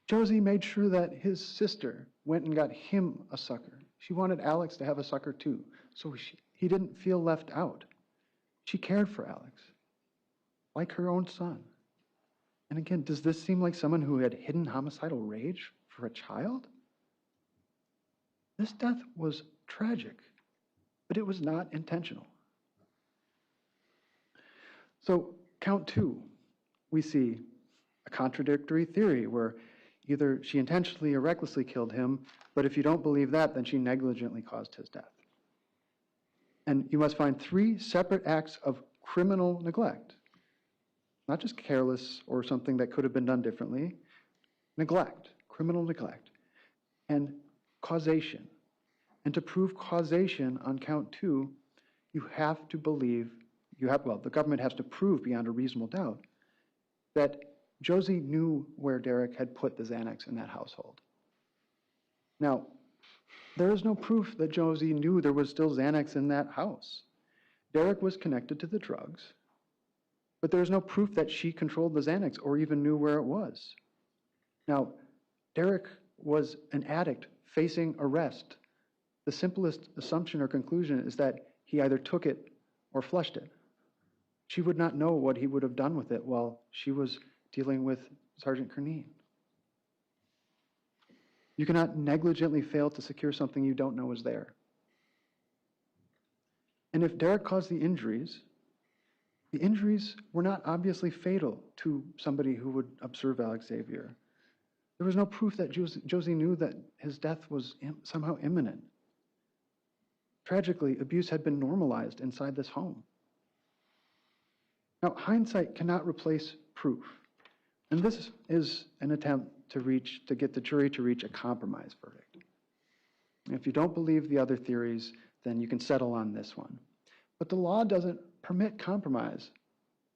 Josie made sure that his sister went and got him a sucker. She wanted Alex to have a sucker too, so he didn't feel left out. She cared for Alex, like her own son. And again, does this seem like someone who had hidden homicidal rage for a child? This death was tragic, but it was not intentional. So, count two, we see a contradictory theory where either she intentionally or recklessly killed him, but if you don't believe that, then she negligently caused his death. And you must find 3 separate acts of criminal neglect. Not just careless or something that could have been done differently. Neglect, criminal neglect, and causation. And to prove causation on count 2, you have to believe, the government has to prove beyond a reasonable doubt that Josie knew where Derek had put the Xanax in that household. Now, there is no proof that Josie knew there was still Xanax in that house. Derek was connected to the drugs, but there is no proof that she controlled the Xanax or even knew where it was. Now, Derek was an addict facing arrest. The simplest assumption or conclusion is that he either took it or flushed it. She would not know what he would have done with it while she was dealing with Sergeant Kernine. You cannot negligently fail to secure something you don't know is there. And if Derek caused the injuries were not obviously fatal to somebody who would observe Alexavier. There was no proof that Josie knew that his death was somehow imminent. Tragically, abuse had been normalized inside this home. Now, hindsight cannot replace proof. And this is an attempt to get the jury to reach a compromise verdict. And if you don't believe the other theories, then you can settle on this one. But the law doesn't permit compromise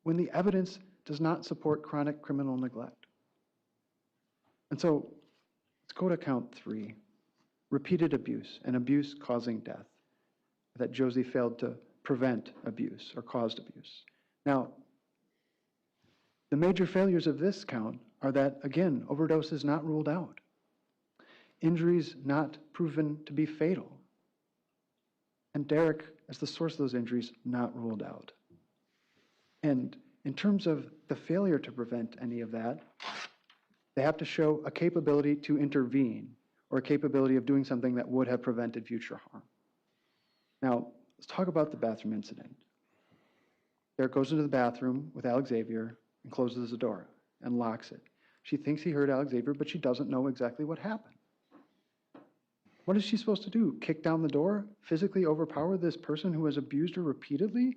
when the evidence does not support chronic criminal neglect. And so let's go to count 3. Repeated abuse and abuse causing death. That Josie failed to prevent abuse or caused abuse. Now, the major failures of this count are that, again, overdose is not ruled out. Injuries not proven to be fatal. And Derek, as the source of those injuries, not ruled out. And in terms of the failure to prevent any of that, they have to show a capability to intervene or a capability of doing something that would have prevented future harm. Now, let's talk about the bathroom incident. Derek goes into the bathroom with Alexavier and closes the door and locks it. She thinks he heard Alexavier, but she doesn't know exactly what happened. What is she supposed to do? Kick down the door? Physically overpower this person who has abused her repeatedly?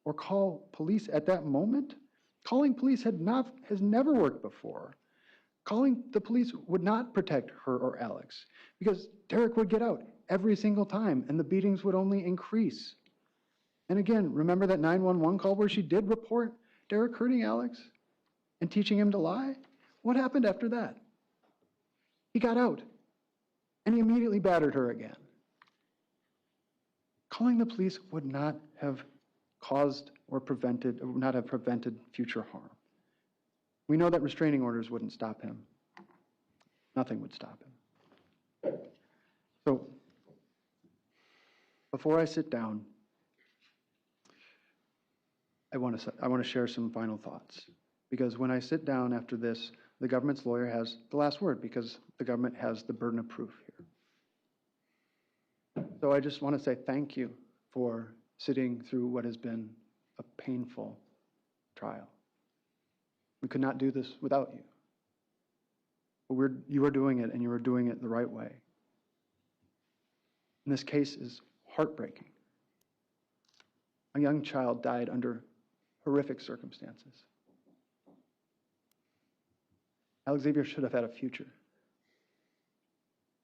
Or call police at that moment? Calling police has never worked before. Calling the police would not protect her or Alex because Derek would get out. every single time, and the beatings would only increase. And again, remember that 911 call where she did report Derek hurting Alex and teaching him to lie? What happened after that? He got out, and he immediately battered her again. Calling the police would not have caused or prevented, or would not have prevented future harm. We know that restraining orders wouldn't stop him. Nothing would stop him. So, before I sit down, I want to share some final thoughts. Because when I sit down after this, the government's lawyer has the last word because the government has the burden of proof here. So I just want to say thank you for sitting through what has been a painful trial. We could not do this without you. But you are doing it, and you are doing it the right way. And this case is heartbreaking. A young child died under horrific circumstances. Alexavier should have had a future.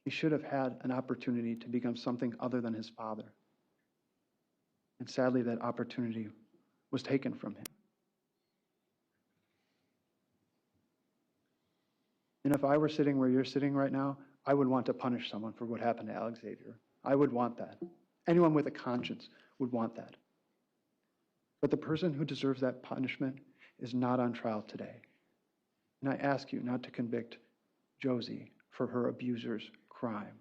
He should have had an opportunity to become something other than his father. And sadly, that opportunity was taken from him. And if I were sitting where you're sitting right now, I would want to punish someone for what happened to Alexavier. I would want that. Anyone with a conscience would want that. But the person who deserves that punishment is not on trial today. And I ask you not to convict Josie for her abuser's crime.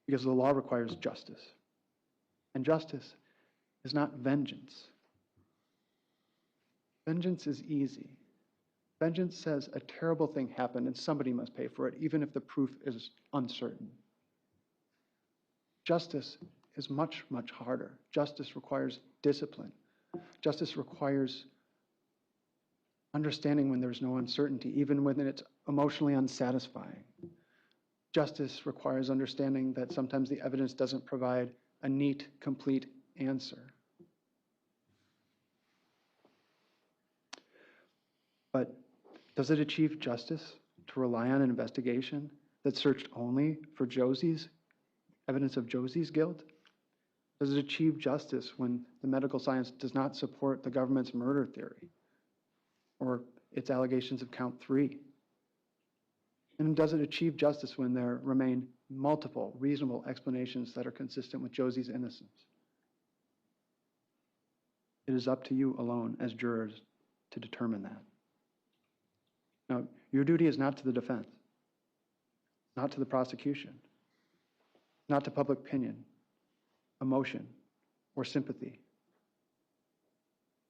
Because the law requires justice. And justice is not vengeance. Vengeance is easy. Vengeance says a terrible thing happened and somebody must pay for it, even if the proof is uncertain. Justice is much, much harder. Justice requires discipline. Justice requires understanding when there's no uncertainty, even when it's emotionally unsatisfying. Justice requires understanding that sometimes the evidence doesn't provide a neat, complete answer. But does it achieve justice to rely on an investigation that searched only for evidence of Josie's guilt? Does it achieve justice when the medical science does not support the government's murder theory or its allegations of count 3? And does it achieve justice when there remain multiple reasonable explanations that are consistent with Josie's innocence? It is up to you alone as jurors to determine that. Now, your duty is not to the defense, not to the prosecution, not to public opinion, emotion, or sympathy.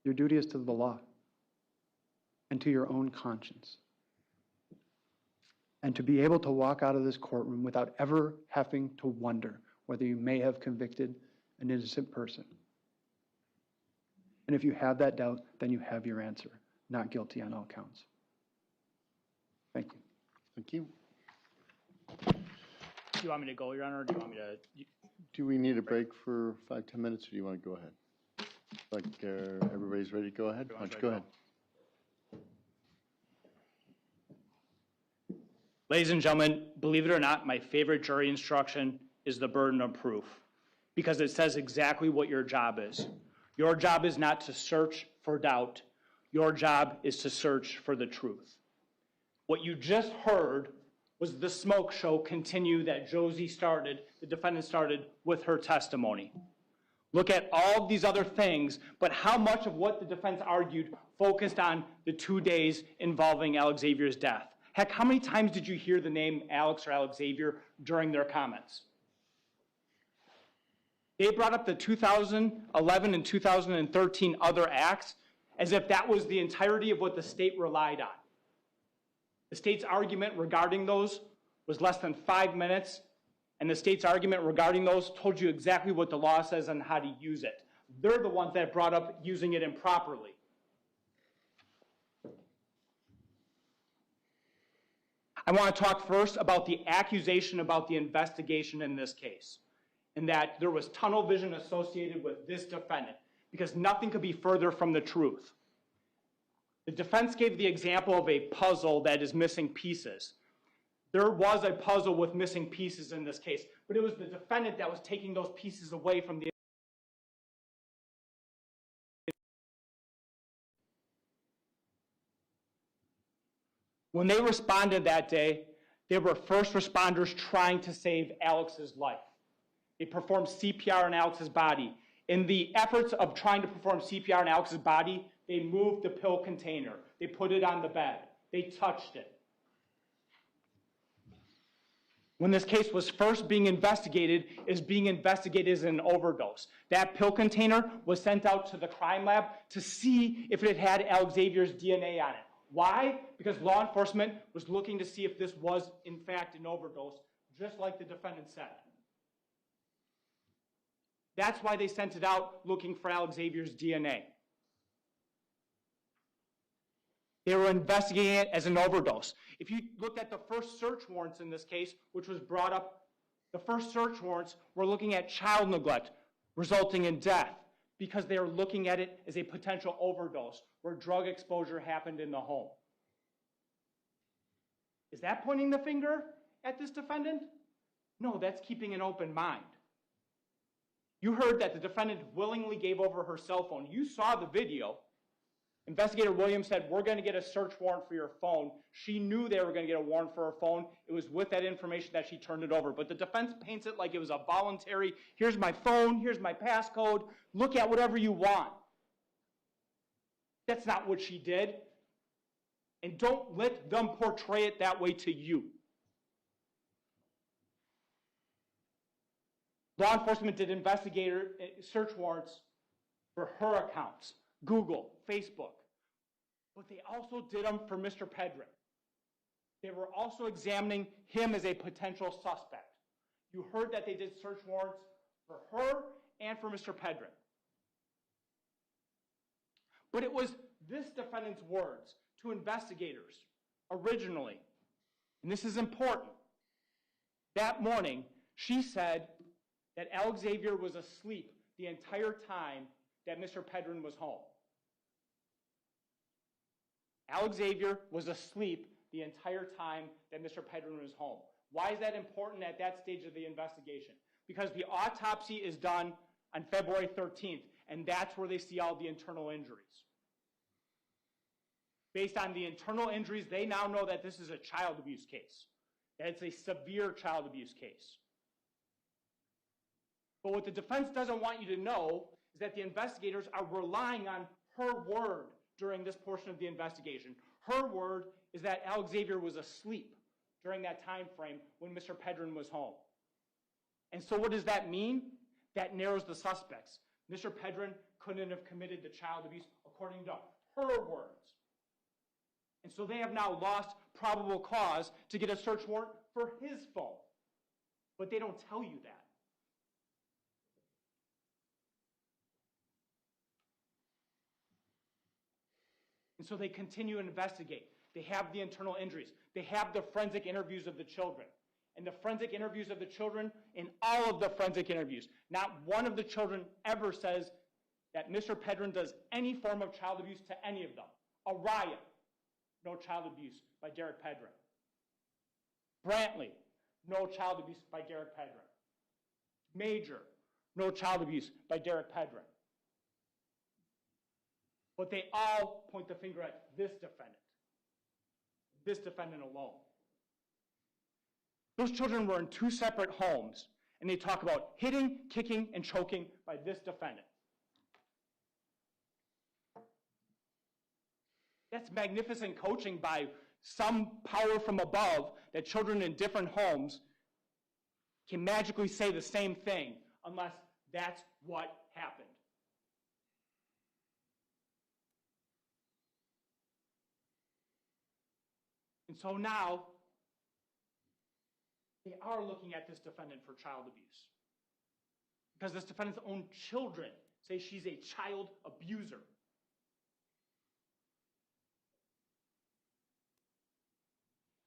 Your duty is to the law and to your own conscience. And to be able to walk out of this courtroom without ever having to wonder whether you may have convicted an innocent person. And if you have that doubt, then you have your answer, not guilty on all counts. Thank you. Thank you. Do you want me to go, Your Honor, or do you want me to? Do we need a break for 5-10 minutes, or do you want to go ahead? Like everybody's ready to go ahead? Why don't you go ahead? Ladies and gentlemen, believe it or not, my favorite jury instruction is the burden of proof, because it says exactly what your job is. Your job is not to search for doubt. Your job is to search for the truth. What you just heard was the smoke show continue that Josie started, the defendant started with her testimony. Look at all these other things, but how much of what the defense argued focused on the 2 days involving Alexavier's death? Heck, how many times did you hear the name Alex or Alexavier during their comments? They brought up the 2011 and 2013 other acts as if that was the entirety of what the state relied on. The state's argument regarding those was less than 5 minutes, and the state's argument regarding those told you exactly what the law says and how to use it. They're the ones that brought up using it improperly. I want to talk first about the accusation about the investigation in this case, and that there was tunnel vision associated with this defendant, because nothing could be further from the truth. The defense gave the example of a puzzle that is missing pieces. There was a puzzle with missing pieces in this case, but it was the defendant that was taking those pieces away from the. When they responded that day, they were first responders trying to save Alex's life. They performed CPR on Alex's body. In the efforts of trying to perform CPR on Alex's body, they moved the pill container. They put it on the bed. They touched it. When this case was first being investigated, as an overdose. That pill container was sent out to the crime lab to see if it had Alexavier's DNA on it. Why? Because law enforcement was looking to see if this was, in fact, an overdose, just like the defendant said. That's why they sent it out looking for Alexavier's DNA. They were investigating it as an overdose. If you looked at the first search warrants in this case, which was brought up, the first search warrants were looking at child neglect resulting in death because they were looking at it as a potential overdose where drug exposure happened in the home. Is that pointing the finger at this defendant? No, that's keeping an open mind. You heard that the defendant willingly gave over her cell phone. You saw the video. Investigator Williams said, we're going to get a search warrant for your phone. She knew they were going to get a warrant for her phone. It was with that information that she turned it over. But the defense paints it like it was a voluntary, here's my phone, here's my passcode, look at whatever you want. That's not what she did. And don't let them portray it that way to you. Law enforcement did investigator search warrants for her accounts, Google, Facebook. But they also did them for Mr. Pedrin. They were also examining him as a potential suspect. You heard that they did search warrants for her and for Mr. Pedrin. But it was this defendant's words to investigators originally, and this is important. That morning, she said that Alexavier was asleep the entire time that Mr. Pedrin was home. Alexavier was asleep the entire time that Mr. Pedrin was home. Why is that important at that stage of the investigation? Because the autopsy is done on February 13th, and that's where they see all the internal injuries. Based on the internal injuries, they now know that this is a child abuse case, that it's a severe child abuse case. But what the defense doesn't want you to know is that the investigators are relying on her word during this portion of the investigation. Her word is that Alexavier was asleep during that time frame when Mr. Pedrin was home. And so what does that mean? That narrows the suspects. Mr. Pedrin couldn't have committed the child abuse according to her words. And so they have now lost probable cause to get a search warrant for his phone. But they don't tell you that. And so they continue to investigate. They have the internal injuries. They have the forensic interviews of the children. And the forensic interviews of the children, in all of the forensic interviews, not one of the children ever says that Mr. Pedrin does any form of child abuse to any of them. A riot, no child abuse by Derek Pedrin. Brantley, no child abuse by Derek Pedrin. Major, no child abuse by Derek Pedrin. But they all point the finger at this defendant alone. Those children were in two separate homes, and they talk about hitting, kicking, and choking by this defendant. That's magnificent coaching by some power from above that children in different homes can magically say the same thing unless that's what happened. And so now, they are looking at this defendant for child abuse. Because this defendant's own children say she's a child abuser.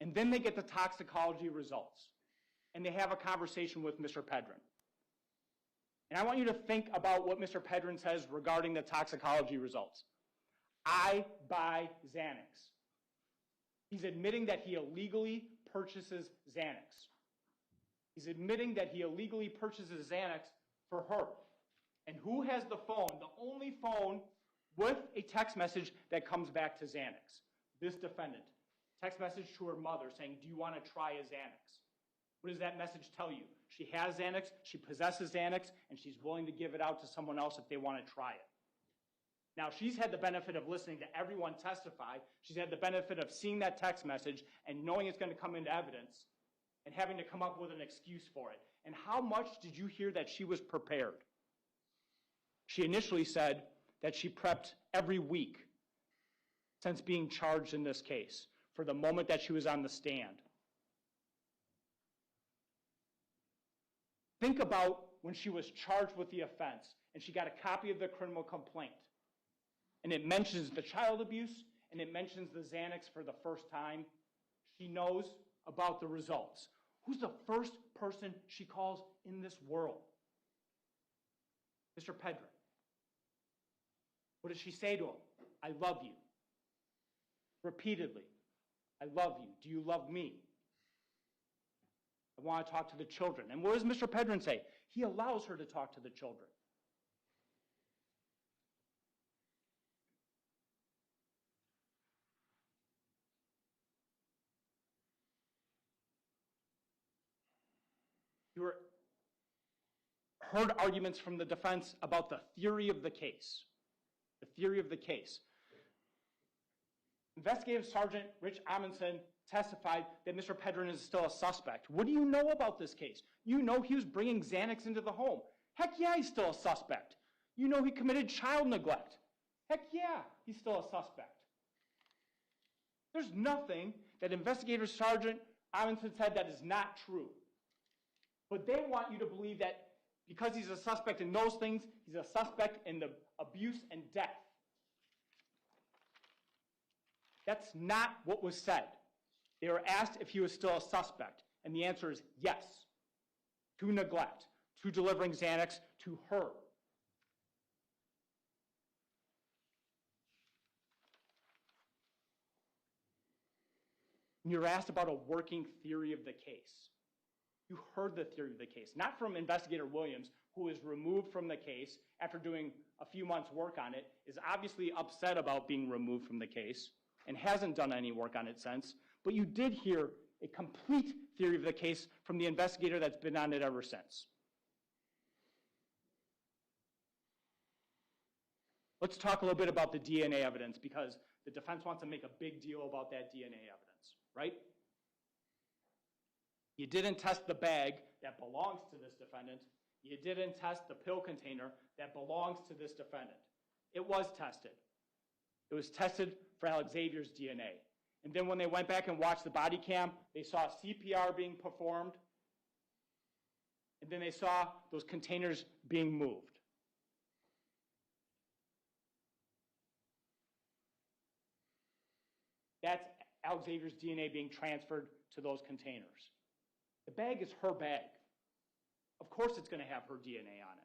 And then they get the toxicology results. And they have a conversation with Mr. Pedrin. And I want you to think about what Mr. Pedrin says regarding the toxicology results. I buy Xanax. He's admitting that he illegally purchases Xanax. He's admitting that he illegally purchases Xanax for her. And who has the phone, the only phone with a text message that comes back to Xanax? This defendant. Text message to her mother saying, do you want to try a Xanax? What does that message tell you? She has Xanax, she possesses Xanax, and she's willing to give it out to someone else if they want to try it. Now, she's had the benefit of listening to everyone testify. She's had the benefit of seeing that text message and knowing it's going to come into evidence and having to come up with an excuse for it. And how much did you hear that she was prepared? She initially said that she prepped every week since being charged in this case for the moment that she was on the stand. Think about when she was charged with the offense and she got a copy of the criminal complaint. And it mentions the child abuse and it mentions the Xanax for the first time. She knows about the results. Who's the first person she calls in this world? Mr. Pedrin. What does she say to him? I love you. Repeatedly. I love you. Do you love me? I want to talk to the children. And what does Mr. Pedrin say? He allows her to talk to the children. You heard arguments from the defense about the theory of the case. The theory of the case. Investigative Sergeant Rich Amundsen testified that Mr. Pedrin is still a suspect. What do you know about this case? You know he was bringing Xanax into the home. Heck yeah, he's still a suspect. You know he committed child neglect. Heck yeah, he's still a suspect. There's nothing that Investigative Sergeant Amundsen said that is not true. But they want you to believe that because he's a suspect in those things, he's a suspect in the abuse and death. That's not what was said. They were asked if he was still a suspect, and the answer is yes. To neglect, to delivering Xanax to her. And you're asked about a working theory of the case. You heard the theory of the case, not from Investigator Williams, who is removed from the case after doing a few months' work on it, is obviously upset about being removed from the case, and hasn't done any work on it since, but you did hear a complete theory of the case from the investigator that's been on it ever since. Let's talk a little bit about the DNA evidence because the defense wants to make a big deal about that DNA evidence, right? You didn't test the bag that belongs to this defendant. You didn't test the pill container that belongs to this defendant. It was tested. It was tested for Alexavier's DNA. And then when they went back and watched the body cam, they saw CPR being performed. And then they saw those containers being moved. That's Alexavier's DNA being transferred to those containers. The bag is her bag. Of course it's going to have her DNA on it.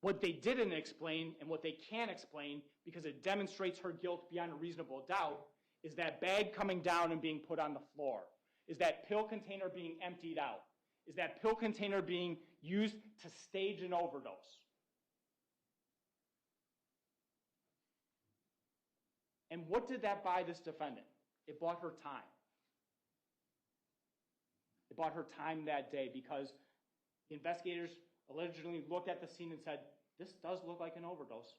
What they didn't explain and what they can explain, because it demonstrates her guilt beyond a reasonable doubt, is that bag coming down and being put on the floor. Is that pill container being emptied out? Is that pill container being used to stage an overdose? And what did that buy this defendant? It bought her time. It bought her time that day because the investigators allegedly looked at the scene and said, this does look like an overdose.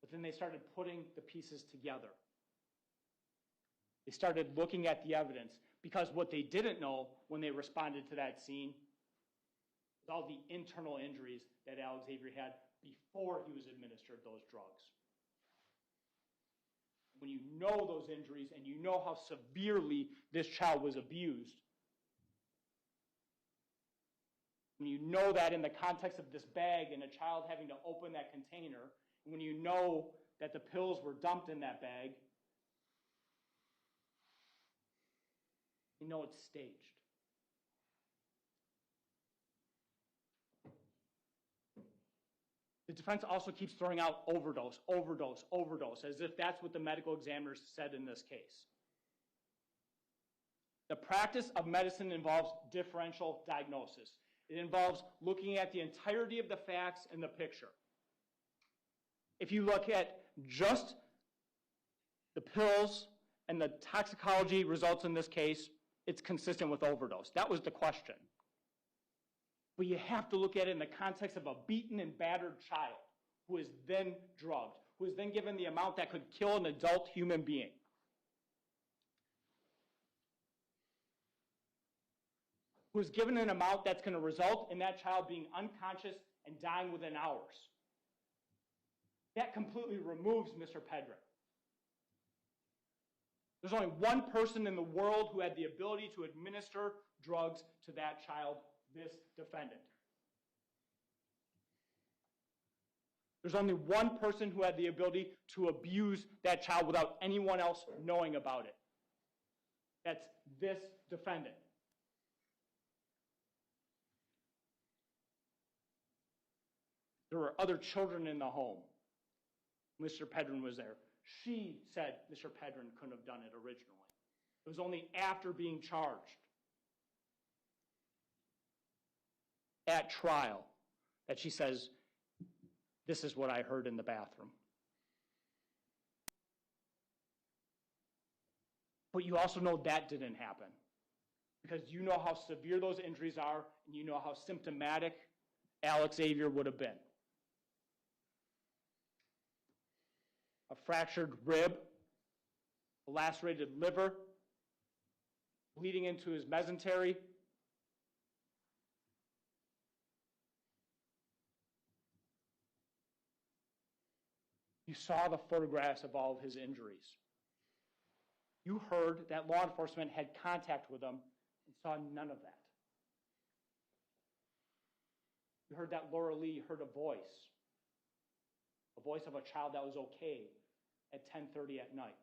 But then they started putting the pieces together. They started looking at the evidence because what they didn't know when they responded to that scene was all the internal injuries that Alexavier had before he was administered those drugs. When you know those injuries and you know how severely this child was abused, when you know that in the context of this bag and a child having to open that container, and when you know that the pills were dumped in that bag, you know it's staged. The defense also keeps throwing out overdose, overdose, overdose, as if that's what the medical examiners said in this case. The practice of medicine involves differential diagnosis. It involves looking at the entirety of the facts and the picture. If you look at just the pills and the toxicology results in this case, it's consistent with overdose. That was the question. But you have to look at it in the context of a beaten and battered child who is then drugged, who is then given the amount that could kill an adult human being. Who is given an amount that's going to result in that child being unconscious and dying within hours. That completely removes Mr. Pedrin. There's only one person in the world who had the ability to administer drugs to that child, this defendant. There's only one person who had the ability to abuse that child without anyone else knowing about it. That's this defendant. There were other children in the home. Mr. Pedrin was there. She said Mr. Pedrin couldn't have done it originally. It was only after being charged at trial that she says, this is what I heard in the bathroom. But you also know that didn't happen because you know how severe those injuries are and you know how symptomatic Alexavier would have been. A fractured rib, a lacerated liver, bleeding into his mesentery. You saw the photographs of all of his injuries. You heard that law enforcement had contact with him and saw none of that. You heard that Laura Lee heard a voice of a child that was okay at 10:30 at night.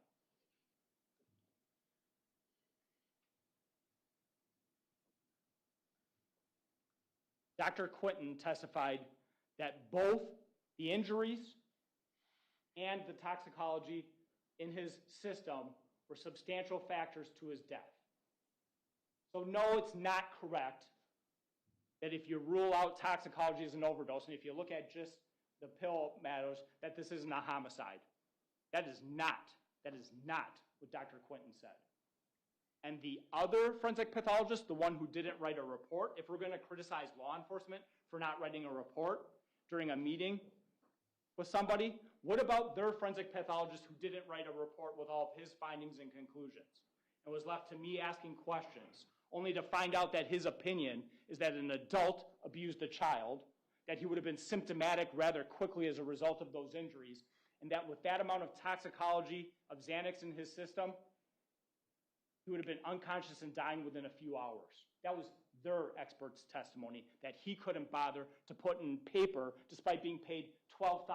Dr. Quinton testified that both the injuries and the toxicology in his system were substantial factors to his death. So no, it's not correct that if you rule out toxicology as an overdose, and if you look at just the pill matters, that this isn't a homicide. That is not what Dr. Quinton said. And the other forensic pathologist, the one who didn't write a report, if we're going to criticize law enforcement for not writing a report during a meeting with somebody, what about their forensic pathologist who didn't write a report with all of his findings and conclusions? It was left to me asking questions, only to find out that his opinion is that an adult abused a child, that he would have been symptomatic rather quickly as a result of those injuries, and that with that amount of toxicology of Xanax in his system, he would have been unconscious and dying within a few hours. That was their expert's testimony, that he couldn't bother to put in paper despite being paid $12,000.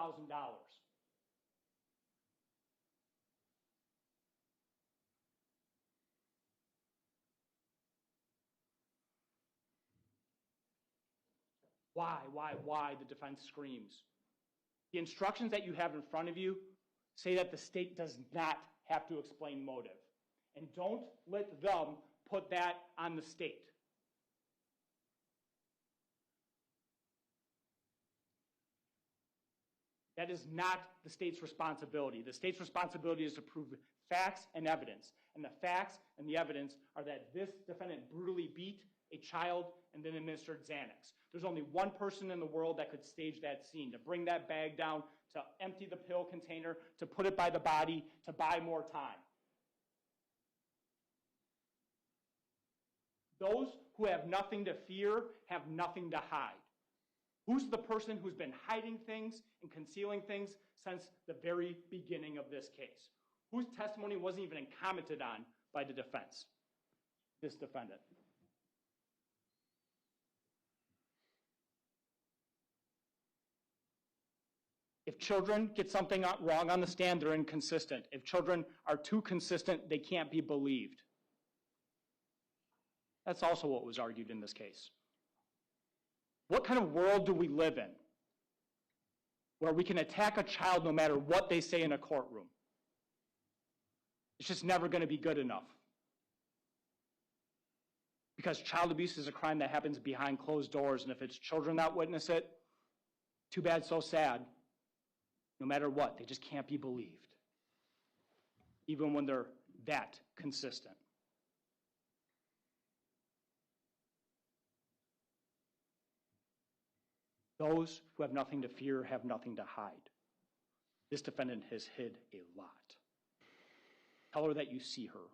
Why, the defense screams. The instructions that you have in front of you say that the state does not have to explain motive. And don't let them put that on the state. That is not the state's responsibility. The state's responsibility is to prove facts and evidence. And the facts and the evidence are that this defendant brutally beat a child and then administered Xanax. There's only one person in the world that could stage that scene, to bring that bag down, to empty the pill container, to put it by the body, to buy more time. Those who have nothing to fear have nothing to hide. Who's the person who's been hiding things and concealing things since the very beginning of this case? Whose testimony wasn't even commented on by the defense? This defendant. If children get something wrong on the stand, they're inconsistent. If children are too consistent, they can't be believed. That's also what was argued in this case. What kind of world do we live in where we can attack a child no matter what they say in a courtroom. It's just never going to be good enough. Because child abuse is a crime that happens behind closed doors, and if it's children that witness it, too bad, so sad. No matter what, they just can't be believed, even when they're that consistent. Those who have nothing to fear have nothing to hide. This defendant has hid a lot. Tell her that you see her.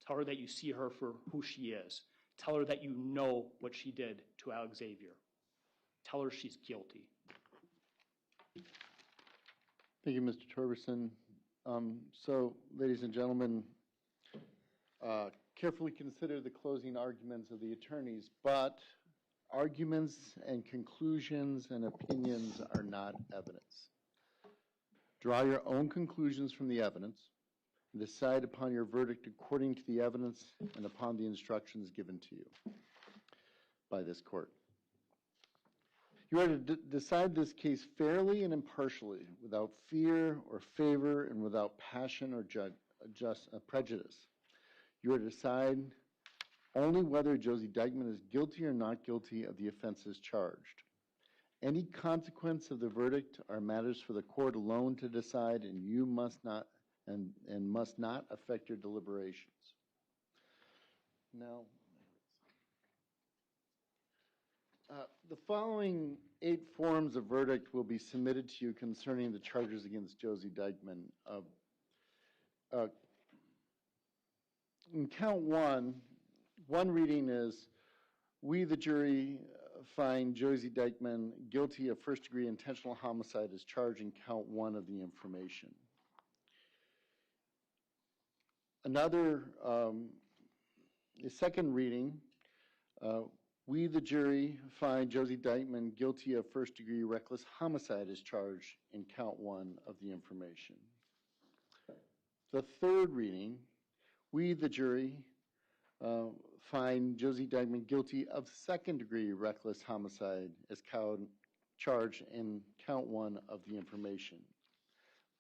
Tell her that you see her for who she is. Tell her that you know what she did to Alexavier. Tell her she's guilty. Thank you, Mr. Torberson. So, ladies and gentlemen, carefully consider the closing arguments of the attorneys, but arguments and conclusions and opinions are not evidence. Draw your own conclusions from the evidence and decide upon your verdict according to the evidence and upon the instructions given to you by this court. You are to decide this case fairly and impartially, without fear or favor and without passion or prejudice. You are to decide only whether Josie Dikeman is guilty or not guilty of the offenses charged. Any consequence of the verdict are matters for the court alone to decide, and you must not must not affect your deliberations. Now, the following 8 forms of verdict will be submitted to you concerning the charges against Josie Dikeman. In count one reading is, we, the jury, find Josie Dikeman guilty of first-degree intentional homicide as charged in count 1 of the information. Another, the second reading, we, the jury, find Josie Dikeman guilty of first-degree reckless homicide as charged in count 1 of the information. The third reading, we, the jury, find Josie Dikeman guilty of second-degree reckless homicide as charged in count 1 of the information.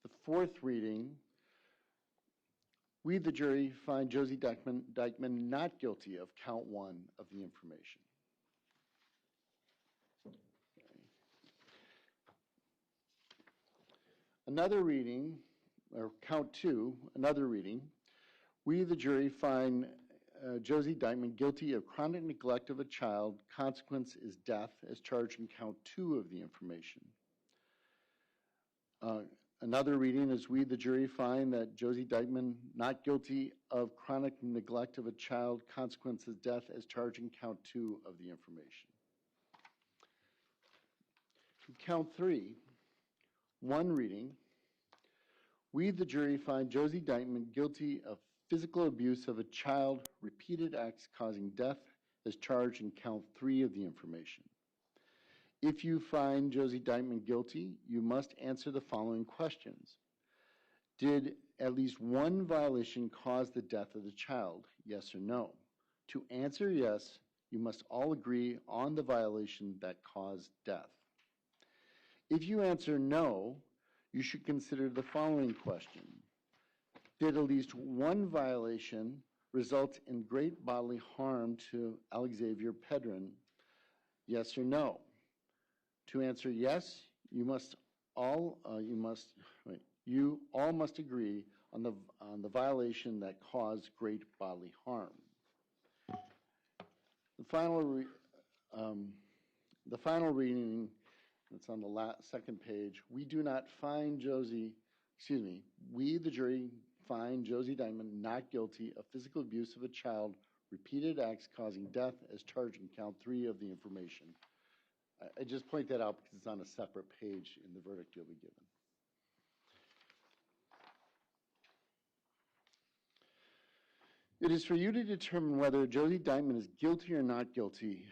The fourth reading, we, the jury, find Josie Dikeman not guilty of count 1 of the information. Another reading, or count 2, another reading, we, the jury, find Josie Dikeman guilty of chronic neglect of a child, consequence is death, as charged in count 2 of the information. Another reading is, we, the jury, find that Josie Dikeman not guilty of chronic neglect of a child, consequence is death, as charged in count 2 of the information. Count 3, one reading, we, the jury, find Josie Dikeman guilty of physical abuse of a child, repeated acts causing death, as charged in count 3 of the information. If you find Josie Dikeman guilty, you must answer the following questions. Did at least one violation cause the death of the child? Yes or no? To answer yes, you must all agree on the violation that caused death. If you answer no, you should consider the following question. Did at least one violation result in great bodily harm to Alexavier Pedrin? Yes or no? To answer yes, you all must agree on the violation that caused great bodily harm. The final reading, that's on the second page. We, the jury, find Josie Dikeman not guilty of physical abuse of a child, repeated acts causing death, as charged in count 3 of the information. I just point that out because it's on a separate page in the verdict you'll be given. It is for you to determine whether Josie Dikeman is guilty or not guilty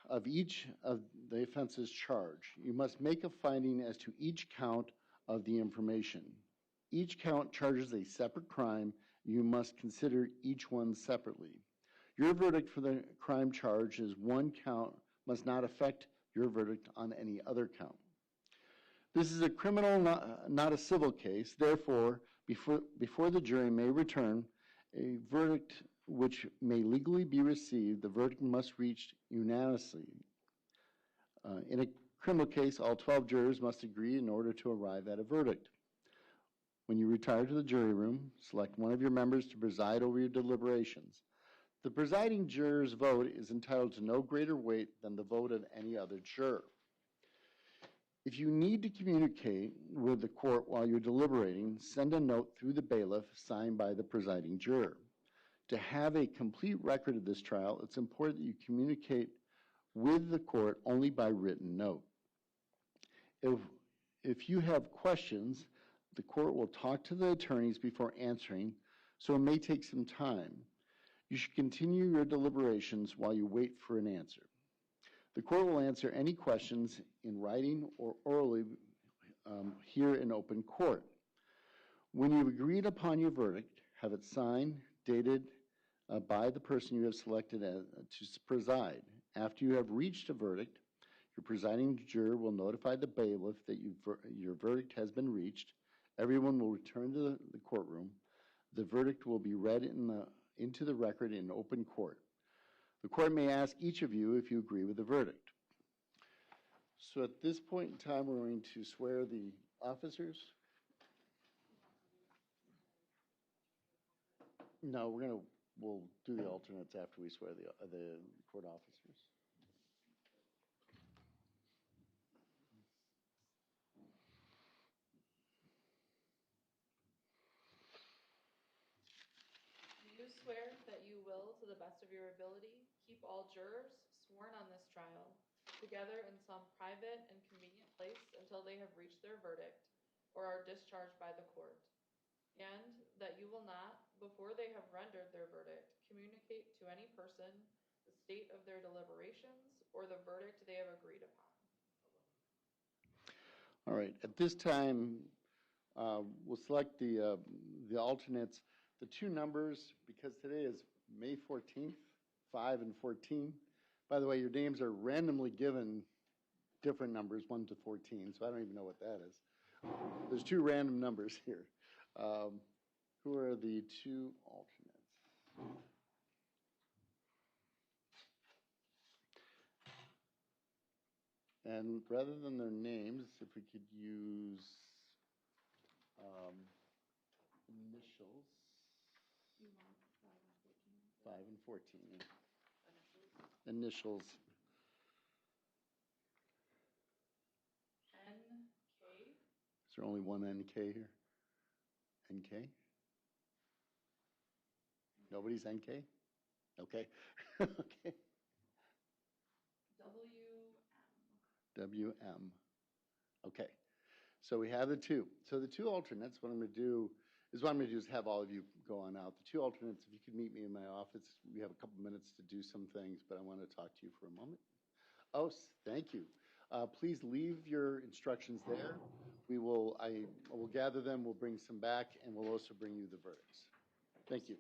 of each of the offenses charged. You must make a finding as to each count of the information. Each count charges a separate crime. You must consider each one separately. Your verdict for the crime charge is one count must not affect your verdict on any other count. This is a criminal, not a civil case. Therefore, before the jury may return a verdict which may legally be received, the verdict must reach unanimously. In a criminal case, all 12 jurors must agree in order to arrive at a verdict. When you retire to the jury room, select one of your members to preside over your deliberations. The presiding juror's vote is entitled to no greater weight than the vote of any other juror. If you need to communicate with the court while you're deliberating, send a note through the bailiff signed by the presiding juror. To have a complete record of this trial, it's important that you communicate with the court only by written note. If you have questions, the court will talk to the attorneys before answering, so it may take some time. You should continue your deliberations while you wait for an answer. The court will answer any questions in writing or orally here in open court. When you've agreed upon your verdict, have it signed, dated by the person you have selected to preside. After you have reached a verdict, your presiding juror will notify the bailiff that your verdict has been reached. Everyone will return to the courtroom. The verdict will be read into the record in open court. The court may ask each of you if you agree with the verdict. So at this point in time, we're going to swear the officers. No, we'll do the alternates after we swear the court officers. Do you swear that you will, to the best of your ability, keep all jurors sworn on this trial together in some private and convenient place until they have reached their verdict or are discharged by the court, and that you will not, before they have rendered their verdict, communicate to any person the state of their deliberations or the verdict they have agreed upon? All right, at this time, we'll select the alternates. The two numbers, because today is May 14th, 5 and 14. By the way, your names are randomly given different numbers, 1 to 14, so I don't even know what that is. There's two random numbers here. Who are the two alternates? And rather than their names, if we could use initials. 5 and 14. Initials. NK? Is there only one NK here? NK? Nobody's NK? Okay. Okay. WM. Okay. So we have the two. So the two alternates, what I'm going to do is have all of you go on out. The two alternates, if you could meet me in my office, we have a couple minutes to do some things, but I want to talk to you for a moment. Oh, thank you. Please leave your instructions there. I will gather them, we'll bring some back, and we'll also bring you the verdicts. Thank you.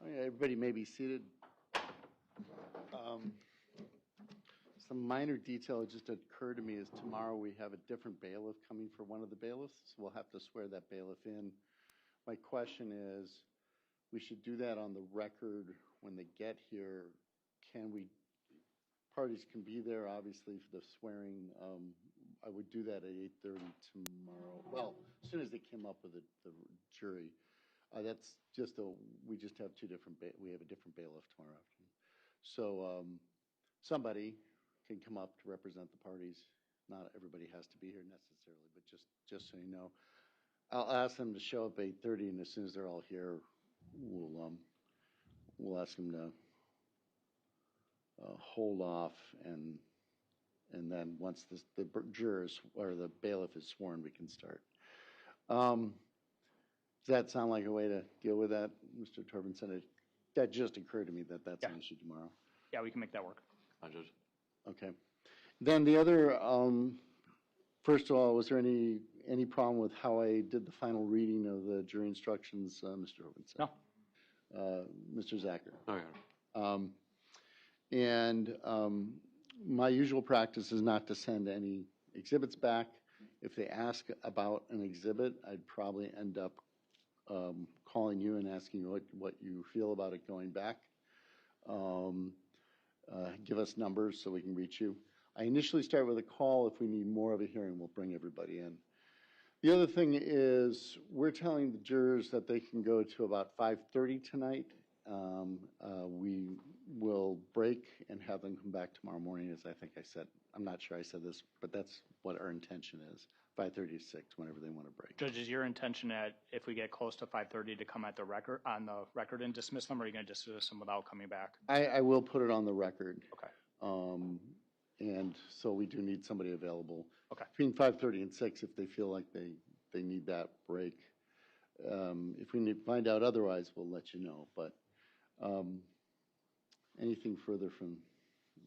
Okay, everybody may be seated. Some minor detail that just occurred to me is tomorrow we have a different bailiff coming for one of the bailiffs, so we'll have to swear that bailiff in. My question is, we should do that on the record when they get here. Parties can be there, obviously, for the swearing. I would do that at 8:30 tomorrow. Well, as soon as they came up with the jury. That's just we just have we have a different bailiff tomorrow afternoon. So somebody can come up to represent the parties. Not everybody has to be here necessarily, but just so you know. I'll ask them to show up at 8:30, and as soon as they're all here, we'll ask them to hold off, and then once the jurors or the bailiff is sworn, we can start. Does that sound like a way to deal with that, Mr. Torbenson? That just occurred to me that that's an issue tomorrow. Yeah, we can make that work. Judge. Okay. Then the other, first of all, was there any problem with how I did the final reading of the jury instructions, Mr. Torbenson? No. Mr. Zacher? Oh, yeah. My usual practice is not to send any exhibits back. If they ask about an exhibit, I'd probably end up calling you and asking what you feel about it going back. Give us numbers so we can reach you. I initially start with a call. If we need more of a hearing, we'll bring everybody in. The other thing is we're telling the jurors that they can go to about 5:30 tonight. We will break and have them come back tomorrow morning, as I think I said. I'm not sure I said this, but that's what our intention is, 5:30 to 6, whenever they want to break. Judge, is your intention at, if we get close to 5:30, to come at the record, on the record and dismiss them, or are you going to dismiss them without coming back? I will put it on the record. Okay. And so we do need somebody available. Okay. Between 5:30 and 6, if they feel like they need that break. If we find out otherwise, we'll let you know. But anything further from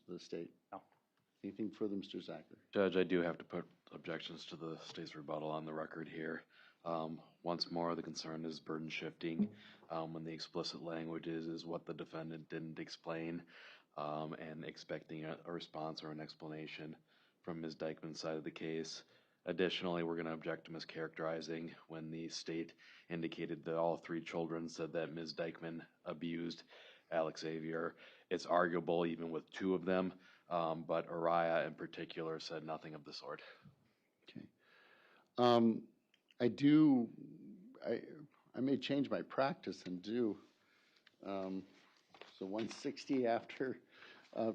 the state? No. Anything further, Mr. Zacher? Judge, I do have to put objections to the state's rebuttal on the record here. Once more, the concern is burden shifting when the explicit language is what the defendant didn't explain, and expecting a response or an explanation from Ms. Dikeman's side of the case. Additionally, we're going to object to mischaracterizing when the state indicated that all 3 children said that Ms. Dikeman abused Alexavier. It's arguable even with 2 of them, but Araya in particular said nothing of the sort. Okay. I may change my practice and do so 160 after,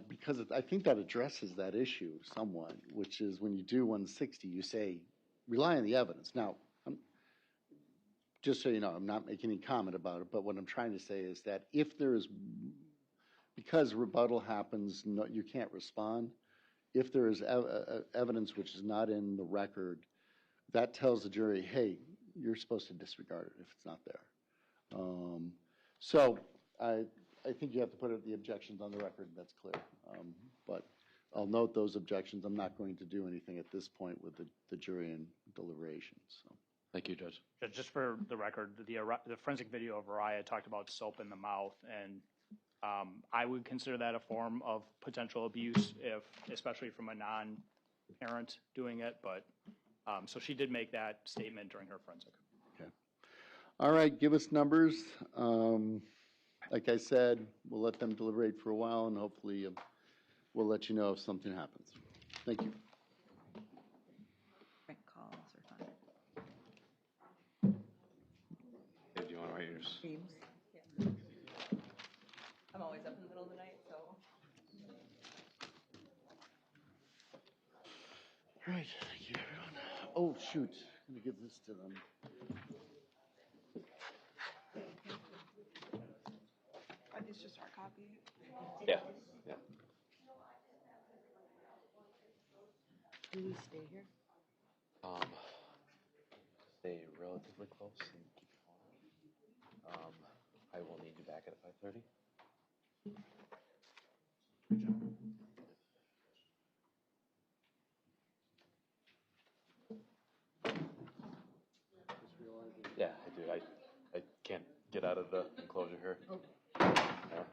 because I think that addresses that issue somewhat, which is when you do 160, you say, rely on the evidence. Now, just so you know, I'm not making any comment about it, but what I'm trying to say is that if there is, because rebuttal happens, no, you can't respond. If there is evidence which is not in the record, that tells the jury, hey, you're supposed to disregard it if it's not there. So I think you have to put the objections on the record, that's clear. But I'll note those objections. I'm not going to do anything at this point with the jury and deliberations. So. Thank you, Judge. Just for the record, the forensic video of Araya talked about soap in the mouth, and I would consider that a form of potential abuse, especially from a non-parent doing it. But so she did make that statement during her forensic. Okay. All right, give us numbers. Like I said, we'll let them deliberate for a while, and hopefully we'll let you know if something happens. Thank you. Prank calls are fun. Hey, do you want to write yours? Dreams. Yeah. I'm always up in the middle of the night, so. All right, thank you, everyone. Oh, shoot, let me give this to them. It's just our copy. Yeah. Yeah. Do we stay here? Stay relatively close and keep it on. I will need you back at 5:30. Yeah, I do. I can't get out of the enclosure here. Yeah.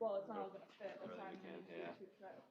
Well, it's not all gonna fit. That's why I'm Really, gonna yeah. do 2 trips.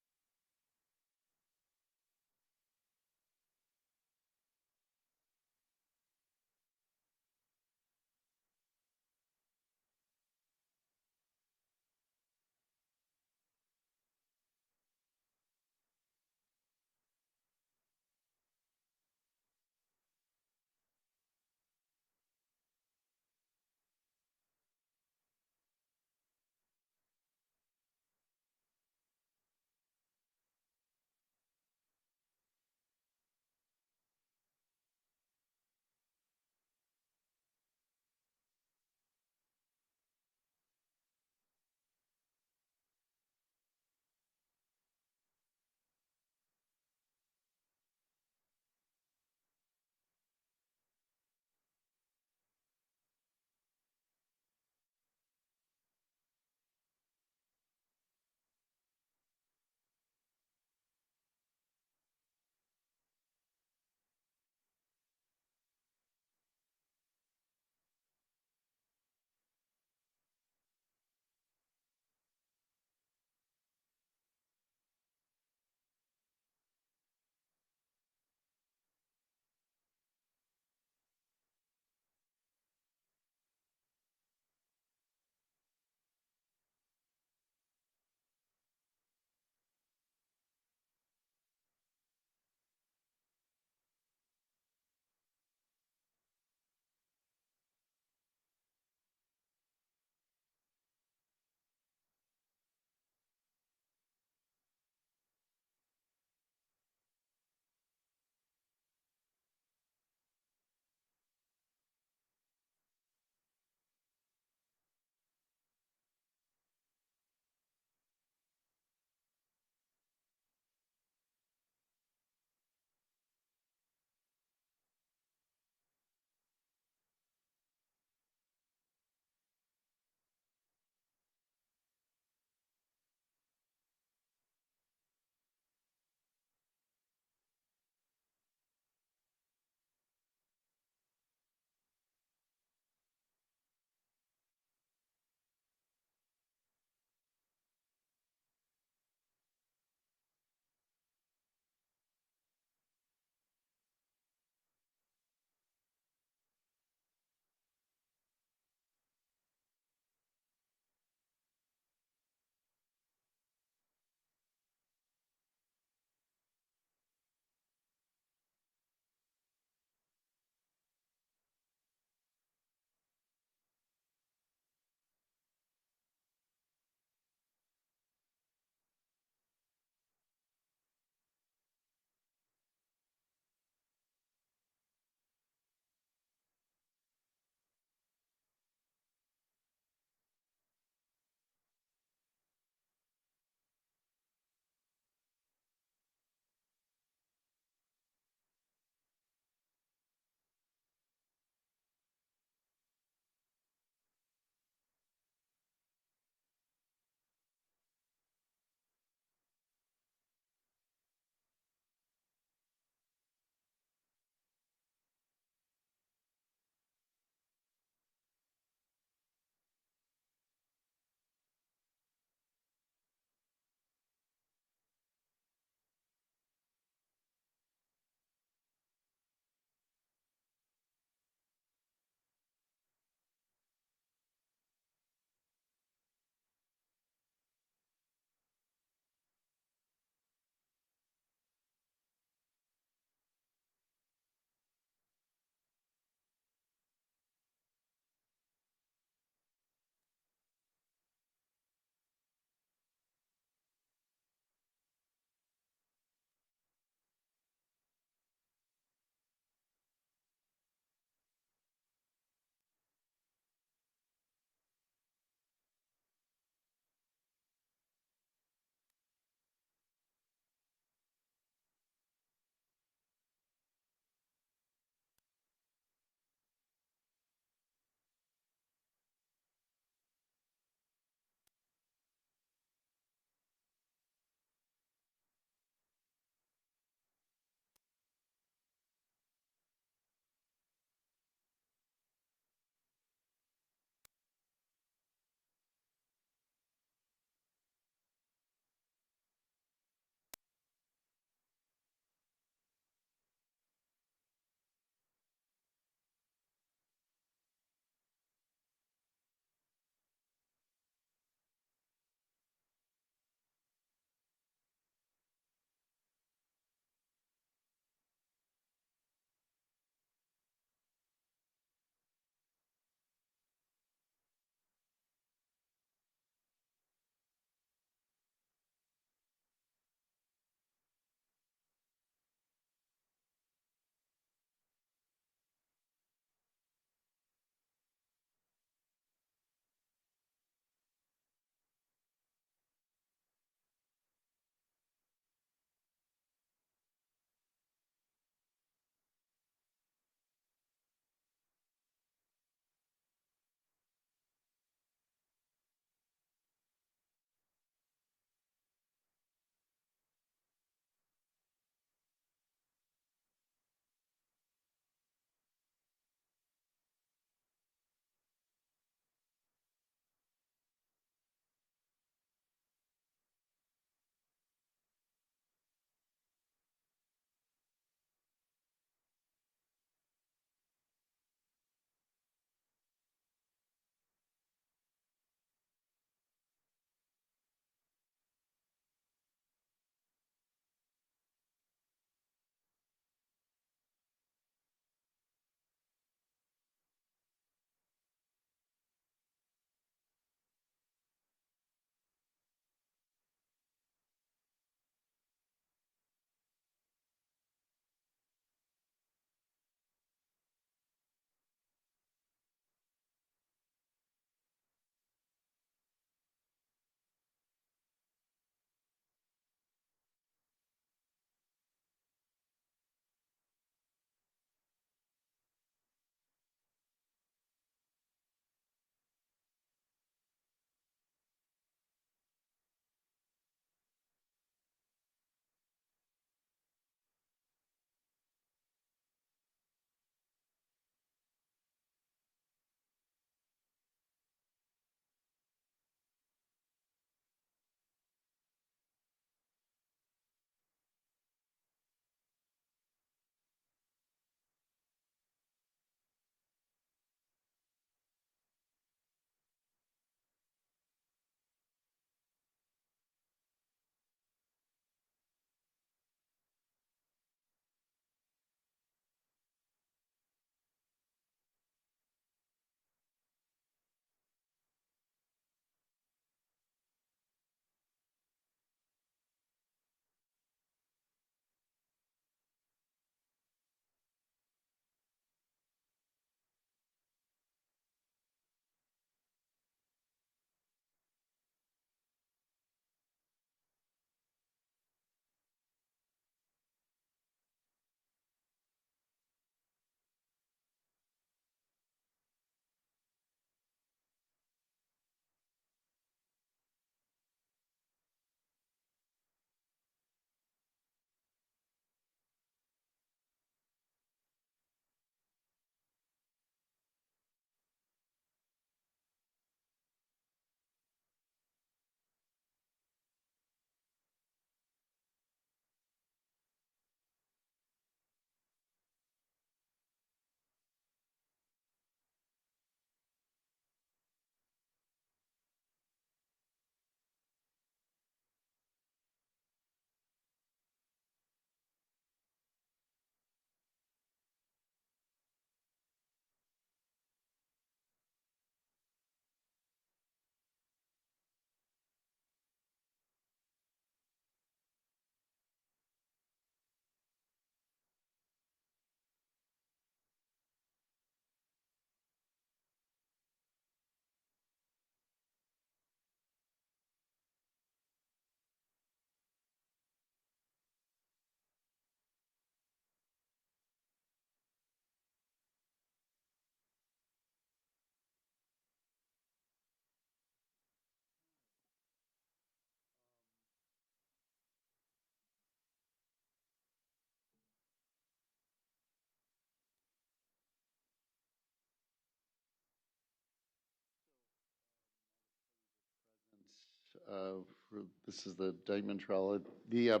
This is the Dikeman trial. The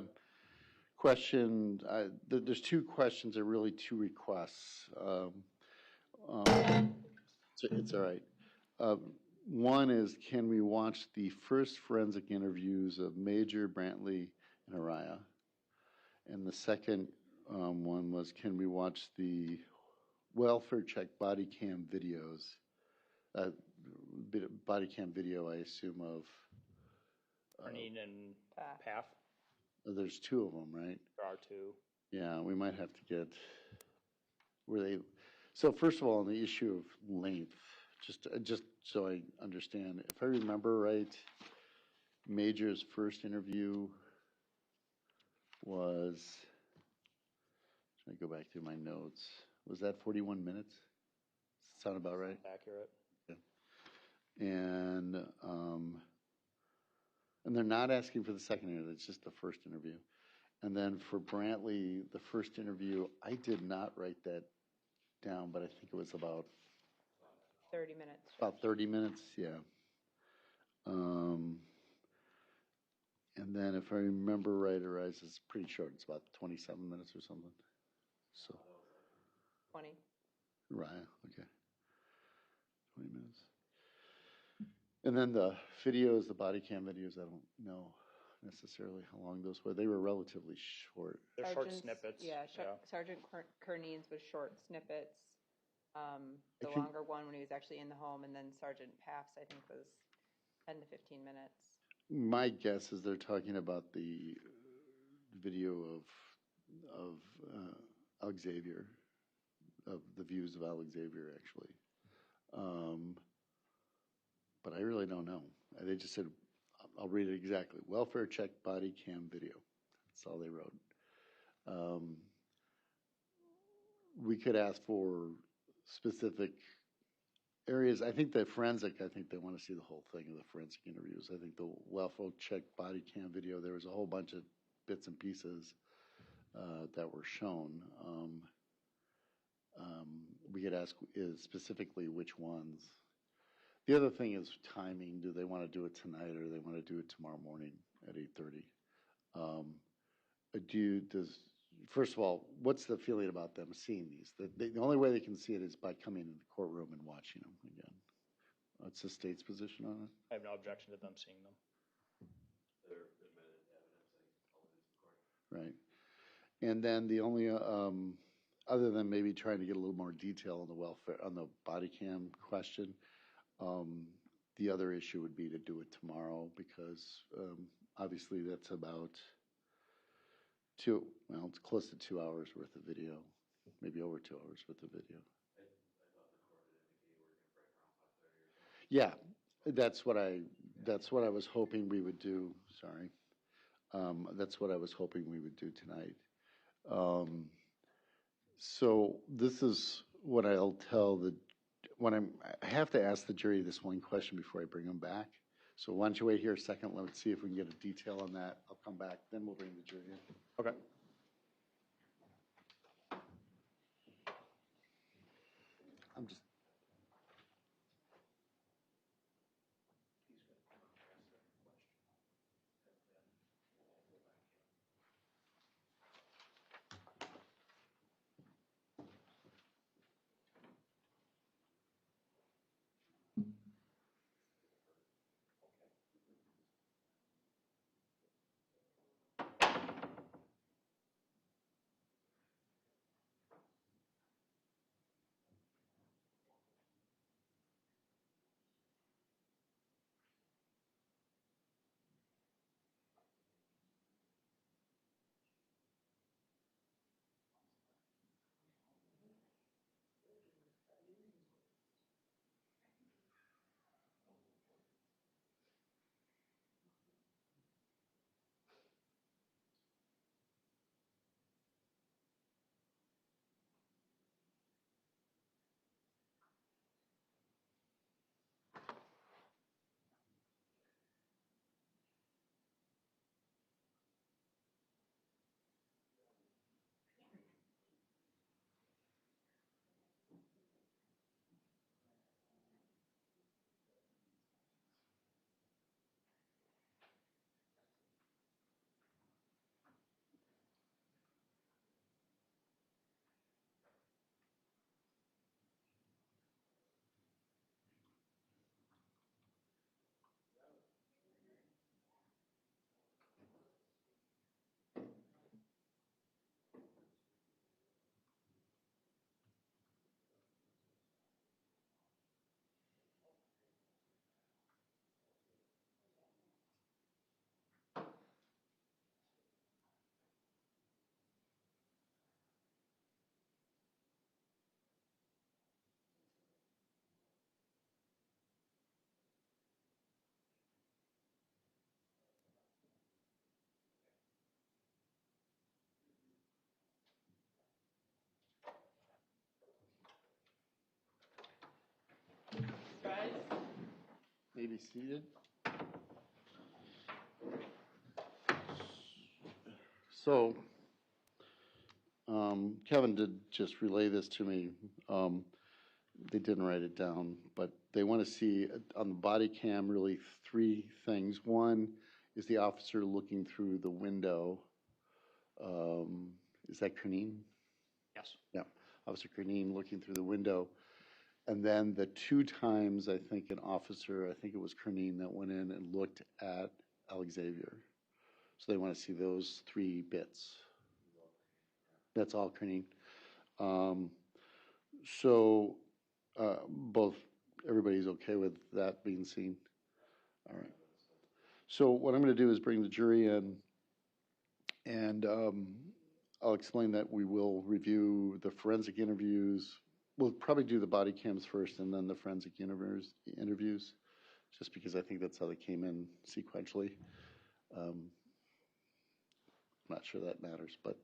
question, there's two questions, or really two requests. It's all right. One is, can we watch the first forensic interviews of Major, Brantley, and Araya? And the second one was, can we watch the welfare check body cam videos? Body cam video, I assume, of. Arneen and Path, There's two of them, right? there are two. Yeah, we might have to get, were they, so first of all, on the issue of length, just so I understand, if I remember right, Major's first interview was, let me go back through my notes, was that 41 minutes? Sound about right? Accurate. And they're not asking for the second interview, it's just the first interview. And then for Brantley, the first interview, I did not write that down, but I think it was about 30 minutes. About 30 minutes, yeah. And then if I remember right, Arise is pretty short. It's about 27 minutes or something. So. 20. Right, okay. 20 minutes. And then the videos, the body cam videos, I don't know necessarily how long those were. They were relatively short. They're short Sergeant's- snippets. Yeah, Sergeant Kearney's was short snippets. The think- longer one when he was actually in the home, and then Sergeant Paff's, I think, was 10 to 15 minutes. My guess is they're talking about the video of Alexavier, of the views of Alexavier, actually. But I really don't know. They just said, I'll read it exactly. Welfare check body cam video. That's all they wrote. We could ask for specific areas. I think the forensic, I think they want to see the whole thing of the forensic interviews. I think the welfare check body cam video, there was a whole bunch of bits and pieces that were shown. We could ask specifically which ones. The other thing is timing. Do they want to do it tonight, or do they want to do it tomorrow morning at 8:30? First of all, what's the feeling about them seeing these? The only way they can see it is by coming in the courtroom and watching them again. What's the state's position on it? I have no objection to them seeing them. They're admitted evidence. Right. And then the only, other than maybe trying to get a little more detail on the welfare, on the body cam question, the other issue would be to do it tomorrow, because obviously that's about it's close to 2 hours worth of video, maybe over 2 hours worth of video. I thought the court had indicated we're going to break around 5:30 or something. Yeah, that's what I was hoping we would do. Sorry. That's what I was hoping we would do tonight. So this is what I'll tell I have to ask the jury this one question before I bring them back. So why don't you wait here a second? Let's see if we can get a detail on that. I'll come back, then we'll bring the jury in. Okay. I'm just. be seated. So, Kevin did just relay this to me. They didn't write it down, but they want to see on the body cam really three things. One is the officer looking through the window. Is that Cernine? Yes. Yeah, Officer Cernine looking through the window. And then the two times, I think an officer, I think it was Cernine, that went in and looked at Alexavier. So they want to see those three bits. That's all Cernine. So both, everybody's okay with that being seen? All right. So what I'm going to do is bring the jury in, and I'll explain that we will review the forensic interviews. We'll probably do the body cams first and then the forensic interviews, just because I think that's how they came in sequentially. I'm not sure that matters, but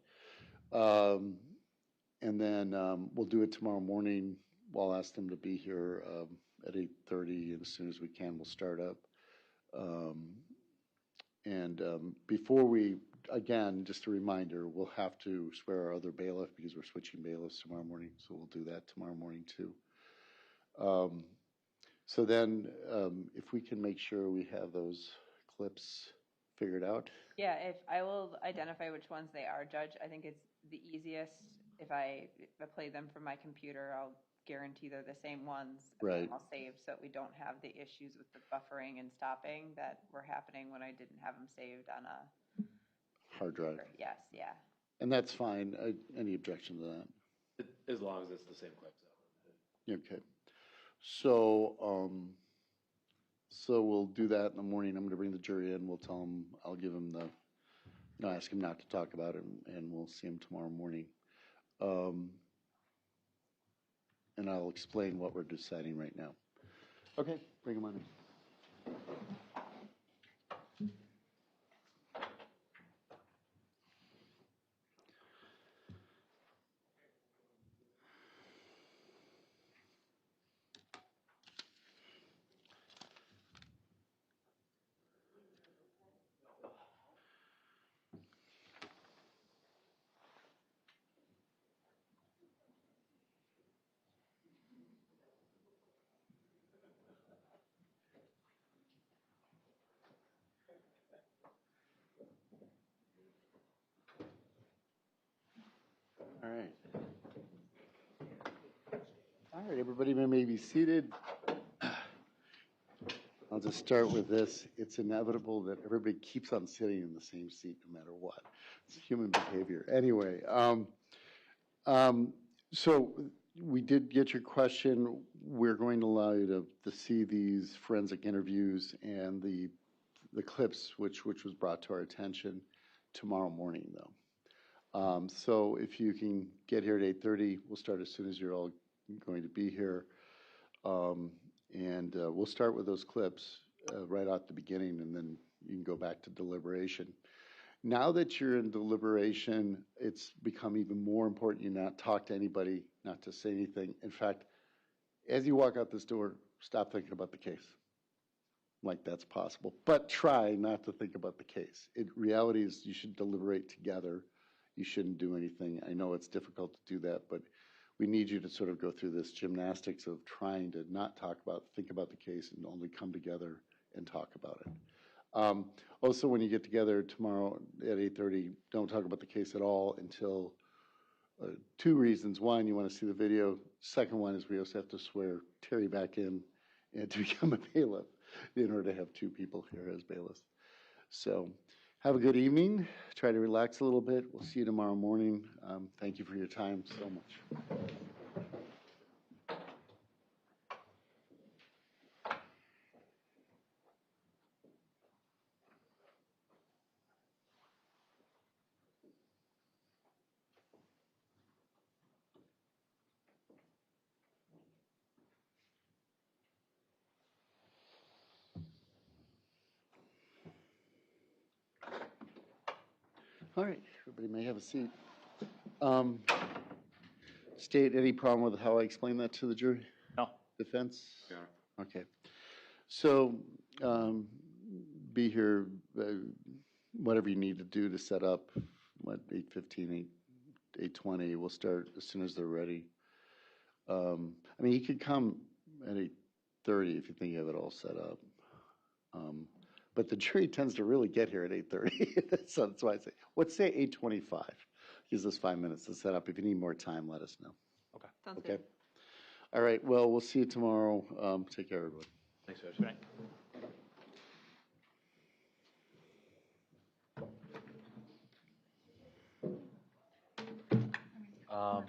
and then we'll do it tomorrow morning. I'll ask them to be here at 8:30, and as soon as we can, we'll start up. Before we, again, just a reminder, we'll have to swear our other bailiff because we're switching bailiffs tomorrow morning, so we'll do that tomorrow morning too. So then, if we can make sure we have those clips figured out. Yeah, if I will identify which ones they are, Judge. I think it's the easiest if I play them from my computer. I'll guarantee they're the same ones. And Right. I'll save so that we don't have the issues with the buffering and stopping that were happening when I didn't have them saved on a Hard drive. Yes, yeah. And that's fine. Any objection to that? As long as it's the same clips. Okay. So, so we'll do that in the morning. I'm going to bring the jury in. We'll tell them, I'll give them the, ask him not to talk about it, and we'll see him tomorrow morning. And I'll explain what we're deciding right now. Okay, bring him on in. All right. All right, everybody may be seated. I'll just start with this. It's inevitable that everybody keeps on sitting in the same seat no matter what. It's human behavior. Anyway, so we did get your question. We're going to allow you to see these forensic interviews and the clips, which was brought to our attention tomorrow morning, though. So if you can get here at 8:30, we'll start as soon as you're all going to be here. We'll start with those clips right at the beginning, and then you can go back to deliberation. Now that you're in deliberation, it's become even more important you not talk to anybody, not to say anything. In fact, as you walk out this door, stop thinking about the case. Like that's possible. But try not to think about the case. Reality is you should deliberate together. You shouldn't do anything. I know it's difficult to do that, but we need you to sort of go through this gymnastics of trying to not think about the case and only come together and talk about it. Also, when you get together tomorrow at 8:30, don't talk about the case at all until two reasons. One, you want to see the video. Second one is we also have to swear Terry back in and to become a bailiff in order to have two people here as bailiffs. So have a good evening. Try to relax a little bit. We'll see you tomorrow morning. Thank you for your time so much. All right, everybody may have a seat. State any problem with how I explain that to the jury? No. Defense? Yeah. Okay. So, be here, whatever you need to do to set up, 8:15, 8:20, we'll start as soon as they're ready. I mean, you could come at 8:30 if you think you have it all set up. But the jury tends to really get here at 8:30, so that's why I say, let's say 8:25. Gives us 5 minutes to set up. If you need more time, let us know. Sounds Okay? good. All right, well, we'll see you tomorrow. Take care, everyone. Thanks, Judge. Right. Um,